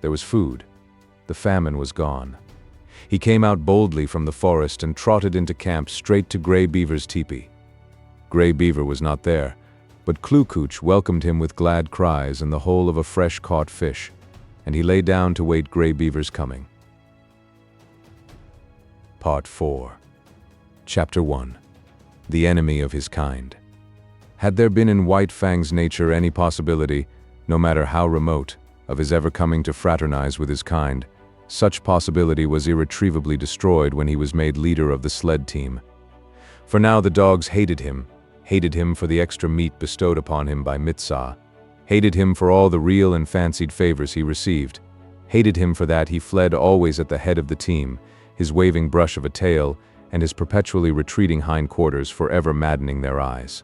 There was food. The famine was gone. He came out boldly from the forest and trotted into camp straight to Gray Beaver's teepee. Gray Beaver was not there, but Klukooch welcomed him with glad cries and the whole of a fresh-caught fish, and he lay down to wait Gray Beaver's coming. Part 4. Chapter 1. The Enemy of His Kind. Had there been in White Fang's nature any possibility, no matter how remote, of his ever coming to fraternize with his kind, such possibility was irretrievably destroyed when he was made leader of the sled team. For now the dogs hated him for the extra meat bestowed upon him by Mitsa, hated him for all the real and fancied favors he received, hated him for that he fled always at the head of the team, his waving brush of a tail, and his perpetually retreating hindquarters forever maddening their eyes.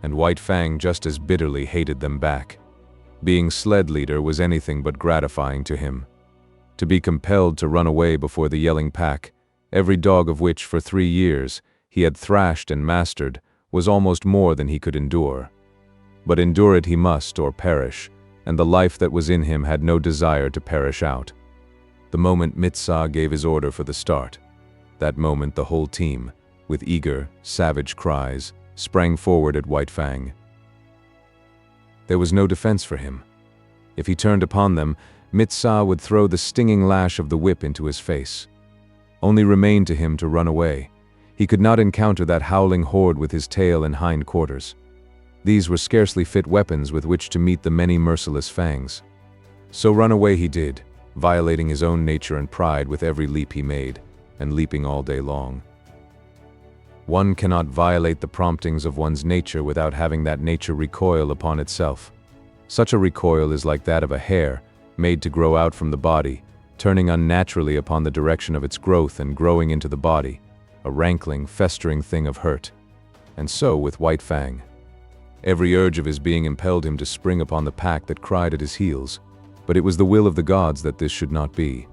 And White Fang just as bitterly hated them back. Being sled leader was anything but gratifying to him. To be compelled to run away before the yelling pack, every dog of which for 3 years he had thrashed and mastered, was almost more than he could endure. But endure it he must or perish, and the life that was in him had no desire to perish out. The moment Mitsa gave his order for the start, that moment the whole team, with eager, savage cries, sprang forward at White Fang. There was no defense for him. If he turned upon them, Mitsa would throw the stinging lash of the whip into his face. Only remained to him to run away. He could not encounter that howling horde with his tail and hind quarters. These were scarcely fit weapons with which to meet the many merciless fangs. So run away he did, violating his own nature and pride with every leap he made, and leaping all day long. One cannot violate the promptings of one's nature without having that nature recoil upon itself. Such a recoil is like that of a hair, made to grow out from the body, turning unnaturally upon the direction of its growth and growing into the body, a rankling, festering thing of hurt. And so with White Fang. Every urge of his being impelled him to spring upon the pack that cried at his heels, but it was the will of the gods that this should not be,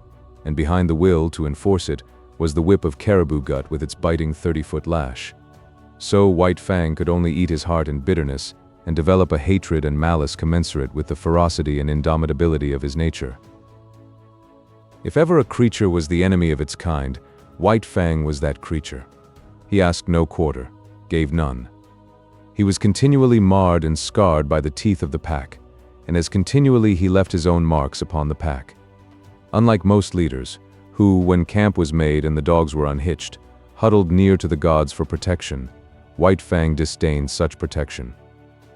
and behind the will to enforce it was the whip of caribou gut with its biting 30-foot lash. So White Fang could only eat his heart in bitterness and develop a hatred and malice commensurate with the ferocity and indomitability of his nature. If ever a creature was the enemy of its kind, White Fang was that creature. He asked no quarter, gave none. He was continually marred and scarred by the teeth of the pack, and as continually he left his own marks upon the pack. Unlike most leaders, who, when camp was made and the dogs were unhitched, huddled near to the gods for protection, White Fang disdained such protection.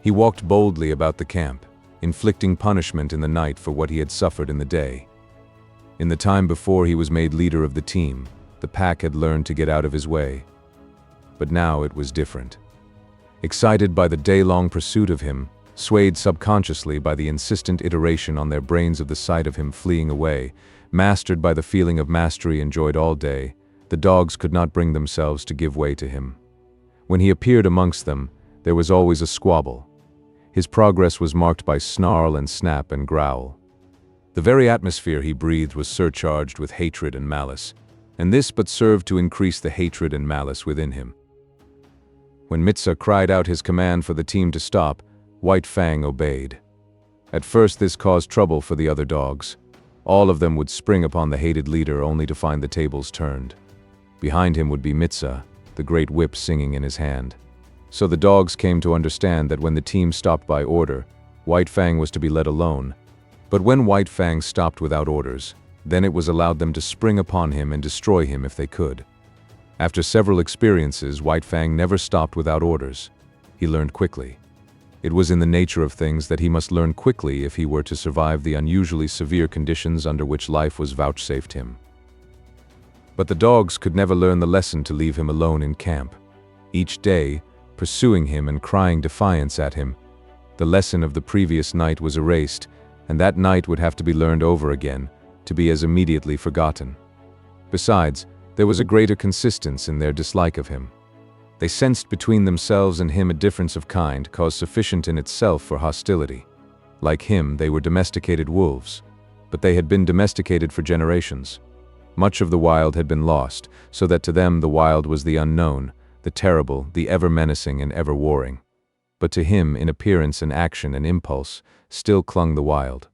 He walked boldly about the camp, inflicting punishment in the night for what he had suffered in the day. In the time before he was made leader of the team, the pack had learned to get out of his way. But now it was different. Excited by the day-long pursuit of him, swayed subconsciously by the insistent iteration on their brains of the sight of him fleeing away, mastered by the feeling of mastery enjoyed all day, the dogs could not bring themselves to give way to him. When he appeared amongst them, there was always a squabble. His progress was marked by snarl and snap and growl. The very atmosphere he breathed was surcharged with hatred and malice, and this but served to increase the hatred and malice within him. When Mitsa cried out his command for the team to stop, White Fang obeyed. At first this caused trouble for the other dogs. All of them would spring upon the hated leader only to find the tables turned. Behind him would be Mitsa, the great whip singing in his hand. So the dogs came to understand that when the team stopped by order, White Fang was to be let alone. But when White Fang stopped without orders, then it was allowed them to spring upon him and destroy him if they could. After several experiences, White Fang never stopped without orders. He learned quickly. It was in the nature of things that he must learn quickly if he were to survive the unusually severe conditions under which life was vouchsafed him. But the dogs could never learn the lesson to leave him alone in camp. Each day, pursuing him and crying defiance at him, the lesson of the previous night was erased, and that night would have to be learned over again, to be as immediately forgotten. Besides, there was a greater consistence in their dislike of him. They sensed between themselves and him a difference of kind, cause sufficient in itself for hostility. Like him, they were domesticated wolves, but they had been domesticated for generations. Much of the wild had been lost, so that to them the wild was the unknown, the terrible, the ever-menacing and ever-warring. But to him, in appearance and action and impulse, still clung the wild.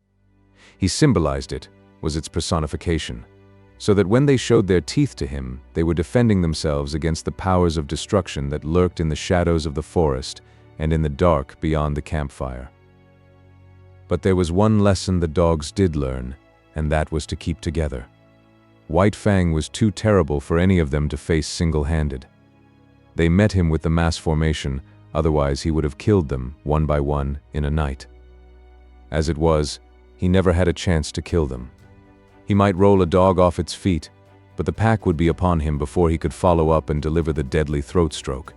He symbolized it, was its personification, so that when they showed their teeth to him, they were defending themselves against the powers of destruction that lurked in the shadows of the forest and in the dark beyond the campfire. But there was one lesson the dogs did learn, and that was to keep together. White Fang was too terrible for any of them to face single-handed. They met him with the mass formation, otherwise he would have killed them, one by one, in a night. As it was, he never had a chance to kill them. He might roll a dog off its feet, but the pack would be upon him before he could follow up and deliver the deadly throat stroke.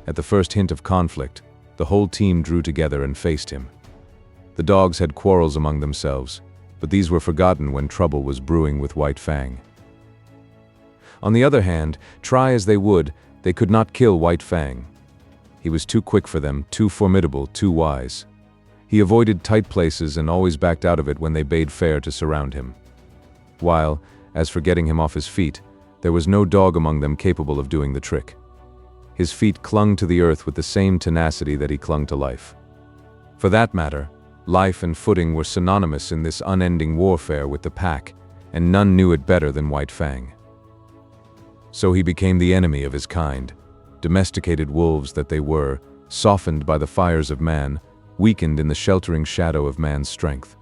At the first hint of conflict, the whole team drew together and faced him. The dogs had quarrels among themselves, but these were forgotten when trouble was brewing with White Fang. On the other hand, try as they would, they could not kill White Fang. He was too quick for them, too formidable, too wise. He avoided tight places and always backed out of it when they bade fair to surround him. While, as for getting him off his feet, there was no dog among them capable of doing the trick. His feet clung to the earth with the same tenacity that he clung to life. For that matter, life and footing were synonymous in this unending warfare with the pack, and none knew it better than White Fang. So he became the enemy of his kind, domesticated wolves that they were, softened by the fires of man, weakened in the sheltering shadow of man's strength.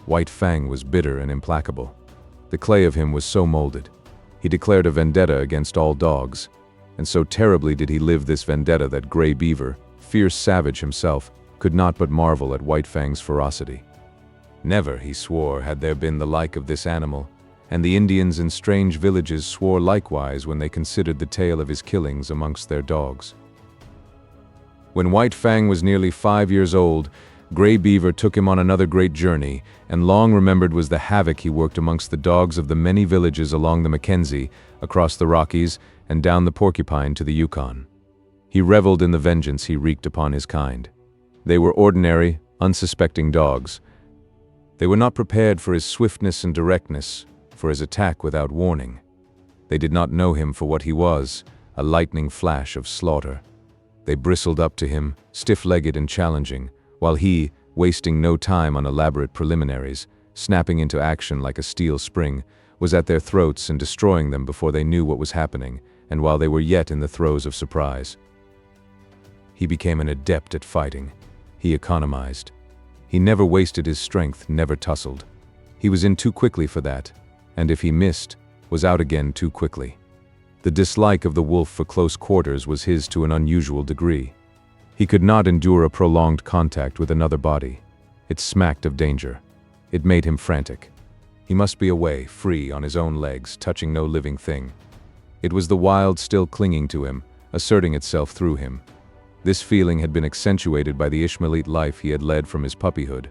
White Fang was bitter and implacable. The clay of him was so molded. He declared a vendetta against all dogs, and so terribly did he live this vendetta that Gray Beaver, fierce savage himself, could not but marvel at White Fang's ferocity. Never, he swore, had there been the like of this animal, and the Indians in strange villages swore likewise when they considered the tale of his killings amongst their dogs. When White Fang was nearly 5 years old, Gray Beaver took him on another great journey, and long remembered was the havoc he worked amongst the dogs of the many villages along the Mackenzie, across the Rockies, and down the Porcupine to the Yukon. He reveled in the vengeance he wreaked upon his kind. They were ordinary, unsuspecting dogs. They were not prepared for his swiftness and directness, for his attack without warning. They did not know him for what he was, a lightning flash of slaughter. They bristled up to him, stiff-legged and challenging, while he, wasting no time on elaborate preliminaries, snapping into action like a steel spring, was at their throats and destroying them before they knew what was happening, and while they were yet in the throes of surprise. He became an adept at fighting. He economized. He never wasted his strength, never tussled. He was in too quickly for that, and if he missed, was out again too quickly. The dislike of the wolf for close quarters was his to an unusual degree. He could not endure a prolonged contact with another body. It smacked of danger. It made him frantic. He must be away, free, on his own legs, touching no living thing. It was the wild still clinging to him, asserting itself through him. This feeling had been accentuated by the Ishmaelite life he had led from his puppyhood.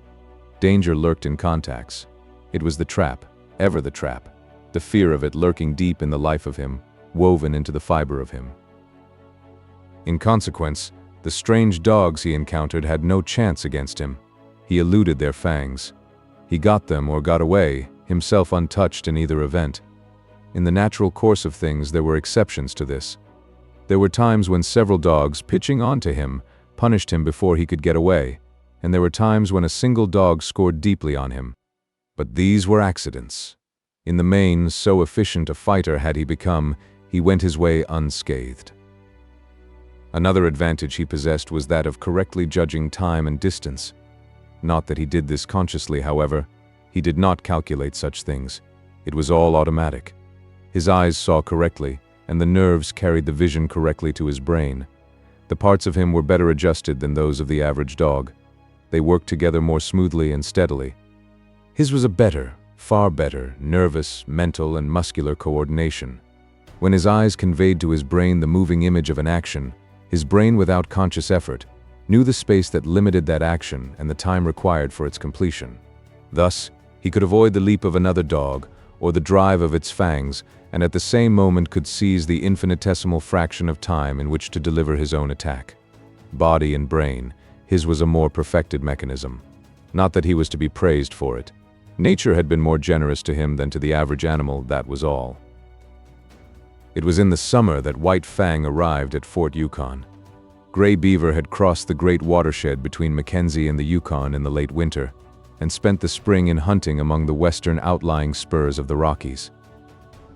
Danger lurked in contacts. It was the trap, ever the trap, the fear of it lurking deep in the life of him, woven into the fiber of him. In consequence, the strange dogs he encountered had no chance against him. He eluded their fangs. He got them or got away, himself untouched in either event. In the natural course of things, there were exceptions to this. There were times when several dogs, pitching onto him, punished him before he could get away, and there were times when a single dog scored deeply on him. But these were accidents. In the main, so efficient a fighter had he become, he went his way unscathed. Another advantage he possessed was that of correctly judging time and distance. Not that he did this consciously, however. He did not calculate such things. It was all automatic. His eyes saw correctly, and the nerves carried the vision correctly to his brain. The parts of him were better adjusted than those of the average dog. They worked together more smoothly and steadily. His was a better, far better, nervous, mental, and muscular coordination. When his eyes conveyed to his brain the moving image of an action, his brain, without conscious effort, knew the space that limited that action and the time required for its completion. Thus, he could avoid the leap of another dog, or the drive of its fangs, and at the same moment could seize the infinitesimal fraction of time in which to deliver his own attack. Body and brain, his was a more perfected mechanism. Not that he was to be praised for it. Nature had been more generous to him than to the average animal, that was all. It was in the summer that White Fang arrived at Fort Yukon. Gray Beaver had crossed the great watershed between Mackenzie and the Yukon in the late winter, and spent the spring in hunting among the western outlying spurs of the Rockies.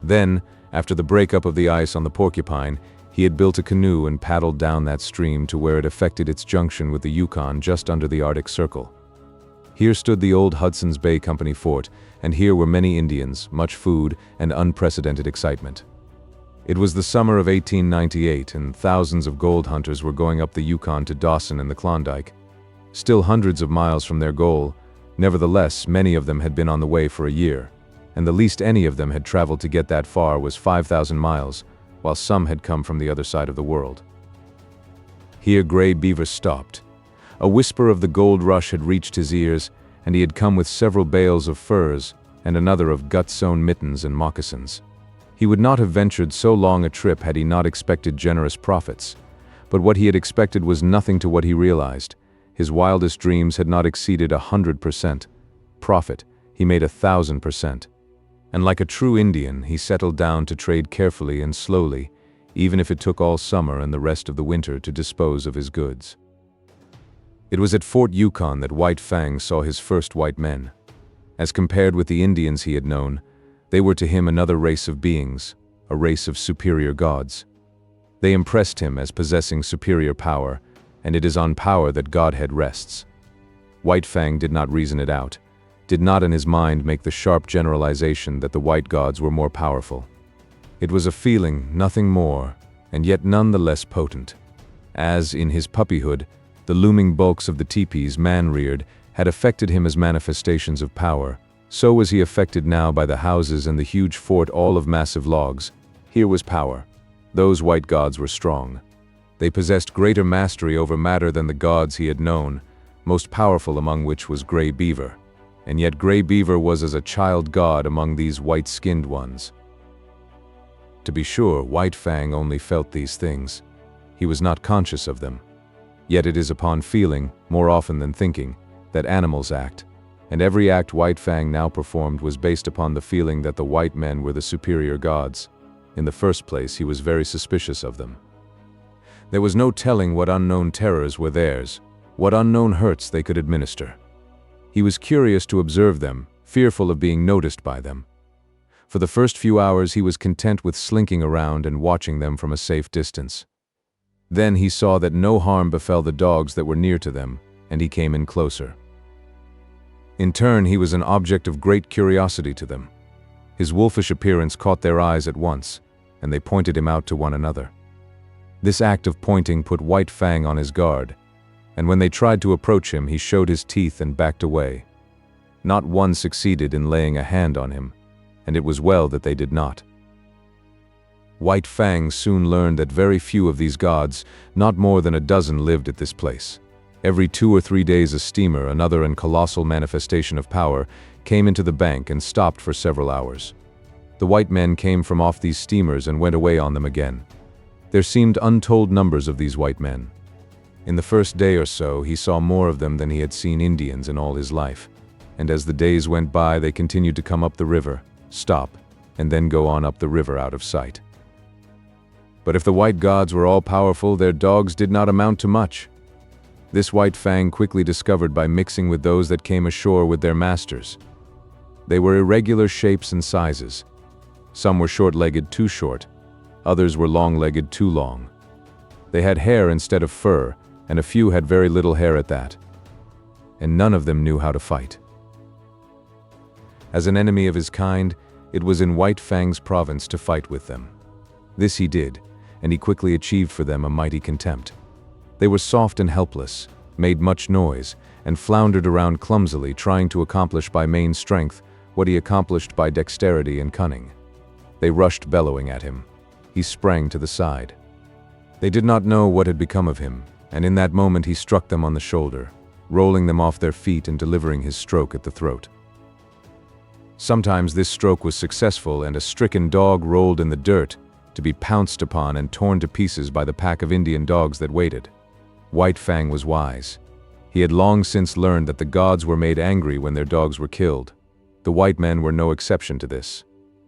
Then, after the breakup of the ice on the Porcupine, he had built a canoe and paddled down that stream to where it effected its junction with the Yukon just under the Arctic Circle. Here stood the old Hudson's Bay Company fort, and here were many Indians, much food, and unprecedented excitement. It was the summer of 1898, and thousands of gold hunters were going up the Yukon to Dawson and the Klondike. Still hundreds of miles from their goal, nevertheless, many of them had been on the way for a year, and the least any of them had traveled to get that far was 5,000 miles, while some had come from the other side of the world. Here Gray Beaver stopped. A whisper of the gold rush had reached his ears, and he had come with several bales of furs and another of gut-sewn mittens and moccasins. He would not have ventured so long a trip had he not expected generous profits. But what he had expected was nothing to what he realized. His wildest dreams had not exceeded 100%. Profit, he made 1,000%. And like a true Indian, he settled down to trade carefully and slowly, even if it took all summer and the rest of the winter to dispose of his goods. It was at Fort Yukon that White Fang saw his first white men. As compared with the Indians he had known, they were to him another race of beings, a race of superior gods. They impressed him as possessing superior power, and it is on power that Godhead rests. White Fang did not reason it out, did not in his mind make the sharp generalization that the white gods were more powerful. It was a feeling, nothing more, and yet none the less potent. As, in his puppyhood, the looming bulks of the teepees man-reared had affected him as manifestations of power, so was he affected now by the houses and the huge fort, all of massive logs. Here was power. Those white gods were strong. They possessed greater mastery over matter than the gods he had known, most powerful among which was Gray Beaver. And yet Gray Beaver was as a child god among these white-skinned ones. To be sure, White Fang only felt these things. He was not conscious of them. Yet it is upon feeling, more often than thinking, that animals act. And every act White Fang now performed was based upon the feeling that the white men were the superior gods. In the first place, he was very suspicious of them. There was no telling what unknown terrors were theirs, what unknown hurts they could administer. He was curious to observe them, fearful of being noticed by them. For the first few hours he was content with slinking around and watching them from a safe distance. Then he saw that no harm befell the dogs that were near to them, and he came in closer. In turn, he was an object of great curiosity to them. His wolfish appearance caught their eyes at once, and they pointed him out to one another. This act of pointing put White Fang on his guard, and when they tried to approach him, he showed his teeth and backed away. Not one succeeded in laying a hand on him, and it was well that they did not. White Fang soon learned that very few of these gods, not more than a dozen, lived at this place. Every 2 or 3 days a steamer, another and colossal manifestation of power, came into the bank and stopped for several hours. The white men came from off these steamers and went away on them again. There seemed untold numbers of these white men. In the first day or so, he saw more of them than he had seen Indians in all his life, and as the days went by they continued to come up the river, stop, and then go on up the river out of sight. But if the white gods were all-powerful, their dogs did not amount to much. This White Fang quickly discovered by mixing with those that came ashore with their masters. They were irregular shapes and sizes. Some were short-legged, too short. Others were long-legged, too long. They had hair instead of fur, and a few had very little hair at that. And none of them knew how to fight. As an enemy of his kind, it was in White Fang's province to fight with them. This he did, and he quickly achieved for them a mighty contempt. They were soft and helpless, made much noise, and floundered around clumsily, trying to accomplish by main strength what he accomplished by dexterity and cunning. They rushed bellowing at him. He sprang to the side. They did not know what had become of him, and in that moment he struck them on the shoulder, rolling them off their feet and delivering his stroke at the throat. Sometimes this stroke was successful and a stricken dog rolled in the dirt, to be pounced upon and torn to pieces by the pack of Indian dogs that waited. White Fang was wise. He had long since learned that the gods were made angry when their dogs were killed. The white men were no exception to this.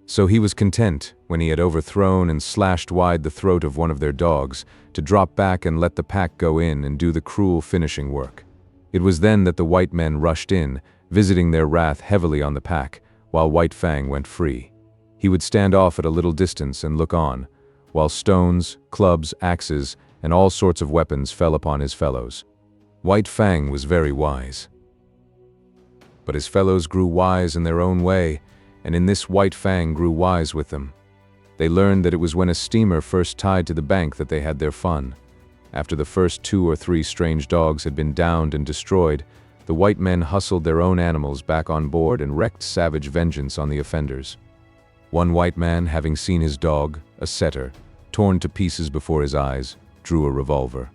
So he was content, when he had overthrown and slashed wide the throat of one of their dogs, to drop back and let the pack go in and do the cruel finishing work. It was then that the white men rushed in, visiting their wrath heavily on the pack, while White Fang went free. He would stand off at a little distance and look on, while stones, clubs, axes, and all sorts of weapons fell upon his fellows. White Fang was very wise. But his fellows grew wise in their own way, and in this White Fang grew wise with them. They learned that it was when a steamer first tied to the bank that they had their fun. After the first 2 or 3 strange dogs had been downed and destroyed, the white men hustled their own animals back on board and wreaked savage vengeance on the offenders. One white man, having seen his dog, a setter, torn to pieces before his eyes, drew a revolver.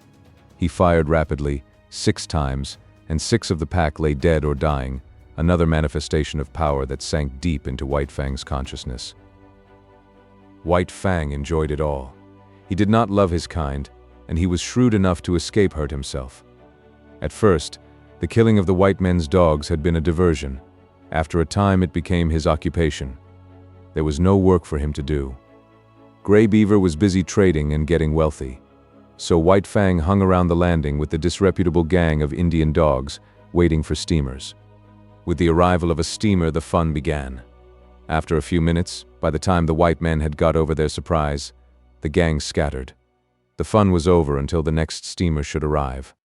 He fired rapidly, 6 times, and 6 of the pack lay dead or dying, another manifestation of power that sank deep into White Fang's consciousness. White Fang enjoyed it all. He did not love his kind, and he was shrewd enough to escape hurt himself. At first, the killing of the white men's dogs had been a diversion. After a time it became his occupation. There was no work for him to do. Gray Beaver was busy trading and getting wealthy. So White Fang hung around the landing with the disreputable gang of Indian dogs, waiting for steamers. With the arrival of a steamer, the fun began. After a few minutes, by the time the white men had got over their surprise, the gang scattered. The fun was over until the next steamer should arrive.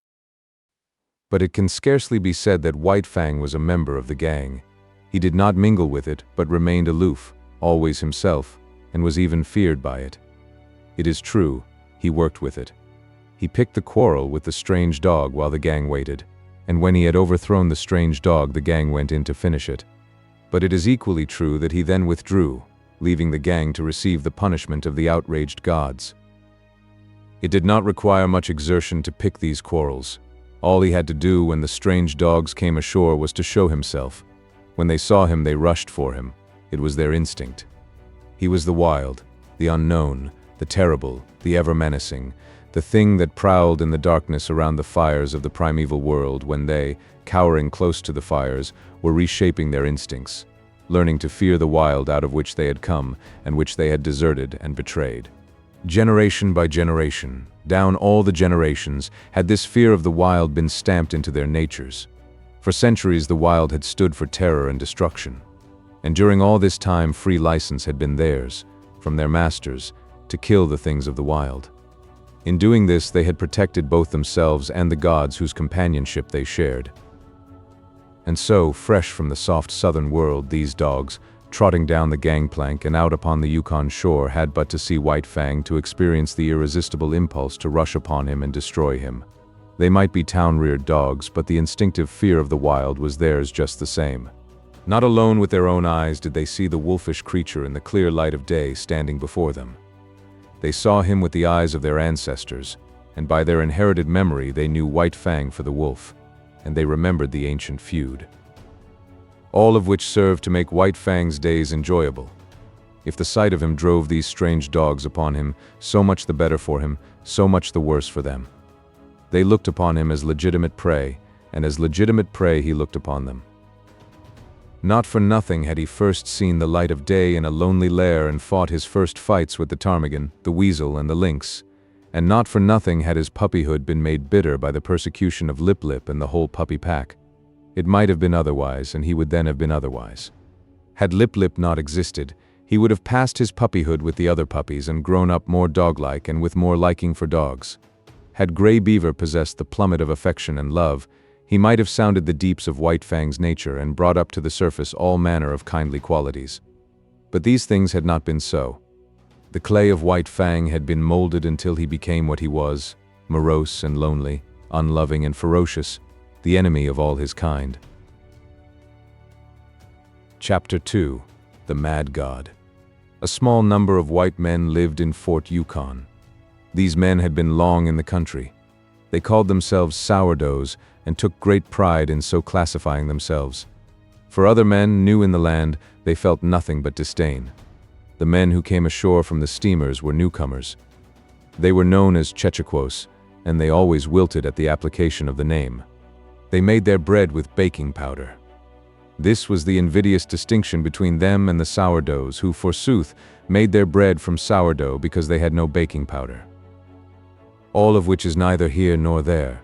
But it can scarcely be said that White Fang was a member of the gang. He did not mingle with it, but remained aloof, always himself, and was even feared by it. It is true, he worked with it. He picked the quarrel with the strange dog while the gang waited, and when he had overthrown the strange dog, the gang went in to finish it. But it is equally true that he then withdrew, leaving the gang to receive the punishment of the outraged gods. It did not require much exertion to pick these quarrels. All he had to do when the strange dogs came ashore was to show himself. When they saw him, they rushed for him. It was their instinct. He was the wild, the unknown, the terrible, the ever-menacing, the thing that prowled in the darkness around the fires of the primeval world when they, cowering close to the fires, were reshaping their instincts, learning to fear the wild out of which they had come and which they had deserted and betrayed. Generation by generation, down all the generations, had this fear of the wild been stamped into their natures. For centuries the wild had stood for terror and destruction. And during all this time free license had been theirs, from their masters, to kill the things of the wild. In doing this they had protected both themselves and the gods whose companionship they shared. And so, fresh from the soft southern world, these dogs, trotting down the gangplank and out upon the Yukon shore, had but to see White Fang to experience the irresistible impulse to rush upon him and destroy him. They might be town-reared dogs, but the instinctive fear of the wild was theirs just the same. Not alone with their own eyes did they see the wolfish creature in the clear light of day standing before them. They saw him with the eyes of their ancestors, and by their inherited memory they knew White Fang for the wolf, and they remembered the ancient feud. All of which served to make White Fang's days enjoyable. If the sight of him drove these strange dogs upon him, so much the better for him, so much the worse for them. They looked upon him as legitimate prey, and as legitimate prey he looked upon them. Not for nothing had he first seen the light of day in a lonely lair and fought his first fights with the ptarmigan, the weasel, and the lynx. And not for nothing had his puppyhood been made bitter by the persecution of Lip Lip and the whole puppy pack. It might have been otherwise, and he would then have been otherwise. Had Lip Lip not existed, he would have passed his puppyhood with the other puppies and grown up more dog-like and with more liking for dogs. Had Gray Beaver possessed the plummet of affection and love, he might have sounded the deeps of White Fang's nature and brought up to the surface all manner of kindly qualities. But these things had not been so. The clay of White Fang had been molded until he became what he was, morose and lonely, unloving and ferocious, the enemy of all his kind. Chapter 2: The Mad God. A small number of white men lived in Fort Yukon. These men had been long in the country. They called themselves sourdoughs and took great pride in so classifying themselves. For other men new in the land, they felt nothing but disdain. The men who came ashore from the steamers were newcomers. They were known as Chechaquos, and they always wilted at the application of the name. They made their bread with baking powder. This was the invidious distinction between them and the sourdoughs, who, forsooth, made their bread from sourdough because they had no baking powder. All of which is neither here nor there.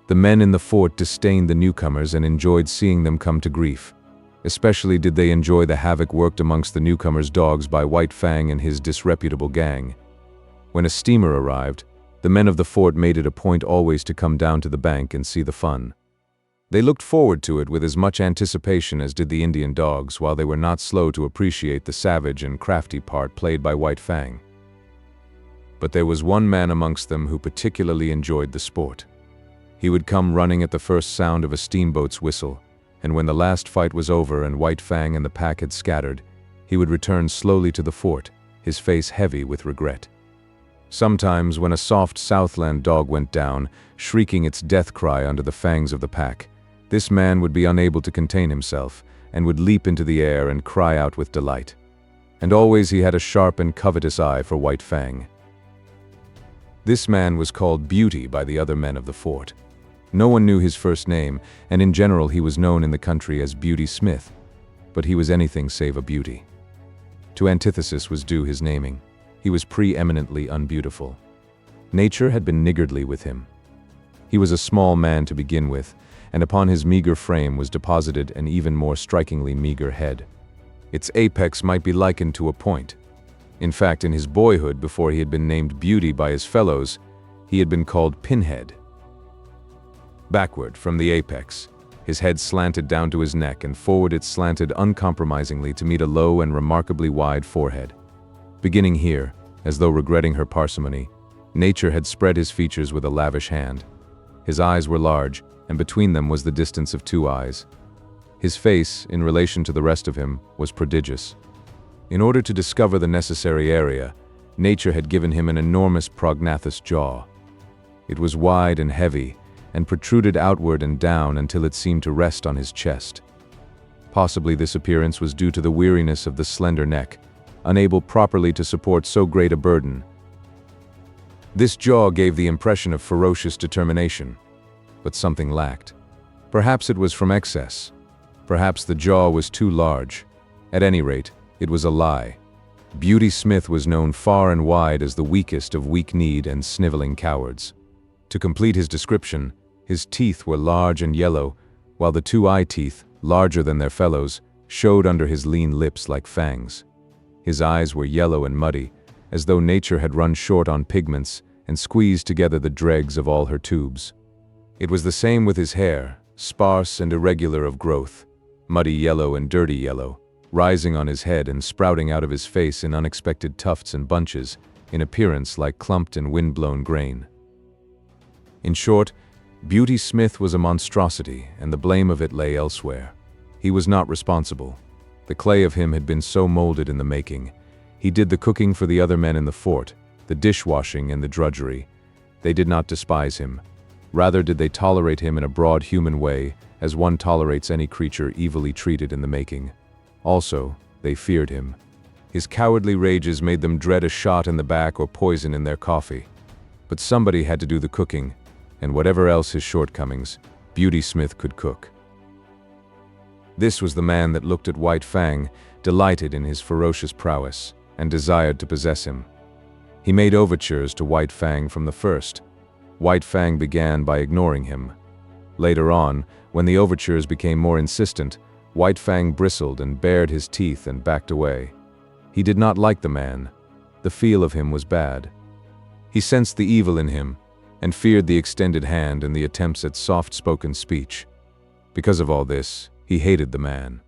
The men in the fort disdained the newcomers and enjoyed seeing them come to grief. Especially did they enjoy the havoc worked amongst the newcomers' dogs by White Fang and his disreputable gang. When a steamer arrived, the men of the fort made it a point always to come down to the bank and see the fun. They looked forward to it with as much anticipation as did the Indian dogs, while they were not slow to appreciate the savage and crafty part played by White Fang. But there was one man amongst them who particularly enjoyed the sport. He would come running at the first sound of a steamboat's whistle, and when the last fight was over and White Fang and the pack had scattered, he would return slowly to the fort, his face heavy with regret. Sometimes, when a soft Southland dog went down, shrieking its death cry under the fangs of the pack, this man would be unable to contain himself, and would leap into the air and cry out with delight. And always he had a sharp and covetous eye for White Fang. This man was called Beauty by the other men of the fort. No one knew his first name, and in general he was known in the country as Beauty Smith, but he was anything save a beauty. To antithesis was due his naming. He was preeminently unbeautiful. Nature had been niggardly with him. He was a small man to begin with, and upon his meager frame was deposited an even more strikingly meager head. Its apex might be likened to a point. In fact, in his boyhood, before he had been named Beauty by his fellows, he had been called Pinhead. Backward, from the apex, his head slanted down to his neck, and forward it slanted uncompromisingly to meet a low and remarkably wide forehead. Beginning here, as though regretting her parsimony, nature had spread his features with a lavish hand. His eyes were large, and between them was the distance of two eyes. His face, in relation to the rest of him, was prodigious. In order to discover the necessary area, nature had given him an enormous prognathous jaw. It was wide and heavy, and protruded outward and down until it seemed to rest on his chest. Possibly this appearance was due to the weariness of the slender neck, unable properly to support so great a burden. This jaw gave the impression of ferocious determination, but something lacked. Perhaps it was from excess. Perhaps the jaw was too large. At any rate, it was a lie. Beauty Smith was known far and wide as the weakest of weak-kneed and sniveling cowards. To complete his description, his teeth were large and yellow, while the two eye teeth, larger than their fellows, showed under his lean lips like fangs. His eyes were yellow and muddy, as though nature had run short on pigments and squeezed together the dregs of all her tubes. It was the same with his hair, sparse and irregular of growth, muddy yellow and dirty yellow, rising on his head and sprouting out of his face in unexpected tufts and bunches, in appearance like clumped and wind-blown grain. In short, Beauty Smith was a monstrosity, and the blame of it lay elsewhere. He was not responsible. The clay of him had been so molded in the making. He did the cooking for the other men in the fort, the dishwashing and the drudgery. They did not despise him. Rather did they tolerate him in a broad human way, as one tolerates any creature evilly treated in the making. Also, they feared him. His cowardly rages made them dread a shot in the back or poison in their coffee. But somebody had to do the cooking, and whatever else his shortcomings, Beauty Smith could cook. This was the man that looked at White Fang, delighted in his ferocious prowess, and desired to possess him. He made overtures to White Fang from the first. White Fang began by ignoring him. Later on, when the overtures became more insistent, White Fang bristled and bared his teeth and backed away. He did not like the man. The feel of him was bad. He sensed the evil in him, and feared the extended hand and the attempts at soft-spoken speech. Because of all this, he hated the man.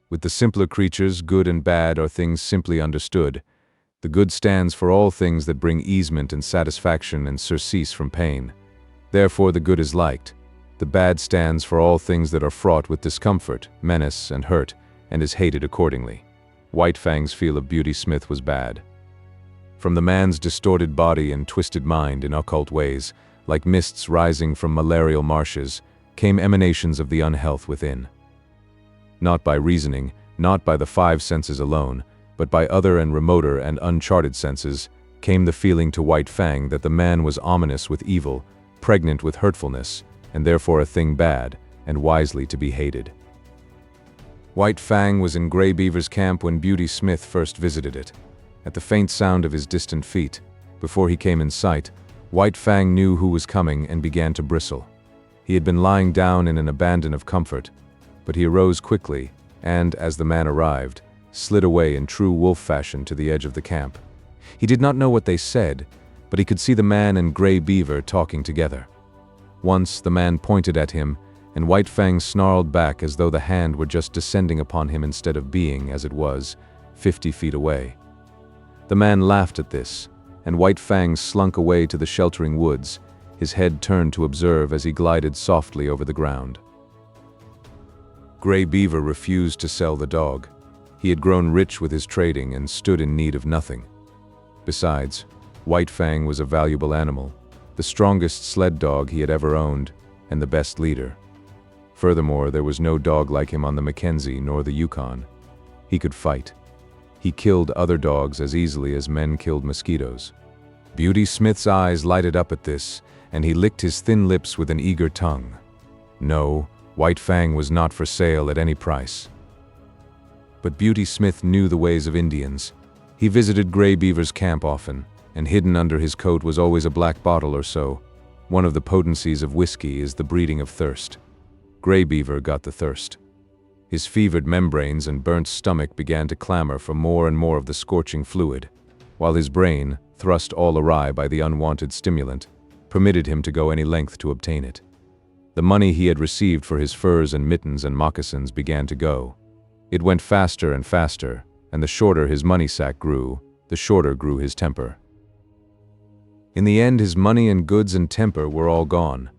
With the simpler creatures, good and bad are things simply understood. The good stands for all things that bring easement and satisfaction and surcease from pain. Therefore the good is liked. The bad stands for all things that are fraught with discomfort, menace, and hurt, and is hated accordingly. White Fang's feel of Beauty Smith was bad. From the man's distorted body and twisted mind in occult ways, like mists rising from malarial marshes, came emanations of the unhealth within. not by reasoning, not by the five senses alone, but by other and remoter and uncharted senses, came the feeling to White Fang that the man was ominous with evil, pregnant with hurtfulness, and therefore a thing bad, and wisely to be hated. White Fang was in Grey Beaver's camp when Beauty Smith first visited it. At the faint sound of his distant feet, before he came in sight, White Fang knew who was coming and began to bristle. He had been lying down in an abandon of comfort, but he arose quickly and, as the man arrived, slid away in true wolf fashion to the edge of the camp. He did not know what they said, but he could see the man and Grey Beaver talking together. Once the man pointed at him, and White Fang snarled back as though the hand were just descending upon him instead of being, as it was, 50 feet away. The man laughed at this, and White Fang slunk away to the sheltering woods, his head turned to observe as he glided softly over the ground. Grey Beaver refused to sell the dog. He had grown rich with his trading and stood in need of nothing. Besides, White Fang was a valuable animal, the strongest sled dog he had ever owned, and the best leader. Furthermore, there was no dog like him on the Mackenzie nor the Yukon. He could fight. He killed other dogs as easily as men killed mosquitoes. Beauty Smith's eyes lighted up at this, and he licked his thin lips with an eager tongue. No, White Fang was not for sale at any price. But Beauty Smith knew the ways of Indians. He visited Grey Beaver's camp often, and hidden under his coat was always a black bottle or so. One of the potencies of whiskey is the breeding of thirst. Grey Beaver got the thirst. His fevered membranes and burnt stomach began to clamor for more and more of the scorching fluid, while his brain, thrust all awry by the unwanted stimulant, permitted him to go any length to obtain it. The money he had received for his furs and mittens and moccasins began to go. It went faster and faster, and the shorter his money sack grew, the shorter grew his temper. In the end, his money and goods and temper were all gone.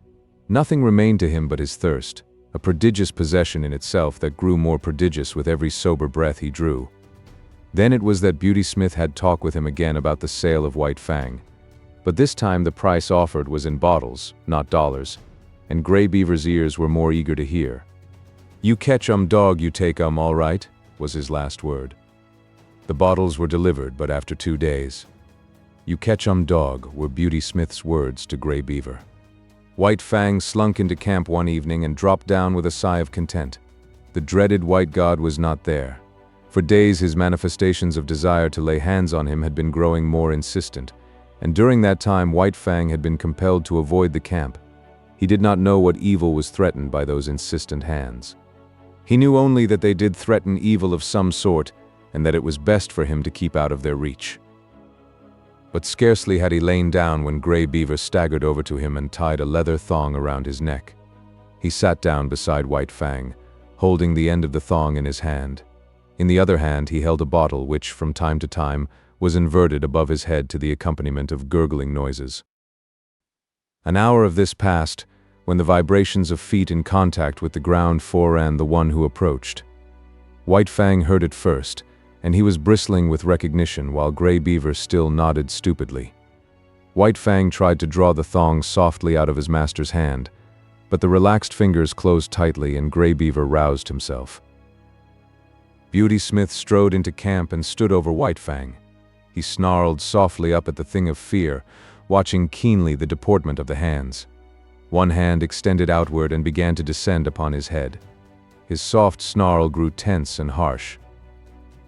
Nothing remained to him but his thirst, a prodigious possession in itself that grew more prodigious with every sober breath he drew. Then it was that Beauty Smith had talk with him again about the sale of White Fang. But this time the price offered was in bottles, not dollars, and Grey Beaver's ears were more eager to hear. "You catch dog, you take all right," was his last word. The bottles were delivered, but after 2 days. "You catch dog," were Beauty Smith's words to Grey Beaver. White Fang slunk into camp one evening and dropped down with a sigh of content. The dreaded white god was not there. For days his manifestations of desire to lay hands on him had been growing more insistent, and during that time White Fang had been compelled to avoid the camp. He did not know what evil was threatened by those insistent hands. He knew only that they did threaten evil of some sort, and that it was best for him to keep out of their reach. But scarcely had he lain down when Grey Beaver staggered over to him and tied a leather thong around his neck. He sat down beside White Fang, holding the end of the thong in his hand. In the other hand he held a bottle which, from time to time, was inverted above his head to the accompaniment of gurgling noises. An hour of this passed, when the vibrations of feet in contact with the ground foreran the one who approached. White Fang heard it first, and he was bristling with recognition while Grey Beaver still nodded stupidly. White Fang tried to draw the thong softly out of his master's hand, but the relaxed fingers closed tightly and Grey Beaver roused himself. Beauty Smith strode into camp and stood over White Fang. He snarled softly up at the thing of fear, watching keenly the deportment of the hands. One hand extended outward and began to descend upon his head. His soft snarl grew tense and harsh.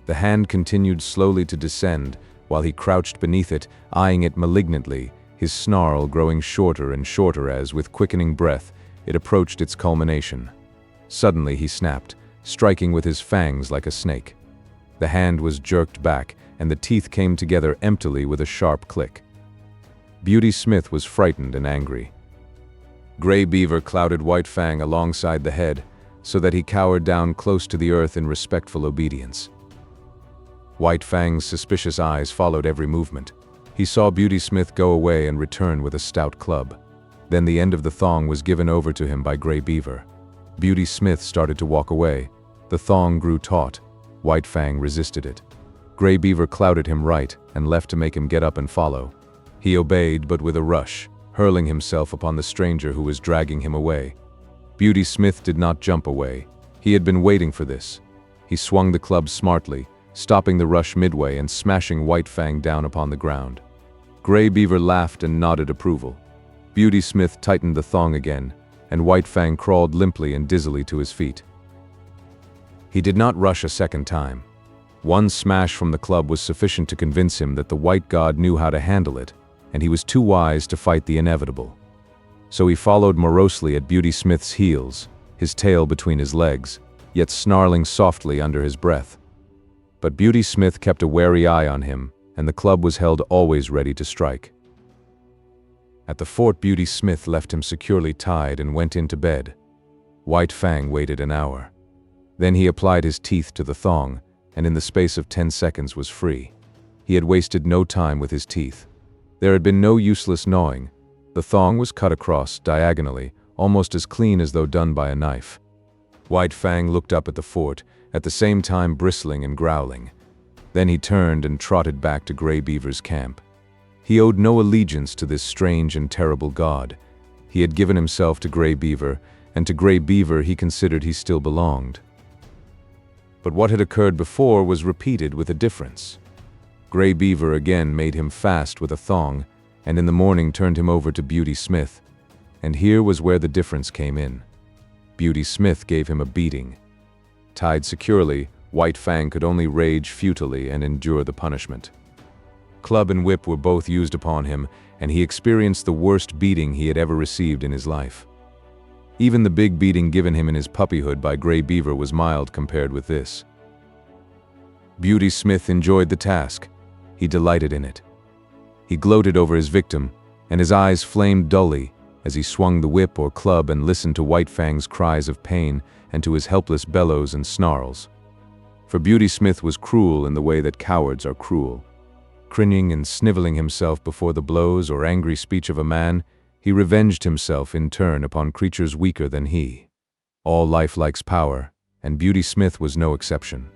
The hand continued slowly to descend, while he crouched beneath it, eyeing it malignantly, his snarl growing shorter and shorter as, with quickening breath, it approached its culmination. Suddenly he snapped, striking with his fangs like a snake. The hand was jerked back, and the teeth came together emptily with a sharp click. Beauty Smith was frightened and angry. Grey Beaver clouted White Fang alongside the head, so that he cowered down close to the earth in respectful obedience. White Fang's suspicious eyes followed every movement. He saw Beauty Smith go away and return with a stout club. Then the end of the thong was given over to him by Grey Beaver. Beauty Smith started to walk away. The thong grew taut. White Fang resisted it. Grey Beaver clouted him right and left to make him get up and follow. He obeyed, but with a rush, hurling himself upon the stranger who was dragging him away. Beauty Smith did not jump away. He had been waiting for this. He swung the club smartly, stopping the rush midway and smashing White Fang down upon the ground. Grey Beaver laughed and nodded approval. Beauty Smith tightened the thong again, and White Fang crawled limply and dizzily to his feet. He did not rush a second time. One smash from the club was sufficient to convince him that the White God knew how to handle it, and he was too wise to fight the inevitable. So he followed morosely at Beauty Smith's heels, his tail between his legs, yet snarling softly under his breath. But Beauty Smith kept a wary eye on him, and the club was held always ready to strike. At the fort, Beauty Smith left him securely tied and went into bed. White Fang waited an hour. Then he applied his teeth to the thong, and in the space of 10 seconds was free. He had wasted no time with his teeth. There had been no useless gnawing. The thong was cut across, diagonally, almost as clean as though done by a knife. White Fang looked up at the fort, at the same time bristling and growling. Then he turned and trotted back to Grey Beaver's camp. He owed no allegiance to this strange and terrible god. He had given himself to Grey Beaver, and to Grey Beaver he considered he still belonged. But what had occurred before was repeated with a difference. Grey Beaver again made him fast with a thong, and in the morning turned him over to Beauty Smith. And here was where the difference came in. Beauty Smith gave him a beating. Tied securely, White Fang could only rage futilely and endure the punishment. Club and whip were both used upon him, and he experienced the worst beating he had ever received in his life. Even the big beating given him in his puppyhood by Grey Beaver was mild compared with this. Beauty Smith enjoyed the task. He delighted in it. He gloated over his victim, and his eyes flamed dully as he swung the whip or club and listened to White Fang's cries of pain and to his helpless bellows and snarls. For Beauty Smith was cruel in the way that cowards are cruel. Cringing and sniveling himself before the blows or angry speech of a man, he revenged himself in turn upon creatures weaker than he. All life likes power, and Beauty Smith was no exception.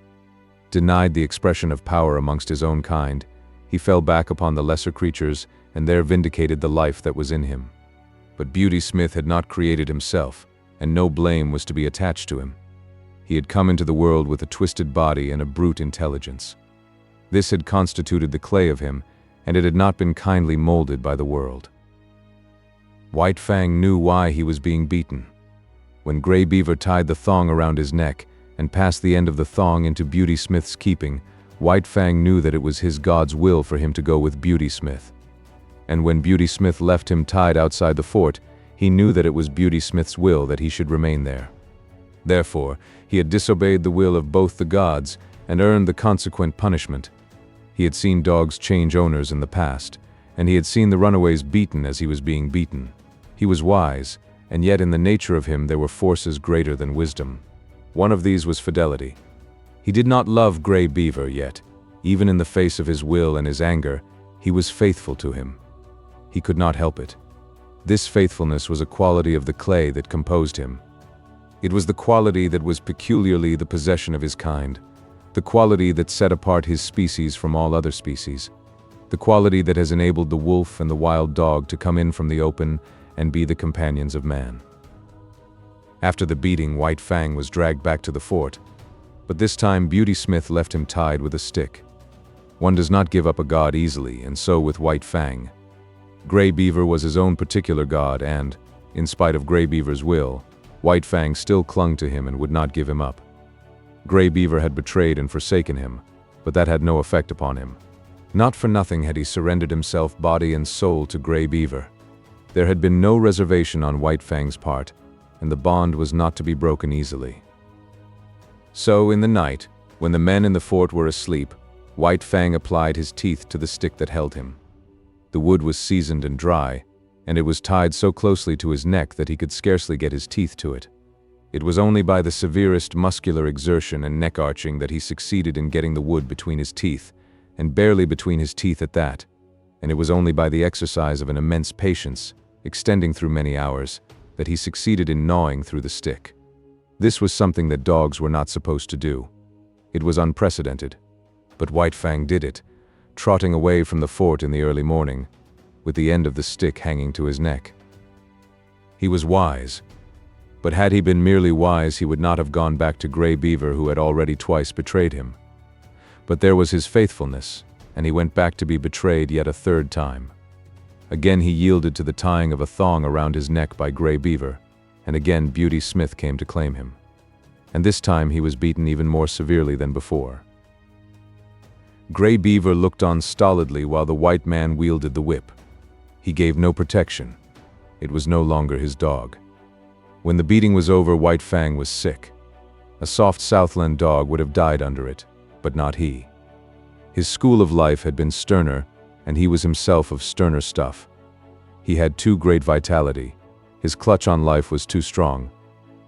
Denied the expression of power amongst his own kind, he fell back upon the lesser creatures and there vindicated the life that was in him. But Beauty Smith had not created himself, and no blame was to be attached to him. He had come into the world with a twisted body and a brute intelligence. This had constituted the clay of him, and it had not been kindly molded by the world. White Fang knew why he was being beaten. When Grey Beaver tied the thong around his neck and passed the end of the thong into Beauty Smith's keeping, White Fang knew that it was his God's will for him to go with Beauty Smith. And when Beauty Smith left him tied outside the fort, he knew that it was Beauty Smith's will that he should remain there. Therefore, he had disobeyed the will of both the gods and earned the consequent punishment. He had seen dogs change owners in the past, and he had seen the runaways beaten as he was being beaten. He was wise, and yet in the nature of him there were forces greater than wisdom. One of these was fidelity. He did not love Grey Beaver yet. Even in the face of his will and his anger, he was faithful to him. He could not help it. This faithfulness was a quality of the clay that composed him. It was the quality that was peculiarly the possession of his kind, the quality that set apart his species from all other species, the quality that has enabled the wolf and the wild dog to come in from the open and be the companions of man. After the beating, White Fang was dragged back to the fort, but this time Beauty Smith left him tied with a stick. One does not give up a god easily, and so with White Fang. Grey Beaver was his own particular god and, in spite of Grey Beaver's will, White Fang still clung to him and would not give him up. Grey Beaver had betrayed and forsaken him, but that had no effect upon him. Not for nothing had he surrendered himself body and soul to Grey Beaver. There had been no reservation on White Fang's part, and the bond was not to be broken easily. So, in the night, when the men in the fort were asleep, White Fang applied his teeth to the stick that held him. The wood was seasoned and dry, and it was tied so closely to his neck that he could scarcely get his teeth to it. It was only by the severest muscular exertion and neck arching that he succeeded in getting the wood between his teeth, and barely between his teeth at that, and it was only by the exercise of an immense patience, extending through many hours, that he succeeded in gnawing through the stick. This was something that dogs were not supposed to do. It was unprecedented, but White Fang did it, trotting away from the fort in the early morning, with the end of the stick hanging to his neck. He was wise. But had he been merely wise, he would not have gone back to Grey Beaver, who had already twice betrayed him. But there was his faithfulness, and he went back to be betrayed yet a third time. Again he yielded to the tying of a thong around his neck by Grey Beaver, and again Beauty Smith came to claim him. And this time he was beaten even more severely than before. Grey Beaver looked on stolidly while the white man wielded the whip. He gave no protection. It was no longer his dog. When the beating was over, White Fang was sick. A soft Southland dog would have died under it, but not he. His school of life had been sterner, and he was himself of sterner stuff. He had too great vitality. His clutch on life was too strong,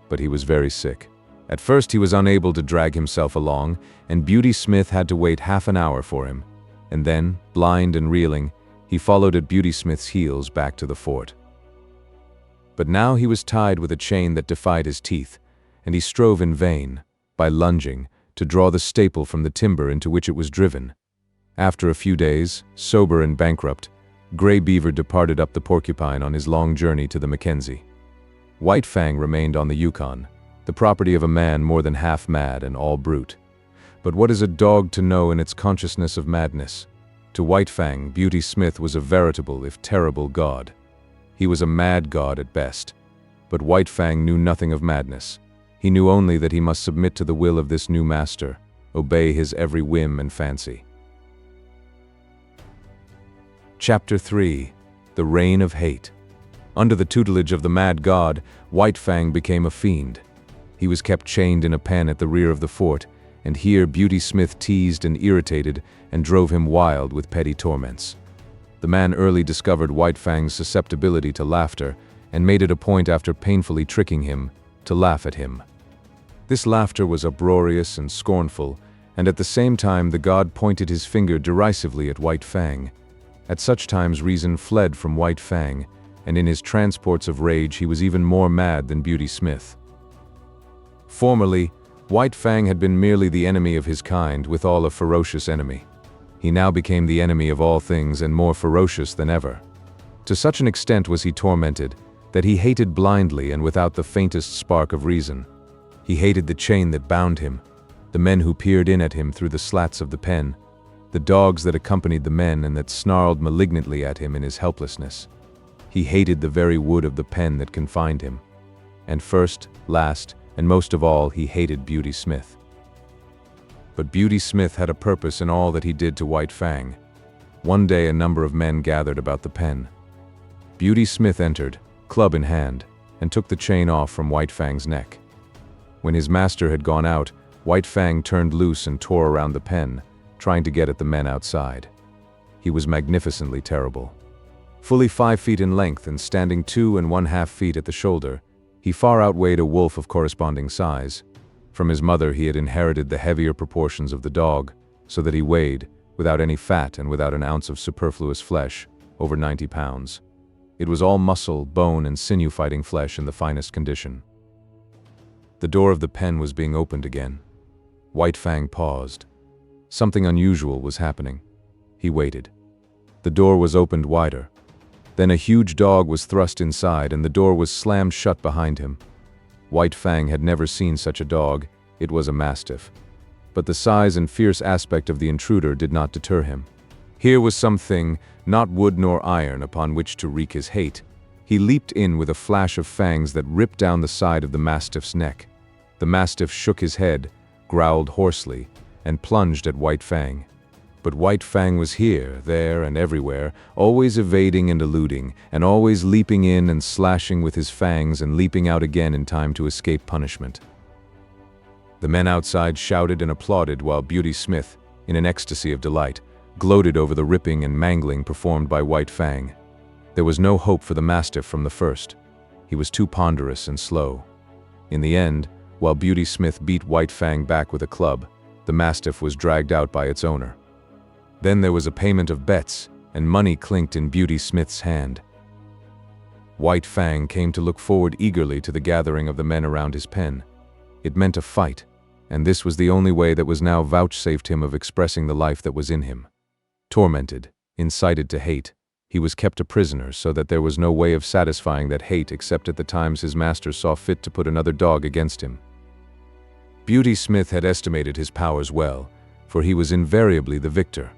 but he was very sick. At first he was unable to drag himself along, and Beauty Smith had to wait half an hour for him. And then, blind and reeling, he followed at Beauty Smith's heels back to the fort. But now he was tied with a chain that defied his teeth, and he strove in vain, by lunging, to draw the staple from the timber into which it was driven. After a few days, sober and bankrupt, Grey Beaver departed up the Porcupine on his long journey to the Mackenzie. White Fang remained on the Yukon, the property of a man more than half mad and all brute. But what is a dog to know in its consciousness of madness? To White Fang, Beauty Smith was a veritable, if terrible, god. He was a mad god at best. But White Fang knew nothing of madness. He knew only that he must submit to the will of this new master, obey his every whim and fancy. Chapter 3: The Reign of Hate. Under the tutelage of the mad god, White Fang became a fiend. He was kept chained in a pen at the rear of the fort, and here Beauty Smith teased and irritated and drove him wild with petty torments. The man early discovered White Fang's susceptibility to laughter and made it a point, after painfully tricking him, to laugh at him. This laughter was uproarious and scornful, and at the same time the god pointed his finger derisively at White Fang. At such times reason fled from White Fang, and in his transports of rage he was even more mad than Beauty Smith. Formerly, White Fang had been merely the enemy of his kind, withal a ferocious enemy. He now became the enemy of all things and more ferocious than ever. To such an extent was he tormented, that he hated blindly and without the faintest spark of reason. He hated the chain that bound him, the men who peered in at him through the slats of the pen, the dogs that accompanied the men and that snarled malignantly at him in his helplessness. He hated the very wood of the pen that confined him. And first, last, and most of all, he hated Beauty Smith. But Beauty Smith had a purpose in all that he did to White Fang. One day a number of men gathered about the pen. Beauty Smith entered, club in hand, and took the chain off from White Fang's neck. When his master had gone out, White Fang turned loose and tore around the pen, trying to get at the men outside. He was magnificently terrible. Fully 5 feet in length and standing 2½ feet at the shoulder, he far outweighed a wolf of corresponding size. From his mother he had inherited the heavier proportions of the dog, so that he weighed, without any fat and without an ounce of superfluous flesh, over 90 pounds. It was all muscle, bone, and sinew-fighting flesh in the finest condition. The door of the pen was being opened again. White Fang paused. Something unusual was happening. He waited. The door was opened wider. Then a huge dog was thrust inside, and the door was slammed shut behind him. White Fang had never seen such a dog. It was a mastiff. But the size and fierce aspect of the intruder did not deter him. Here was something, not wood nor iron, upon which to wreak his hate. He leaped in with a flash of fangs that ripped down the side of the mastiff's neck. The mastiff shook his head, growled hoarsely, and plunged at White Fang. But White Fang was here, there, and everywhere, always evading and eluding, and always leaping in and slashing with his fangs and leaping out again in time to escape punishment. The men outside shouted and applauded while Beauty Smith, in an ecstasy of delight, gloated over the ripping and mangling performed by White Fang. There was no hope for the mastiff from the first. He was too ponderous and slow. In the end, while Beauty Smith beat White Fang back with a club, the mastiff was dragged out by its owner. Then there was a payment of bets, and money clinked in Beauty Smith's hand. White Fang came to look forward eagerly to the gathering of the men around his pen. It meant a fight, and this was the only way that was now vouchsafed him of expressing the life that was in him. Tormented, incited to hate, He was kept a prisoner so that there was no way of satisfying that hate except at the times his master saw fit to put another dog against him. Beauty Smith had estimated his powers well, for he was invariably the victor.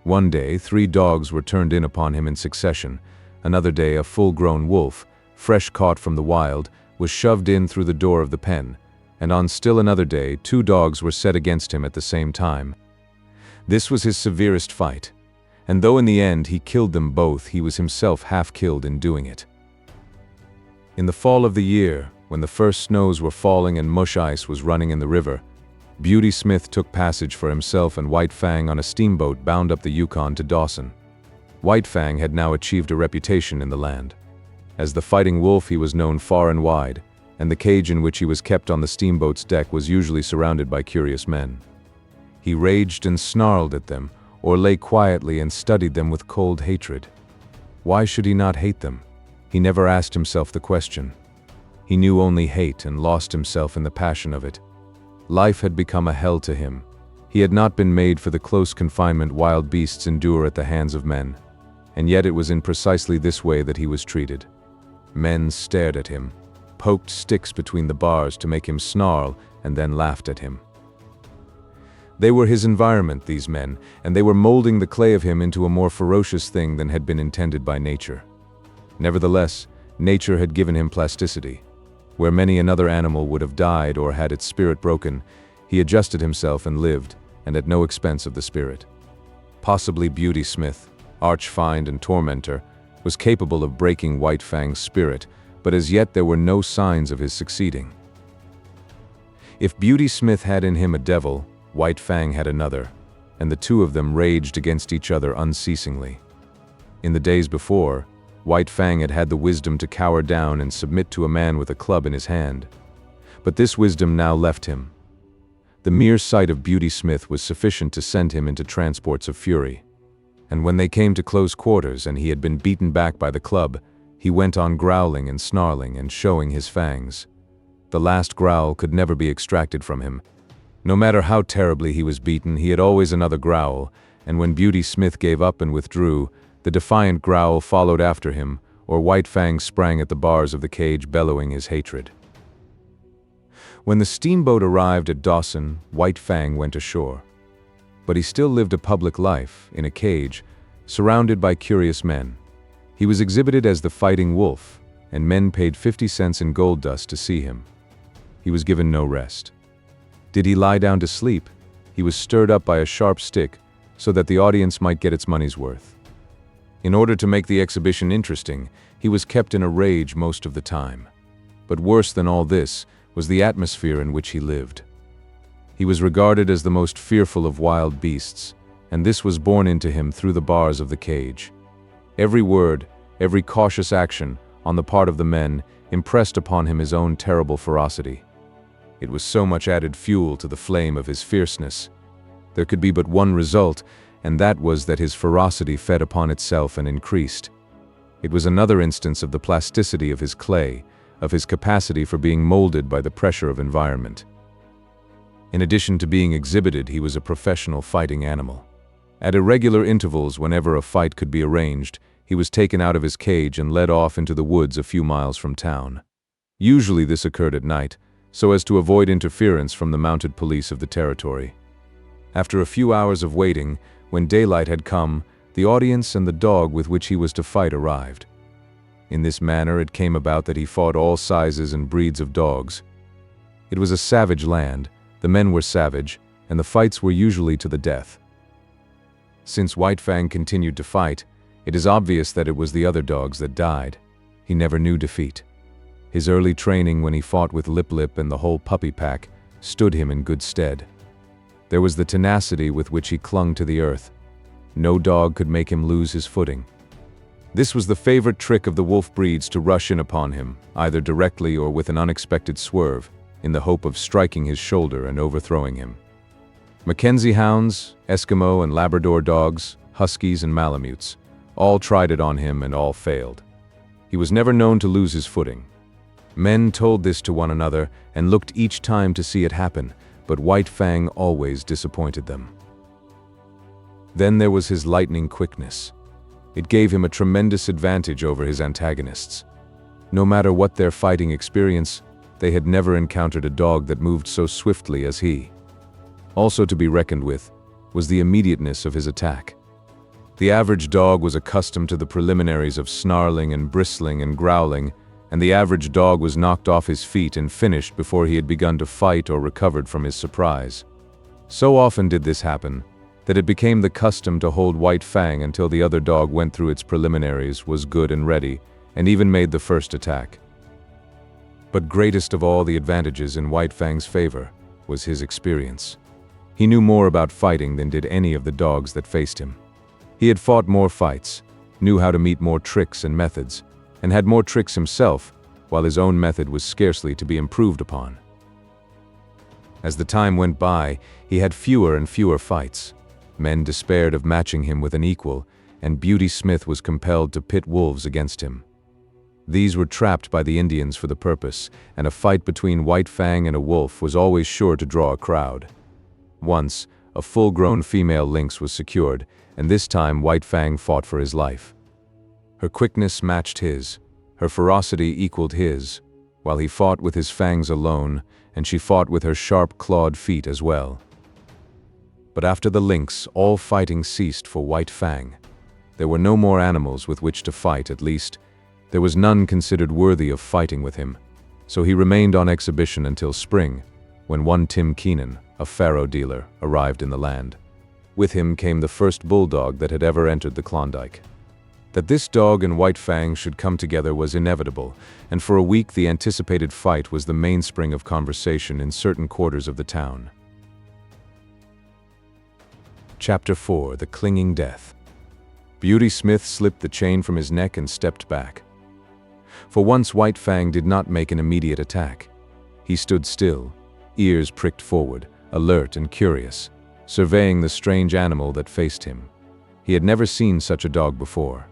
One day, 3 dogs were turned in upon him in succession. Another day, a full-grown wolf, fresh caught from the wild, was shoved in through the door of the pen, and on still another day, 2 dogs were set against him at the same time. This was his severest fight, and though in the end he killed them both, he was himself half killed in doing it. In the fall of the year, when the first snows were falling and mush ice was running in the river, Beauty Smith took passage for himself and White Fang on a steamboat bound up the Yukon to Dawson. White Fang had now achieved a reputation in the land. As the fighting wolf, he was known far and wide, and the cage in which he was kept on the steamboat's deck was usually surrounded by curious men. He raged and snarled at them, or lay quietly and studied them with cold hatred. Why should he not hate them? He never asked himself the question. He knew only hate and lost himself in the passion of it. Life had become a hell to him. He had not been made for the close confinement wild beasts endure at the hands of men, and yet it was in precisely this way that he was treated. Men stared at him, poked sticks between the bars to make him snarl, and then laughed at him. They were his environment, these men, and they were molding the clay of him into a more ferocious thing than had been intended by nature. Nevertheless, nature had given him plasticity. Where many another animal would have died or had its spirit broken, he adjusted himself and lived, and at no expense of the spirit. Possibly Beauty Smith, arch-fiend and tormentor, was capable of breaking White Fang's spirit, but as yet there were no signs of his succeeding. If Beauty Smith had in him a devil, White Fang had another, and the two of them raged against each other unceasingly. In the days before, White Fang had had the wisdom to cower down and submit to a man with a club in his hand. But this wisdom now left him. The mere sight of Beauty Smith was sufficient to send him into transports of fury. And when they came to close quarters and he had been beaten back by the club, he went on growling and snarling and showing his fangs. The last growl could never be extracted from him. No matter how terribly he was beaten, he had always another growl, and when Beauty Smith gave up and withdrew, the defiant growl followed after him, or White Fang sprang at the bars of the cage bellowing his hatred. When the steamboat arrived at Dawson, White Fang went ashore. But he still lived a public life, in a cage, surrounded by curious men. He was exhibited as the fighting wolf, and men paid 50 cents in gold dust to see him. He was given no rest. Did he lie down to sleep, he was stirred up by a sharp stick so that the audience might get its money's worth. In order to make the exhibition interesting, he was kept in a rage most of the time. But worse than all this was the atmosphere in which he lived. He was regarded as the most fearful of wild beasts, and this was borne into him through the bars of the cage. Every word, every cautious action, on the part of the men, impressed upon him his own terrible ferocity. It was so much added fuel to the flame of his fierceness. There could be but one result, and that was that his ferocity fed upon itself and increased. It was another instance of the plasticity of his clay, of his capacity for being molded by the pressure of environment. In addition to being exhibited, he was a professional fighting animal. At irregular intervals, whenever a fight could be arranged, he was taken out of his cage and led off into the woods a few miles from town. Usually this occurred at night, so as to avoid interference from the mounted police of the territory. After a few hours of waiting, when daylight had come, the audience and the dog with which he was to fight arrived. In this manner it came about that he fought all sizes and breeds of dogs. It was a savage land, the men were savage, and the fights were usually to the death. Since White Fang continued to fight, it is obvious that it was the other dogs that died. He never knew defeat. His early training when he fought with Lip Lip and the whole puppy pack stood him in good stead. There was the tenacity with which he clung to the earth. No dog could make him lose his footing. This was the favorite trick of the wolf breeds to rush in upon him, either directly or with an unexpected swerve, in the hope of striking his shoulder and overthrowing him. Mackenzie hounds, Eskimo and Labrador dogs, huskies and malamutes, all tried it on him and all failed. He was never known to lose his footing. Men told this to one another and looked each time to see it happen, but White Fang always disappointed them. Then there was his lightning quickness. It gave him a tremendous advantage over his antagonists. No matter what their fighting experience, they had never encountered a dog that moved so swiftly as he. Also to be reckoned with was the immediateness of his attack. The average dog was accustomed to the preliminaries of snarling and bristling and growling, and the average dog was knocked off his feet and finished before he had begun to fight or recovered from his surprise. So often did this happen, that it became the custom to hold White Fang until the other dog went through its preliminaries, was good and ready, and even made the first attack. But greatest of all the advantages in White Fang's favor was his experience. He knew more about fighting than did any of the dogs that faced him. He had fought more fights, knew how to meet more tricks and methods, and had more tricks himself, while his own method was scarcely to be improved upon. As the time went by, he had fewer and fewer fights. Men despaired of matching him with an equal, and Beauty Smith was compelled to pit wolves against him. These were trapped by the Indians for the purpose, and a fight between White Fang and a wolf was always sure to draw a crowd. Once, a full-grown female lynx was secured, and this time White Fang fought for his life. Her quickness matched his, her ferocity equaled his, while he fought with his fangs alone, and she fought with her sharp clawed feet as well. But after the lynx, all fighting ceased for White Fang. There were no more animals with which to fight, at least. There was none considered worthy of fighting with him, so he remained on exhibition until spring, when one Tim Keenan, a faro dealer, arrived in the land. With him came the first bulldog that had ever entered the Klondike. That this dog and White Fang should come together was inevitable, and for a week the anticipated fight was the mainspring of conversation in certain quarters of the town. Chapter 4: The Clinging Death. Beauty Smith slipped the chain from his neck and stepped back. For once White Fang did not make an immediate attack. He stood still, ears pricked forward, alert and curious, surveying the strange animal that faced him. He had never seen such a dog before.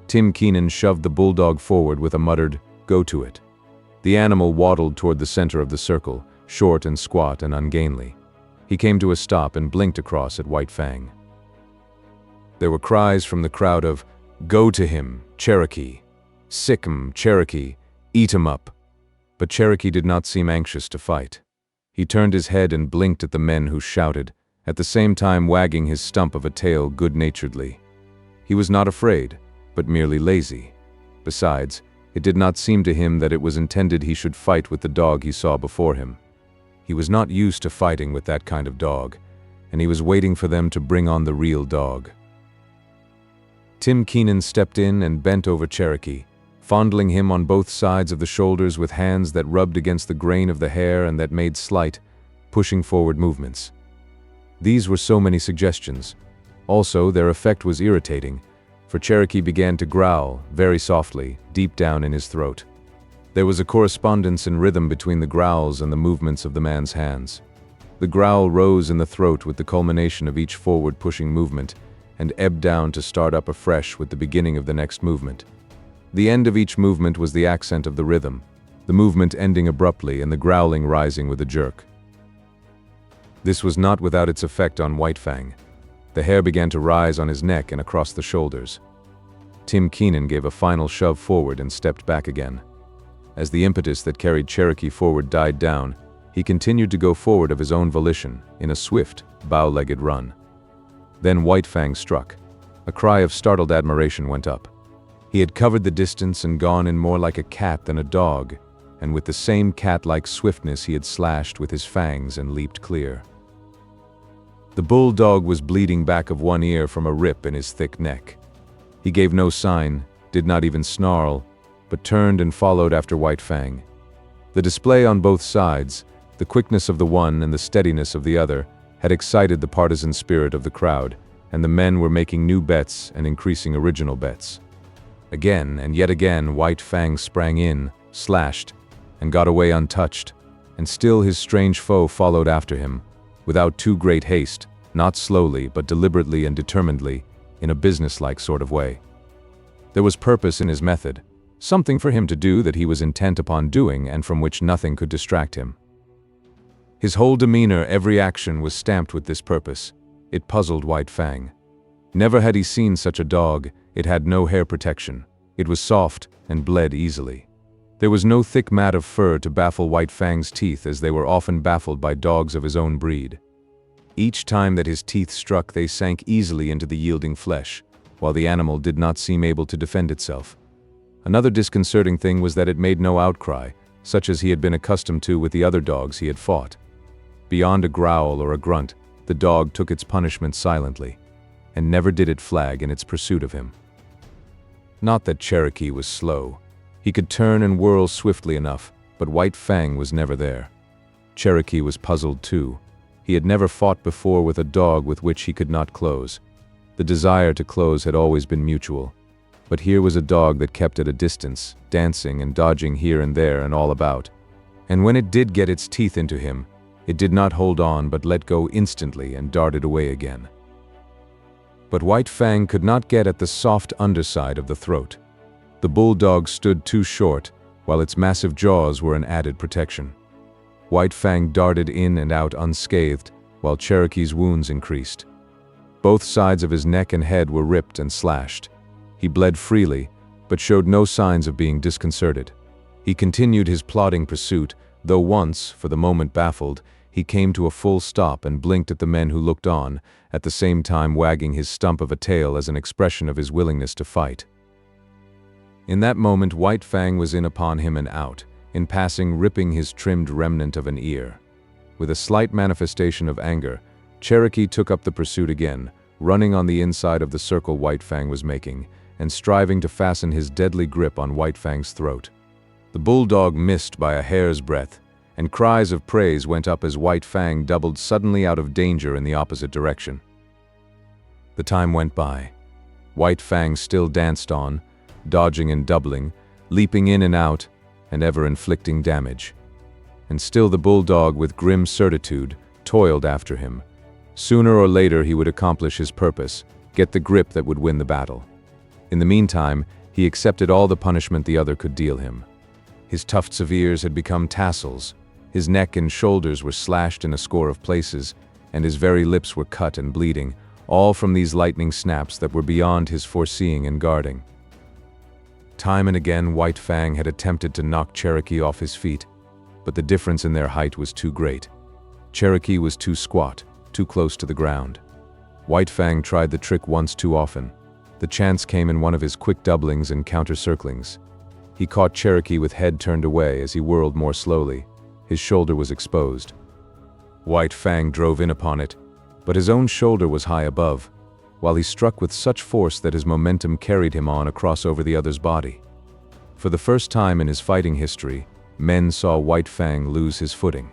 Tim Keenan shoved the bulldog forward with a muttered, "Go to it." The animal waddled toward the center of the circle, short and squat and ungainly. He came to a stop and blinked across at White Fang. There were cries from the crowd of, "Go to him, Cherokee! Sick 'em, Cherokee! Eat 'em up!" But Cherokee did not seem anxious to fight. He turned his head and blinked at the men who shouted, at the same time wagging his stump of a tail good-naturedly. He was not afraid, but merely lazy. Besides, it did not seem to him that it was intended he should fight with the dog he saw before him. He was not used to fighting with that kind of dog, and he was waiting for them to bring on the real dog. Tim Keenan stepped in and bent over Cherokee, fondling him on both sides of the shoulders with hands that rubbed against the grain of the hair and that made slight, pushing forward movements. These were so many suggestions. Also, their effect was irritating, for Cherokee began to growl, very softly, deep down in his throat. There was a correspondence in rhythm between the growls and the movements of the man's hands. The growl rose in the throat with the culmination of each forward-pushing movement, and ebbed down to start up afresh with the beginning of the next movement. The end of each movement was the accent of the rhythm, the movement ending abruptly and the growling rising with a jerk. This was not without its effect on White Fang. The hair began to rise on his neck and across the shoulders. Tim Keenan gave a final shove forward and stepped back again. As the impetus that carried Cherokee forward died down, he continued to go forward of his own volition, in a swift, bow-legged run. Then White Fang struck. A cry of startled admiration went up. He had covered the distance and gone in more like a cat than a dog, and with the same cat-like swiftness he had slashed with his fangs and leaped clear. The bulldog was bleeding back of one ear from a rip in his thick neck. He gave no sign, did not even snarl, but turned and followed after White Fang. The display on both sides, the quickness of the one and the steadiness of the other, had excited the partisan spirit of the crowd, and the men were making new bets and increasing original bets. Again and yet again White Fang sprang in, slashed, and got away untouched, and still his strange foe followed after him, without too great haste, not slowly but deliberately and determinedly, in a businesslike sort of way. There was purpose in his method, something for him to do that he was intent upon doing and from which nothing could distract him. His whole demeanor, every action was stamped with this purpose. It puzzled White Fang. Never had he seen such a dog. It had no hair protection. It was soft and bled easily. There was no thick mat of fur to baffle White Fang's teeth, as they were often baffled by dogs of his own breed. Each time that his teeth struck, they sank easily into the yielding flesh, while the animal did not seem able to defend itself. Another disconcerting thing was that it made no outcry, such as he had been accustomed to with the other dogs he had fought. Beyond a growl or a grunt, the dog took its punishment silently, and never did it flag in its pursuit of him. Not that Cherokee was slow. He could turn and whirl swiftly enough, but White Fang was never there. Cherokee was puzzled too. He had never fought before with a dog with which he could not close. The desire to close had always been mutual. But here was a dog that kept at a distance, dancing and dodging here and there and all about. And when it did get its teeth into him, it did not hold on but let go instantly and darted away again. But White Fang could not get at the soft underside of the throat. The bulldog stood too short, while its massive jaws were an added protection. White Fang darted in and out unscathed, while Cherokee's wounds increased. Both sides of his neck and head were ripped and slashed. He bled freely, but showed no signs of being disconcerted. He continued his plodding pursuit, though once, for the moment baffled, he came to a full stop and blinked at the men who looked on, at the same time wagging his stump of a tail as an expression of his willingness to fight. In that moment, White Fang was in upon him and out, in passing ripping his trimmed remnant of an ear. With a slight manifestation of anger, Cherokee took up the pursuit again, running on the inside of the circle White Fang was making, and striving to fasten his deadly grip on White Fang's throat. The bulldog missed by a hair's breadth, and cries of praise went up as White Fang doubled suddenly out of danger in the opposite direction. The time went by. White Fang still danced on, dodging and doubling, leaping in and out, and ever inflicting damage. And still the bulldog, with grim certitude, toiled after him. Sooner or later he would accomplish his purpose, get the grip that would win the battle. In the meantime, he accepted all the punishment the other could deal him. His tufts of ears had become tassels, his neck and shoulders were slashed in a score of places, and his very lips were cut and bleeding, all from these lightning snaps that were beyond his foreseeing and guarding. Time and again White Fang had attempted to knock Cherokee off his feet, but the difference in their height was too great. Cherokee was too squat, too close to the ground. White Fang tried the trick once too often. The chance came in one of his quick doublings and counter-circlings. He caught Cherokee with head turned away as he whirled more slowly. His shoulder was exposed. White Fang drove in upon it, but his own shoulder was high above, while he struck with such force that his momentum carried him on across over the other's body. For the first time in his fighting history, men saw White Fang lose his footing.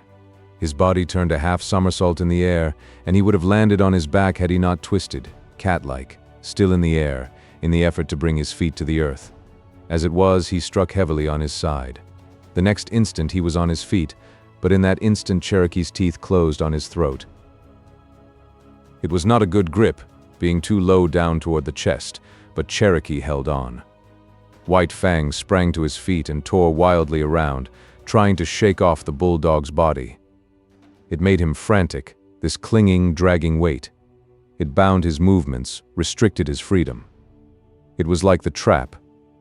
His body turned a half somersault in the air, and he would have landed on his back had he not twisted, cat-like, still in the air, in the effort to bring his feet to the earth. As it was, he struck heavily on his side. The next instant he was on his feet, but in that instant Cherokee's teeth closed on his throat. It was not a good grip, being too low down toward the chest, but Cherokee held on. White Fang sprang to his feet and tore wildly around, trying to shake off the bulldog's body. It made him frantic, this clinging, dragging weight. It bound his movements, restricted his freedom. It was like the trap,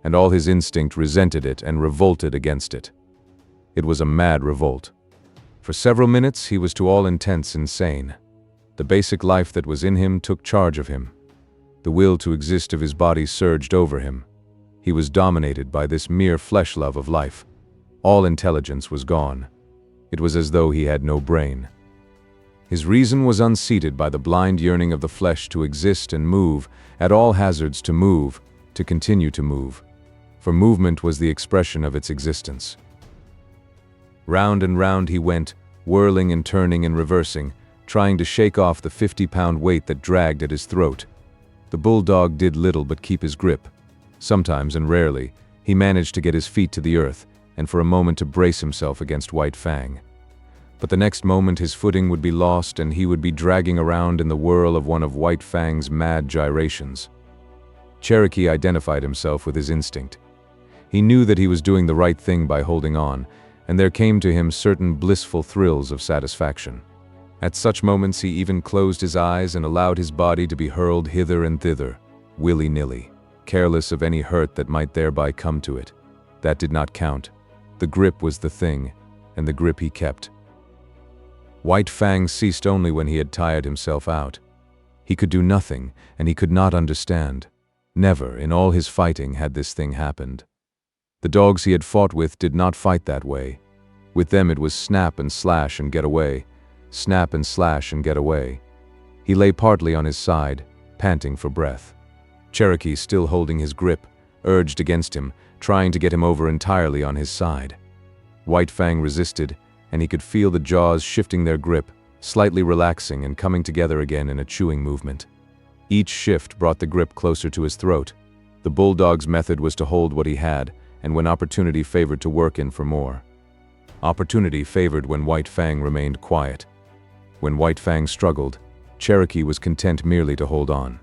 and all his instinct resented it and revolted against it. It was a mad revolt. For several minutes he was to all intents insane. The basic life that was in him took charge of him. The will to exist of his body surged over him. He was dominated by this mere flesh love of life. All intelligence was gone. It was as though he had no brain. His reason was unseated by the blind yearning of the flesh to exist and move, at all hazards to move, to continue to move. For movement was the expression of its existence. Round and round he went, whirling and turning and reversing, trying to shake off the 50-pound weight that dragged at his throat. The bulldog did little but keep his grip. Sometimes, and rarely, he managed to get his feet to the earth, and for a moment to brace himself against White Fang. But the next moment his footing would be lost and he would be dragging around in the whirl of one of White Fang's mad gyrations. Cherokee identified himself with his instinct. He knew that he was doing the right thing by holding on, and there came to him certain blissful thrills of satisfaction. At such moments he even closed his eyes and allowed his body to be hurled hither and thither, willy-nilly, careless of any hurt that might thereby come to it. That did not count. The grip was the thing, and the grip he kept. White Fang ceased only when he had tired himself out. He could do nothing, and he could not understand. Never, in all his fighting, had this thing happened. The dogs he had fought with did not fight that way. With them it was snap and slash and get away, snap and slash and get away. He lay partly on his side, panting for breath. Cherokee, still holding his grip, urged against him, trying to get him over entirely on his side. White Fang resisted, and he could feel the jaws shifting their grip, slightly relaxing and coming together again in a chewing movement. Each shift brought the grip closer to his throat. The bulldog's method was to hold what he had, and when opportunity favored, to work in for more. Opportunity favored when White Fang remained quiet. When White Fang struggled, Cherokee was content merely to hold on.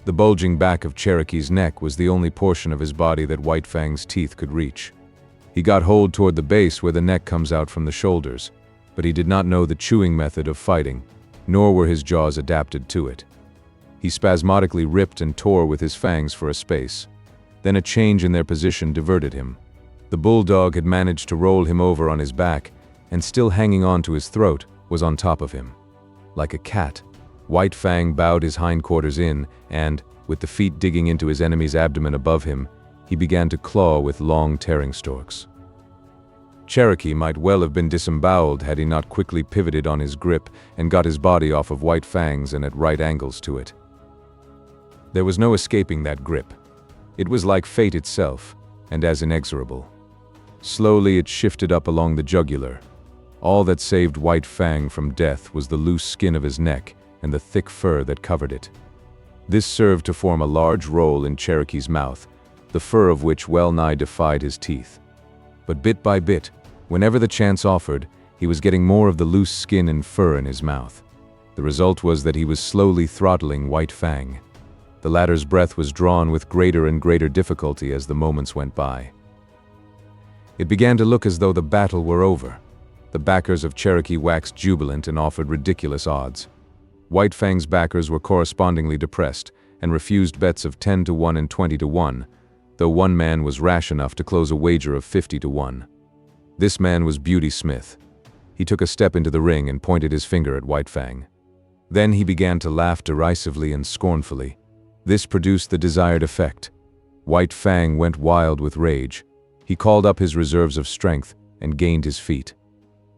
The bulging back of Cherokee's neck was the only portion of his body that White Fang's teeth could reach. He got hold toward the base where the neck comes out from the shoulders, but he did not know the chewing method of fighting, nor were his jaws adapted to it. He spasmodically ripped and tore with his fangs for a space. Then a change in their position diverted him. The bulldog had managed to roll him over on his back, and still hanging on to his throat, was on top of him. Like a cat, White Fang bowed his hindquarters in, and, with the feet digging into his enemy's abdomen above him, he began to claw with long tearing stalks. Cherokee might well have been disemboweled had he not quickly pivoted on his grip and got his body off of White Fang's and at right angles to it. There was no escaping that grip. It was like fate itself, and as inexorable. Slowly it shifted up along the jugular. All that saved White Fang from death was the loose skin of his neck and the thick fur that covered it. This served to form a large roll in Cherokee's mouth, the fur of which well-nigh defied his teeth. But bit by bit, whenever the chance offered, he was getting more of the loose skin and fur in his mouth. The result was that he was slowly throttling White Fang. The latter's breath was drawn with greater and greater difficulty as the moments went by. It began to look as though the battle were over. The backers of Cherokee waxed jubilant and offered ridiculous odds. White Fang's backers were correspondingly depressed and refused bets of 10-1 and 20-1, though one man was rash enough to close a wager of 50-1. This man was Beauty Smith. He took a step into the ring and pointed his finger at White Fang. Then he began to laugh derisively and scornfully. This produced the desired effect. White Fang went wild with rage. He called up his reserves of strength and gained his feet.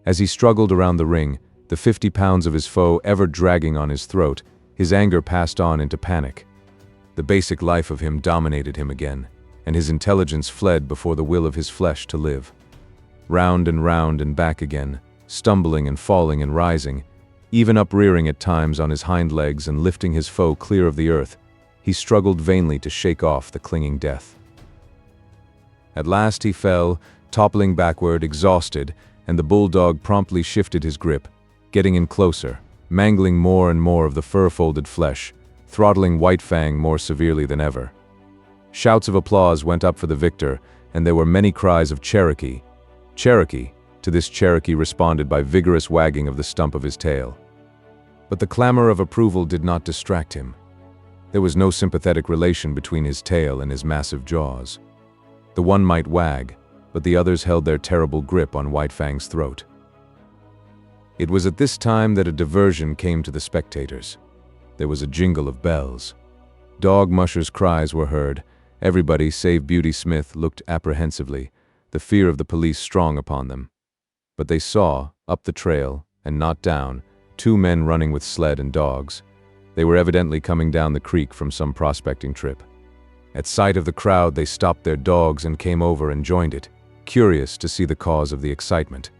As he struggled around the ring, the 50 pounds of his foe ever dragging on his throat, his anger passed on into panic. The basic life of him dominated him again, and his intelligence fled before the will of his flesh to live. Round and back again, stumbling and falling and rising, even uprearing at times on his hind legs and lifting his foe clear of the earth, he struggled vainly to shake off the clinging death. At last he fell, toppling backward, exhausted, and the bulldog promptly shifted his grip, getting in closer, mangling more and more of the fur-folded flesh, throttling White Fang more severely than ever. Shouts of applause went up for the victor, and there were many cries of Cherokee. Cherokee! To this Cherokee responded by vigorous wagging of the stump of his tail. But the clamor of approval did not distract him. There was no sympathetic relation between his tail and his massive jaws. The one might wag, but the others held their terrible grip on White Fang's throat. It was at this time that a diversion came to the spectators. There was a jingle of bells. Dog mushers' cries were heard. Everybody, save Beauty Smith, looked apprehensively, the fear of the police strong upon them. But they saw, up the trail, and not down, two men running with sled and dogs. They were evidently coming down the creek from some prospecting trip. At sight of the crowd, they stopped their dogs and came over and joined it, curious to see the cause of the excitement.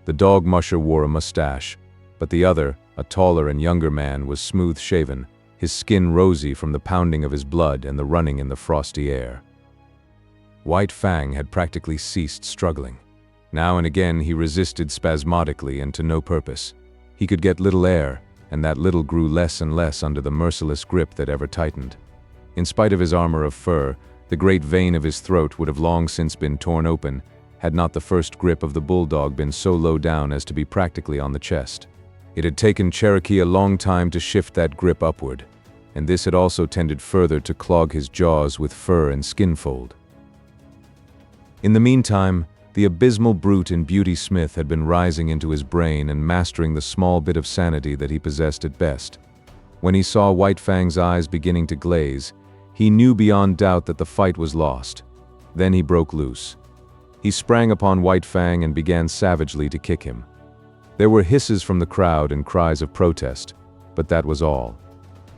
The dog musher wore a mustache, but the other, a taller and younger man, was smooth-shaven, his skin rosy from the pounding of his blood and the running in the frosty air. White Fang had practically ceased struggling. Now and again he resisted spasmodically and to no purpose. He could get little air, and that little grew less and less under the merciless grip that ever tightened. In spite of his armor of fur, the great vein of his throat would have long since been torn open, had not the first grip of the bulldog been so low down as to be practically on the chest. It had taken Cherokee a long time to shift that grip upward, and this had also tended further to clog his jaws with fur and skin fold. In the meantime, the abysmal brute in Beauty Smith had been rising into his brain and mastering the small bit of sanity that he possessed at best. When he saw White Fang's eyes beginning to glaze, he knew beyond doubt that the fight was lost. Then he broke loose. He sprang upon White Fang and began savagely to kick him. There were hisses from the crowd and cries of protest, but that was all.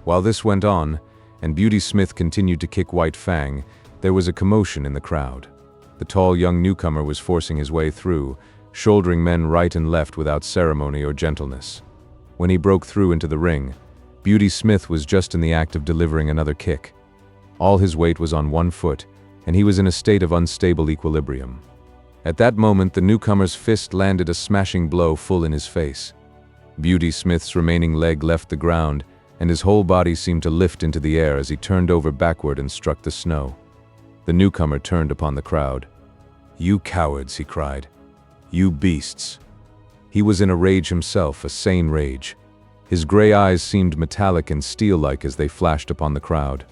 While this went on, and Beauty Smith continued to kick White Fang, there was a commotion in the crowd. The tall young newcomer was forcing his way through, shouldering men right and left without ceremony or gentleness. When he broke through into the ring, Beauty Smith was just in the act of delivering another kick. All his weight was on one foot, and he was in a state of unstable equilibrium. At that moment, the newcomer's fist landed a smashing blow full in his face. Beauty Smith's remaining leg left the ground, and his whole body seemed to lift into the air as he turned over backward and struck the snow. The newcomer turned upon the crowd. "You cowards," he cried. "You beasts." He was in a rage himself, a sane rage. His gray eyes seemed metallic and steel-like as they flashed upon the crowd.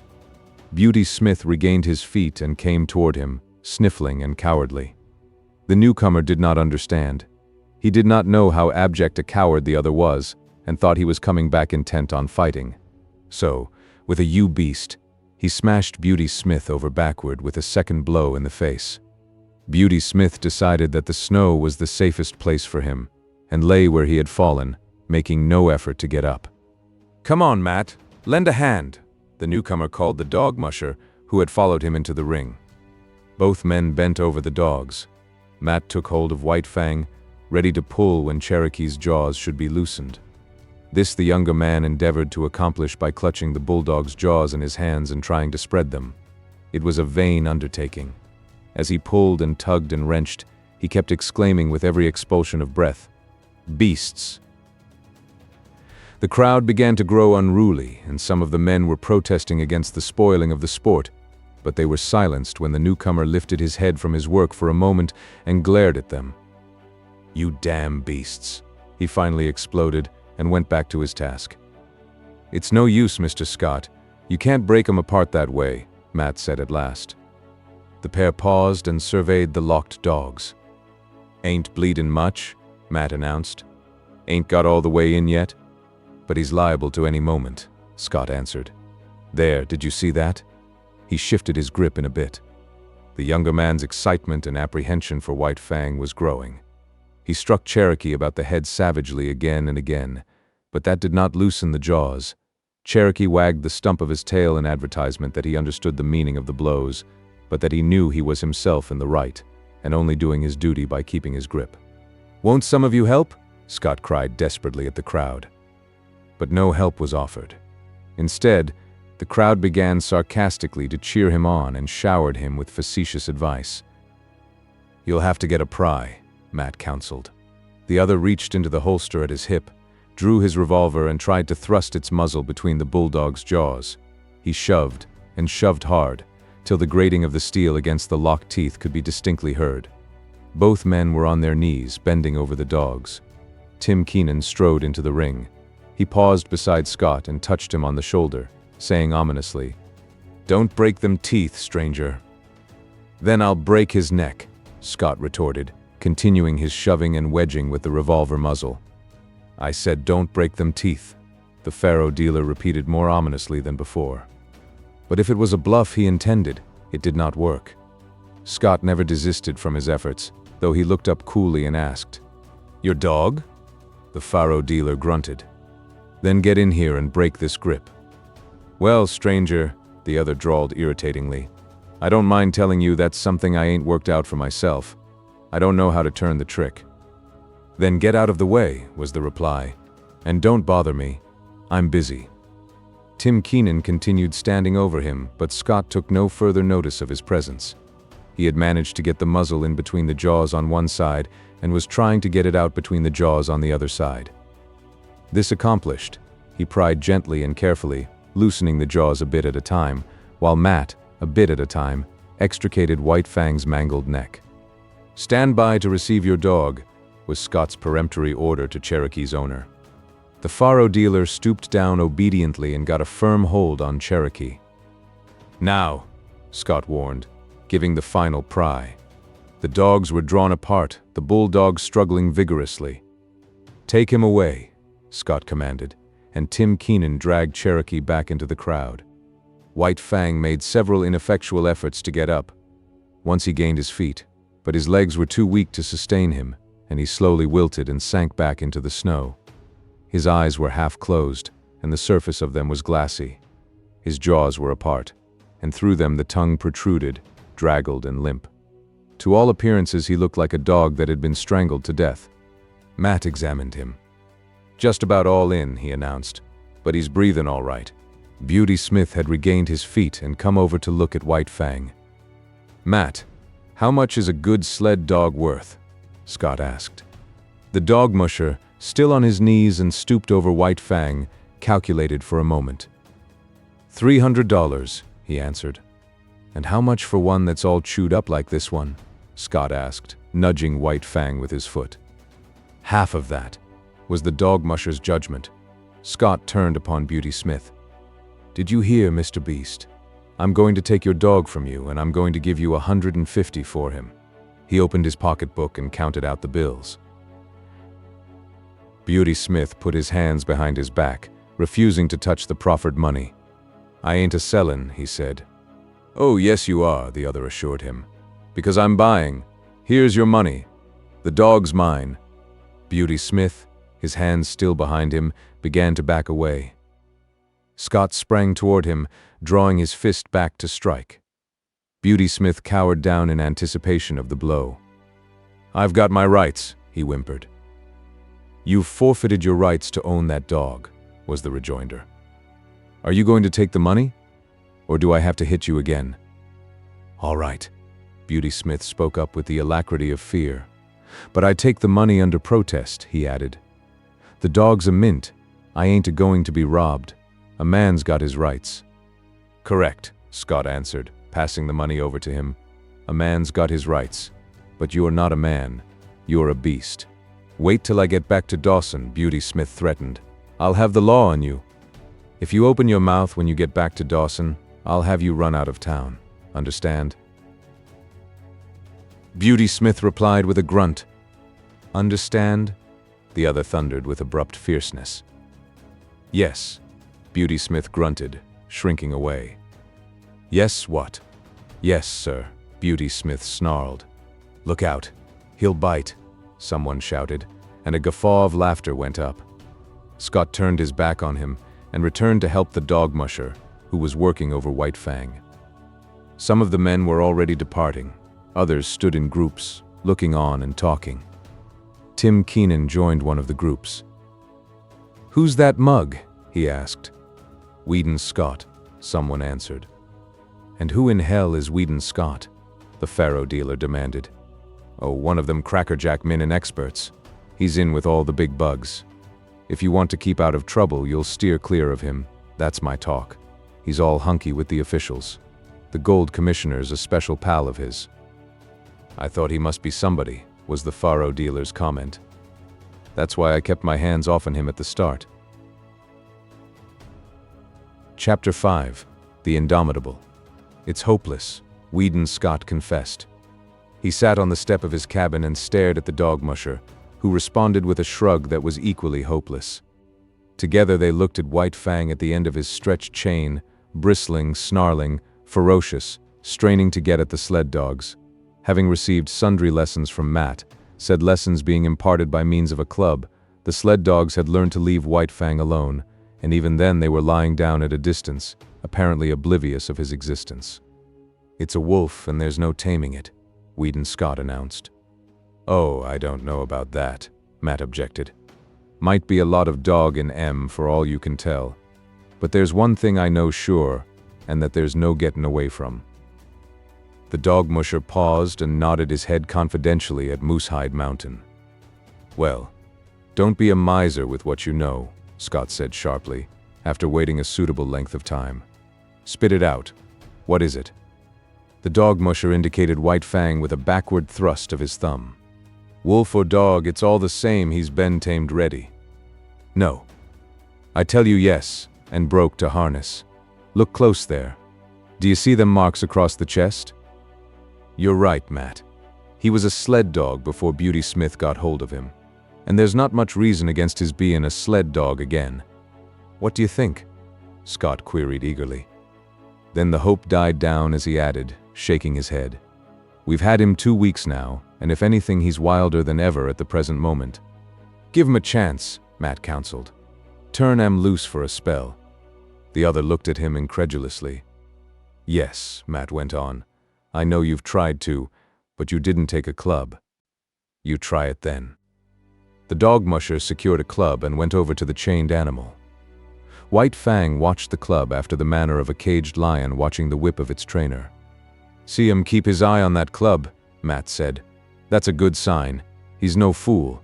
Beauty Smith regained his feet and came toward him, sniffling and cowardly. The newcomer did not understand. He did not know how abject a coward the other was, and thought he was coming back intent on fighting. So, with a "you beast," he smashed Beauty Smith over backward with a second blow in the face. Beauty Smith decided that the snow was the safest place for him, and lay where he had fallen, making no effort to get up. "Come on, Matt, lend a hand," the newcomer called the dog musher, who had followed him into the ring. Both men bent over the dogs. Matt took hold of White Fang, ready to pull when Cherokee's jaws should be loosened. This the younger man endeavored to accomplish by clutching the bulldog's jaws in his hands and trying to spread them. It was a vain undertaking. As he pulled and tugged and wrenched, he kept exclaiming with every expulsion of breath, "Beasts!" The crowd began to grow unruly, and some of the men were protesting against the spoiling of the sport, but they were silenced when the newcomer lifted his head from his work for a moment and glared at them. "You damn beasts," he finally exploded, and went back to his task. "It's no use, Mr. Scott. You can't break 'em apart that way," Matt said at last. The pair paused and surveyed the locked dogs. "Ain't bleedin' much," Matt announced. "Ain't got all the way in yet. But he's liable to any moment," Scott answered. "There, did you see that?" He shifted his grip in a bit. The younger man's excitement and apprehension for White Fang was growing. He struck Cherokee about the head savagely again and again, but that did not loosen the jaws. Cherokee wagged the stump of his tail in advertisement that he understood the meaning of the blows, but that he knew he was himself in the right, and only doing his duty by keeping his grip. "Won't some of you help?" Scott cried desperately at the crowd. But no help was offered. Instead, the crowd began sarcastically to cheer him on and showered him with facetious advice. "You'll have to get a pry," Matt counseled. The other reached into the holster at his hip, drew his revolver and tried to thrust its muzzle between the bulldog's jaws. He shoved, and shoved hard, till the grating of the steel against the locked teeth could be distinctly heard. Both men were on their knees, bending over the dogs. Tim Keenan strode into the ring. He paused beside Scott and touched him on the shoulder, saying ominously, "Don't break them teeth, stranger." "Then I'll break his neck," Scott retorted, continuing his shoving and wedging with the revolver muzzle. "I said don't break them teeth," the faro dealer repeated more ominously than before. But if it was a bluff he intended, it did not work. Scott never desisted from his efforts, though he looked up coolly and asked, "Your dog?" The faro dealer grunted. "Then get in here and break this grip." "Well, stranger," the other drawled irritatingly, "I don't mind telling you that's something I ain't worked out for myself. I don't know how to turn the trick." "Then get out of the way," was the reply, "and don't bother me. I'm busy." Tim Keenan continued standing over him, but Scott took no further notice of his presence. He had managed to get the muzzle in between the jaws on one side and was trying to get it out between the jaws on the other side. This accomplished, he pried gently and carefully, loosening the jaws a bit at a time, while Matt, a bit at a time, extricated White Fang's mangled neck. "Stand by to receive your dog," was Scott's peremptory order to Cherokee's owner. The faro dealer stooped down obediently and got a firm hold on Cherokee. "Now," Scott warned, giving the final pry. The dogs were drawn apart, the bulldog struggling vigorously. "Take him away," Scott commanded, and Tim Keenan dragged Cherokee back into the crowd. White Fang made several ineffectual efforts to get up. Once he gained his feet, but his legs were too weak to sustain him, and he slowly wilted and sank back into the snow. His eyes were half closed, and the surface of them was glassy. His jaws were apart, and through them the tongue protruded, draggled and limp. To all appearances he looked like a dog that had been strangled to death. Matt examined him. "Just about all in," he announced, "but he's breathing all right." Beauty Smith had regained his feet and come over to look at White Fang. "Matt, how much is a good sled dog worth?" Scott asked. The dog musher, still on his knees and stooped over White Fang, calculated for a moment. $300, he answered. "And how much for one that's all chewed up like this one?" Scott asked, nudging White Fang with his foot. "Half of that," was the dog musher's judgment. Scott turned upon Beauty Smith. "Did you hear, Mr. Beast? I'm going to take your dog from you, and I'm going to give you $150 for him." He opened his pocketbook and counted out the bills. Beauty Smith put his hands behind his back, refusing to touch the proffered money. "I ain't a sellin'," he said. "Oh, yes you are," the other assured him. "Because I'm buying. Here's your money. The dog's mine." Beauty Smith, his hands still behind him, began to back away. Scott sprang toward him, drawing his fist back to strike. Beauty Smith cowered down in anticipation of the blow. "I've got my rights," he whimpered. "You've forfeited your rights to own that dog," was the rejoinder. "Are you going to take the money? Or do I have to hit you again?" "All right," Beauty Smith spoke up with the alacrity of fear. "But I take the money under protest," he added. "The dog's a mint. I ain't going to be robbed. A man's got his rights." "Correct," Scott answered, passing the money over to him. "A man's got his rights. But you're not a man. You're a beast. Wait till I get back to Dawson," Beauty Smith threatened. "I'll have the law on you. If you open your mouth when you get back to Dawson, I'll have you run out of town. Understand?" Beauty Smith replied with a grunt. "Understand?" the other thundered with abrupt fierceness. "Yes," Beauty Smith grunted, shrinking away. "Yes, what?" "Yes, sir," Beauty Smith snarled. "Look out. He'll bite," someone shouted, and a guffaw of laughter went up. Scott turned his back on him and returned to help the dog musher, who was working over White Fang. Some of the men were already departing. Others stood in groups, looking on and talking. Tim Keenan joined one of the groups. "Who's that mug?" he asked. "Weedon Scott," someone answered. "And who in hell is Weedon Scott?" the faro dealer demanded. "Oh, one of them crackerjack men and experts. He's in with all the big bugs. If you want to keep out of trouble, you'll steer clear of him. That's my talk. He's all hunky with the officials. The Gold Commissioner's a special pal of his." "I thought he must be somebody," was the faro dealer's comment. "That's why I kept my hands off on him at the start." Chapter 5, The Indomitable. "It's hopeless," Weedon Scott confessed. He sat on the step of his cabin and stared at the dog musher, who responded with a shrug that was equally hopeless. Together they looked at White Fang at the end of his stretched chain, bristling, snarling, ferocious, straining to get at the sled dogs. Having received sundry lessons from Matt, said lessons being imparted by means of a club, the sled dogs had learned to leave White Fang alone, and even then they were lying down at a distance, apparently oblivious of his existence. "It's a wolf and there's no taming it," Weedon Scott announced. "Oh, I don't know about that," Matt objected. "Might be a lot of dog in M for all you can tell. But there's one thing I know sure, and that there's no getting away from." The dog musher paused and nodded his head confidentially at Moosehide Mountain. "Well, don't be a miser with what you know," Scott said sharply, after waiting a suitable length of time. "Spit it out. What is it?" The dog musher indicated White Fang with a backward thrust of his thumb. "Wolf or dog, it's all the same, he's been tamed ready." "No," I tell you yes, and broke to harness. Look close there. Do you see them marks across the chest? You're right, Matt. He was a sled dog before Beauty Smith got hold of him. And there's not much reason against his being a sled dog again. What do you think? Scott queried eagerly. Then the hope died down as he added, shaking his head. We've had him 2 weeks now, and if anything he's wilder than ever at the present moment. Give him a chance, Matt counseled. Turn him loose for a spell. The other looked at him incredulously. Yes, Matt went on. I know you've tried to, but you didn't take a club. You try it then. The dog musher secured a club and went over to the chained animal. White Fang watched the club after the manner of a caged lion watching the whip of its trainer. See him keep his eye on that club, Matt said. That's a good sign. He's no fool.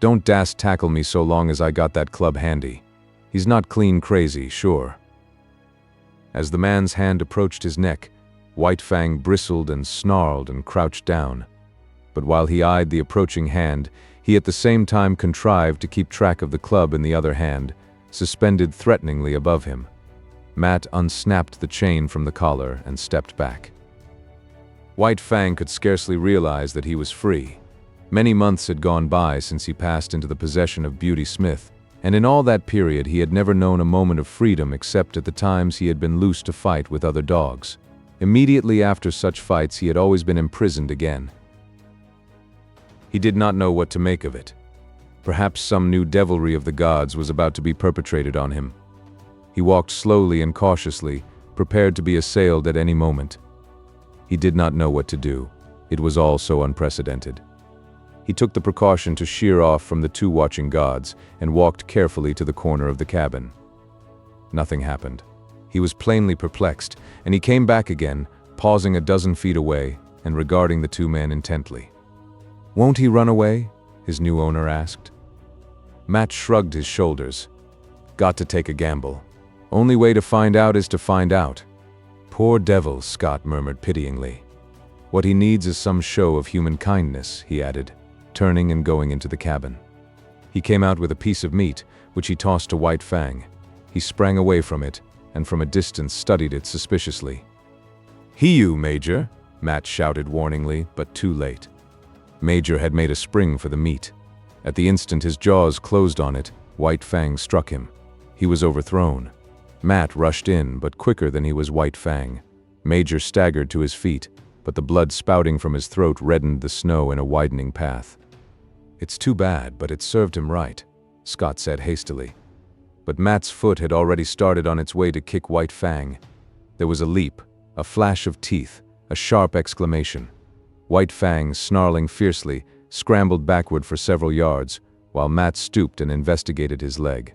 Don't dast tackle me so long as I got that club handy. He's not clean crazy, sure. As the man's hand approached his neck, White Fang bristled and snarled and crouched down. But while he eyed the approaching hand, he at the same time contrived to keep track of the club in the other hand, suspended threateningly above him. Matt unsnapped the chain from the collar and stepped back. White Fang could scarcely realize that he was free. Many months had gone by since he passed into the possession of Beauty Smith, and in all that period he had never known a moment of freedom except at the times he had been loose to fight with other dogs. Immediately after such fights he had always been imprisoned again. He did not know what to make of it. Perhaps some new devilry of the gods was about to be perpetrated on him. He walked slowly and cautiously, prepared to be assailed at any moment. He did not know what to do. It was all so unprecedented. He took the precaution to sheer off from the 2 watching gods and walked carefully to the corner of the cabin. Nothing happened. He was plainly perplexed, and he came back again, pausing a dozen feet away and regarding the 2 men intently. Won't he run away? His new owner asked. Matt shrugged his shoulders. Got to take a gamble. Only way to find out is to find out. Poor devil, Scott murmured pityingly. What he needs is some show of human kindness, he added, turning and going into the cabin. He came out with a piece of meat, which he tossed to White Fang. He sprang away from it, and from a distance studied it suspiciously. "You, Major," Matt shouted warningly, but too late. Major had made a spring for the meat. At the instant his jaws closed on it, White Fang struck him. He was overthrown. Matt rushed in, but quicker than he was White Fang. Major staggered to his feet, but the blood spouting from his throat reddened the snow in a widening path. It's too bad, but it served him right, Scott said hastily. But Matt's foot had already started on its way to kick White Fang. There was a leap, a flash of teeth, a sharp exclamation. White Fang, snarling fiercely, scrambled backward for several yards, while Matt stooped and investigated his leg.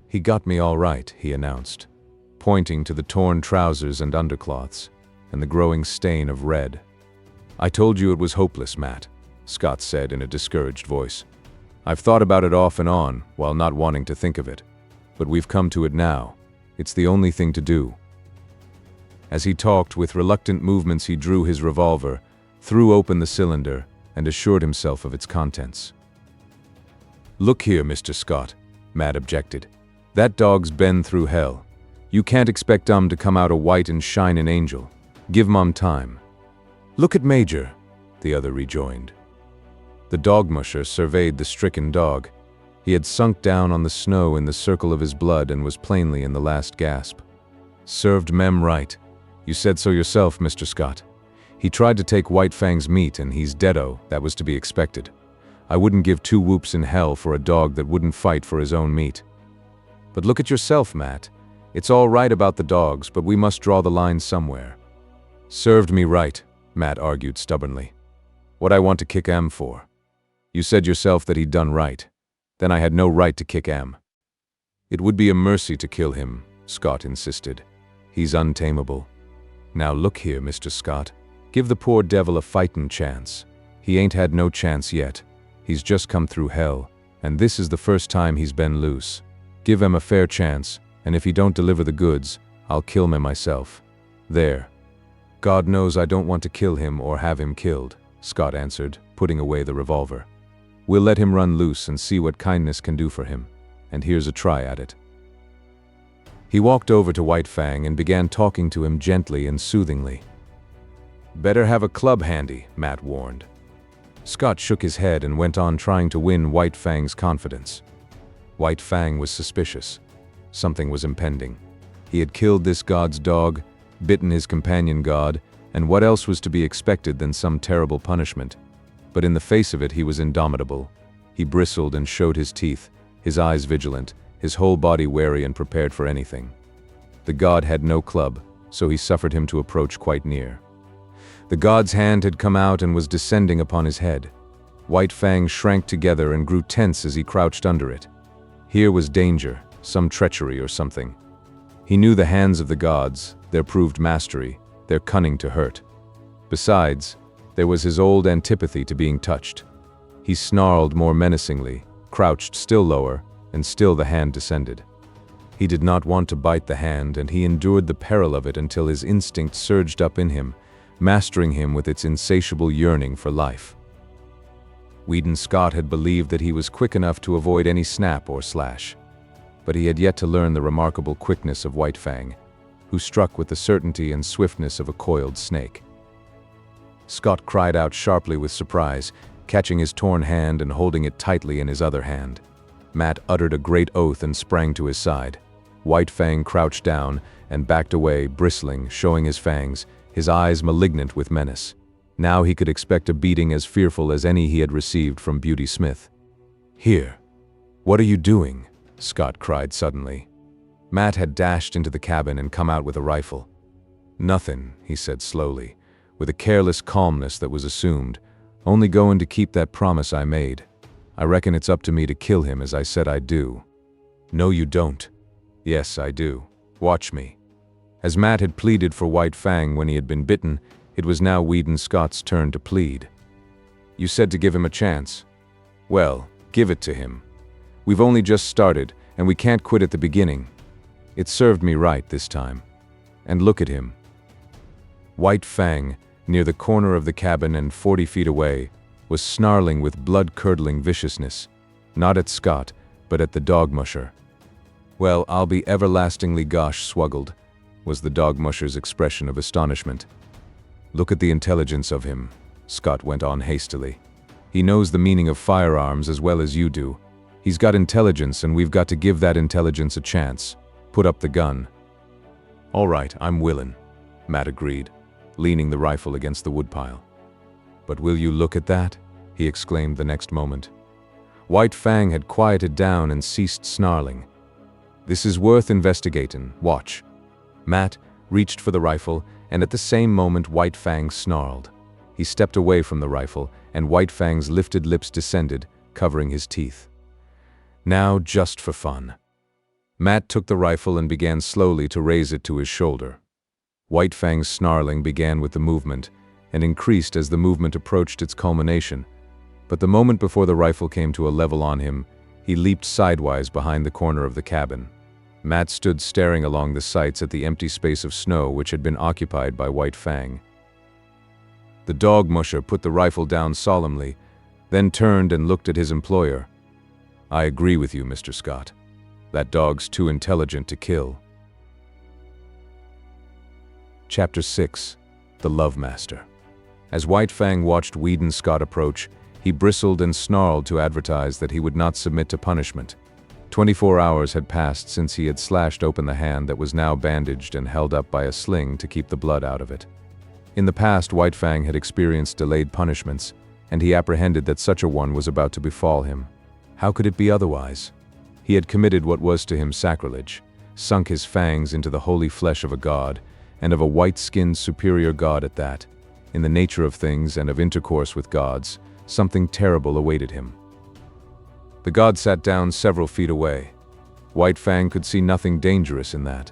He got me all right, he announced, pointing to the torn trousers and undercloths, and the growing stain of red. I told you it was hopeless, Matt, Scott said in a discouraged voice. I've thought about it off and on, while not wanting to think of it. But we've come to it now. It's the only thing to do. As he talked, with reluctant movements he drew his revolver, threw open the cylinder, and assured himself of its contents. Look here, Mr. Scott, Matt objected. That dog's been through hell. You can't expect to come out a white and shinin' angel. Give time. Look at Major, the other rejoined. The dog musher surveyed the stricken dog. He had sunk down on the snow in the circle of his blood and was plainly in the last gasp. Served Mem right. You said so yourself, Mr. Scott. He tried to take White Fang's meat and he's deado, that was to be expected. I wouldn't give 2 whoops in hell for a dog that wouldn't fight for his own meat. But look at yourself, Matt. It's all right about the dogs, but we must draw the line somewhere. Served me right, Matt argued stubbornly. What I want to kick M for? You said yourself that he'd done right. Then I had no right to kick M. It would be a mercy to kill him, Scott insisted. He's untamable. Now look here, Mr. Scott. Give the poor devil a fightin' chance. He ain't had no chance yet. He's just come through hell, and this is the first time he's been loose. Give him a fair chance, and if he don't deliver the goods, I'll kill him myself. There. God knows I don't want to kill him or have him killed, Scott answered, putting away the revolver. We'll let him run loose and see what kindness can do for him. and here's a try at it." He walked over to White Fang and began talking to him gently and soothingly. "Better have a club handy," Matt warned. Scott shook his head and went on trying to win White Fang's confidence. White Fang was suspicious. Something was impending. He had killed this god's dog, bitten his companion god, and what else was to be expected than some terrible punishment? But in the face of it, he was indomitable. He bristled and showed his teeth, his eyes vigilant, his whole body wary and prepared for anything. The god had no club, so he suffered him to approach quite near. The god's hand had come out and was descending upon his head. White Fang shrank together and grew tense as he crouched under it. Here was danger, some treachery or something. He knew the hands of the gods, their proved mastery, their cunning to hurt. Besides, there was his old antipathy to being touched. He snarled more menacingly, crouched still lower, and still the hand descended. He did not want to bite the hand, and he endured the peril of it until his instinct surged up in him, mastering him with its insatiable yearning for life. Weedon Scott had believed that he was quick enough to avoid any snap or slash, but he had yet to learn the remarkable quickness of White Fang, who struck with the certainty and swiftness of a coiled snake. Scott cried out sharply with surprise, catching his torn hand and holding it tightly in his other hand. Matt uttered a great oath and sprang to his side. White Fang crouched down and backed away, bristling, showing his fangs, his eyes malignant with menace. Now he could expect a beating as fearful as any he had received from Beauty Smith. "Here. What are you doing?" Scott cried suddenly. Matt had dashed into the cabin and come out with a rifle. "Nothing," he said slowly, with a careless calmness that was assumed. "Only going to keep that promise I made. I reckon it's up to me to kill him as I said I'd do." "No, you don't." "Yes, I do. Watch me." As Matt had pleaded for White Fang when he had been bitten, it was now Weedon Scott's turn to plead. "You said to give him a chance. Well, give it to him. We've only just started, and we can't quit at the beginning. It served me right this time. And look at him." White Fang, near the corner of the cabin and 40 feet away, was snarling with blood-curdling viciousness, not at Scott, but at the dog musher. "Well, I'll be everlastingly gosh swuggled," was the dog musher's expression of astonishment. "Look at the intelligence of him," Scott went on hastily. "He knows the meaning of firearms as well as you do. He's got intelligence, and we've got to give that intelligence a chance. Put up the gun." "All right, I'm willin'," Matt agreed, leaning the rifle against the woodpile. "But will you look at that?" he exclaimed the next moment. White Fang had quieted down and ceased snarling. "This is worth investigatin'. Watch." Matt reached for the rifle, and at the same moment White Fang snarled. He stepped away from the rifle, and White Fang's lifted lips descended, covering his teeth. "Now, just for fun." Matt took the rifle and began slowly to raise it to his shoulder. White Fang's snarling began with the movement, and increased as the movement approached its culmination. But the moment before the rifle came to a level on him, he leaped sidewise behind the corner of the cabin. Matt stood staring along the sights at the empty space of snow which had been occupied by White Fang. The dog musher put the rifle down solemnly, then turned and looked at his employer. "I agree with you, Mr. Scott. That dog's too intelligent to kill." Chapter 6. The Love Master. As White Fang watched Weedon Scott approach, he bristled and snarled to advertise that he would not submit to punishment. 24 hours had passed since he had slashed open the hand that was now bandaged and held up by a sling to keep the blood out of it. In the past, White Fang had experienced delayed punishments, and he apprehended that such a one was about to befall him. How could it be otherwise? He had committed what was to him sacrilege, sunk his fangs into the holy flesh of a god, and of a white-skinned superior god at that. In the nature of things and of intercourse with gods, something terrible awaited him. The god sat down several feet away. White Fang could see nothing dangerous in that.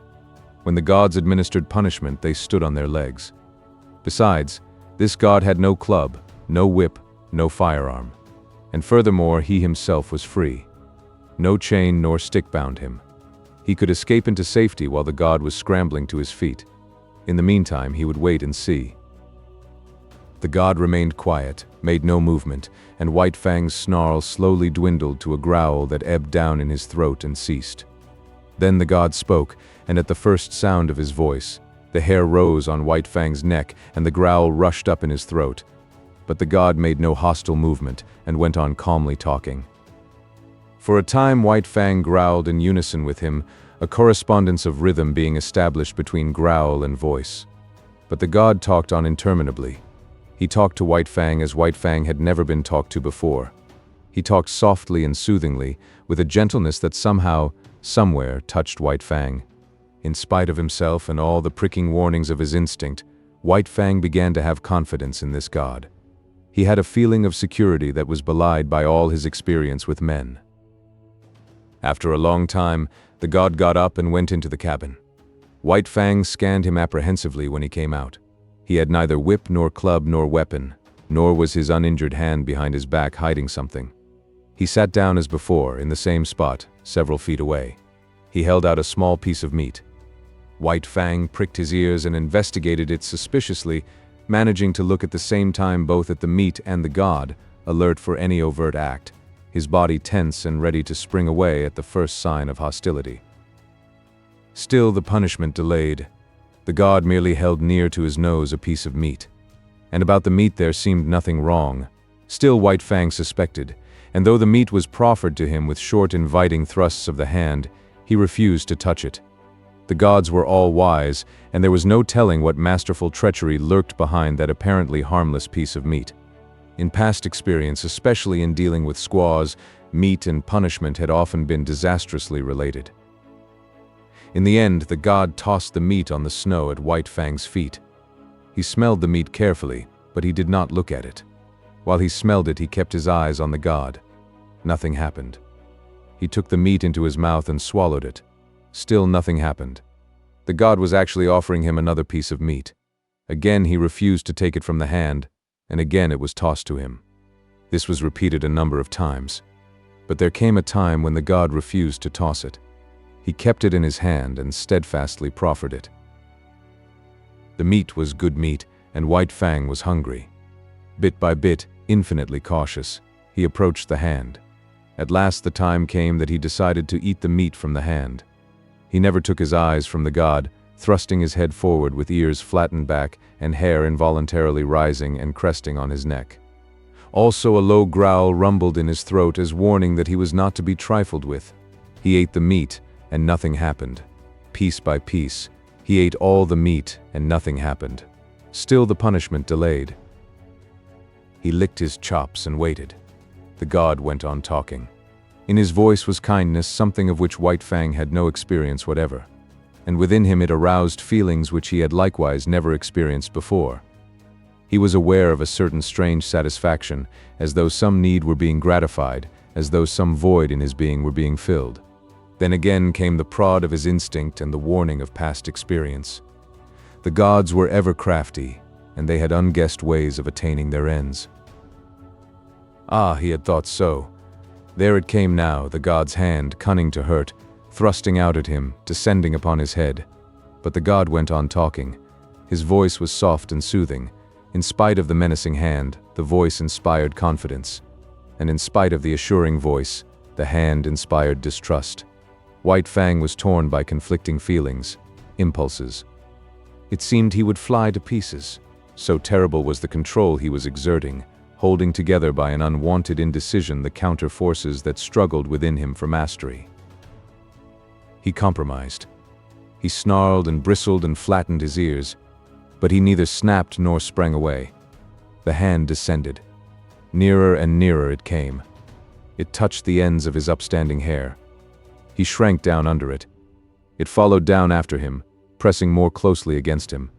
When the gods administered punishment, they stood on their legs. Besides, this god had no club, no whip, no firearm. And furthermore, he himself was free. No chain nor stick bound him. He could escape into safety while the god was scrambling to his feet. In the meantime, he would wait and see. The god remained quiet, made no movement, and White Fang's snarl slowly dwindled to a growl that ebbed down in his throat and ceased. Then the god spoke, and at the first sound of his voice, the hair rose on White Fang's neck and the growl rushed up in his throat. But the god made no hostile movement and went on calmly talking. For a time White Fang growled in unison with him, a correspondence of rhythm being established between growl and voice. But the god talked on interminably. He talked to White Fang as White Fang had never been talked to before. He talked softly and soothingly, with a gentleness that somehow, somewhere, touched White Fang. In spite of himself and all the pricking warnings of his instinct, White Fang began to have confidence in this god. He had a feeling of security that was belied by all his experience with men. After a long time, the god got up and went into the cabin. White Fang scanned him apprehensively when he came out. He had neither whip nor club nor weapon, nor was his uninjured hand behind his back hiding something. He sat down as before, in the same spot, several feet away. He held out a small piece of meat. White Fang pricked his ears and investigated it suspiciously, managing to look at the same time both at the meat and the god, alert for any overt act, his body tense and ready to spring away at the first sign of hostility. Still the punishment delayed. The god merely held near to his nose a piece of meat. And about the meat there seemed nothing wrong. Still White Fang suspected, and though the meat was proffered to him with short inviting thrusts of the hand, he refused to touch it. The gods were all wise, and there was no telling what masterful treachery lurked behind that apparently harmless piece of meat. In past experience, especially in dealing with squaws, meat and punishment had often been disastrously related. In the end, the god tossed the meat on the snow at White Fang's feet. He smelled the meat carefully, but he did not look at it. While he smelled it, he kept his eyes on the god. Nothing happened. He took the meat into his mouth and swallowed it. Still nothing happened. The god was actually offering him another piece of meat. Again he refused to take it from the hand, and again it was tossed to him. This was repeated a number of times. But there came a time when the god refused to toss it. He kept it in his hand and steadfastly proffered it. The meat was good meat, and White Fang was hungry. Bit by bit, infinitely cautious, he approached the hand. At last the time came that he decided to eat the meat from the hand. He never took his eyes from the god, thrusting his head forward with ears flattened back and hair involuntarily rising and cresting on his neck. Also a low growl rumbled in his throat as warning that he was not to be trifled with. He ate the meat, and nothing happened. Piece by piece, he ate all the meat, and nothing happened. Still the punishment delayed. He licked his chops and waited. The god went on talking. In his voice was kindness, something of which White Fang had no experience whatever, and within him it aroused feelings which he had likewise never experienced before. He was aware of a certain strange satisfaction, as though some need were being gratified, as though some void in his being were being filled. Then again came the prod of his instinct and the warning of past experience. The gods were ever crafty, and they had unguessed ways of attaining their ends. Ah, he had thought so. There it came now, the god's hand, cunning to hurt, thrusting out at him, descending upon his head. But the god went on talking. His voice was soft and soothing. In spite of the menacing hand, the voice inspired confidence. And in spite of the assuring voice, the hand inspired distrust. White Fang was torn by conflicting feelings, impulses. It seemed he would fly to pieces. So terrible was the control he was exerting, holding together by an unwanted indecision the counter forces that struggled within him for mastery. He compromised. He snarled and bristled and flattened his ears, but he neither snapped nor sprang away. The hand descended. Nearer and nearer it came. It touched the ends of his upstanding hair. He shrank down under it. It followed down after him, pressing more closely against him.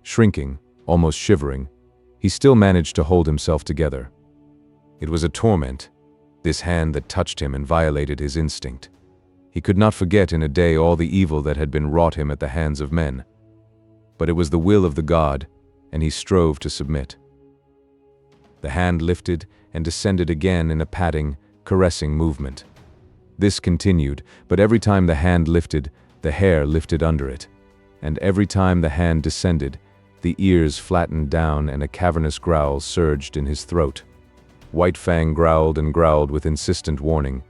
Shrinking, almost shivering, he still managed to hold himself together. It was a torment, this hand that touched him and violated his instinct. He could not forget in a day all the evil that had been wrought him at the hands of men. But it was the will of the god, and he strove to submit. The hand lifted and descended again in a patting, caressing movement. This continued, but every time the hand lifted, the hair lifted under it. And every time the hand descended, the ears flattened down and a cavernous growl surged in his throat. White Fang growled and growled with insistent warning.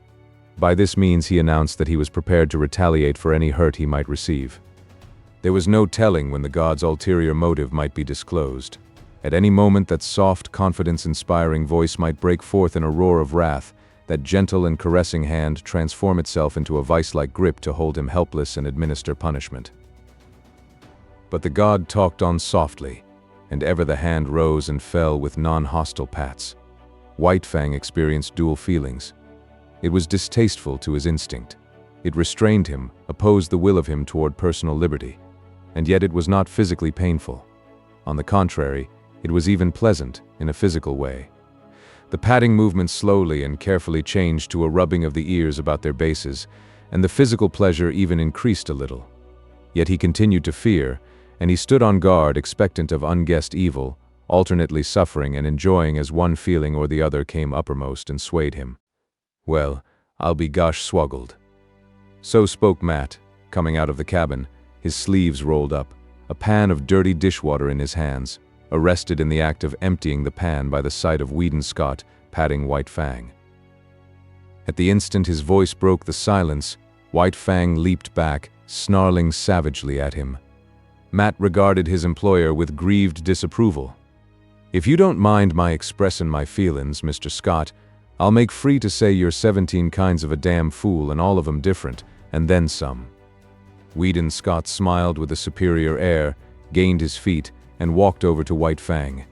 By this means he announced that he was prepared to retaliate for any hurt he might receive. There was no telling when the god's ulterior motive might be disclosed. At any moment that soft, confidence-inspiring voice might break forth in a roar of wrath, that gentle and caressing hand transform itself into a vice-like grip to hold him helpless and administer punishment. But the god talked on softly, and ever the hand rose and fell with non-hostile pats. White Fang experienced dual feelings. It was distasteful to his instinct. It restrained him, opposed the will of him toward personal liberty. And yet it was not physically painful. On the contrary, it was even pleasant, in a physical way. The patting movement slowly and carefully changed to a rubbing of the ears about their bases, and the physical pleasure even increased a little. Yet he continued to fear, and he stood on guard, expectant of unguessed evil, alternately suffering and enjoying as one feeling or the other came uppermost and swayed him. "Well, I'll be gosh swoggled." So spoke Matt, coming out of the cabin, his sleeves rolled up, a pan of dirty dishwater in his hands, arrested in the act of emptying the pan by the sight of Weedon Scott patting White Fang. At the instant his voice broke the silence, White Fang leaped back, snarling savagely at him. Matt regarded his employer with grieved disapproval. "If you don't mind my expressin' my feelin's, Mr. Scott, I'll make free to say you're 17 kinds of a damn fool and all of 'em different, and then some." Weedon Scott smiled with a superior air, gained his feet, and walked over to White Fang.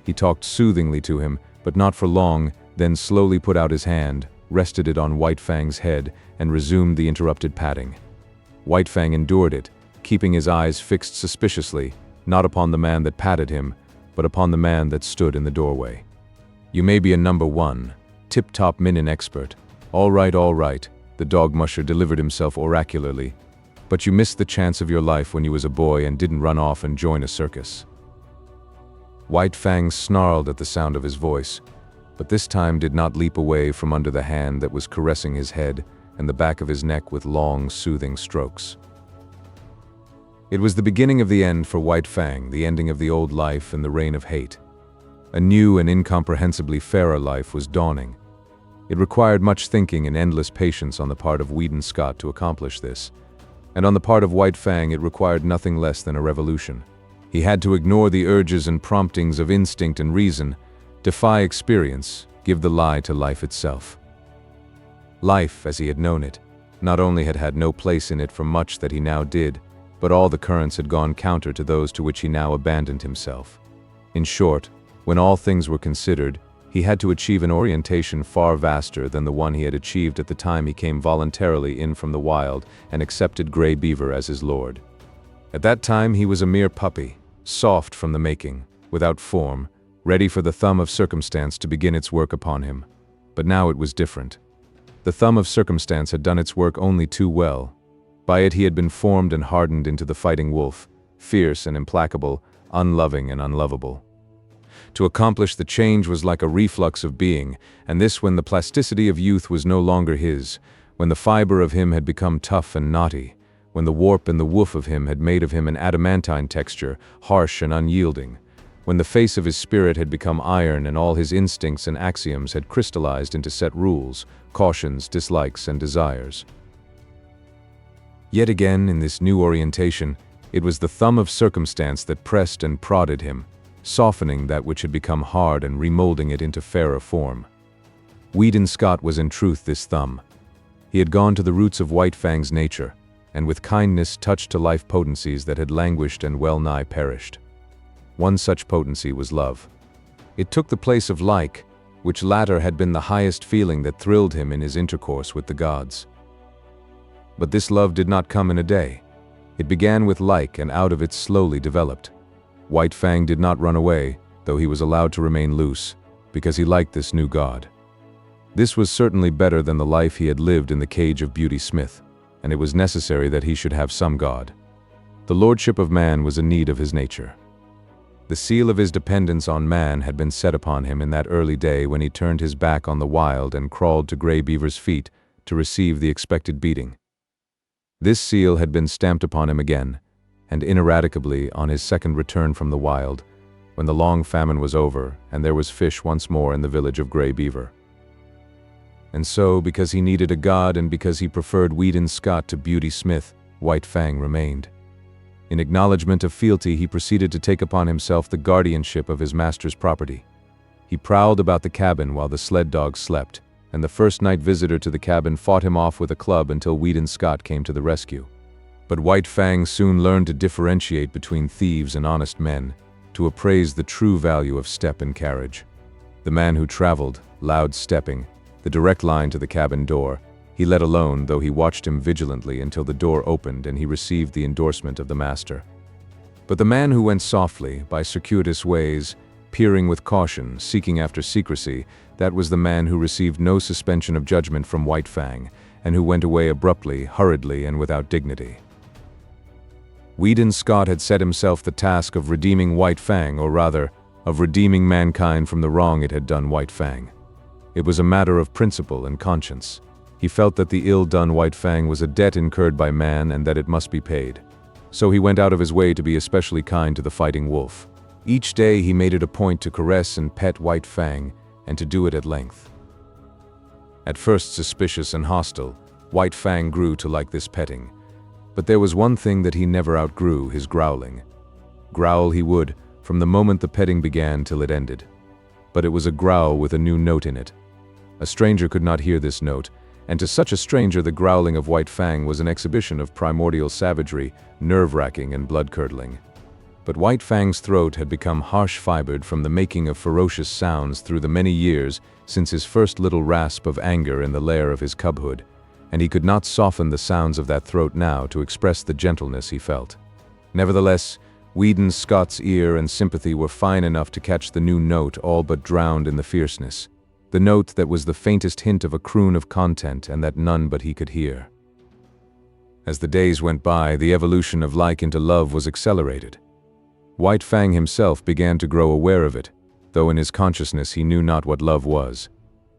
He talked soothingly to him, but not for long, then slowly put out his hand, rested it on White Fang's head, and resumed the interrupted patting. White Fang endured it, keeping his eyes fixed suspiciously, not upon the man that patted him, but upon the man that stood in the doorway. "You may be a number one, tip-top minin expert. All right, the dog musher delivered himself oracularly. But you missed the chance of your life when you was a boy and didn't run off and join a circus." White Fang snarled at the sound of his voice, but this time did not leap away from under the hand that was caressing his head and the back of his neck with long, soothing strokes. It was the beginning of the end for White Fang, the ending of the old life and the reign of hate. A new and incomprehensibly fairer life was dawning. It required much thinking and endless patience on the part of Weedon Scott to accomplish this, and on the part of White Fang it required nothing less than a revolution. He had to ignore the urges and promptings of instinct and reason, defy experience, give the lie to life itself. Life, as he had known it, not only had had no place in it for much that he now did, but all the currents had gone counter to those to which he now abandoned himself. In short, when all things were considered, he had to achieve an orientation far vaster than the one he had achieved at the time he came voluntarily in from the wild and accepted Grey Beaver as his lord. At that time he was a mere puppy, soft from the making, without form, ready for the thumb of circumstance to begin its work upon him. But now it was different. The thumb of circumstance had done its work only too well. By it he had been formed and hardened into the fighting wolf, fierce and implacable, unloving and unlovable. To accomplish the change was like a reflux of being, and this when the plasticity of youth was no longer his, when the fiber of him had become tough and knotty, when the warp and the woof of him had made of him an adamantine texture, harsh and unyielding, when the face of his spirit had become iron and all his instincts and axioms had crystallized into set rules, cautions, dislikes, and desires. Yet again, in this new orientation, it was the thumb of circumstance that pressed and prodded him, softening that which had become hard and remolding it into fairer form. Weedon Scott was in truth this thumb. He had gone to the roots of White Fang's nature, and with kindness touched to life potencies that had languished and well-nigh perished. One such potency was love. It took the place of like, which latter had been the highest feeling that thrilled him in his intercourse with the gods. But this love did not come in a day. It began with like and out of it slowly developed. White Fang did not run away, though he was allowed to remain loose, because he liked this new god. This was certainly better than the life he had lived in the cage of Beauty Smith, and it was necessary that he should have some god. The lordship of man was a need of his nature. The seal of his dependence on man had been set upon him in that early day when he turned his back on the wild and crawled to Grey Beaver's feet to receive the expected beating. This seal had been stamped upon him again, and ineradicably on his second return from the wild, when the long famine was over and there was fish once more in the village of Grey Beaver. And so, because he needed a god and because he preferred Weedon Scott to Beauty Smith, White Fang remained. In acknowledgement of fealty, he proceeded to take upon himself the guardianship of his master's property. He prowled about the cabin while the sled dogs slept, and the first night visitor to the cabin fought him off with a club until Weedon Scott came to the rescue. But White Fang soon learned to differentiate between thieves and honest men, to appraise the true value of step and carriage. The man who traveled, loud stepping, the direct line to the cabin door, he let alone, though he watched him vigilantly until the door opened and he received the endorsement of the master. But the man who went softly, by circuitous ways, peering with caution, seeking after secrecy, that was the man who received no suspension of judgment from White Fang, and who went away abruptly, hurriedly, and without dignity. Weedon Scott had set himself the task of redeeming White Fang, or rather, of redeeming mankind from the wrong it had done White Fang. It was a matter of principle and conscience. He felt that the ill-done White Fang was a debt incurred by man and that it must be paid. So he went out of his way to be especially kind to the fighting wolf. Each day he made it a point to caress and pet White Fang, and to do it at length. At first suspicious and hostile, White Fang grew to like this petting. But there was one thing that he never outgrew, his growling. Growl he would, from the moment the petting began till it ended. But it was a growl with a new note in it. A stranger could not hear this note, and to such a stranger the growling of White Fang was an exhibition of primordial savagery, nerve-wracking and blood-curdling. But White Fang's throat had become harsh-fibered from the making of ferocious sounds through the many years since his first little rasp of anger in the lair of his cubhood, and he could not soften the sounds of that throat now to express the gentleness he felt. Nevertheless, Weedon Scott's ear and sympathy were fine enough to catch the new note all but drowned in the fierceness, the note that was the faintest hint of a croon of content and that none but he could hear. As the days went by, the evolution of like into love was accelerated. White Fang himself began to grow aware of it, though in his consciousness he knew not what love was.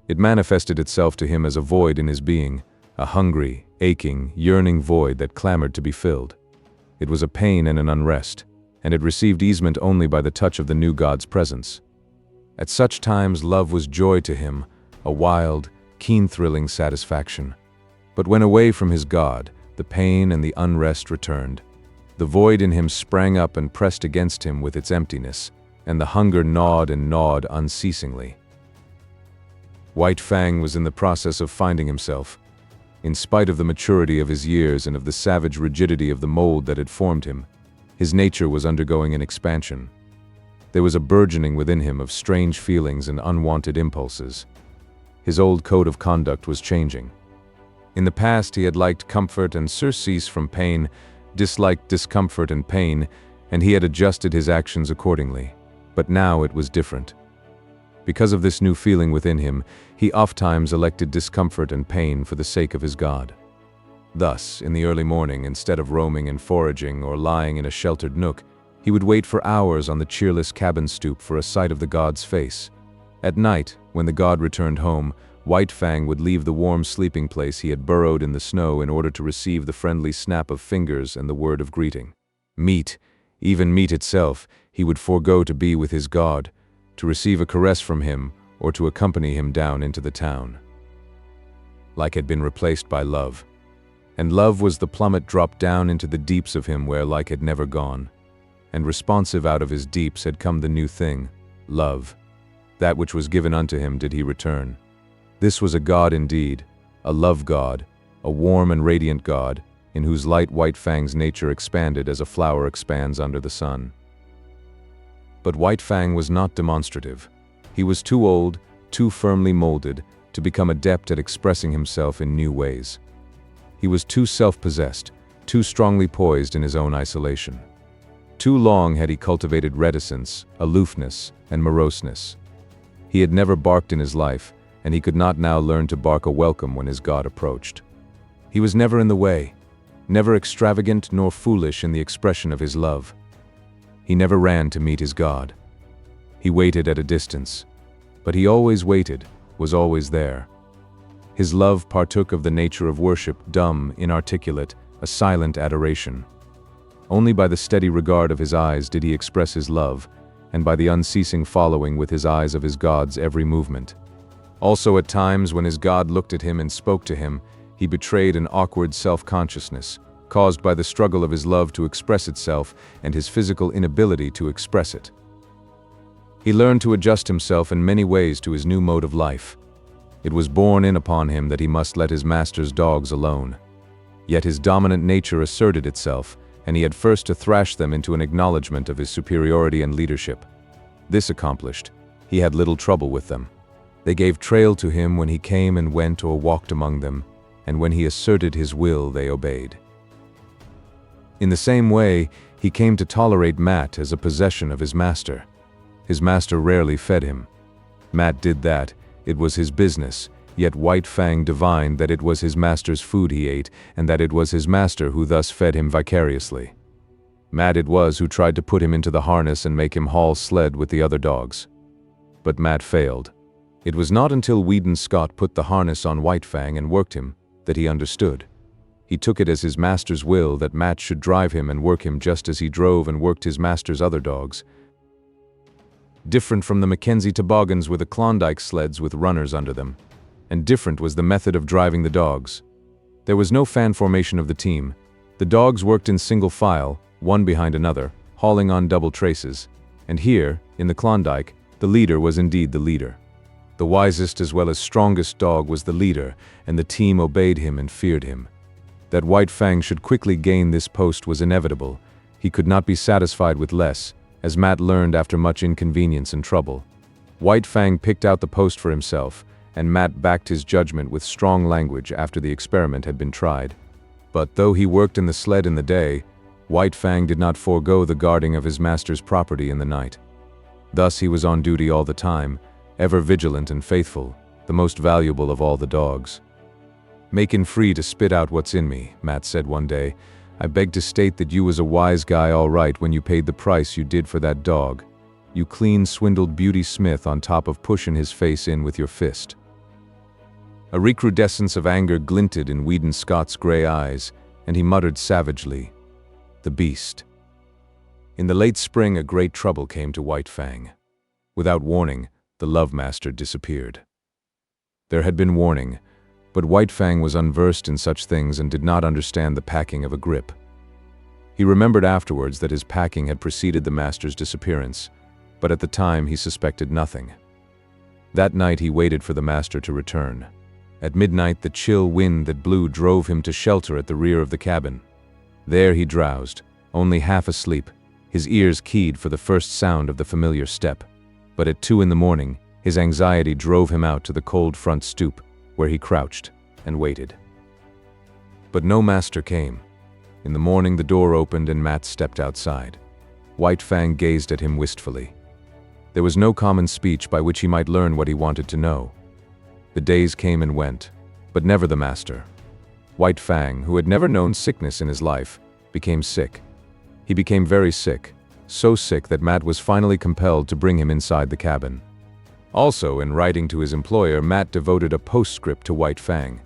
It manifested itself to him as a void in his being, a hungry, aching, yearning void that clamored to be filled. It was a pain and an unrest, and it received easement only by the touch of the new god's presence. At such times love was joy to him, a wild, keen-thrilling satisfaction. But when away from his god, the pain and the unrest returned. The void in him sprang up and pressed against him with its emptiness, and the hunger gnawed and gnawed unceasingly. White Fang was in the process of finding himself. In spite of the maturity of his years and of the savage rigidity of the mold that had formed him, his nature was undergoing an expansion. There was a burgeoning within him of strange feelings and unwanted impulses. His old code of conduct was changing. In the past he had liked comfort and surcease from pain, disliked discomfort and pain, and he had adjusted his actions accordingly. But now it was different. Because of this new feeling within him, he ofttimes elected discomfort and pain for the sake of his god. Thus, in the early morning, instead of roaming and foraging or lying in a sheltered nook, he would wait for hours on the cheerless cabin stoop for a sight of the god's face. At night, when the god returned home, White Fang would leave the warm sleeping place he had burrowed in the snow in order to receive the friendly snap of fingers and the word of greeting. Meat, even meat itself, he would forego to be with his god, to receive a caress from him, or to accompany him down into the town. Like had been replaced by love. And love was the plummet dropped down into the deeps of him where like had never gone. And responsive out of his deeps had come the new thing, love. That which was given unto him did he return. This was a god indeed, a love god, a warm and radiant god, in whose light White Fang's nature expanded as a flower expands under the sun. But White Fang was not demonstrative. He was too old, too firmly molded, to become adept at expressing himself in new ways. He was too self-possessed, too strongly poised in his own isolation. Too long had he cultivated reticence, aloofness, and moroseness. He had never barked in his life, and he could not now learn to bark a welcome when his god approached. He was never in the way, never extravagant nor foolish in the expression of his love. He never ran to meet his god. He waited at a distance, but he always waited, was always there. His love partook of the nature of worship, dumb, inarticulate, a silent adoration. Only by the steady regard of his eyes did he express his love, and by the unceasing following with his eyes of his god's every movement. Also at times when his god looked at him and spoke to him, he betrayed an awkward self-consciousness, caused by the struggle of his love to express itself and his physical inability to express it. He learned to adjust himself in many ways to his new mode of life. It was borne in upon him that he must let his master's dogs alone. Yet his dominant nature asserted itself, and he had first to thrash them into an acknowledgement of his superiority and leadership. This accomplished, he had little trouble with them. They gave trail to him when he came and went or walked among them, and when he asserted his will they obeyed. In the same way, he came to tolerate Matt as a possession of his master. His master rarely fed him. Matt did that, it was his business, yet White Fang divined that it was his master's food he ate, and that it was his master who thus fed him vicariously. Matt it was who tried to put him into the harness and make him haul sled with the other dogs. But Matt failed. It was not until Weedon Scott put the harness on White Fang and worked him that he understood. He took it as his master's will that Matt should drive him and work him just as he drove and worked his master's other dogs. Different from the Mackenzie toboggans were the Klondike sleds with runners under them, and different was the method of driving the dogs. There was no fan formation of the team. The dogs worked in single file, one behind another, hauling on double traces, and here, in the Klondike, the leader was indeed the leader. The wisest as well as strongest dog was the leader, and the team obeyed him and feared him. That White Fang should quickly gain this post was inevitable. He could not be satisfied with less, as Matt learned after much inconvenience and trouble. White Fang picked out the post for himself, and Matt backed his judgment with strong language after the experiment had been tried. But though he worked in the sled in the day, White Fang did not forego the guarding of his master's property in the night. Thus he was on duty all the time, ever vigilant and faithful, the most valuable of all the dogs. "Makin' free to spit out what's in me," Matt said one day. "I beg to state that you was a wise guy all right when you paid the price you did for that dog. You clean swindled Beauty Smith on top of pushing his face in with your fist." A recrudescence of anger glinted in Weedon Scott's gray eyes, and he muttered savagely, "The beast." In the late spring a great trouble came to White Fang. Without warning, the Love Master disappeared. There had been warning, but White Fang was unversed in such things and did not understand the packing of a grip. He remembered afterwards that his packing had preceded the master's disappearance, but at the time he suspected nothing. That night he waited for the master to return. At midnight the chill wind that blew drove him to shelter at the rear of the cabin. There he drowsed, only half asleep, his ears keyed for the first sound of the familiar step. But at 2 a.m, his anxiety drove him out to the cold front stoop, where he crouched and waited. But no master came. In the morning the door opened and Matt stepped outside. White Fang gazed at him wistfully. There was no common speech by which he might learn what he wanted to know. The days came and went, but never the master. White Fang, who had never known sickness in his life, became sick. He became very sick, so sick that Matt was finally compelled to bring him inside the cabin. Also, in writing to his employer, Matt devoted a postscript to White Fang.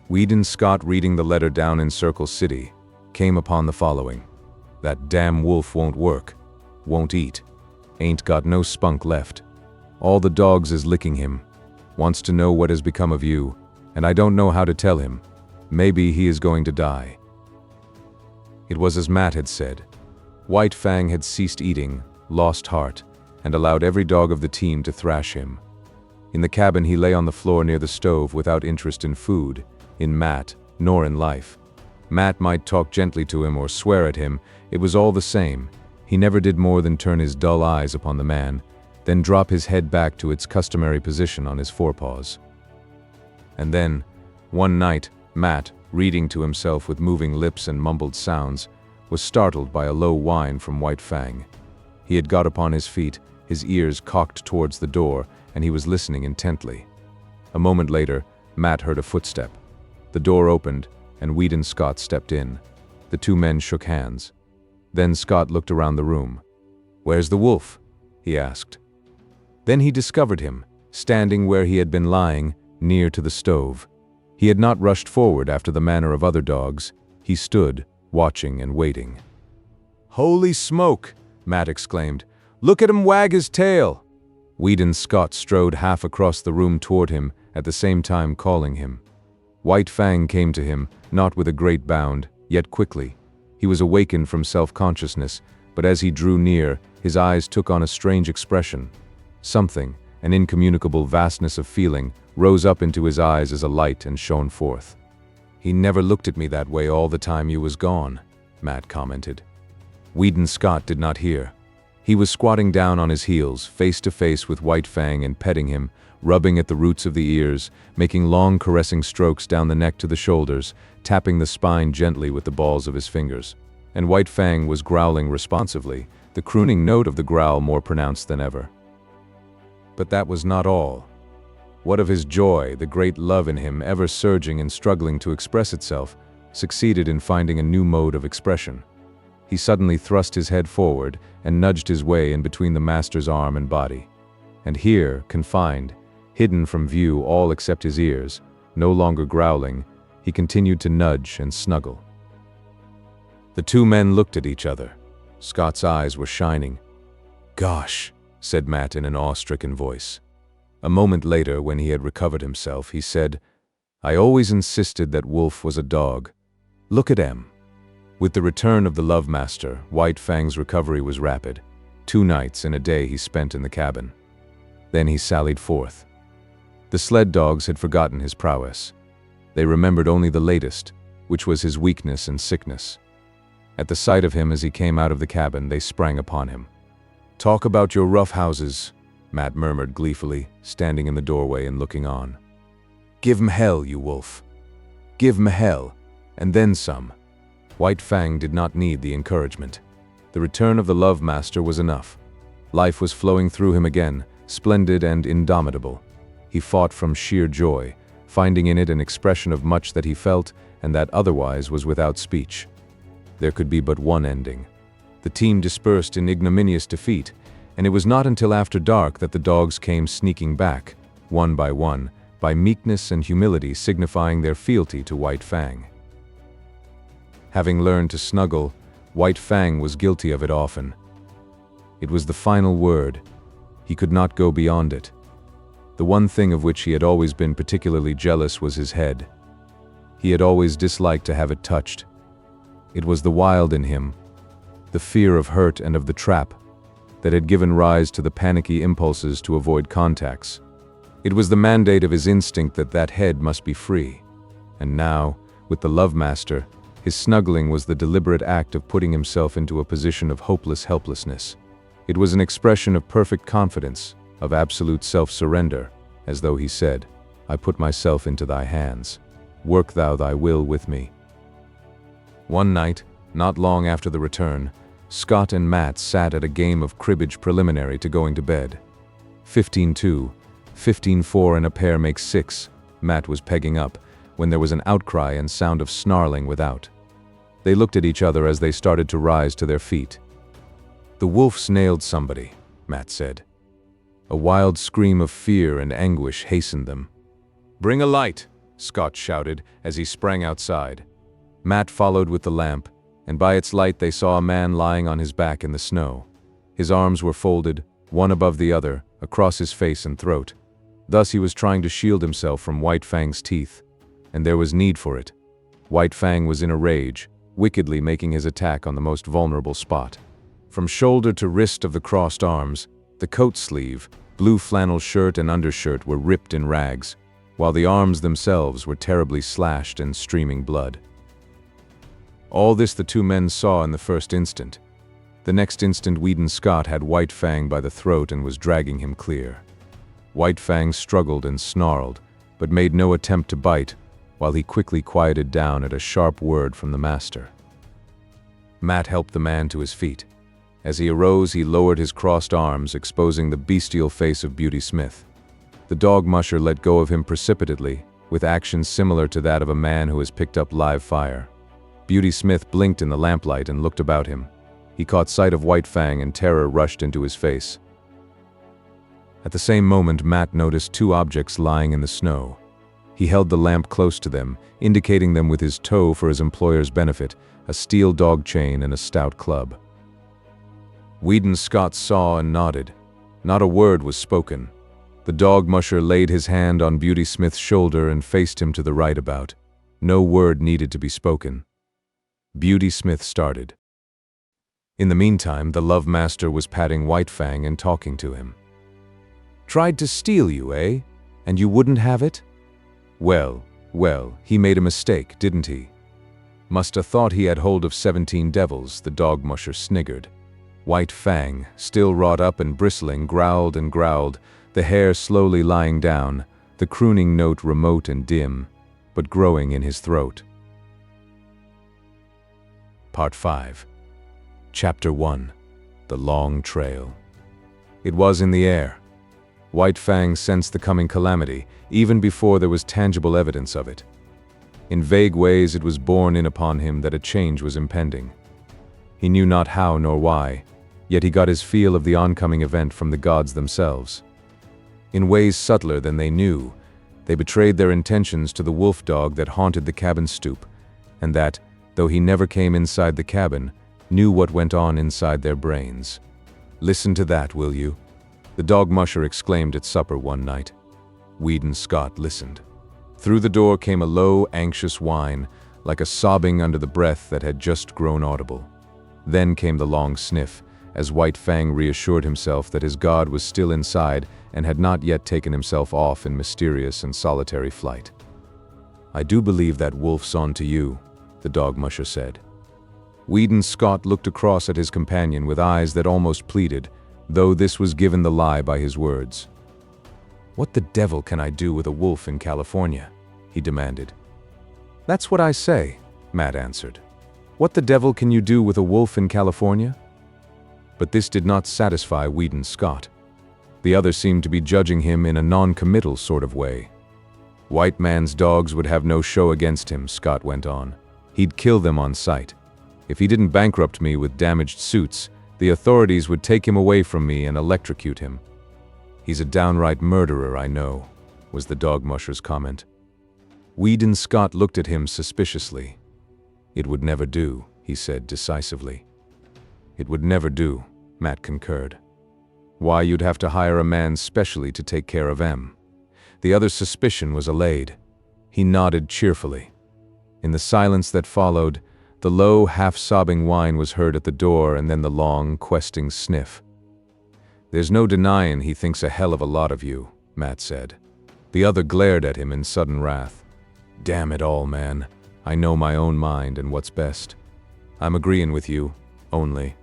Weedon Scott, reading the letter down in Circle City, came upon the following. "That damn wolf won't work, won't eat, ain't got no spunk left. All the dogs is licking him, wants to know what has become of you, and I don't know how to tell him. Maybe he is going to die." It was as Matt had said. White Fang had ceased eating, lost heart, and allowed every dog of the team to thrash him. In the cabin he lay on the floor near the stove without interest in food, in Matt, nor in life. Matt might talk gently to him or swear at him, it was all the same. He never did more than turn his dull eyes upon the man, then drop his head back to its customary position on his forepaws. And then, one night, Matt, reading to himself with moving lips and mumbled sounds, was startled by a low whine from White Fang. He had got upon his feet, his ears cocked towards the door, and he was listening intently. A moment later, Matt heard a footstep. The door opened, and Weedon Scott stepped in. The two men shook hands. Then Scott looked around the room. "Where's the wolf?" he asked. Then he discovered him, standing where he had been lying, near to the stove. He had not rushed forward after the manner of other dogs. He stood, watching and waiting. "Holy smoke!" Matt exclaimed. "Look at him wag his tail!" Weedon Scott strode half across the room toward him, at the same time calling him. White Fang came to him, not with a great bound, yet quickly. He was awakened from self-consciousness, but as he drew near, his eyes took on a strange expression. Something, an incommunicable vastness of feeling, rose up into his eyes as a light and shone forth. "He never looked at me that way all the time you was gone," Matt commented. Weedon Scott did not hear. He was squatting down on his heels, face to face with White Fang and petting him, rubbing at the roots of the ears, making long caressing strokes down the neck to the shoulders, tapping the spine gently with the balls of his fingers. And White Fang was growling responsively, the crooning note of the growl more pronounced than ever. But that was not all. What of his joy, the great love in him ever surging and struggling to express itself, succeeded in finding a new mode of expression. He suddenly thrust his head forward and nudged his way in between the master's arm and body. And here, confined, hidden from view all except his ears, no longer growling, he continued to nudge and snuggle. The two men looked at each other. Scott's eyes were shining. "Gosh," said Matt in an awe-stricken voice. A moment later, when he had recovered himself, he said, "I always insisted that Wolf was a dog. Look at him." With the return of the Love Master, White Fang's recovery was rapid. 2 nights and a day he spent in the cabin. Then he sallied forth. The sled dogs had forgotten his prowess. They remembered only the latest, which was his weakness and sickness. At the sight of him as he came out of the cabin, they sprang upon him. "Talk about your rough houses," Matt murmured gleefully, standing in the doorway and looking on. "Give 'em hell, you wolf. Give 'em hell, and then some." White Fang did not need the encouragement. The return of the Love Master was enough. Life was flowing through him again, splendid and indomitable. He fought from sheer joy, finding in it an expression of much that he felt and that otherwise was without speech. There could be but one ending. The team dispersed in ignominious defeat, and it was not until after dark that the dogs came sneaking back, one, by meekness and humility signifying their fealty to White Fang. Having learned to snuggle, White Fang was guilty of it often. It was the final word. He could not go beyond it. The one thing of which he had always been particularly jealous was his head. He had always disliked to have it touched. It was the wild in him, the fear of hurt and of the trap, that had given rise to the panicky impulses to avoid contacts. It was the mandate of his instinct that that head must be free. And now, with the Love Master, his snuggling was the deliberate act of putting himself into a position of hopeless helplessness. It was an expression of perfect confidence, of absolute self-surrender, as though he said, "I put myself into thy hands. Work thou thy will with me." One night, not long after the return, Scott and Matt sat at a game of cribbage preliminary to going to bed. 15-2, 15-4 and a pair makes 6, Matt was pegging up, when there was an outcry and sound of snarling without. They looked at each other as they started to rise to their feet. "The wolf's nailed somebody," Matt said. A wild scream of fear and anguish hastened them. "Bring a light," Scott shouted as he sprang outside. Matt followed with the lamp, and by its light they saw a man lying on his back in the snow. His arms were folded, one above the other, across his face and throat. Thus he was trying to shield himself from White Fang's teeth. And there was need for it. White Fang was in a rage, wickedly making his attack on the most vulnerable spot. From shoulder to wrist of the crossed arms, the coat sleeve, blue flannel shirt and undershirt were ripped in rags, while the arms themselves were terribly slashed and streaming blood. All this the two men saw in the first instant. The next instant Weedon Scott had White Fang by the throat and was dragging him clear. White Fang struggled and snarled, but made no attempt to bite, while he quickly quieted down at a sharp word from the master. Matt helped the man to his feet. As he arose, he lowered his crossed arms, exposing the bestial face of Beauty Smith. The dog musher let go of him precipitately, with actions similar to that of a man who has picked up live fire. Beauty Smith blinked in the lamplight and looked about him. He caught sight of White Fang and terror rushed into his face. At the same moment, Matt noticed 2 objects lying in the snow. He held the lamp close to them, indicating them with his toe for his employer's benefit, a steel dog chain and a stout club. Weedon Scott saw and nodded. Not a word was spoken. The dog musher laid his hand on Beauty Smith's shoulder and faced him to the right about. No word needed to be spoken. Beauty Smith started. In the meantime, the Love Master was patting White Fang and talking to him. "Tried to steal you, eh? And you wouldn't have it? Well, he made a mistake, didn't he? Must have thought he had hold of 17 devils," the dog musher sniggered. White Fang, still wrought up and bristling, growled and growled, the hair slowly lying down, the crooning note remote and dim, but growing in his throat. Part 5. Chapter 1. The Long Trail. It was in the air. White Fang sensed the coming calamity, even before there was tangible evidence of it. In vague ways it was borne in upon him that a change was impending. He knew not how nor why, yet he got his feel of the oncoming event from the gods themselves. In ways subtler than they knew, they betrayed their intentions to the wolf dog that haunted the cabin stoop, and that, though he never came inside the cabin, knew what went on inside their brains. "Listen to that, will you?" the dog musher exclaimed at supper one night. Weedon Scott listened. Through the door came a low, anxious whine, like a sobbing under the breath that had just grown audible. Then came the long sniff, as White Fang reassured himself that his god was still inside and had not yet taken himself off in mysterious and solitary flight. "I do believe that wolf's on to you," the dog musher said. Weedon Scott looked across at his companion with eyes that almost pleaded, though this was given the lie by his words. "What the devil can I do with a wolf in California?" he demanded. "That's what I say," Matt answered. "What the devil can you do with a wolf in California?" But this did not satisfy Weedon Scott. The other seemed to be judging him in a non-committal sort of way. "White man's dogs would have no show against him," Scott went on. "He'd kill them on sight. If he didn't bankrupt me with damaged suits, the authorities would take him away from me and electrocute him. He's a downright murderer, I know," was the dog musher's comment. Weedon Scott looked at him suspiciously. "It would never do," he said decisively. "It would never do," Matt concurred. "Why, you'd have to hire a man specially to take care of M." The other's suspicion was allayed. He nodded cheerfully. In the silence that followed, the low, half-sobbing whine was heard at the door and then the long, questing sniff. "There's no denying he thinks a hell of a lot of you," Matt said. The other glared at him in sudden wrath. "Damn it all, man. I know my own mind and what's best. I'm agreeing with you, only."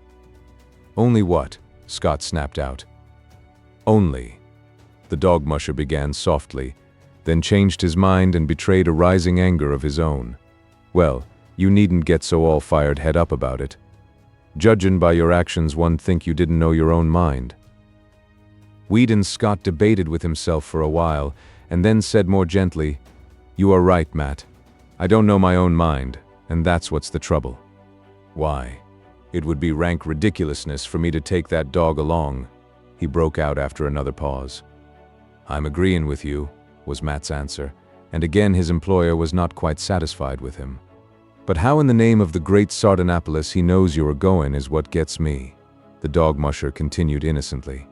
"Only what?" Scott snapped out. "Only," the dog musher began softly, then changed his mind and betrayed a rising anger of his own. "Well, you needn't get so all fired head up about it. Judging by your actions, one'd think you didn't know your own mind." Weedon Scott debated with himself for a while, and then said more gently, "You are right, Matt. I don't know my own mind, and that's what's the trouble. Why? It would be rank ridiculousness for me to take that dog along," he broke out after another pause. "I'm agreeing with you," was Matt's answer, and again his employer was not quite satisfied with him. "But how in the name of the great Sardanapalus he knows you are going is what gets me," the dog musher continued innocently.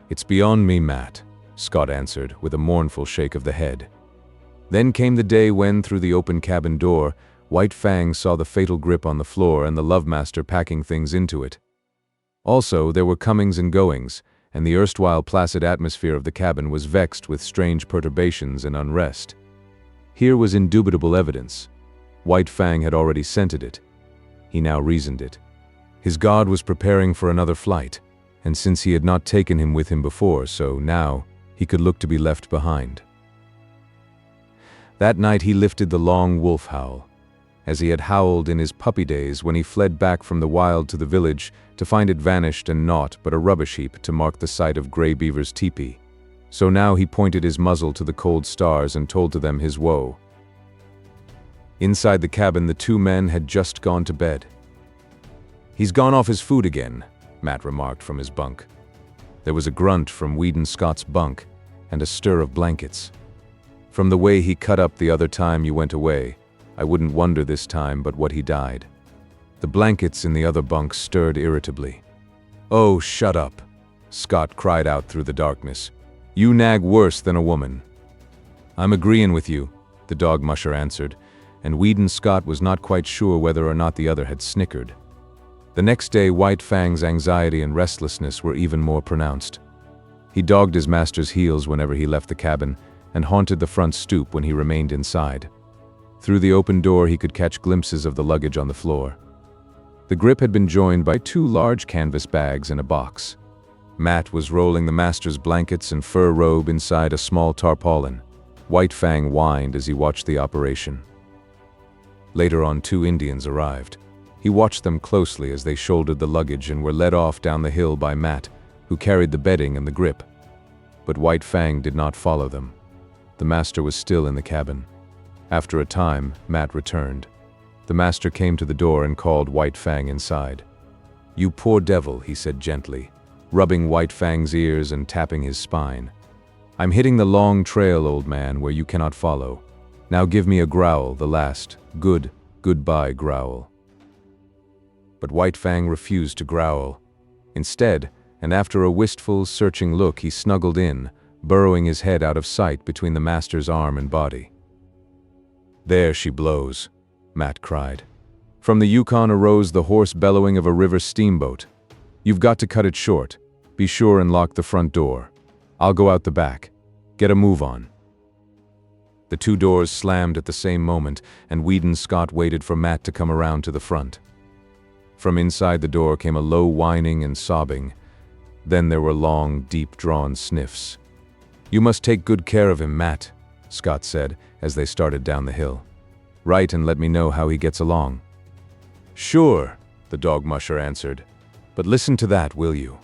"It's beyond me, Matt," Scott answered with a mournful shake of the head. Then came the day when, through the open cabin door, White Fang saw the fatal grip on the floor and the Love Master packing things into it. Also, there were comings and goings, and the erstwhile placid atmosphere of the cabin was vexed with strange perturbations and unrest. Here was indubitable evidence. White Fang had already scented it. He now reasoned it. His god was preparing for another flight, and since he had not taken him with him before, so now he could look to be left behind. That night he lifted the long wolf howl, as he had howled in his puppy days when he fled back from the wild to the village to find it vanished and naught but a rubbish heap to mark the site of Grey Beaver's teepee. So now he pointed his muzzle to the cold stars and told to them his woe. Inside the cabin, the two men had just gone to bed. "He's gone off his food again," Matt remarked from his bunk. There was a grunt from Weedon Scott's bunk and a stir of blankets. "From the way he cut up the other time you went away, I wouldn't wonder this time but what he died." The blankets in the other bunk stirred irritably. "Oh, shut up," Scott cried out through the darkness. "You nag worse than a woman." "I'm agreeing with you," the dog musher answered, and Weedon Scott was not quite sure whether or not the other had snickered. The next day, White Fang's anxiety and restlessness were even more pronounced. He dogged his master's heels whenever he left the cabin, and haunted the front stoop when he remained inside. Through the open door he could catch glimpses of the luggage on the floor. The grip had been joined by 2 large canvas bags in a box. Matt was rolling the master's blankets and fur robe inside a small tarpaulin. White Fang whined as he watched the operation. Later on, 2 Indians arrived. He watched them closely as they shouldered the luggage and were led off down the hill by Matt, who carried the bedding and the grip. But White Fang did not follow them. The master was still in the cabin. After a time, Matt returned. The master came to the door and called White Fang inside. "You poor devil," he said gently, rubbing White Fang's ears and tapping his spine. "I'm hitting the long trail, old man, where you cannot follow. Now give me a growl, the last, goodbye growl." But White Fang refused to growl. Instead, and after a wistful, searching look, he snuggled in, burrowing his head out of sight between the master's arm and body. "There she blows," Matt cried. From the Yukon arose the hoarse bellowing of a river steamboat. "You've got to cut it short. Be sure and lock the front door. I'll go out the back. Get a move on." The 2 doors slammed at the same moment, and Weedon Scott waited for Matt to come around to the front. From inside the door came a low whining and sobbing. Then there were long, deep-drawn sniffs. "You must take good care of him, Matt," Scott said as they started down the hill. "Write and let me know how he gets along." "Sure," the dog musher answered. "But listen to that, will you?"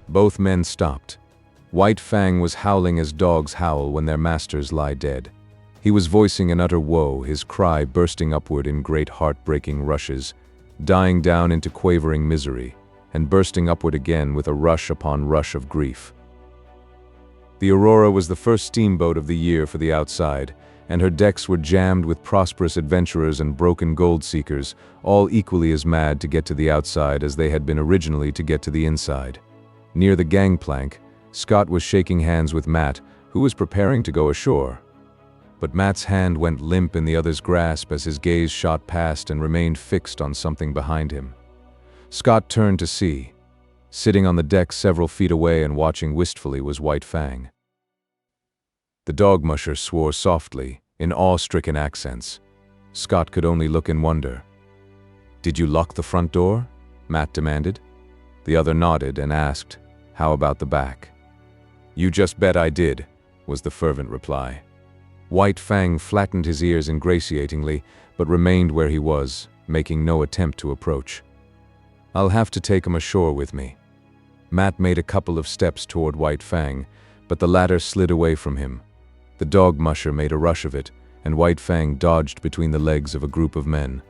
Both men stopped. White Fang was howling as dogs howl when their masters lie dead. He was voicing an utter woe, his cry bursting upward in great heart-breaking rushes, dying down into quavering misery, and bursting upward again with a rush upon rush of grief. The Aurora was the first steamboat of the year for the outside, and her decks were jammed with prosperous adventurers and broken gold-seekers, all equally as mad to get to the outside as they had been originally to get to the inside. Near the gangplank, Scott was shaking hands with Matt, who was preparing to go ashore. But Matt's hand went limp in the other's grasp as his gaze shot past and remained fixed on something behind him. Scott turned to see. Sitting on the deck several feet away and watching wistfully was White Fang. The dog musher swore softly, in awe-stricken accents. Scott could only look in wonder. "Did you lock the front door?" Matt demanded. The other nodded and asked, "How about the back?" "You just bet I did," was the fervent reply. White Fang flattened his ears ingratiatingly, but remained where he was, making no attempt to approach. "I'll have to take him ashore with me." Matt made a couple of steps toward White Fang, but the latter slid away from him. The dog musher made a rush of it, and White Fang dodged between the legs of a group of men.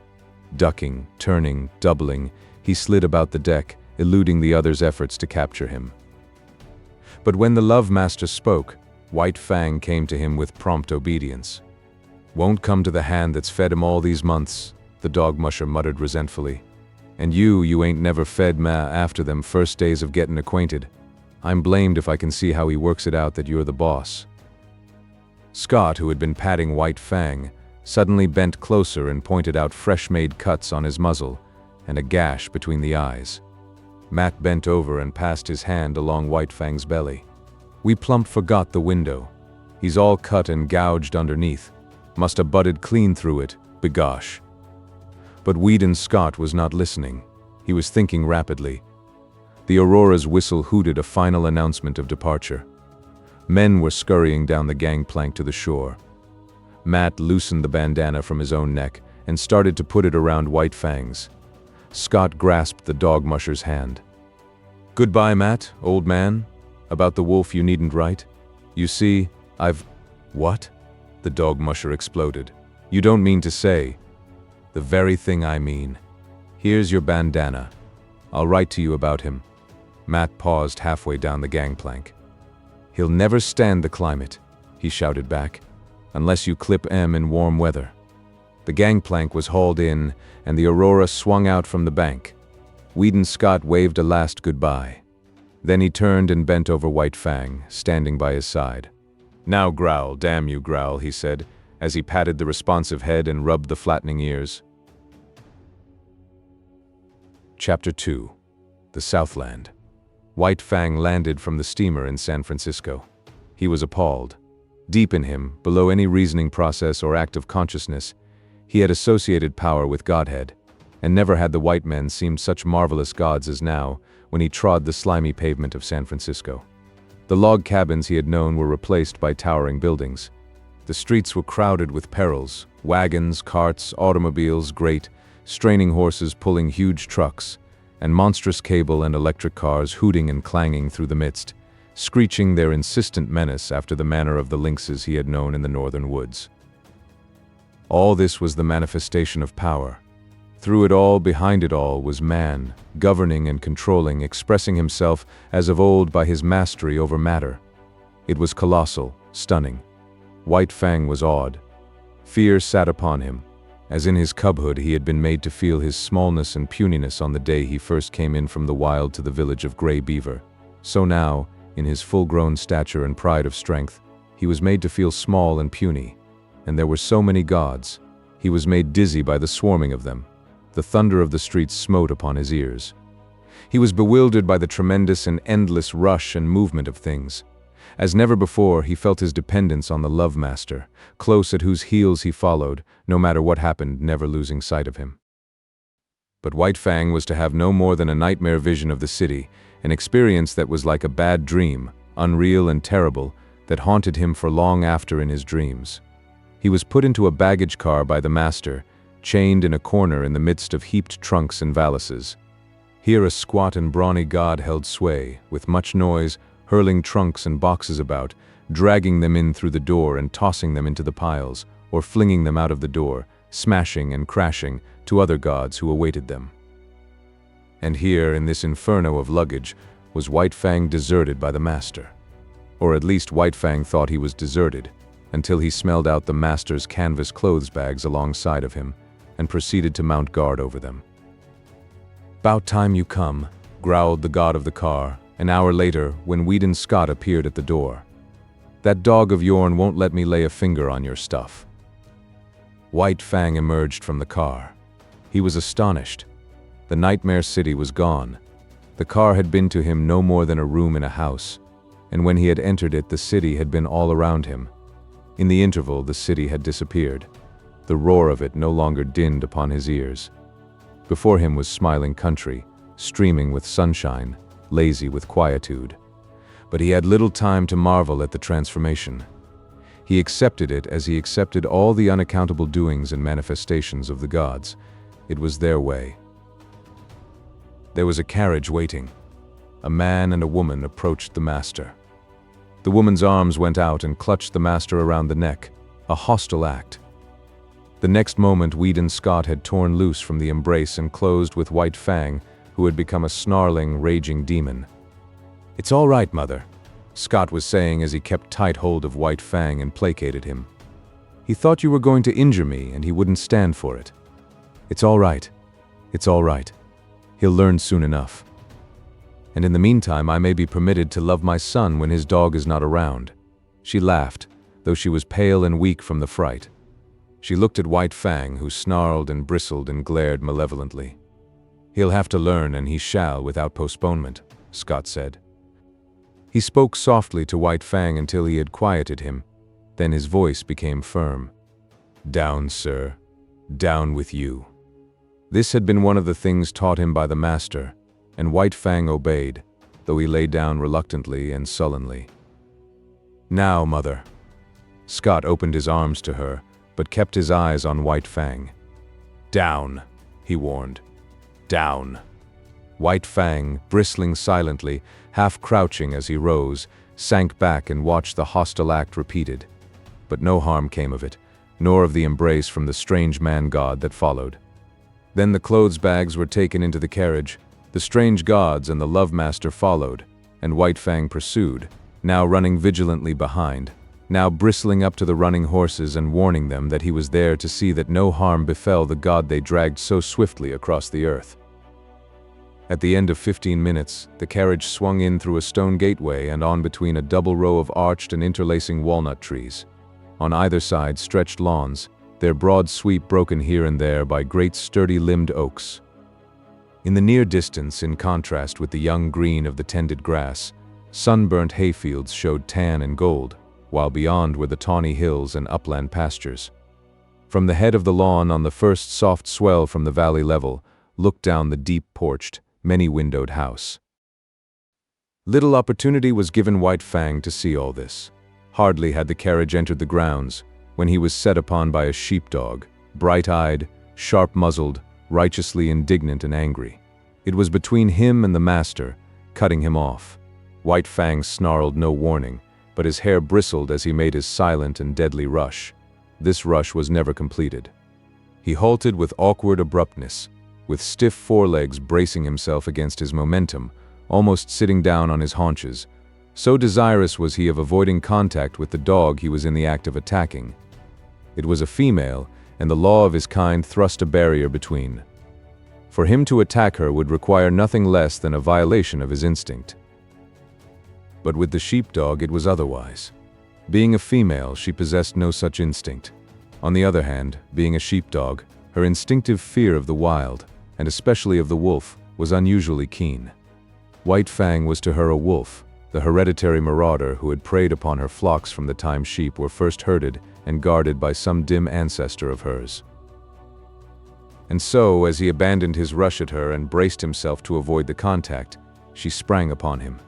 Ducking, turning, doubling, he slid about the deck, eluding the other's efforts to capture him. But when the love master spoke, White Fang came to him with prompt obedience. "Won't come to the hand that's fed him all these months," the dog musher muttered resentfully. "And you ain't never fed ma after them first days of getting acquainted. I'm blamed if I can see how he works it out that you're the boss." Scott, who had been patting White Fang, suddenly bent closer and pointed out fresh-made cuts on his muzzle and a gash between the eyes. Matt bent over and passed his hand along White Fang's belly. "We plump forgot the window. He's all cut and gouged underneath. Must have butted clean through it, begosh." But Weedon Scott was not listening. He was thinking rapidly. The Aurora's whistle hooted a final announcement of departure. Men were scurrying down the gangplank to the shore. Matt loosened the bandana from his own neck and started to put it around White Fang's. Scott grasped the dog musher's hand. "Goodbye, Matt, old man. About the wolf you needn't write. You see, I've—" "What?" the dog musher exploded. "You don't mean to say—" "The very thing I mean. Here's your bandana. I'll write to you about him." Matt paused halfway down the gangplank. "He'll never stand the climate," he shouted back, "unless you clip M in warm weather." The gangplank was hauled in, and the Aurora swung out from the bank. Weedon Scott waved a last goodbye. Then he turned and bent over White Fang, standing by his side. "Now growl, damn you, growl," he said, as he patted the responsive head and rubbed the flattening ears. Chapter 2 The Southland. White Fang landed from the steamer in San Francisco. He was appalled. Deep in him, below any reasoning process or act of consciousness, he had associated power with Godhead, and never had the white men seemed such marvelous gods as now, when he trod the slimy pavement of San Francisco. The log cabins he had known were replaced by towering buildings. The streets were crowded with perils: wagons, carts, automobiles, great, straining horses pulling huge trucks, and monstrous cable and electric cars hooting and clanging through the midst, screeching their insistent menace after the manner of the lynxes he had known in the northern woods. All this was the manifestation of power. Through it all, behind it all, was man, governing and controlling, expressing himself as of old by his mastery over matter. It was colossal, stunning. White Fang was awed. Fear sat upon him. As in his cubhood he had been made to feel his smallness and puniness on the day he first came in from the wild to the village of Gray Beaver, so now, in his full-grown stature and pride of strength, he was made to feel small and puny. And there were so many gods. He was made dizzy by the swarming of them. The thunder of the streets smote upon his ears. He was bewildered by the tremendous and endless rush and movement of things. As never before, he felt his dependence on the Love Master, close at whose heels he followed, no matter what happened, never losing sight of him. But White Fang was to have no more than a nightmare vision of the city, an experience that was like a bad dream, unreal and terrible, that haunted him for long after in his dreams. He was put into a baggage car by the master, chained in a corner in the midst of heaped trunks and valises. Here a squat and brawny god held sway, with much noise, hurling trunks and boxes about, dragging them in through the door and tossing them into the piles, or flinging them out of the door, smashing and crashing, to other gods who awaited them. And here, in this inferno of luggage, was White Fang deserted by the master. Or at least White Fang thought he was deserted, until he smelled out the master's canvas clothes bags alongside of him, and proceeded to mount guard over them. "'Bout time you come," growled the god of the car, an hour later, when Weedon Scott appeared at the door. "That dog of yourn won't let me lay a finger on your stuff." White Fang emerged from the car. He was astonished. The nightmare city was gone. The car had been to him no more than a room in a house, and when he had entered it, the city had been all around him. In the interval, the city had disappeared. The roar of it no longer dinned upon his ears. Before him was smiling country, streaming with sunshine, lazy with quietude. But he had little time to marvel at the transformation. He accepted it as he accepted all the unaccountable doings and manifestations of the gods. It was their way. There was a carriage waiting. A man and a woman approached the master. The woman's arms went out and clutched the master around the neck, a hostile act. The next moment, Weedon Scott had torn loose from the embrace and closed with White Fang, who had become a snarling, raging demon. "It's all right, mother," Scott was saying as he kept tight hold of White Fang and placated him. "He thought you were going to injure me, and he wouldn't stand for it. It's all right. It's all right. He'll learn soon enough. And in the meantime, I may be permitted to love my son when his dog is not around." She laughed, though she was pale and weak from the fright. She looked at White Fang, who snarled and bristled and glared malevolently. "He'll have to learn, and he shall, without postponement," Scott said. He spoke softly to White Fang until he had quieted him. Then his voice became firm. "Down, sir. Down with you." This had been one of the things taught him by the master, and White Fang obeyed, though he lay down reluctantly and sullenly. "Now, mother." Scott opened his arms to her, but kept his eyes on White Fang. "Down," he warned. "Down." White Fang, bristling silently, half crouching as he rose, sank back and watched the hostile act repeated. But no harm came of it, nor of the embrace from the strange man-god that followed. Then the clothes bags were taken into the carriage. The strange gods and the Love Master followed, and White Fang pursued, now running vigilantly behind, now bristling up to the running horses and warning them that he was there to see that no harm befell the god they dragged so swiftly across the earth. At the end of 15 minutes, the carriage swung in through a stone gateway and on between a double row of arched and interlacing walnut trees. On either side stretched lawns, their broad sweep broken here and there by great sturdy-limbed oaks. In the near distance, in contrast with the young green of the tended grass, sunburnt hayfields showed tan and gold, while beyond were the tawny hills and upland pastures. From the head of the lawn, on the first soft swell from the valley level, looked down the deep-porched, many-windowed house. Little opportunity was given White Fang to see all this. Hardly had the carriage entered the grounds, when he was set upon by a sheepdog, bright-eyed, sharp-muzzled, righteously indignant and angry. It was between him and the master, cutting him off. White Fang snarled no warning, but his hair bristled as he made his silent and deadly rush. This rush was never completed. He halted with awkward abruptness, with stiff forelegs bracing himself against his momentum, almost sitting down on his haunches. So desirous was he of avoiding contact with the dog he was in the act of attacking. It was a female, and the law of his kind thrust a barrier between. For him to attack her would require nothing less than a violation of his instinct. But with the sheepdog it was otherwise. Being a female, she possessed no such instinct. On the other hand, being a sheepdog, her instinctive fear of the wild, and especially of the wolf, was unusually keen. White Fang was to her a wolf, the hereditary marauder who had preyed upon her flocks from the time sheep were first herded and guarded by some dim ancestor of hers. And so, as he abandoned his rush at her and braced himself to avoid the contact, she sprang upon him.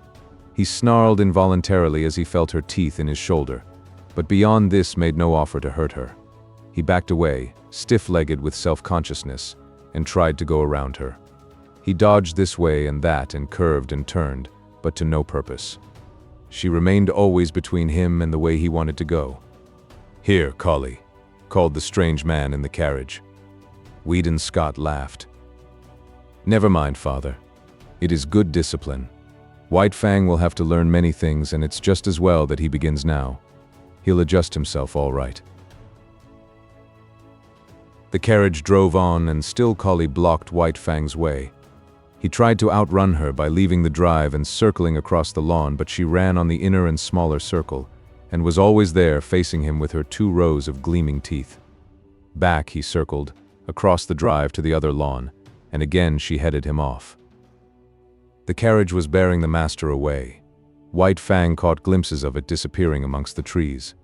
He snarled involuntarily as he felt her teeth in his shoulder, but beyond this made no offer to hurt her. He backed away, stiff-legged with self-consciousness, and tried to go around her. He dodged this way and that and curved and turned, but to no purpose. She remained always between him and the way he wanted to go. "Here, collie," called the strange man in the carriage. Weedon Scott laughed. "Never mind, father. It is good discipline. White Fang will have to learn many things, and it's just as well that he begins now. He'll adjust himself all right." The carriage drove on, and still Collie blocked White Fang's way. He tried to outrun her by leaving the drive and circling across the lawn, but she ran on the inner and smaller circle, and was always there facing him with her 2 rows of gleaming teeth. Back he circled, across the drive to the other lawn, and again she headed him off. The carriage was bearing the master away. White Fang caught glimpses of it disappearing amongst the trees.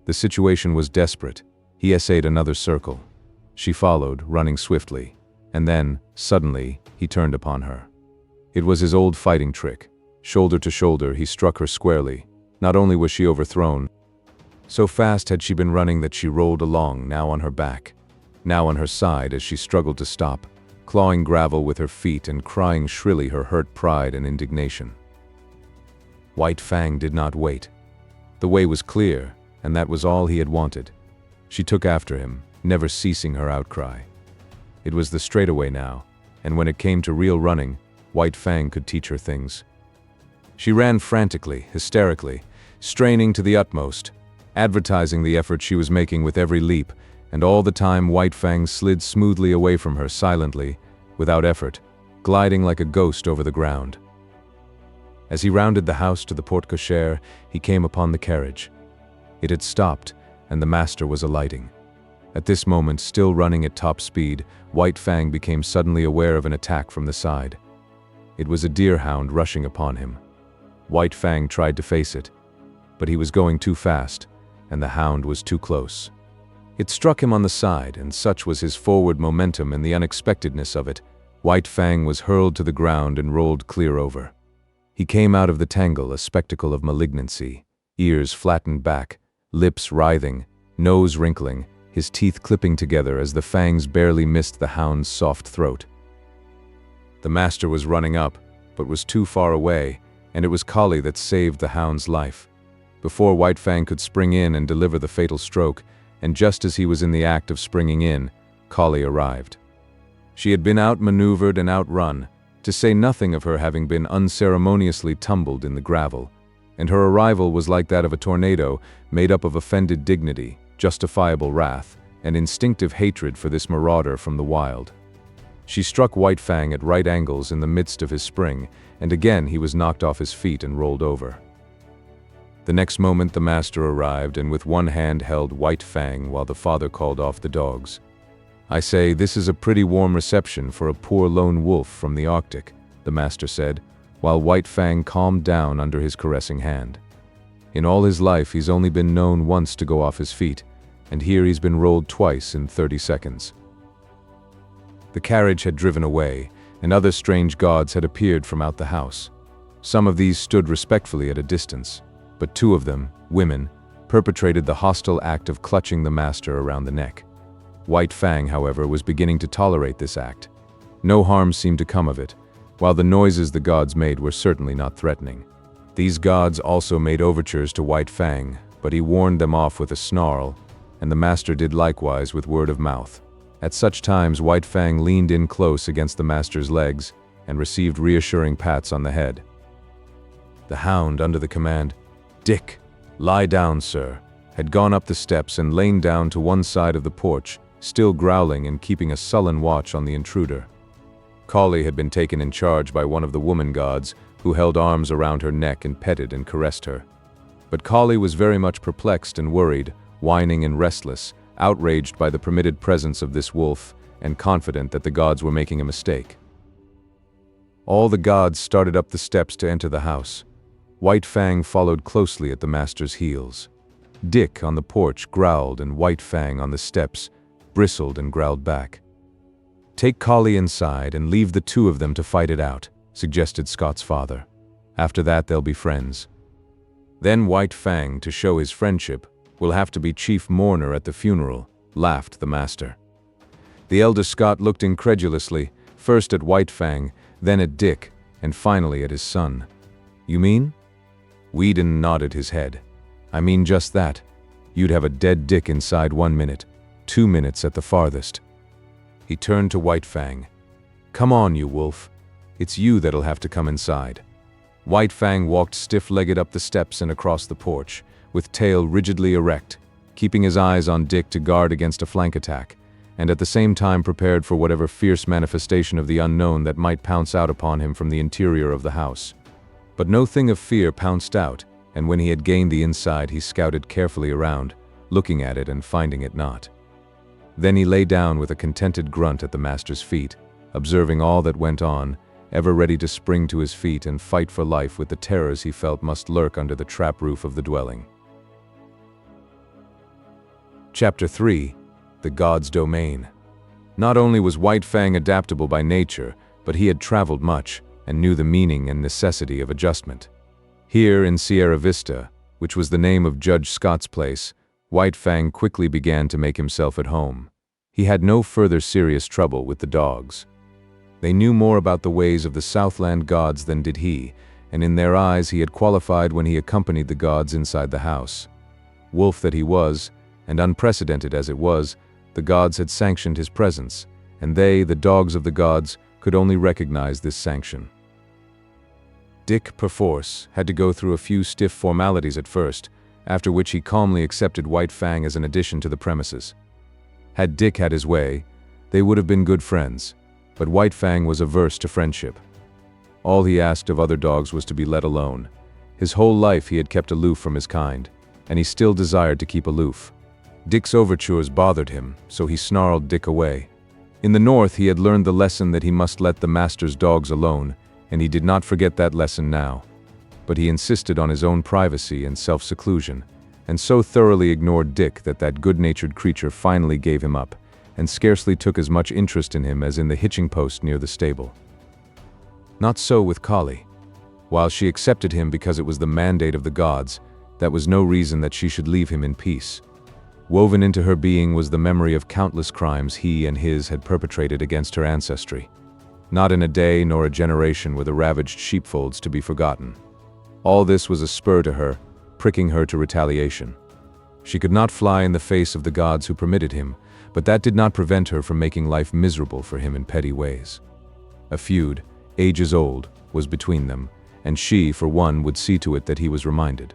The situation was desperate. He essayed another circle. She followed, running swiftly, and then, suddenly, he turned upon her. It was his old fighting trick. Shoulder to shoulder, he struck her squarely. Not only was she overthrown, so fast had she been running that she rolled along, now on her back, now on her side as she struggled to stop, clawing gravel with her feet and crying shrilly her hurt pride and indignation. White Fang did not wait. The way was clear, and that was all he had wanted. She took after him, never ceasing her outcry. It was the straightaway now, and when it came to real running, White Fang could teach her things. She ran frantically, hysterically, straining to the utmost, advertising the effort she was making with every leap, and all the time White Fang slid smoothly away from her silently, without effort, gliding like a ghost over the ground. As he rounded the house to the porte cochere, he came upon the carriage. It had stopped, and the master was alighting. At this moment, still running at top speed, White Fang became suddenly aware of an attack from the side. It was a deerhound rushing upon him. White Fang tried to face it, but he was going too fast, and the hound was too close. It struck him on the side, and such was his forward momentum and the unexpectedness of it, White Fang was hurled to the ground and rolled clear over. He came out of the tangle a spectacle of malignancy, ears flattened back, lips writhing, nose wrinkling, his teeth clipping together as the fangs barely missed the hound's soft throat. The master was running up, but was too far away, and it was Collie that saved the hound's life. Before White Fang could spring in and deliver the fatal stroke, and just as he was in the act of springing in, Collie arrived. She had been outmaneuvered and outrun, to say nothing of her having been unceremoniously tumbled in the gravel, and her arrival was like that of a tornado, made up of offended dignity, justifiable wrath, and instinctive hatred for this marauder from the wild. She struck White Fang at right angles in the midst of his spring, and again he was knocked off his feet and rolled over. The next moment the master arrived and with one hand held White Fang while the father called off the dogs. "I say, this is a pretty warm reception for a poor lone wolf from the Arctic," the master said, while White Fang calmed down under his caressing hand. "In all his life he's only been known once to go off his feet, and here he's been rolled twice in 30 seconds. The carriage had driven away, and other strange gods had appeared from out the house. Some of these stood respectfully at a distance, but two of them, women, perpetrated the hostile act of clutching the master around the neck. White Fang, however, was beginning to tolerate this act. No harm seemed to come of it, while the noises the gods made were certainly not threatening. These gods also made overtures to White Fang, but he warned them off with a snarl, and the master did likewise with word of mouth. At such times White Fang leaned in close against the master's legs and received reassuring pats on the head. The hound, under the command, "Dick, lie down, sir," had gone up the steps and lain down to one side of the porch, still growling and keeping a sullen watch on the intruder. Collie had been taken in charge by one of the woman gods, who held arms around her neck and petted and caressed her. But Collie was very much perplexed and worried, whining and restless, outraged by the permitted presence of this wolf, and confident that the gods were making a mistake. All the gods started up the steps to enter the house. White Fang followed closely at the master's heels. Dick on the porch growled, and White Fang on the steps bristled and growled back. "Take Collie inside and leave the two of them to fight it out," suggested Scott's father. "After that they'll be friends. Then White Fang, to show his friendship, will have to be chief mourner at the funeral," laughed the master. The elder Scott looked incredulously, first at White Fang, then at Dick, and finally at his son. "You mean?" Whedon nodded his head. "I mean just that. You'd have a dead Dick inside 1 minute, 2 minutes at the farthest." He turned to White Fang. "Come on, you wolf. It's you that'll have to come inside." White Fang walked stiff-legged up the steps and across the porch, with tail rigidly erect, keeping his eyes on Dick to guard against a flank attack, and at the same time prepared for whatever fierce manifestation of the unknown that might pounce out upon him from the interior of the house. But no thing of fear pounced out, and when he had gained the inside he scouted carefully around, looking at it and finding it not. Then he lay down with a contented grunt at the master's feet, observing all that went on, ever ready to spring to his feet and fight for life with the terrors he felt must lurk under the trap roof of the dwelling. Chapter 3: The God's Domain. Not only was White Fang adaptable by nature, but he had traveled much, and knew the meaning and necessity of adjustment. Here in Sierra Vista, which was the name of Judge Scott's place, White Fang quickly began to make himself at home. He had no further serious trouble with the dogs. They knew more about the ways of the Southland gods than did he, and in their eyes he had qualified when he accompanied the gods inside the house. Wolf that he was, and unprecedented as it was, the gods had sanctioned his presence, and they, the dogs of the gods, could only recognize this sanction. Dick, perforce, had to go through a few stiff formalities at first, after which he calmly accepted White Fang as an addition to the premises. Had Dick had his way, they would have been good friends, but White Fang was averse to friendship. All he asked of other dogs was to be let alone. His whole life he had kept aloof from his kind, and he still desired to keep aloof. Dick's overtures bothered him, so he snarled Dick away. In the north he had learned the lesson that he must let the master's dogs alone, and he did not forget that lesson now. But he insisted on his own privacy and self-seclusion, and so thoroughly ignored Dick that that good-natured creature finally gave him up, and scarcely took as much interest in him as in the hitching post near the stable. Not so with Collie. While she accepted him because it was the mandate of the gods, that was no reason that she should leave him in peace. Woven into her being was the memory of countless crimes he and his had perpetrated against her ancestry. Not in a day nor a generation were the ravaged sheepfolds to be forgotten. All this was a spur to her, pricking her to retaliation. She could not fly in the face of the gods who permitted him, but that did not prevent her from making life miserable for him in petty ways. A feud, ages old, was between them, and she, for one, would see to it that he was reminded.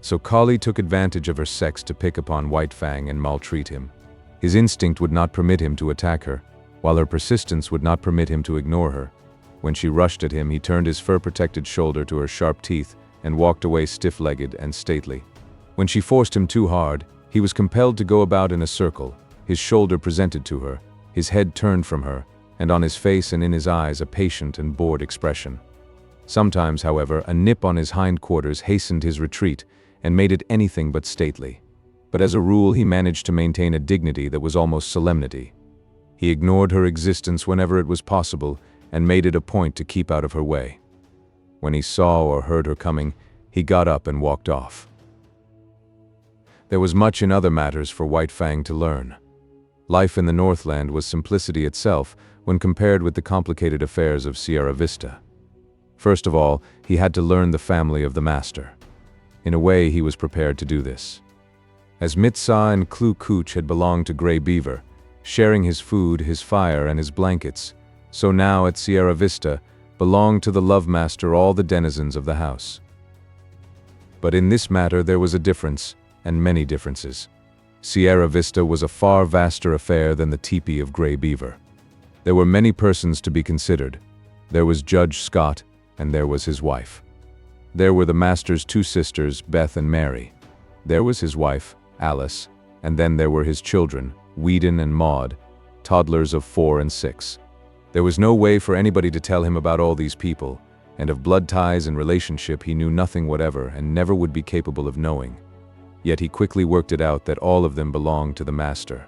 So Collie took advantage of her sex to pick upon White Fang and maltreat him. His instinct would not permit him to attack her, while her persistence would not permit him to ignore her. When she rushed at him, he turned his fur-protected shoulder to her sharp teeth and walked away stiff-legged and stately. When she forced him too hard, he was compelled to go about in a circle, his shoulder presented to her, his head turned from her, and on his face and in his eyes a patient and bored expression. Sometimes, however, a nip on his hindquarters hastened his retreat and made it anything but stately. But as a rule, he managed to maintain a dignity that was almost solemnity. He ignored her existence whenever it was possible and made it a point to keep out of her way. When he saw or heard her coming, he got up and walked off. There was much in other matters for White Fang to learn. Life in the Northland was simplicity itself when compared with the complicated affairs of Sierra Vista. First of all, he had to learn the family of the master. In a way, he was prepared to do this. As Mitsa and Kloo Cooch had belonged to Grey Beaver, sharing his food, his fire, and his blankets, so now at Sierra Vista belonged to the Love Master all the denizens of the house. But in this matter there was a difference, and many differences. Sierra Vista was a far vaster affair than the teepee of Grey Beaver. There were many persons to be considered. There was Judge Scott, and there was his wife. There were the master's two sisters, Beth and Mary. There was his wife, Alice, and then there were his children, Whedon and Maud, toddlers of 4 and 6. There was no way for anybody to tell him about all these people, and of blood ties and relationship he knew nothing whatever and never would be capable of knowing. Yet he quickly worked it out that all of them belonged to the master.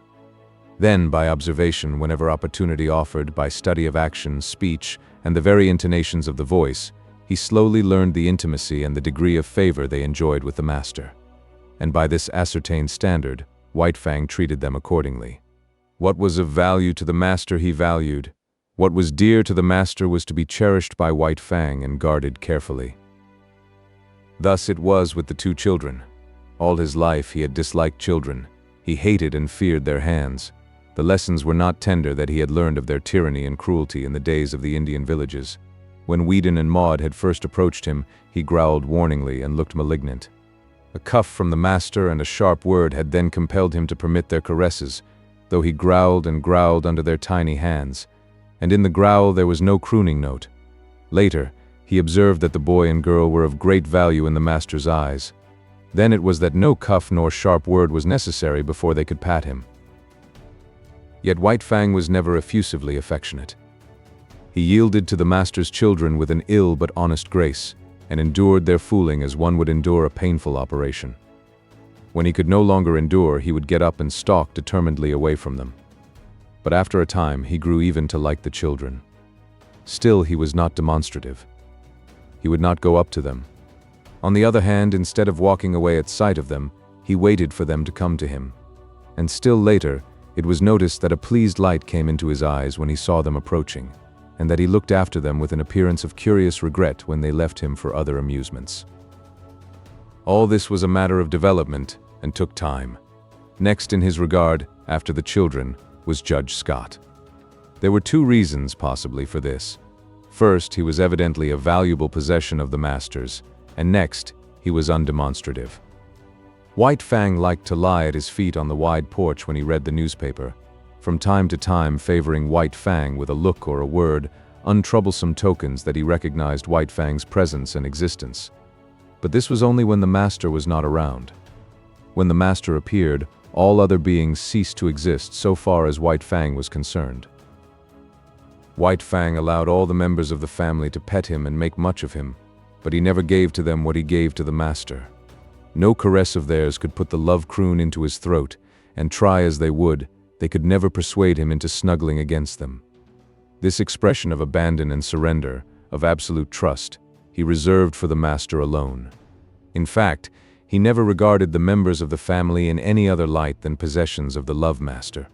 Then, by observation, whenever opportunity offered, by study of action, speech, and the very intonations of the voice, he slowly learned the intimacy and the degree of favor they enjoyed with the master. And by this ascertained standard, White Fang treated them accordingly. What was of value to the master he valued. What was dear to the master was to be cherished by White Fang and guarded carefully. Thus it was with the two children. All his life he had disliked children. He hated and feared their hands. The lessons were not tender that he had learned of their tyranny and cruelty in the days of the Indian villages. When Whedon and Maud had first approached him, he growled warningly and looked malignant. A cuff from the master and a sharp word had then compelled him to permit their caresses, though he growled and growled under their tiny hands. And in the growl there was no crooning note. Later, he observed that the boy and girl were of great value in the master's eyes. Then it was that no cuff nor sharp word was necessary before they could pat him. Yet White Fang was never effusively affectionate. He yielded to the master's children with an ill but honest grace, and endured their fooling as one would endure a painful operation. When he could no longer endure, he would get up and stalk determinedly away from them. But after a time, he grew even to like the children. Still, he was not demonstrative. He would not go up to them. On the other hand, instead of walking away at sight of them, he waited for them to come to him. And still later, it was noticed that a pleased light came into his eyes when he saw them approaching, and that he looked after them with an appearance of curious regret when they left him for other amusements. All this was a matter of development and took time. Next in his regard, after the children, was Judge Scott. There were two reasons, possibly, for this. First, he was evidently a valuable possession of the master's, and next, he was undemonstrative. White Fang liked to lie at his feet on the wide porch when he read the newspaper, from time to time favoring White Fang with a look or a word, untroublesome tokens that he recognized White Fang's presence and existence. But this was only when the master was not around. When the master appeared, all other beings ceased to exist so far as White Fang was concerned. White Fang allowed all the members of the family to pet him and make much of him, but he never gave to them what he gave to the master. No caress of theirs could put the love croon into his throat, and try as they would, they could never persuade him into snuggling against them. This expression of abandon and surrender, of absolute trust, he reserved for the master alone. In fact, he never regarded the members of the family in any other light than possessions of the Love Master.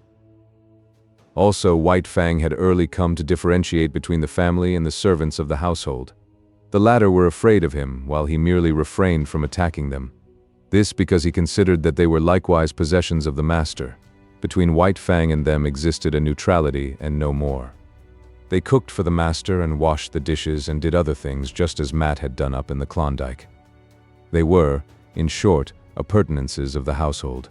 Also, White Fang had early come to differentiate between the family and the servants of the household. The latter were afraid of him, while he merely refrained from attacking them. This because he considered that they were likewise possessions of the master. Between White Fang and them existed a neutrality and no more. They cooked for the master and washed the dishes and did other things just as Matt had done up in the Klondike. They were, in short, appurtenances of the household.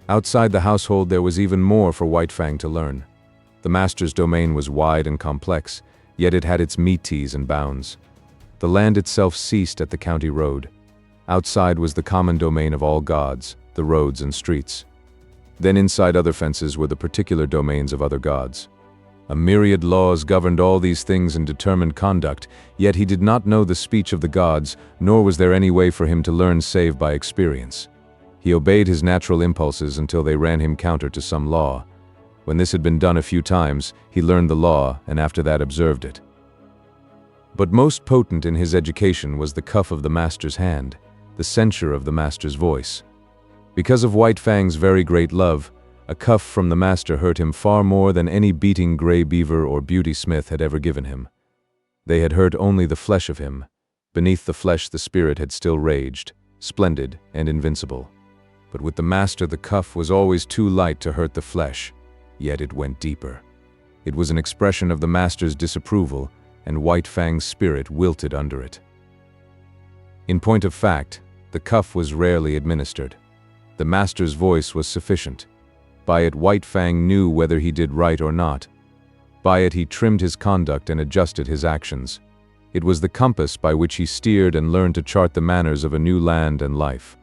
Outside the household there was even more for White Fang to learn. The master's domain was wide and complex, yet it had its metes and bounds. The land itself ceased at the county road. Outside was the common domain of all gods, the roads and streets. Then inside other fences were the particular domains of other gods. A myriad laws governed all these things and determined conduct, yet he did not know the speech of the gods, nor was there any way for him to learn save by experience. He obeyed his natural impulses until they ran him counter to some law. When this had been done a few times, he learned the law and after that observed it. But most potent in his education was the cuff of the master's hand, the censure of the master's voice. Because of White Fang's very great love, a cuff from the master hurt him far more than any beating gray beaver or beauty smith had ever given him. They had hurt only the flesh of him. Beneath the flesh the spirit had still raged, splendid and invincible. But with the master the cuff was always too light to hurt the flesh, yet it went deeper. It was an expression of the master's disapproval, and White Fang's spirit wilted under it. In point of fact, the cuff was rarely administered. The master's voice was sufficient. By it White Fang knew whether he did right or not. By it he trimmed his conduct and adjusted his actions. It was the compass by which he steered and learned to chart the manners of a new land and life.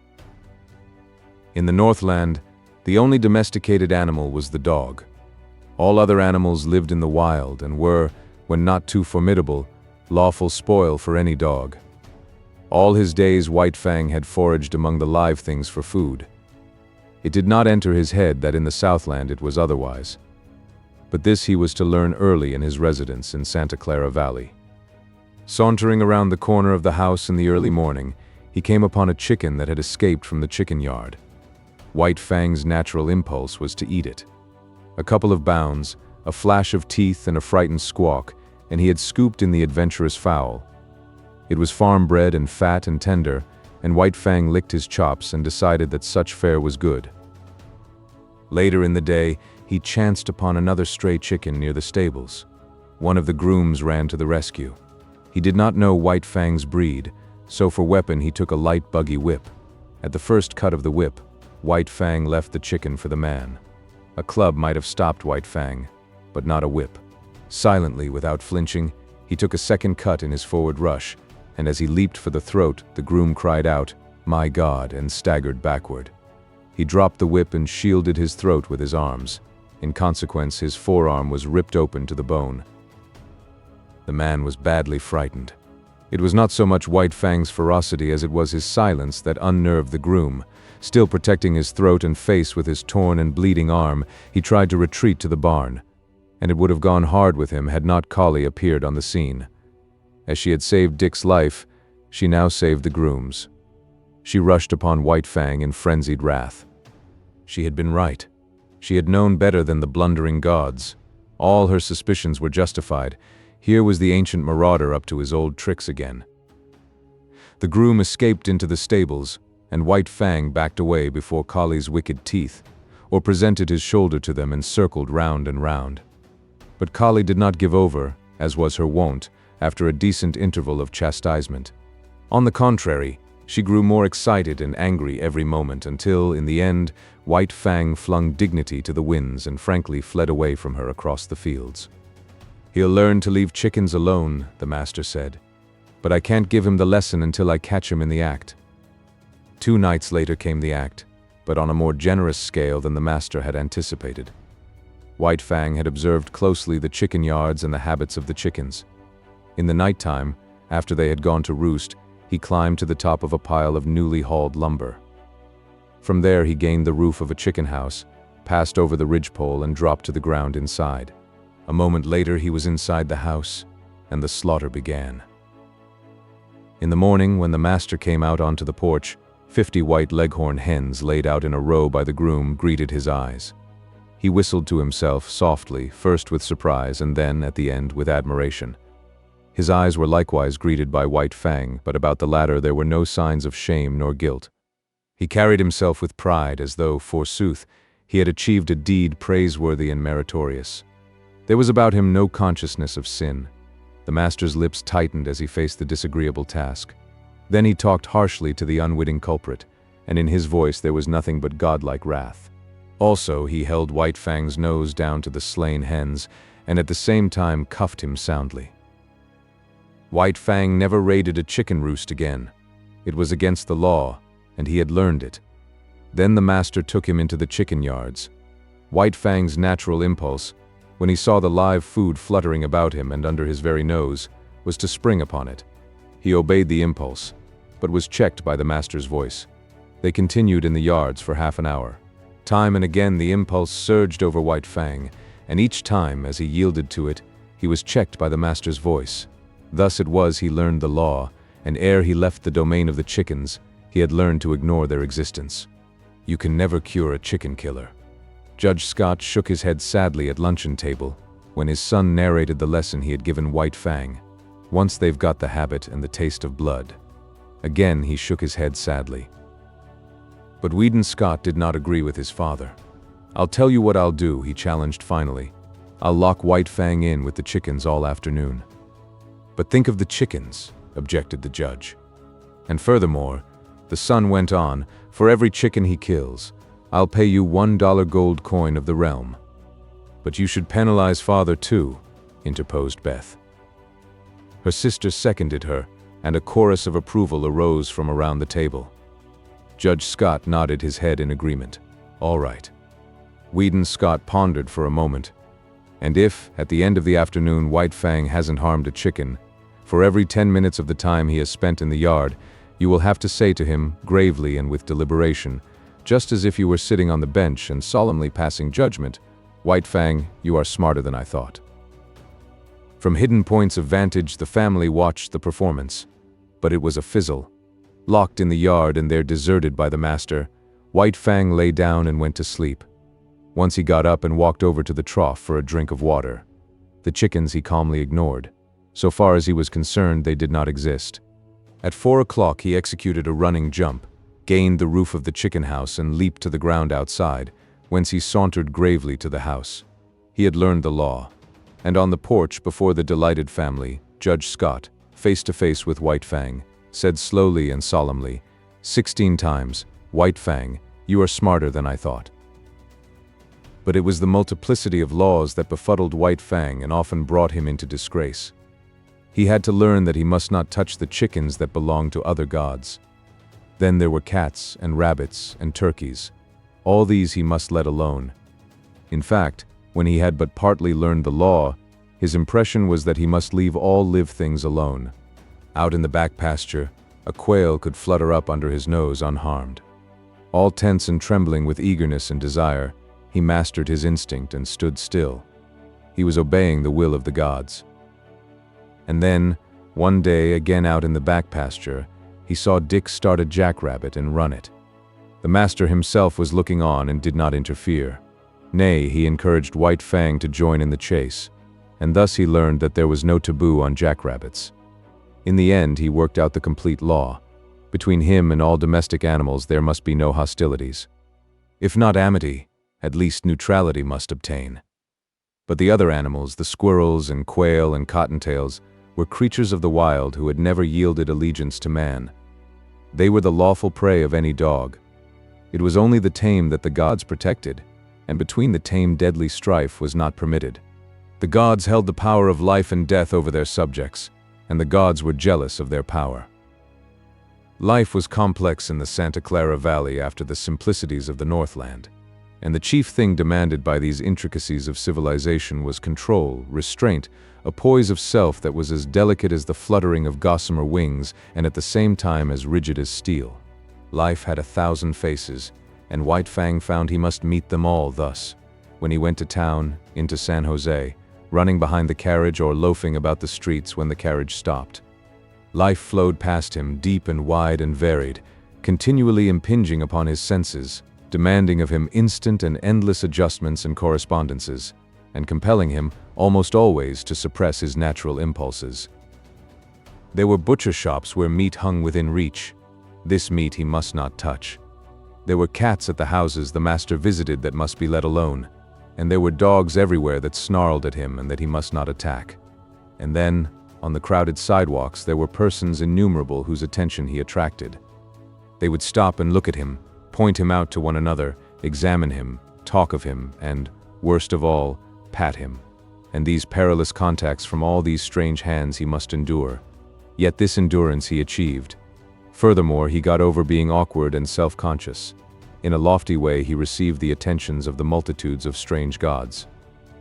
In the Northland, the only domesticated animal was the dog. All other animals lived in the wild and were, when not too formidable, lawful spoil for any dog. All his days White Fang had foraged among the live things for food. It did not enter his head that in the Southland it was otherwise. But this he was to learn early in his residence in Santa Clara Valley. Sauntering around the corner of the house in the early morning, he came upon a chicken that had escaped from the chicken yard. White Fang's natural impulse was to eat it. A couple of bounds, a flash of teeth and a frightened squawk, and he had scooped in the adventurous fowl. It was farm-bred and fat and tender, and White Fang licked his chops and decided that such fare was good. Later in the day, he chanced upon another stray chicken near the stables. One of the grooms ran to the rescue. He did not know White Fang's breed, so for weapon he took a light buggy whip. At the first cut of the whip, White Fang left the chicken for the man. A club might have stopped White Fang, but not a whip. Silently, without flinching, he took a second cut in his forward rush, and as he leaped for the throat, the groom cried out, "My God," and staggered backward. He dropped the whip and shielded his throat with his arms. In consequence, his forearm was ripped open to the bone. The man was badly frightened. It was not so much White Fang's ferocity as it was his silence that unnerved the groom. Still protecting his throat and face with his torn and bleeding arm, he tried to retreat to the barn. And it would have gone hard with him had not Collie appeared on the scene. As she had saved Dick's life, she now saved the groom's. She rushed upon White Fang in frenzied wrath. She had been right. She had known better than the blundering gods. All her suspicions were justified. Here was the ancient marauder up to his old tricks again. The groom escaped into the stables, and White Fang backed away before Collie's wicked teeth, or presented his shoulder to them and circled round and round. But Collie did not give over, as was her wont, after a decent interval of chastisement. On the contrary, she grew more excited and angry every moment until, in the end, White Fang flung dignity to the winds and frankly fled away from her across the fields. "He'll learn to leave chickens alone," the master said. "But I can't give him the lesson until I catch him in the act." 2 nights later came the act, but on a more generous scale than the master had anticipated. White Fang had observed closely the chicken yards and the habits of the chickens. In the nighttime, after they had gone to roost, he climbed to the top of a pile of newly hauled lumber. From there he gained the roof of a chicken house, passed over the ridgepole and dropped to the ground inside. A moment later he was inside the house, and the slaughter began. In the morning, when the master came out onto the porch, 50 white leghorn hens laid out in a row by the groom greeted his eyes. He whistled to himself softly, first with surprise and then, at the end, with admiration. His eyes were likewise greeted by White Fang, but about the latter there were no signs of shame nor guilt. He carried himself with pride as though, forsooth, he had achieved a deed praiseworthy and meritorious. There was about him no consciousness of sin. The master's lips tightened as he faced the disagreeable task. Then he talked harshly to the unwitting culprit, and in his voice there was nothing but godlike wrath. Also, he held White Fang's nose down to the slain hens and at the same time cuffed him soundly. White Fang never raided a chicken roost again. It was against the law, and he had learned it. Then the master took him into the chicken yards. White Fang's natural impulse, when he saw the live food fluttering about him and under his very nose, was to spring upon it. He obeyed the impulse, but was checked by the master's voice. They continued in the yards for half an hour. Time and again the impulse surged over White Fang, and each time, as he yielded to it, he was checked by the master's voice. Thus it was he learned the law, and ere he left the domain of the chickens, he had learned to ignore their existence. You can never cure a chicken killer. Judge Scott shook his head sadly at luncheon table when his son narrated the lesson he had given White Fang. Once they've got the habit and the taste of blood. Again he shook his head sadly. But Weedon Scott did not agree with his father. "I'll tell you what I'll do," he challenged finally. "I'll lock White Fang in with the chickens all afternoon." "But think of the chickens," objected the judge. "And furthermore," the son went on, "for every chicken he kills, I'll pay you $1 gold coin of the realm." "But you should penalize father too," interposed Beth. Her sister seconded her, and a chorus of approval arose from around the table. Judge Scott nodded his head in agreement. "All right." Weedon Scott pondered for a moment. "And if, at the end of the afternoon, White Fang hasn't harmed a chicken, for every 10 minutes of the time he has spent in the yard, you will have to say to him, gravely and with deliberation, just as if you were sitting on the bench and solemnly passing judgment, 'White Fang, you are smarter than I thought.'" From hidden points of vantage, the family watched the performance. But it was a fizzle. Locked in the yard and there deserted by the master, White Fang lay down and went to sleep. Once he got up and walked over to the trough for a drink of water. The chickens he calmly ignored. So far as he was concerned, they did not exist. At 4 o'clock he executed a running jump, gained the roof of the chicken house and leaped to the ground outside, whence he sauntered gravely to the house. He had learned the law. And on the porch before the delighted family, Judge Scott, face to face with White Fang, said slowly and solemnly, 16 times, "White Fang, you are smarter than I thought." But it was the multiplicity of laws that befuddled White Fang and often brought him into disgrace. He had to learn that he must not touch the chickens that belonged to other gods. Then there were cats and rabbits and turkeys. All these he must let alone. In fact, when he had but partly learned the law, his impression was that he must leave all live things alone. Out in the back pasture, a quail could flutter up under his nose unharmed. All tense and trembling with eagerness and desire, he mastered his instinct and stood still. He was obeying the will of the gods. And then, one day, again out in the back pasture, he saw Dick start a jackrabbit and run it. The master himself was looking on and did not interfere. Nay, he encouraged White Fang to join in the chase, and thus he learned that there was no taboo on jackrabbits. In the end, he worked out the complete law. Between him and all domestic animals there must be no hostilities. If not amity, at least neutrality must obtain. But the other animals, the squirrels and quail and cottontails, were creatures of the wild who had never yielded allegiance to man. They were the lawful prey of any dog. It was only the tame that the gods protected, and between the tame deadly strife was not permitted. The gods held the power of life and death over their subjects, and the gods were jealous of their power. Life was complex in the Santa Clara Valley after the simplicities of the Northland, and the chief thing demanded by these intricacies of civilization was control, restraint, a poise of self that was as delicate as the fluttering of gossamer wings and at the same time as rigid as steel. Life had 1,000 faces, and White Fang found he must meet them all thus, when he went to town, into San Jose, running behind the carriage or loafing about the streets when the carriage stopped. Life flowed past him, deep and wide and varied, continually impinging upon his senses, demanding of him instant and endless adjustments and correspondences, and compelling him, almost always, to suppress his natural impulses. There were butcher shops where meat hung within reach. This meat he must not touch. There were cats at the houses the master visited that must be let alone, and there were dogs everywhere that snarled at him and that he must not attack. And then, on the crowded sidewalks, there were persons innumerable whose attention he attracted. They would stop and look at him, point him out to one another, examine him, talk of him, and, worst of all, pat him. And these perilous contacts from all these strange hands he must endure. Yet this endurance he achieved. Furthermore, he got over being awkward and self-conscious. In a lofty way, he received the attentions of the multitudes of strange gods.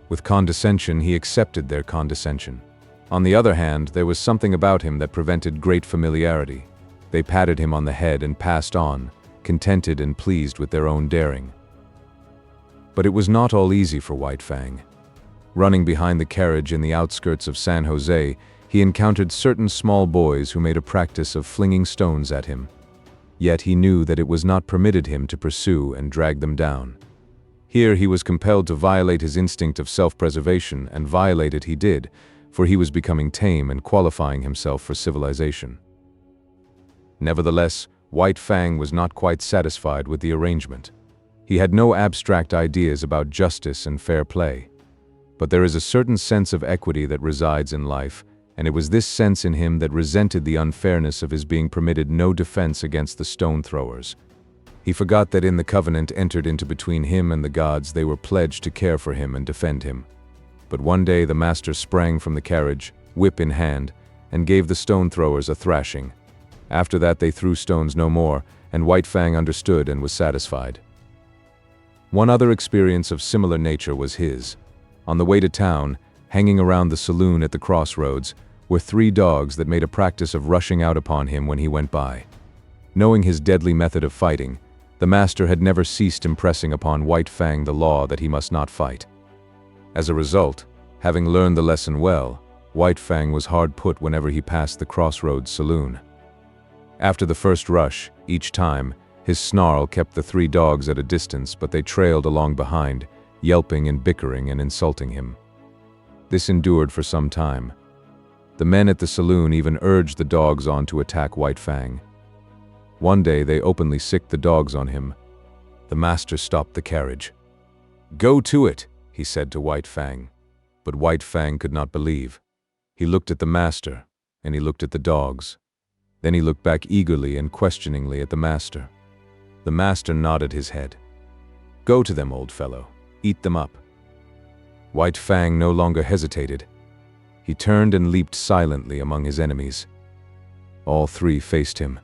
With condescension, he accepted their condescension. On the other hand, there was something about him that prevented great familiarity. They patted him on the head and passed on, contented and pleased with their own daring. But it was not all easy for White Fang. Running behind the carriage in the outskirts of San Jose, he encountered certain small boys who made a practice of flinging stones at him. Yet he knew that it was not permitted him to pursue and drag them down. Here he was compelled to violate his instinct of self-preservation, and violate it he did, for he was becoming tame and qualifying himself for civilization. Nevertheless, White Fang was not quite satisfied with the arrangement. He had no abstract ideas about justice and fair play. But there is a certain sense of equity that resides in life, and it was this sense in him that resented the unfairness of his being permitted no defense against the stone throwers. He forgot that in the covenant entered into between him and the gods they were pledged to care for him and defend him. But one day the master sprang from the carriage, whip in hand, and gave the stone throwers a thrashing. After that they threw stones no more, and White Fang understood and was satisfied. One other experience of similar nature was his. On the way to town, hanging around the saloon at the crossroads, were 3 dogs that made a practice of rushing out upon him when he went by. Knowing his deadly method of fighting, the master had never ceased impressing upon White Fang the law that he must not fight. As a result, having learned the lesson well, White Fang was hard put whenever he passed the crossroads saloon. After the first rush, each time, his snarl kept the 3 dogs at a distance, but they trailed along behind, yelping and bickering and insulting him. This endured for some time. The men at the saloon even urged the dogs on to attack White Fang. One day they openly sicked the dogs on him. The master stopped the carriage. "Go to it," he said to White Fang. But White Fang could not believe. He looked at the master, and he looked at the dogs. Then he looked back eagerly and questioningly at the master. The master nodded his head. "Go to them, old fellow. Eat them up." White Fang no longer hesitated. He turned and leaped silently among his enemies. All 3 faced him.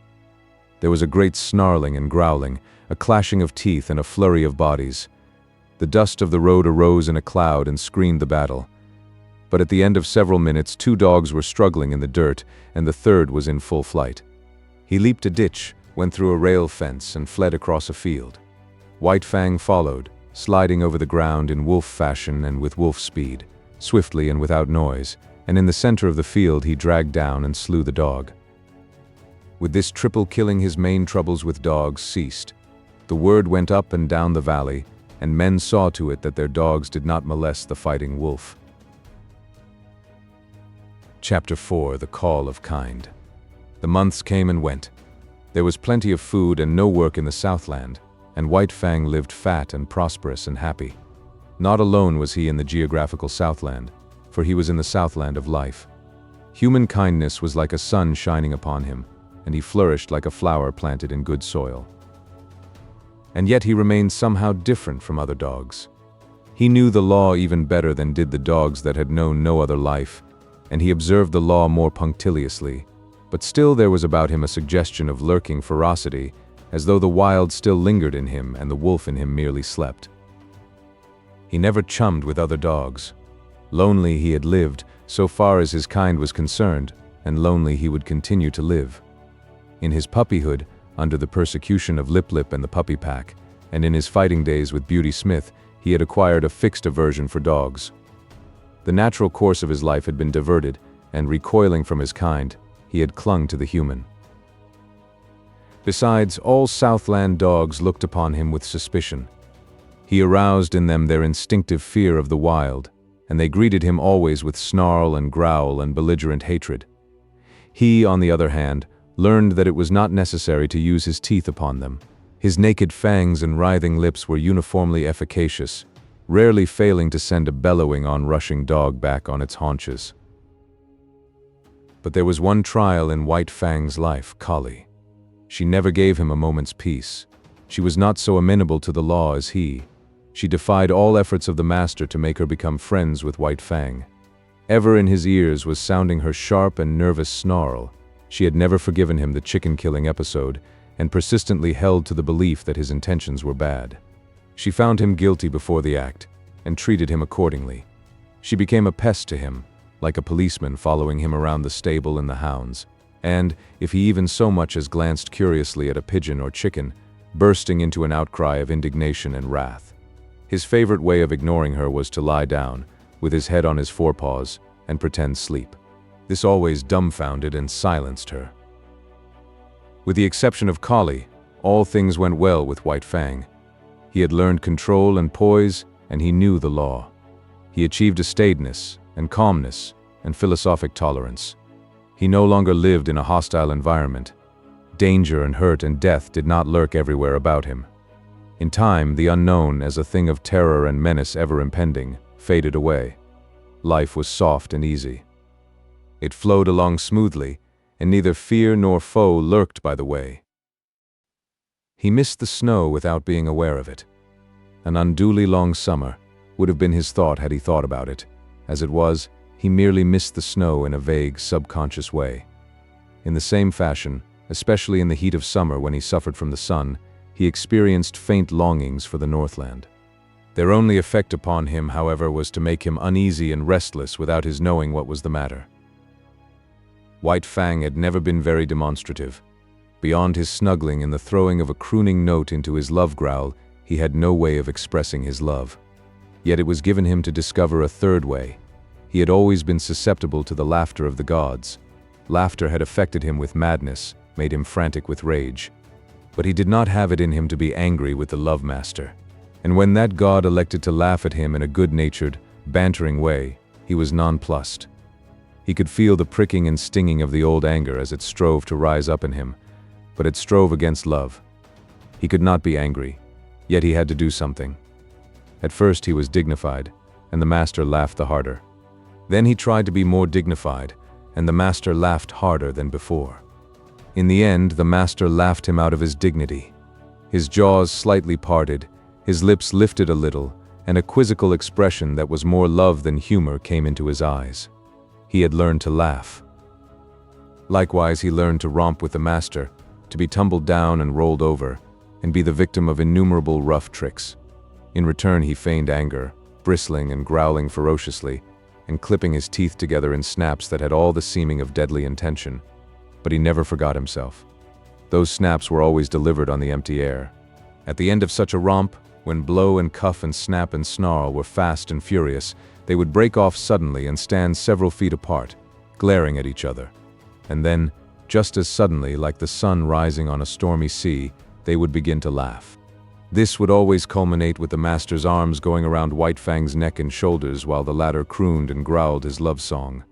There was a great snarling and growling, a clashing of teeth and a flurry of bodies. The dust of the road arose in a cloud and screened the battle. But at the end of several minutes, 2 dogs were struggling in the dirt, and the 3rd was in full flight. He leaped a ditch, went through a rail fence, and fled across a field. White Fang followed, sliding over the ground in wolf fashion and with wolf speed, swiftly and without noise, and in the center of the field he dragged down and slew the dog. With this triple killing, his main troubles with dogs ceased. The word went up and down the valley, and men saw to it that their dogs did not molest the fighting wolf. Chapter 4: The Call of Kind. The months came and went. There was plenty of food and no work in the Southland, and White Fang lived fat and prosperous and happy. Not alone was he in the geographical Southland, for he was in the Southland of life. Human kindness was like a sun shining upon him, and he flourished like a flower planted in good soil. And yet he remained somehow different from other dogs. He knew the law even better than did the dogs that had known no other life, and he observed the law more punctiliously, but still there was about him a suggestion of lurking ferocity, as though the wild still lingered in him and the wolf in him merely slept. He never chummed with other dogs. Lonely he had lived, so far as his kind was concerned, and lonely he would continue to live. In his puppyhood, under the persecution of Lip Lip and the puppy pack, and in his fighting days with Beauty Smith, he had acquired a fixed aversion for dogs. The natural course of his life had been diverted, and recoiling from his kind, he had clung to the human. Besides, all Southland dogs looked upon him with suspicion. He aroused in them their instinctive fear of the wild, and they greeted him always with snarl and growl and belligerent hatred. He, on the other hand, learned that it was not necessary to use his teeth upon them. His naked fangs and writhing lips were uniformly efficacious, rarely failing to send a bellowing on-rushing dog back on its haunches. But there was one trial in White Fang's life: Collie. She never gave him a moment's peace. She was not so amenable to the law as he. She defied all efforts of the master to make her become friends with White Fang. Ever in his ears was sounding her sharp and nervous snarl. She had never forgiven him the chicken-killing episode, and persistently held to the belief that his intentions were bad. She found him guilty before the act, and treated him accordingly. She became a pest to him, like a policeman following him around the stable and the hounds, and, if he even so much as glanced curiously at a pigeon or chicken, bursting into an outcry of indignation and wrath. His favorite way of ignoring her was to lie down, with his head on his forepaws, and pretend sleep. This always dumbfounded and silenced her. With the exception of Collie, all things went well with White Fang. He had learned control and poise, and he knew the law. He achieved a staidness, and calmness, and philosophic tolerance. He no longer lived in a hostile environment. Danger and hurt and death did not lurk everywhere about him. In time, the unknown, as a thing of terror and menace ever impending, faded away. Life was soft and easy. It flowed along smoothly, and neither fear nor foe lurked by the way. He missed the snow without being aware of it. An unduly long summer would have been his thought had he thought about it. As it was, he merely missed the snow in a vague, subconscious way. In the same fashion, especially in the heat of summer when he suffered from the sun, he experienced faint longings for the Northland. Their only effect upon him, however, was to make him uneasy and restless without his knowing what was the matter. White Fang had never been very demonstrative. Beyond his snuggling and the throwing of a crooning note into his love growl, he had no way of expressing his love. Yet it was given him to discover a third way. He had always been susceptible to the laughter of the gods. Laughter had affected him with madness, made him frantic with rage. But he did not have it in him to be angry with the love master. And when that god elected to laugh at him in a good-natured, bantering way, he was nonplussed. He could feel the pricking and stinging of the old anger as it strove to rise up in him, but it strove against love. He could not be angry, yet he had to do something. At first he was dignified, and the master laughed the harder. Then he tried to be more dignified, and the master laughed harder than before. In the end, the master laughed him out of his dignity. His jaws slightly parted, his lips lifted a little, and a quizzical expression that was more love than humor came into his eyes. He had learned to laugh. Likewise, he learned to romp with the master, to be tumbled down and rolled over, and be the victim of innumerable rough tricks. In return, he feigned anger, bristling and growling ferociously, and clipping his teeth together in snaps that had all the seeming of deadly intention. But he never forgot himself. Those snaps were always delivered on the empty air. At the end of such a romp, when blow and cuff and snap and snarl were fast and furious, they would break off suddenly and stand several feet apart, glaring at each other. And then, just as suddenly, like the sun rising on a stormy sea, they would begin to laugh. This would always culminate with the master's arms going around White Fang's neck and shoulders while the latter crooned and growled his love song.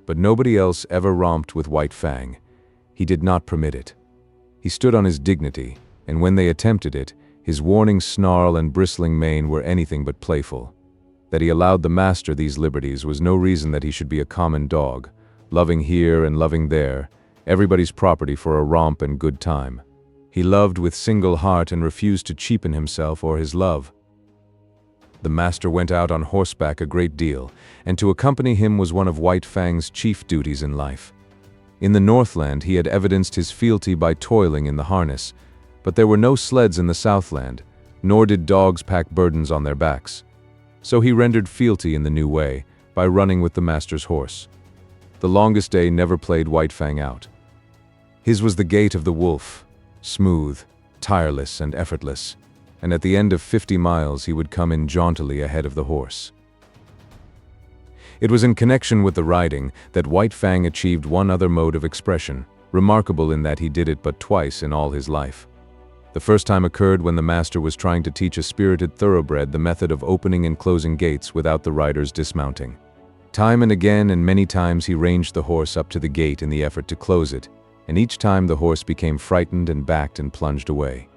But nobody else ever romped with White Fang. He did not permit it. He stood on his dignity, and when they attempted it, his warning snarl and bristling mane were anything but playful. That he allowed the master these liberties was no reason that he should be a common dog, loving here and loving there, everybody's property for a romp and good time. He loved with single heart and refused to cheapen himself or his love. The master went out on horseback a great deal, and to accompany him was one of White Fang's chief duties in life. In the Northland he had evidenced his fealty by toiling in the harness, but there were no sleds in the Southland, nor did dogs pack burdens on their backs. So he rendered fealty in the new way, by running with the master's horse. The longest day never played White Fang out. His was the gait of the wolf, smooth, tireless, and effortless, and at the end of 50 miles he would come in jauntily ahead of the horse. It was in connection with the riding that White Fang achieved one other mode of expression, remarkable in that he did it but twice in all his life. The first time occurred when the master was trying to teach a spirited thoroughbred the method of opening and closing gates without the rider's dismounting. Time and again and many times he ranged the horse up to the gate in the effort to close it, and each time the horse became frightened and backed and plunged away.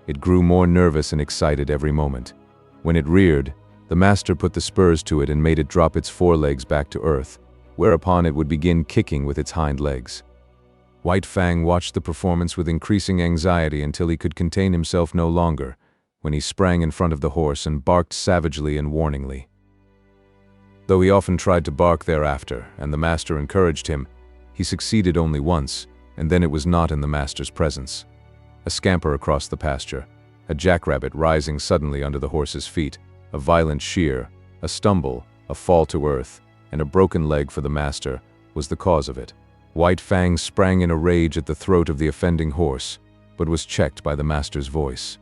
It grew more nervous and excited every moment. When it reared, the master put the spurs to it and made it drop its forelegs back to earth, whereupon it would begin kicking with its hind legs. White Fang watched the performance with increasing anxiety until he could contain himself no longer, when he sprang in front of the horse and barked savagely and warningly. Though he often tried to bark thereafter, and the master encouraged him, he succeeded only once, and then it was not in the master's presence. A scamper across the pasture, a jackrabbit rising suddenly under the horse's feet, a violent shear, a stumble, a fall to earth, and a broken leg for the master was the cause of it. White Fang sprang in a rage at the throat of the offending horse, but was checked by the master's voice.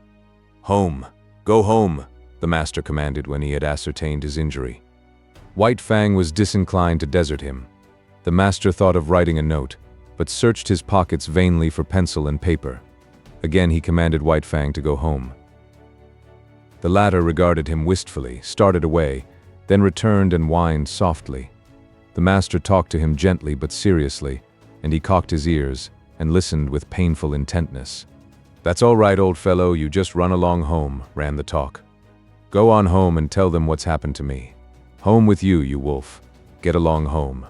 "Home! Go home!" the master commanded when he had ascertained his injury. White Fang was disinclined to desert him. The master thought of writing a note, but searched his pockets vainly for pencil and paper. Again he commanded White Fang to go home. The latter regarded him wistfully, started away, then returned and whined softly. The master talked to him gently but seriously, and he cocked his ears and listened with painful intentness. "That's all right, old fellow, you just run along home," ran the talk. "Go on home and tell them what's happened to me. Home with you, you wolf. Get along home."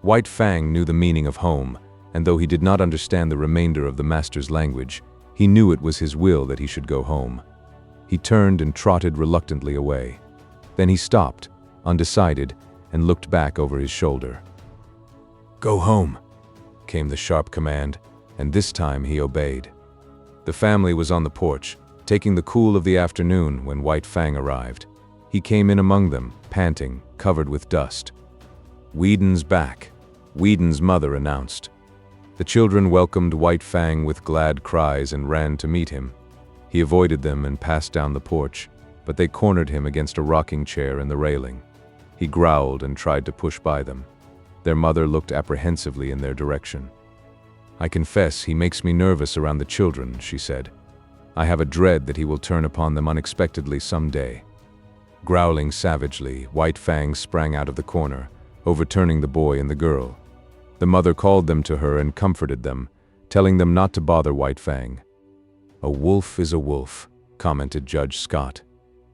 White Fang knew the meaning of home, and though he did not understand the remainder of the master's language, he knew it was his will that he should go home. He turned and trotted reluctantly away. Then he stopped, undecided, and looked back over his shoulder. "Go home," came the sharp command, and this time he obeyed. The family was on the porch, taking the cool of the afternoon when White Fang arrived. He came in among them, panting, covered with dust. "Whedon's back," Whedon's mother announced. The children welcomed White Fang with glad cries and ran to meet him. He avoided them and passed down the porch, but they cornered him against a rocking chair in the railing. He growled and tried to push by them. Their mother looked apprehensively in their direction. "I confess he makes me nervous around the children," she said. "I have a dread that he will turn upon them unexpectedly some day." Growling savagely, White Fang sprang out of the corner, overturning the boy and the girl. The mother called them to her and comforted them, telling them not to bother White Fang. "A wolf is a wolf," commented Judge Scott.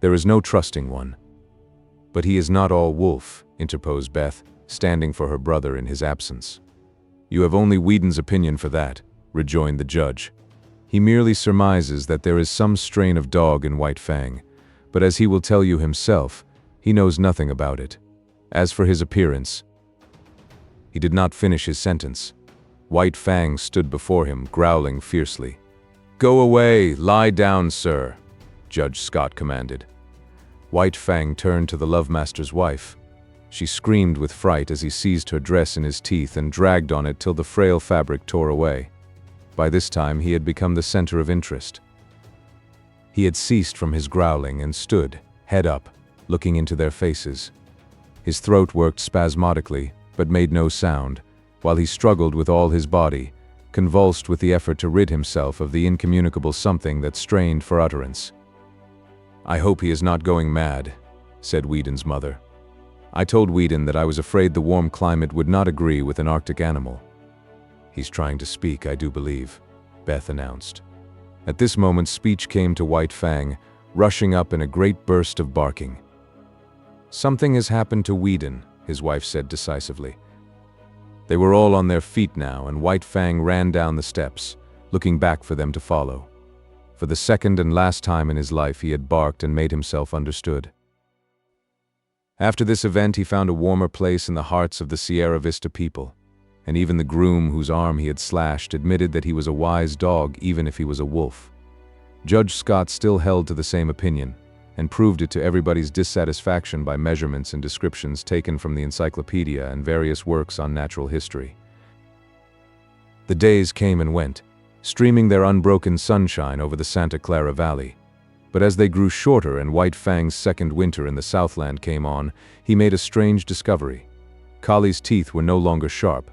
"There is no trusting one." "But he is not all wolf," interposed Beth, standing for her brother in his absence. "You have only Whedon's opinion for that," rejoined the judge. "He merely surmises that there is some strain of dog in White Fang, but as he will tell you himself, he knows nothing about it. As for his appearance—" He did not finish his sentence. White Fang stood before him, growling fiercely. "Go away! Lie down, sir!" Judge Scott commanded. White Fang turned to the lovemaster's wife. She screamed with fright as he seized her dress in his teeth and dragged on it till the frail fabric tore away. By this time he had become the center of interest. He had ceased from his growling and stood, head up, looking into their faces. His throat worked spasmodically, but made no sound, while he struggled with all his body, convulsed with the effort to rid himself of the incommunicable something that strained for utterance. "I hope he is not going mad," said Whedon's mother. "I told Whedon that I was afraid the warm climate would not agree with an Arctic animal." "He's trying to speak, I do believe," Beth announced. At this moment speech came to White Fang, rushing up in a great burst of barking. "Something has happened to Whedon," his wife said decisively. They were all on their feet now, and White Fang ran down the steps, looking back for them to follow. For the second and last time in his life he had barked and made himself understood. After this event he found a warmer place in the hearts of the Sierra Vista people, and even the groom whose arm he had slashed admitted that he was a wise dog even if he was a wolf. Judge Scott still held to the same opinion, and proved it to everybody's dissatisfaction by measurements and descriptions taken from the encyclopedia and various works on natural history. The days came and went, streaming their unbroken sunshine over the Santa Clara Valley. But as they grew shorter and White Fang's second winter in the Southland came on, he made a strange discovery. Collie's teeth were no longer sharp.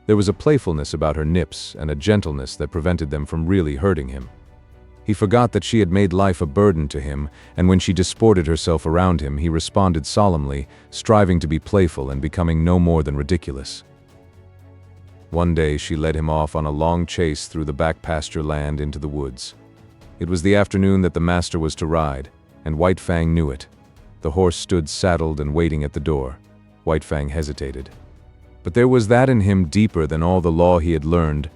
There was a playfulness about her nips and a gentleness that prevented them from really hurting him. He forgot that she had made life a burden to him, and when she disported herself around him, he responded solemnly, striving to be playful and becoming no more than ridiculous. One day she led him off on a long chase through the back pasture land into the woods. It was the afternoon that the master was to ride, and White Fang knew it. The horse stood saddled and waiting at the door. White Fang hesitated. But there was that in him deeper than all the law he had learned,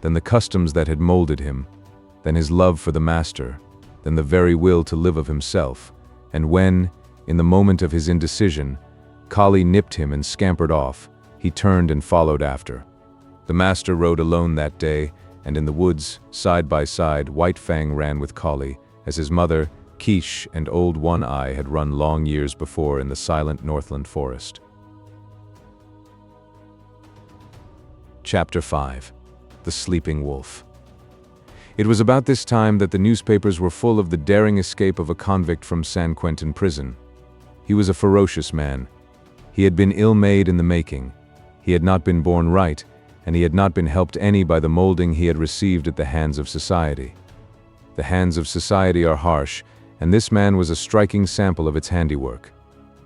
than the customs that had molded him, than his love for the master, than the very will to live of himself, and when, in the moment of his indecision, Kali nipped him and scampered off, he turned and followed after. The master rode alone that day, and in the woods, side by side, White Fang ran with Kali, as his mother, Quiche, and Old One Eye had run long years before in the silent Northland forest. Chapter 5. The Sleeping Wolf. It was about this time that the newspapers were full of the daring escape of a convict from San Quentin prison. He was a ferocious man. He had been ill-made in the making. He had not been born right, and he had not been helped any by the molding he had received at the hands of society. The hands of society are harsh, and this man was a striking sample of its handiwork.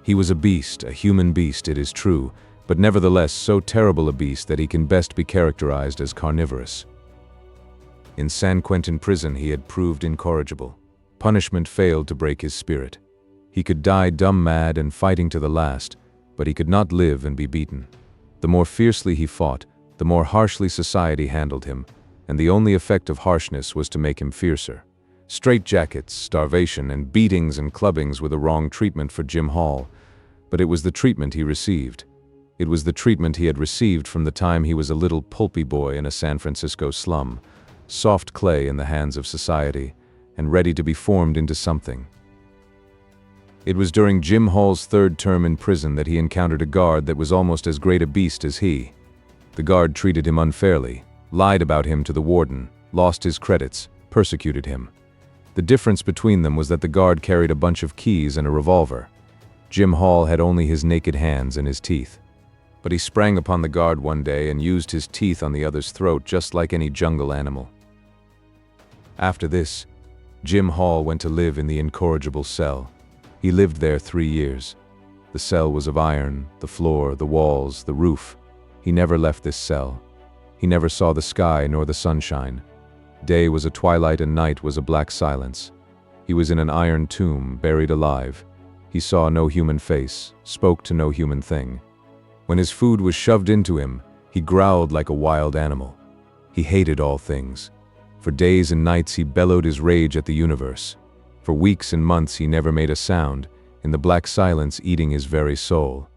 He was a beast, a human beast, it is true, but nevertheless so terrible a beast that he can best be characterized as carnivorous. In San Quentin prison he had proved incorrigible. Punishment failed to break his spirit. He could die dumb mad and fighting to the last, but he could not live and be beaten. The more fiercely he fought, the more harshly society handled him, and the only effect of harshness was to make him fiercer. Straitjackets, starvation, and beatings and clubbings were the wrong treatment for Jim Hall, but it was the treatment he received. It was the treatment he had received from the time he was a little pulpy boy in a San Francisco slum, soft clay in the hands of society, and ready to be formed into something. It was during Jim Hall's third term in prison that he encountered a guard that was almost as great a beast as he. The guard treated him unfairly, lied about him to the warden, lost his credits, persecuted him. The difference between them was that the guard carried a bunch of keys and a revolver. Jim Hall had only his naked hands and his teeth. But he sprang upon the guard one day and used his teeth on the other's throat just like any jungle animal. After this, Jim Hall went to live in the incorrigible cell. He lived there 3 years. The cell was of iron, the floor, the walls, the roof. He never left this cell. He never saw the sky nor the sunshine. Day was a twilight and night was a black silence. He was in an iron tomb, buried alive. He saw no human face, spoke to no human thing. When his food was shoved into him, he growled like a wild animal. He hated all things. For days and nights he bellowed his rage at the universe. For weeks and months he never made a sound, in the black silence eating his very soul.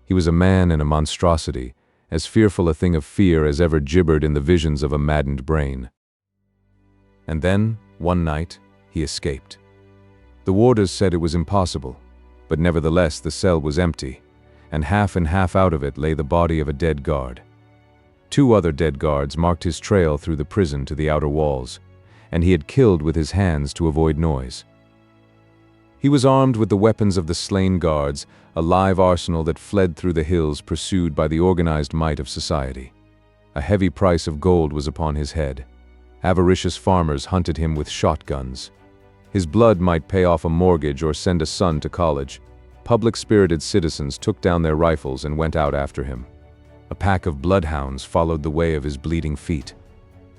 He was a man and a monstrosity, as fearful a thing of fear as ever gibbered in the visions of a maddened brain. And then, one night, he escaped. The warders said it was impossible, but nevertheless the cell was empty, and half out of it lay the body of a dead guard. 2 other dead guards marked his trail through the prison to the outer walls, and he had killed with his hands to avoid noise. He was armed with the weapons of the slain guards, a live arsenal that fled through the hills pursued by the organized might of society. A heavy price of gold was upon his head. Avaricious farmers hunted him with shotguns. His blood might pay off a mortgage or send a son to college. Public-spirited citizens took down their rifles and went out after him. A pack of bloodhounds followed the way of his bleeding feet.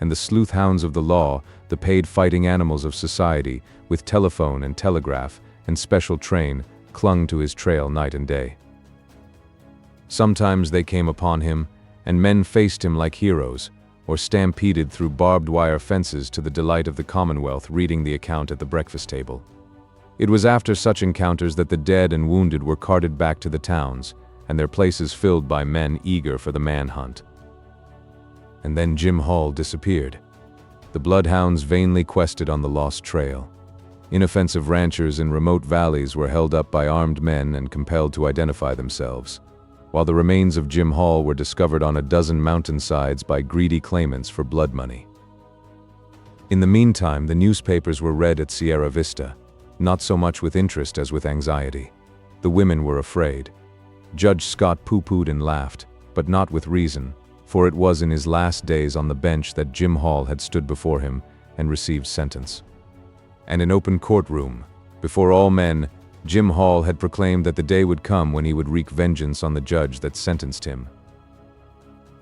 And the sleuth hounds of the law, the paid fighting animals of society, with telephone and telegraph and special train, clung to his trail night and day. Sometimes they came upon him, and men faced him like heroes, or stampeded through barbed wire fences to the delight of the Commonwealth reading the account at the breakfast table. It was after such encounters that the dead and wounded were carted back to the towns, and their places filled by men eager for the manhunt. And then Jim Hall disappeared. The bloodhounds vainly quested on the lost trail. Inoffensive ranchers in remote valleys were held up by armed men and compelled to identify themselves, while the remains of Jim Hall were discovered on a dozen mountainsides by greedy claimants for blood money. In the meantime, the newspapers were read at Sierra Vista, not so much with interest as with anxiety. The women were afraid. Judge Scott pooh-poohed and laughed, but not with reason, for it was in his last days on the bench that Jim Hall had stood before him and received sentence. And in open courtroom, before all men, Jim Hall had proclaimed that the day would come when he would wreak vengeance on the judge that sentenced him.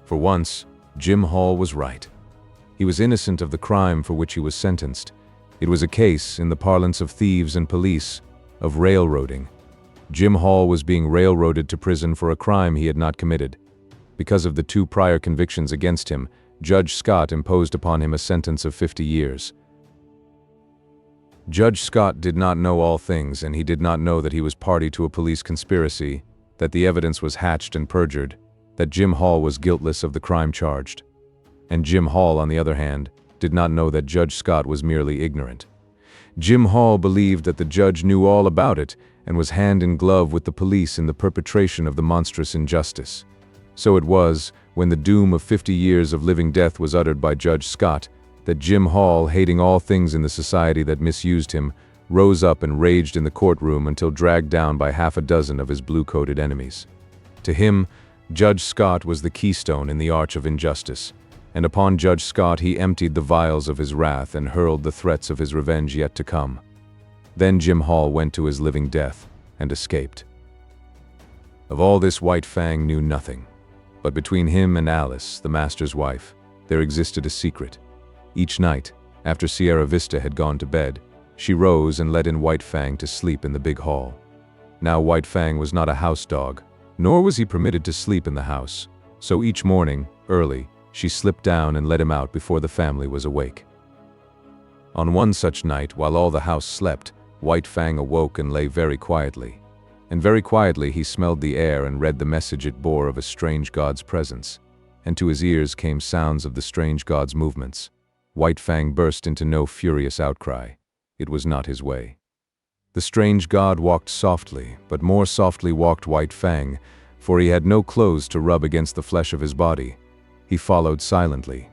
For once, Jim Hall was right. He was innocent of the crime for which he was sentenced. It was a case, in the parlance of thieves and police, of railroading. Jim Hall was being railroaded to prison for a crime he had not committed. Because of the 2 prior convictions against him, Judge Scott imposed upon him a sentence of 50 years. Judge Scott did not know all things, and he did not know that he was party to a police conspiracy, that the evidence was hatched and perjured, that Jim Hall was guiltless of the crime charged. And Jim Hall, on the other hand, did not know that Judge Scott was merely ignorant. Jim Hall believed that the judge knew all about it and was hand in glove with the police in the perpetration of the monstrous injustice. So it was, when the doom of 50 years of living death was uttered by Judge Scott, that Jim Hall, hating all things in the society that misused him, rose up and raged in the courtroom until dragged down by half a dozen of his blue-coated enemies. To him, Judge Scott was the keystone in the arch of injustice, and upon Judge Scott he emptied the vials of his wrath and hurled the threats of his revenge yet to come. Then Jim Hall went to his living death and escaped. Of all this White Fang knew nothing, but between him and Alice, the master's wife, there existed a secret. Each night, after Sierra Vista had gone to bed, she rose and let in White Fang to sleep in the big hall. Now White Fang was not a house dog, nor was he permitted to sleep in the house, so each morning, early, she slipped down and let him out before the family was awake. On one such night, while all the house slept, White Fang awoke and lay very quietly. And very quietly he smelled the air and read the message it bore of a strange god's presence, and to his ears came sounds of the strange god's movements. White Fang burst into no furious outcry. It was not his way. The strange god walked softly, but more softly walked White Fang, for he had no clothes to rub against the flesh of his body. He followed silently.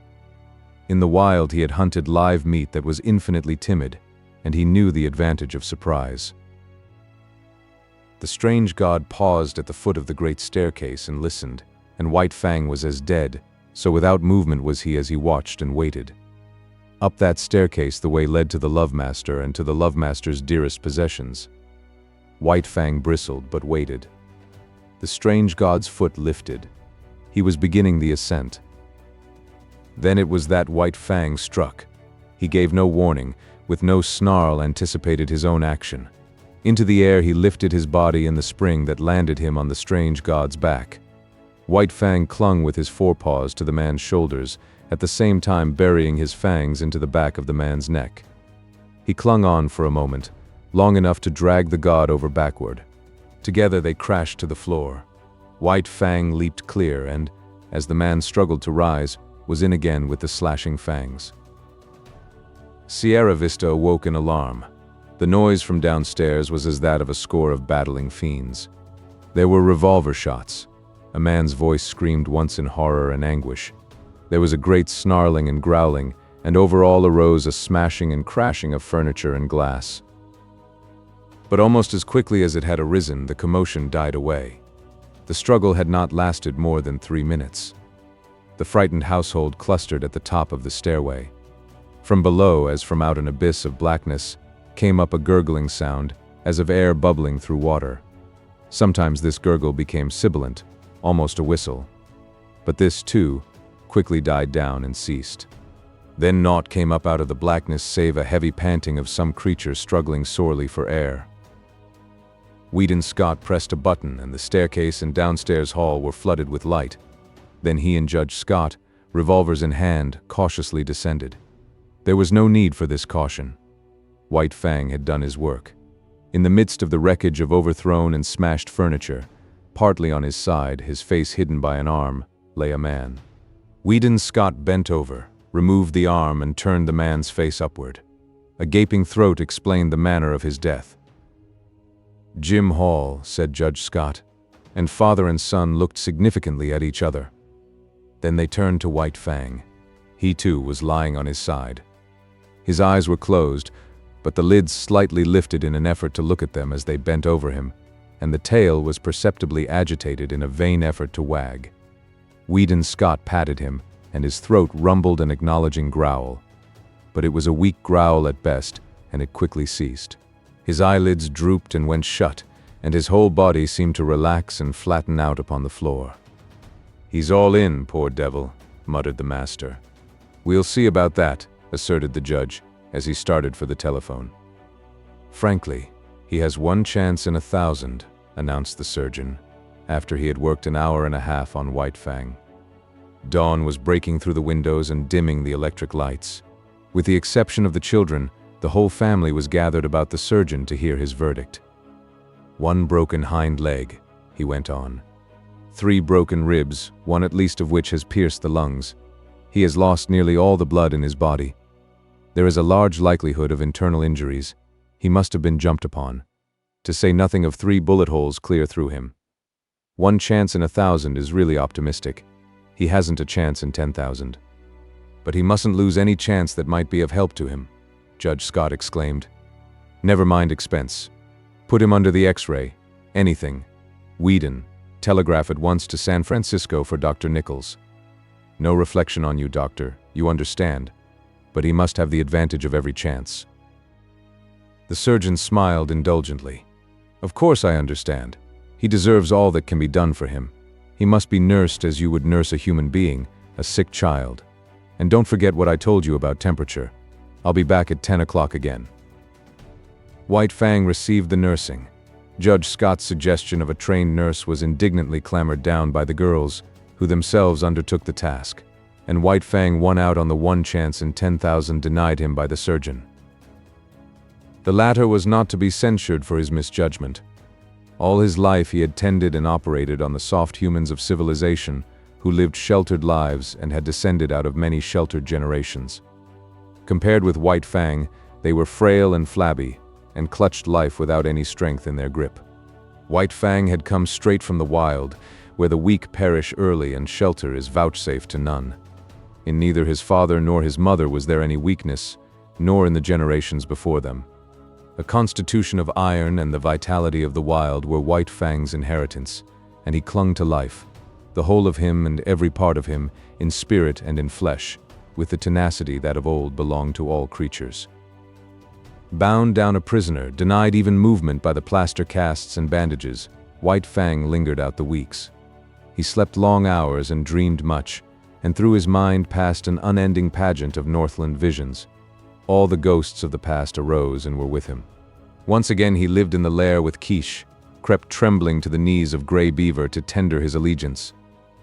In the wild he had hunted live meat that was infinitely timid, and he knew the advantage of surprise. The strange god paused at the foot of the great staircase and listened, and White Fang was as dead, so without movement was he as he watched and waited. Up that staircase the way led to the Love Master and to the Love Master's dearest possessions. White Fang bristled but waited. The strange god's foot lifted. He was beginning the ascent. Then it was that White Fang struck. He gave no warning, with no snarl anticipated his own action. Into the air he lifted his body in the spring that landed him on the strange god's back. White Fang clung with his forepaws to the man's shoulders, at the same time burying his fangs into the back of the man's neck. He clung on for a moment, long enough to drag the god over backward. Together they crashed to the floor. White Fang leaped clear and, as the man struggled to rise, was in again with the slashing fangs. Sierra Vista awoke in alarm. The noise from downstairs was as that of a score of battling fiends. There were revolver shots. A man's voice screamed once in horror and anguish. There was a great snarling and growling, and over all arose a smashing and crashing of furniture and glass. But almost as quickly as it had arisen, the commotion died away. The struggle had not lasted more than 3 minutes. The frightened household clustered at the top of the stairway. From below, as from out an abyss of blackness, came up a gurgling sound, as of air bubbling through water. Sometimes this gurgle became sibilant, almost a whistle. But this, too, quickly died down and ceased. Then naught came up out of the blackness save a heavy panting of some creature struggling sorely for air. Weedon Scott pressed a button and the staircase and downstairs hall were flooded with light. Then he and Judge Scott, revolvers in hand, cautiously descended. There was no need for this caution. White Fang had done his work. In the midst of the wreckage of overthrown and smashed furniture, partly on his side, his face hidden by an arm, lay a man. Weedon Scott bent over, removed the arm and turned the man's face upward. A gaping throat explained the manner of his death. "Jim Hall," said Judge Scott, and father and son looked significantly at each other. Then they turned to White Fang. He too was lying on his side. His eyes were closed, but the lids slightly lifted in an effort to look at them as they bent over him, and the tail was perceptibly agitated in a vain effort to wag. Weedon Scott patted him, and his throat rumbled an acknowledging growl. But it was a weak growl at best, and it quickly ceased. His eyelids drooped and went shut, and his whole body seemed to relax and flatten out upon the floor. "He's all in, poor devil," muttered the master. "We'll see about that," asserted the judge, as he started for the telephone. "Frankly, he has 1 chance in 1,000, announced the surgeon, after he had worked an hour and a half on White Fang. Dawn was breaking through the windows and dimming the electric lights. With the exception of the children, The whole family was gathered about the surgeon to hear his verdict. 1 broken hind leg, he went on. 3 broken ribs, 1 at least of which has pierced the lungs. He has lost nearly all the blood in his body. There is a large likelihood of internal injuries. He must have been jumped upon. To say nothing of 3 bullet holes clear through him. 1 chance in 1,000 is really optimistic. He hasn't a chance in 10,000. But he mustn't lose any chance that might be of help to him, Judge Scott exclaimed. Never mind expense. Put him under the X-ray. Anything. Whedon, telegraph at once to San Francisco for Dr. Nichols. No reflection on you, doctor. You understand. But he must have the advantage of every chance. The surgeon smiled indulgently. Of course I understand. He deserves all that can be done for him. He must be nursed as you would nurse a human being, a sick child. And don't forget what I told you about temperature. I'll be back at 10 o'clock again. White Fang received the nursing. Judge Scott's suggestion of a trained nurse was indignantly clamored down by the girls, who themselves undertook the task, and White Fang won out on the 1 chance in 10,000 denied him by the surgeon. The latter was not to be censured for his misjudgment. All his life he had tended and operated on the soft humans of civilization, who lived sheltered lives and had descended out of many sheltered generations. Compared with White Fang, they were frail and flabby, and clutched life without any strength in their grip. White Fang had come straight from the wild, where the weak perish early and shelter is vouchsafed to none. In neither his father nor his mother was there any weakness, nor in the generations before them. A constitution of iron and the vitality of the wild were White Fang's inheritance, and he clung to life, the whole of him and every part of him, in spirit and in flesh, with the tenacity that of old belonged to all creatures. Bound down a prisoner, denied even movement by the plaster casts and bandages, White Fang lingered out the weeks. He slept long hours and dreamed much, and through his mind passed an unending pageant of Northland visions. All the ghosts of the past arose and were with him. Once again he lived in the lair with Quiche, crept trembling to the knees of Grey Beaver to tender his allegiance,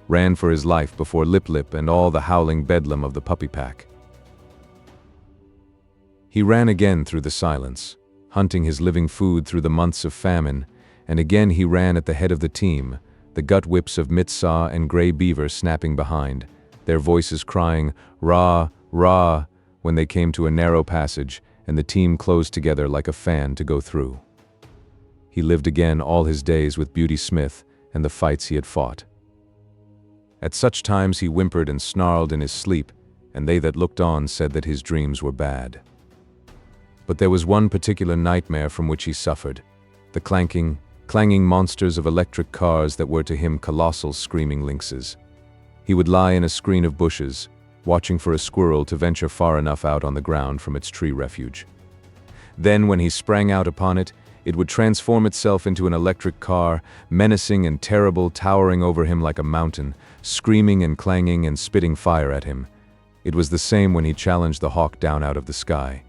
ran for his life before Lip Lip and all the howling bedlam of the puppy pack. He ran again through the silence, hunting his living food through the months of famine, and again he ran at the head of the team, the gut whips of Mitsaw and Grey Beaver snapping behind, their voices crying, "Rah, rah," when they came to a narrow passage, and the team closed together like a fan to go through. He lived again all his days with Beauty Smith and the fights he had fought. At such times he whimpered and snarled in his sleep, and they that looked on said that his dreams were bad. But there was one particular nightmare from which he suffered, the clanging monsters of electric cars that were to him colossal screaming lynxes. He would lie in a screen of bushes, watching for a squirrel to venture far enough out on the ground from its tree refuge. Then, when he sprang out upon it, it would transform itself into an electric car, menacing and terrible, towering over him like a mountain, screaming and clanging and spitting fire at him. It was the same when he challenged the hawk down out of the sky.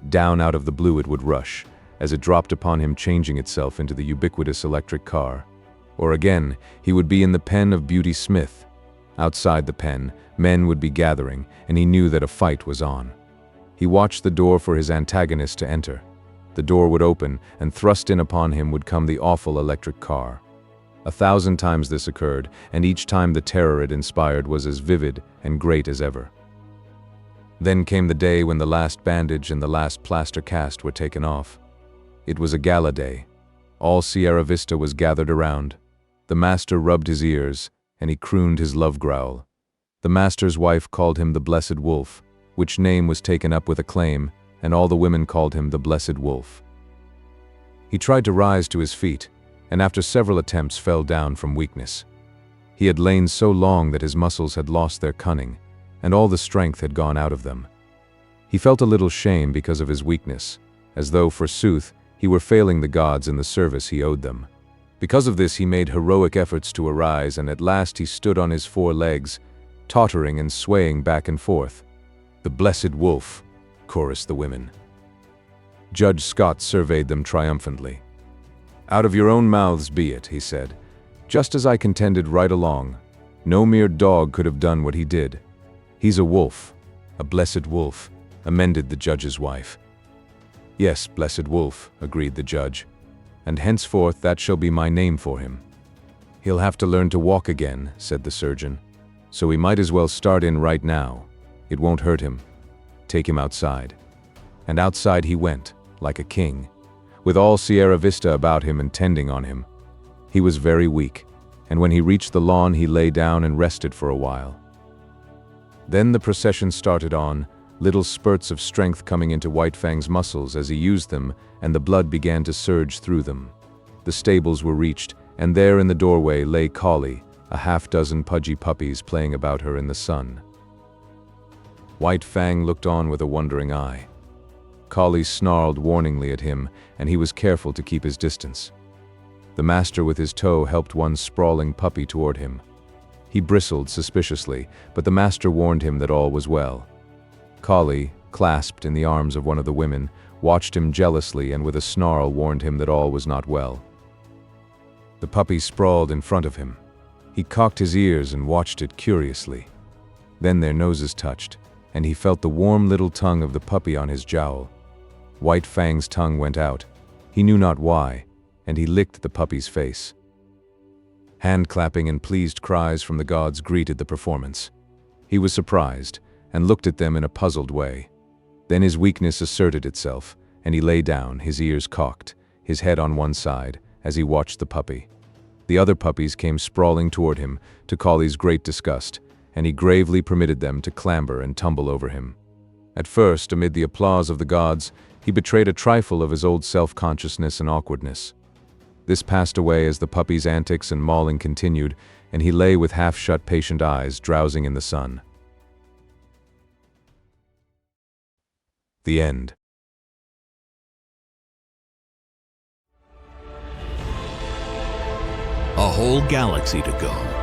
Down out of the blue it would rush, as it dropped upon him, changing itself into the ubiquitous electric car. Or again, he would be in the pen of Beauty Smith. Outside the pen, men would be gathering, and he knew that a fight was on. He watched the door for his antagonist to enter. The door would open, and thrust in upon him would come the awful electric car. 1,000 times this occurred, and each time the terror it inspired was as vivid and great as ever. Then came the day when the last bandage and the last plaster cast were taken off. It was a gala day. All Sierra Vista was gathered around. The master rubbed his ears, and he crooned his love growl. The master's wife called him the Blessed Wolf, which name was taken up with acclaim, and all the women called him the Blessed Wolf. He tried to rise to his feet, and after several attempts fell down from weakness. He had lain so long that his muscles had lost their cunning, and all the strength had gone out of them. He felt a little shame because of his weakness, as though, forsooth, he were failing the gods in the service he owed them. Because of this he made heroic efforts to arise, and at last he stood on his 4 legs, tottering and swaying back and forth. "The Blessed Wolf," chorused the women. Judge Scott surveyed them triumphantly. "Out of your own mouths be it," he said, "just as I contended right along. No mere dog could have done what he did. He's a wolf, a blessed wolf," amended the judge's wife. Yes, blessed wolf, agreed the judge, and henceforth that shall be my name for him. He'll have to learn to walk again, said the surgeon, so we might as well start in right now. It won't hurt him. Take him outside. And outside he went, like a king, with all Sierra Vista about him and tending on him. He was very weak, and when he reached the lawn he lay down and rested for a while. Then the procession started on, little spurts of strength coming into White Fang's muscles as he used them, and the blood began to surge through them. The stables were reached, and there in the doorway lay Collie, a half-dozen pudgy puppies playing about her in the sun. White Fang looked on with a wondering eye. Collie snarled warningly at him, and he was careful to keep his distance. The master with his toe helped one sprawling puppy toward him. He bristled suspiciously, but the master warned him that all was well. Collie, clasped in the arms of one of the women, watched him jealously and with a snarl warned him that all was not well. The puppy sprawled in front of him. He cocked his ears and watched it curiously. Then their noses touched, and he felt the warm little tongue of the puppy on his jowl. White Fang's tongue went out. He knew not why, and he licked the puppy's face. Hand-clapping and pleased cries from the gods greeted the performance. He was surprised, and looked at them in a puzzled way. Then his weakness asserted itself, and he lay down, his ears cocked, his head on one side, as he watched the puppy. The other puppies came sprawling toward him, to Collie's great disgust, and he gravely permitted them to clamber and tumble over him. At first, amid the applause of the gods, he betrayed a trifle of his old self-consciousness and awkwardness. This passed away as the puppy's antics and mauling continued, and he lay with half-shut patient eyes, drowsing in the sun. The end. A whole galaxy to go.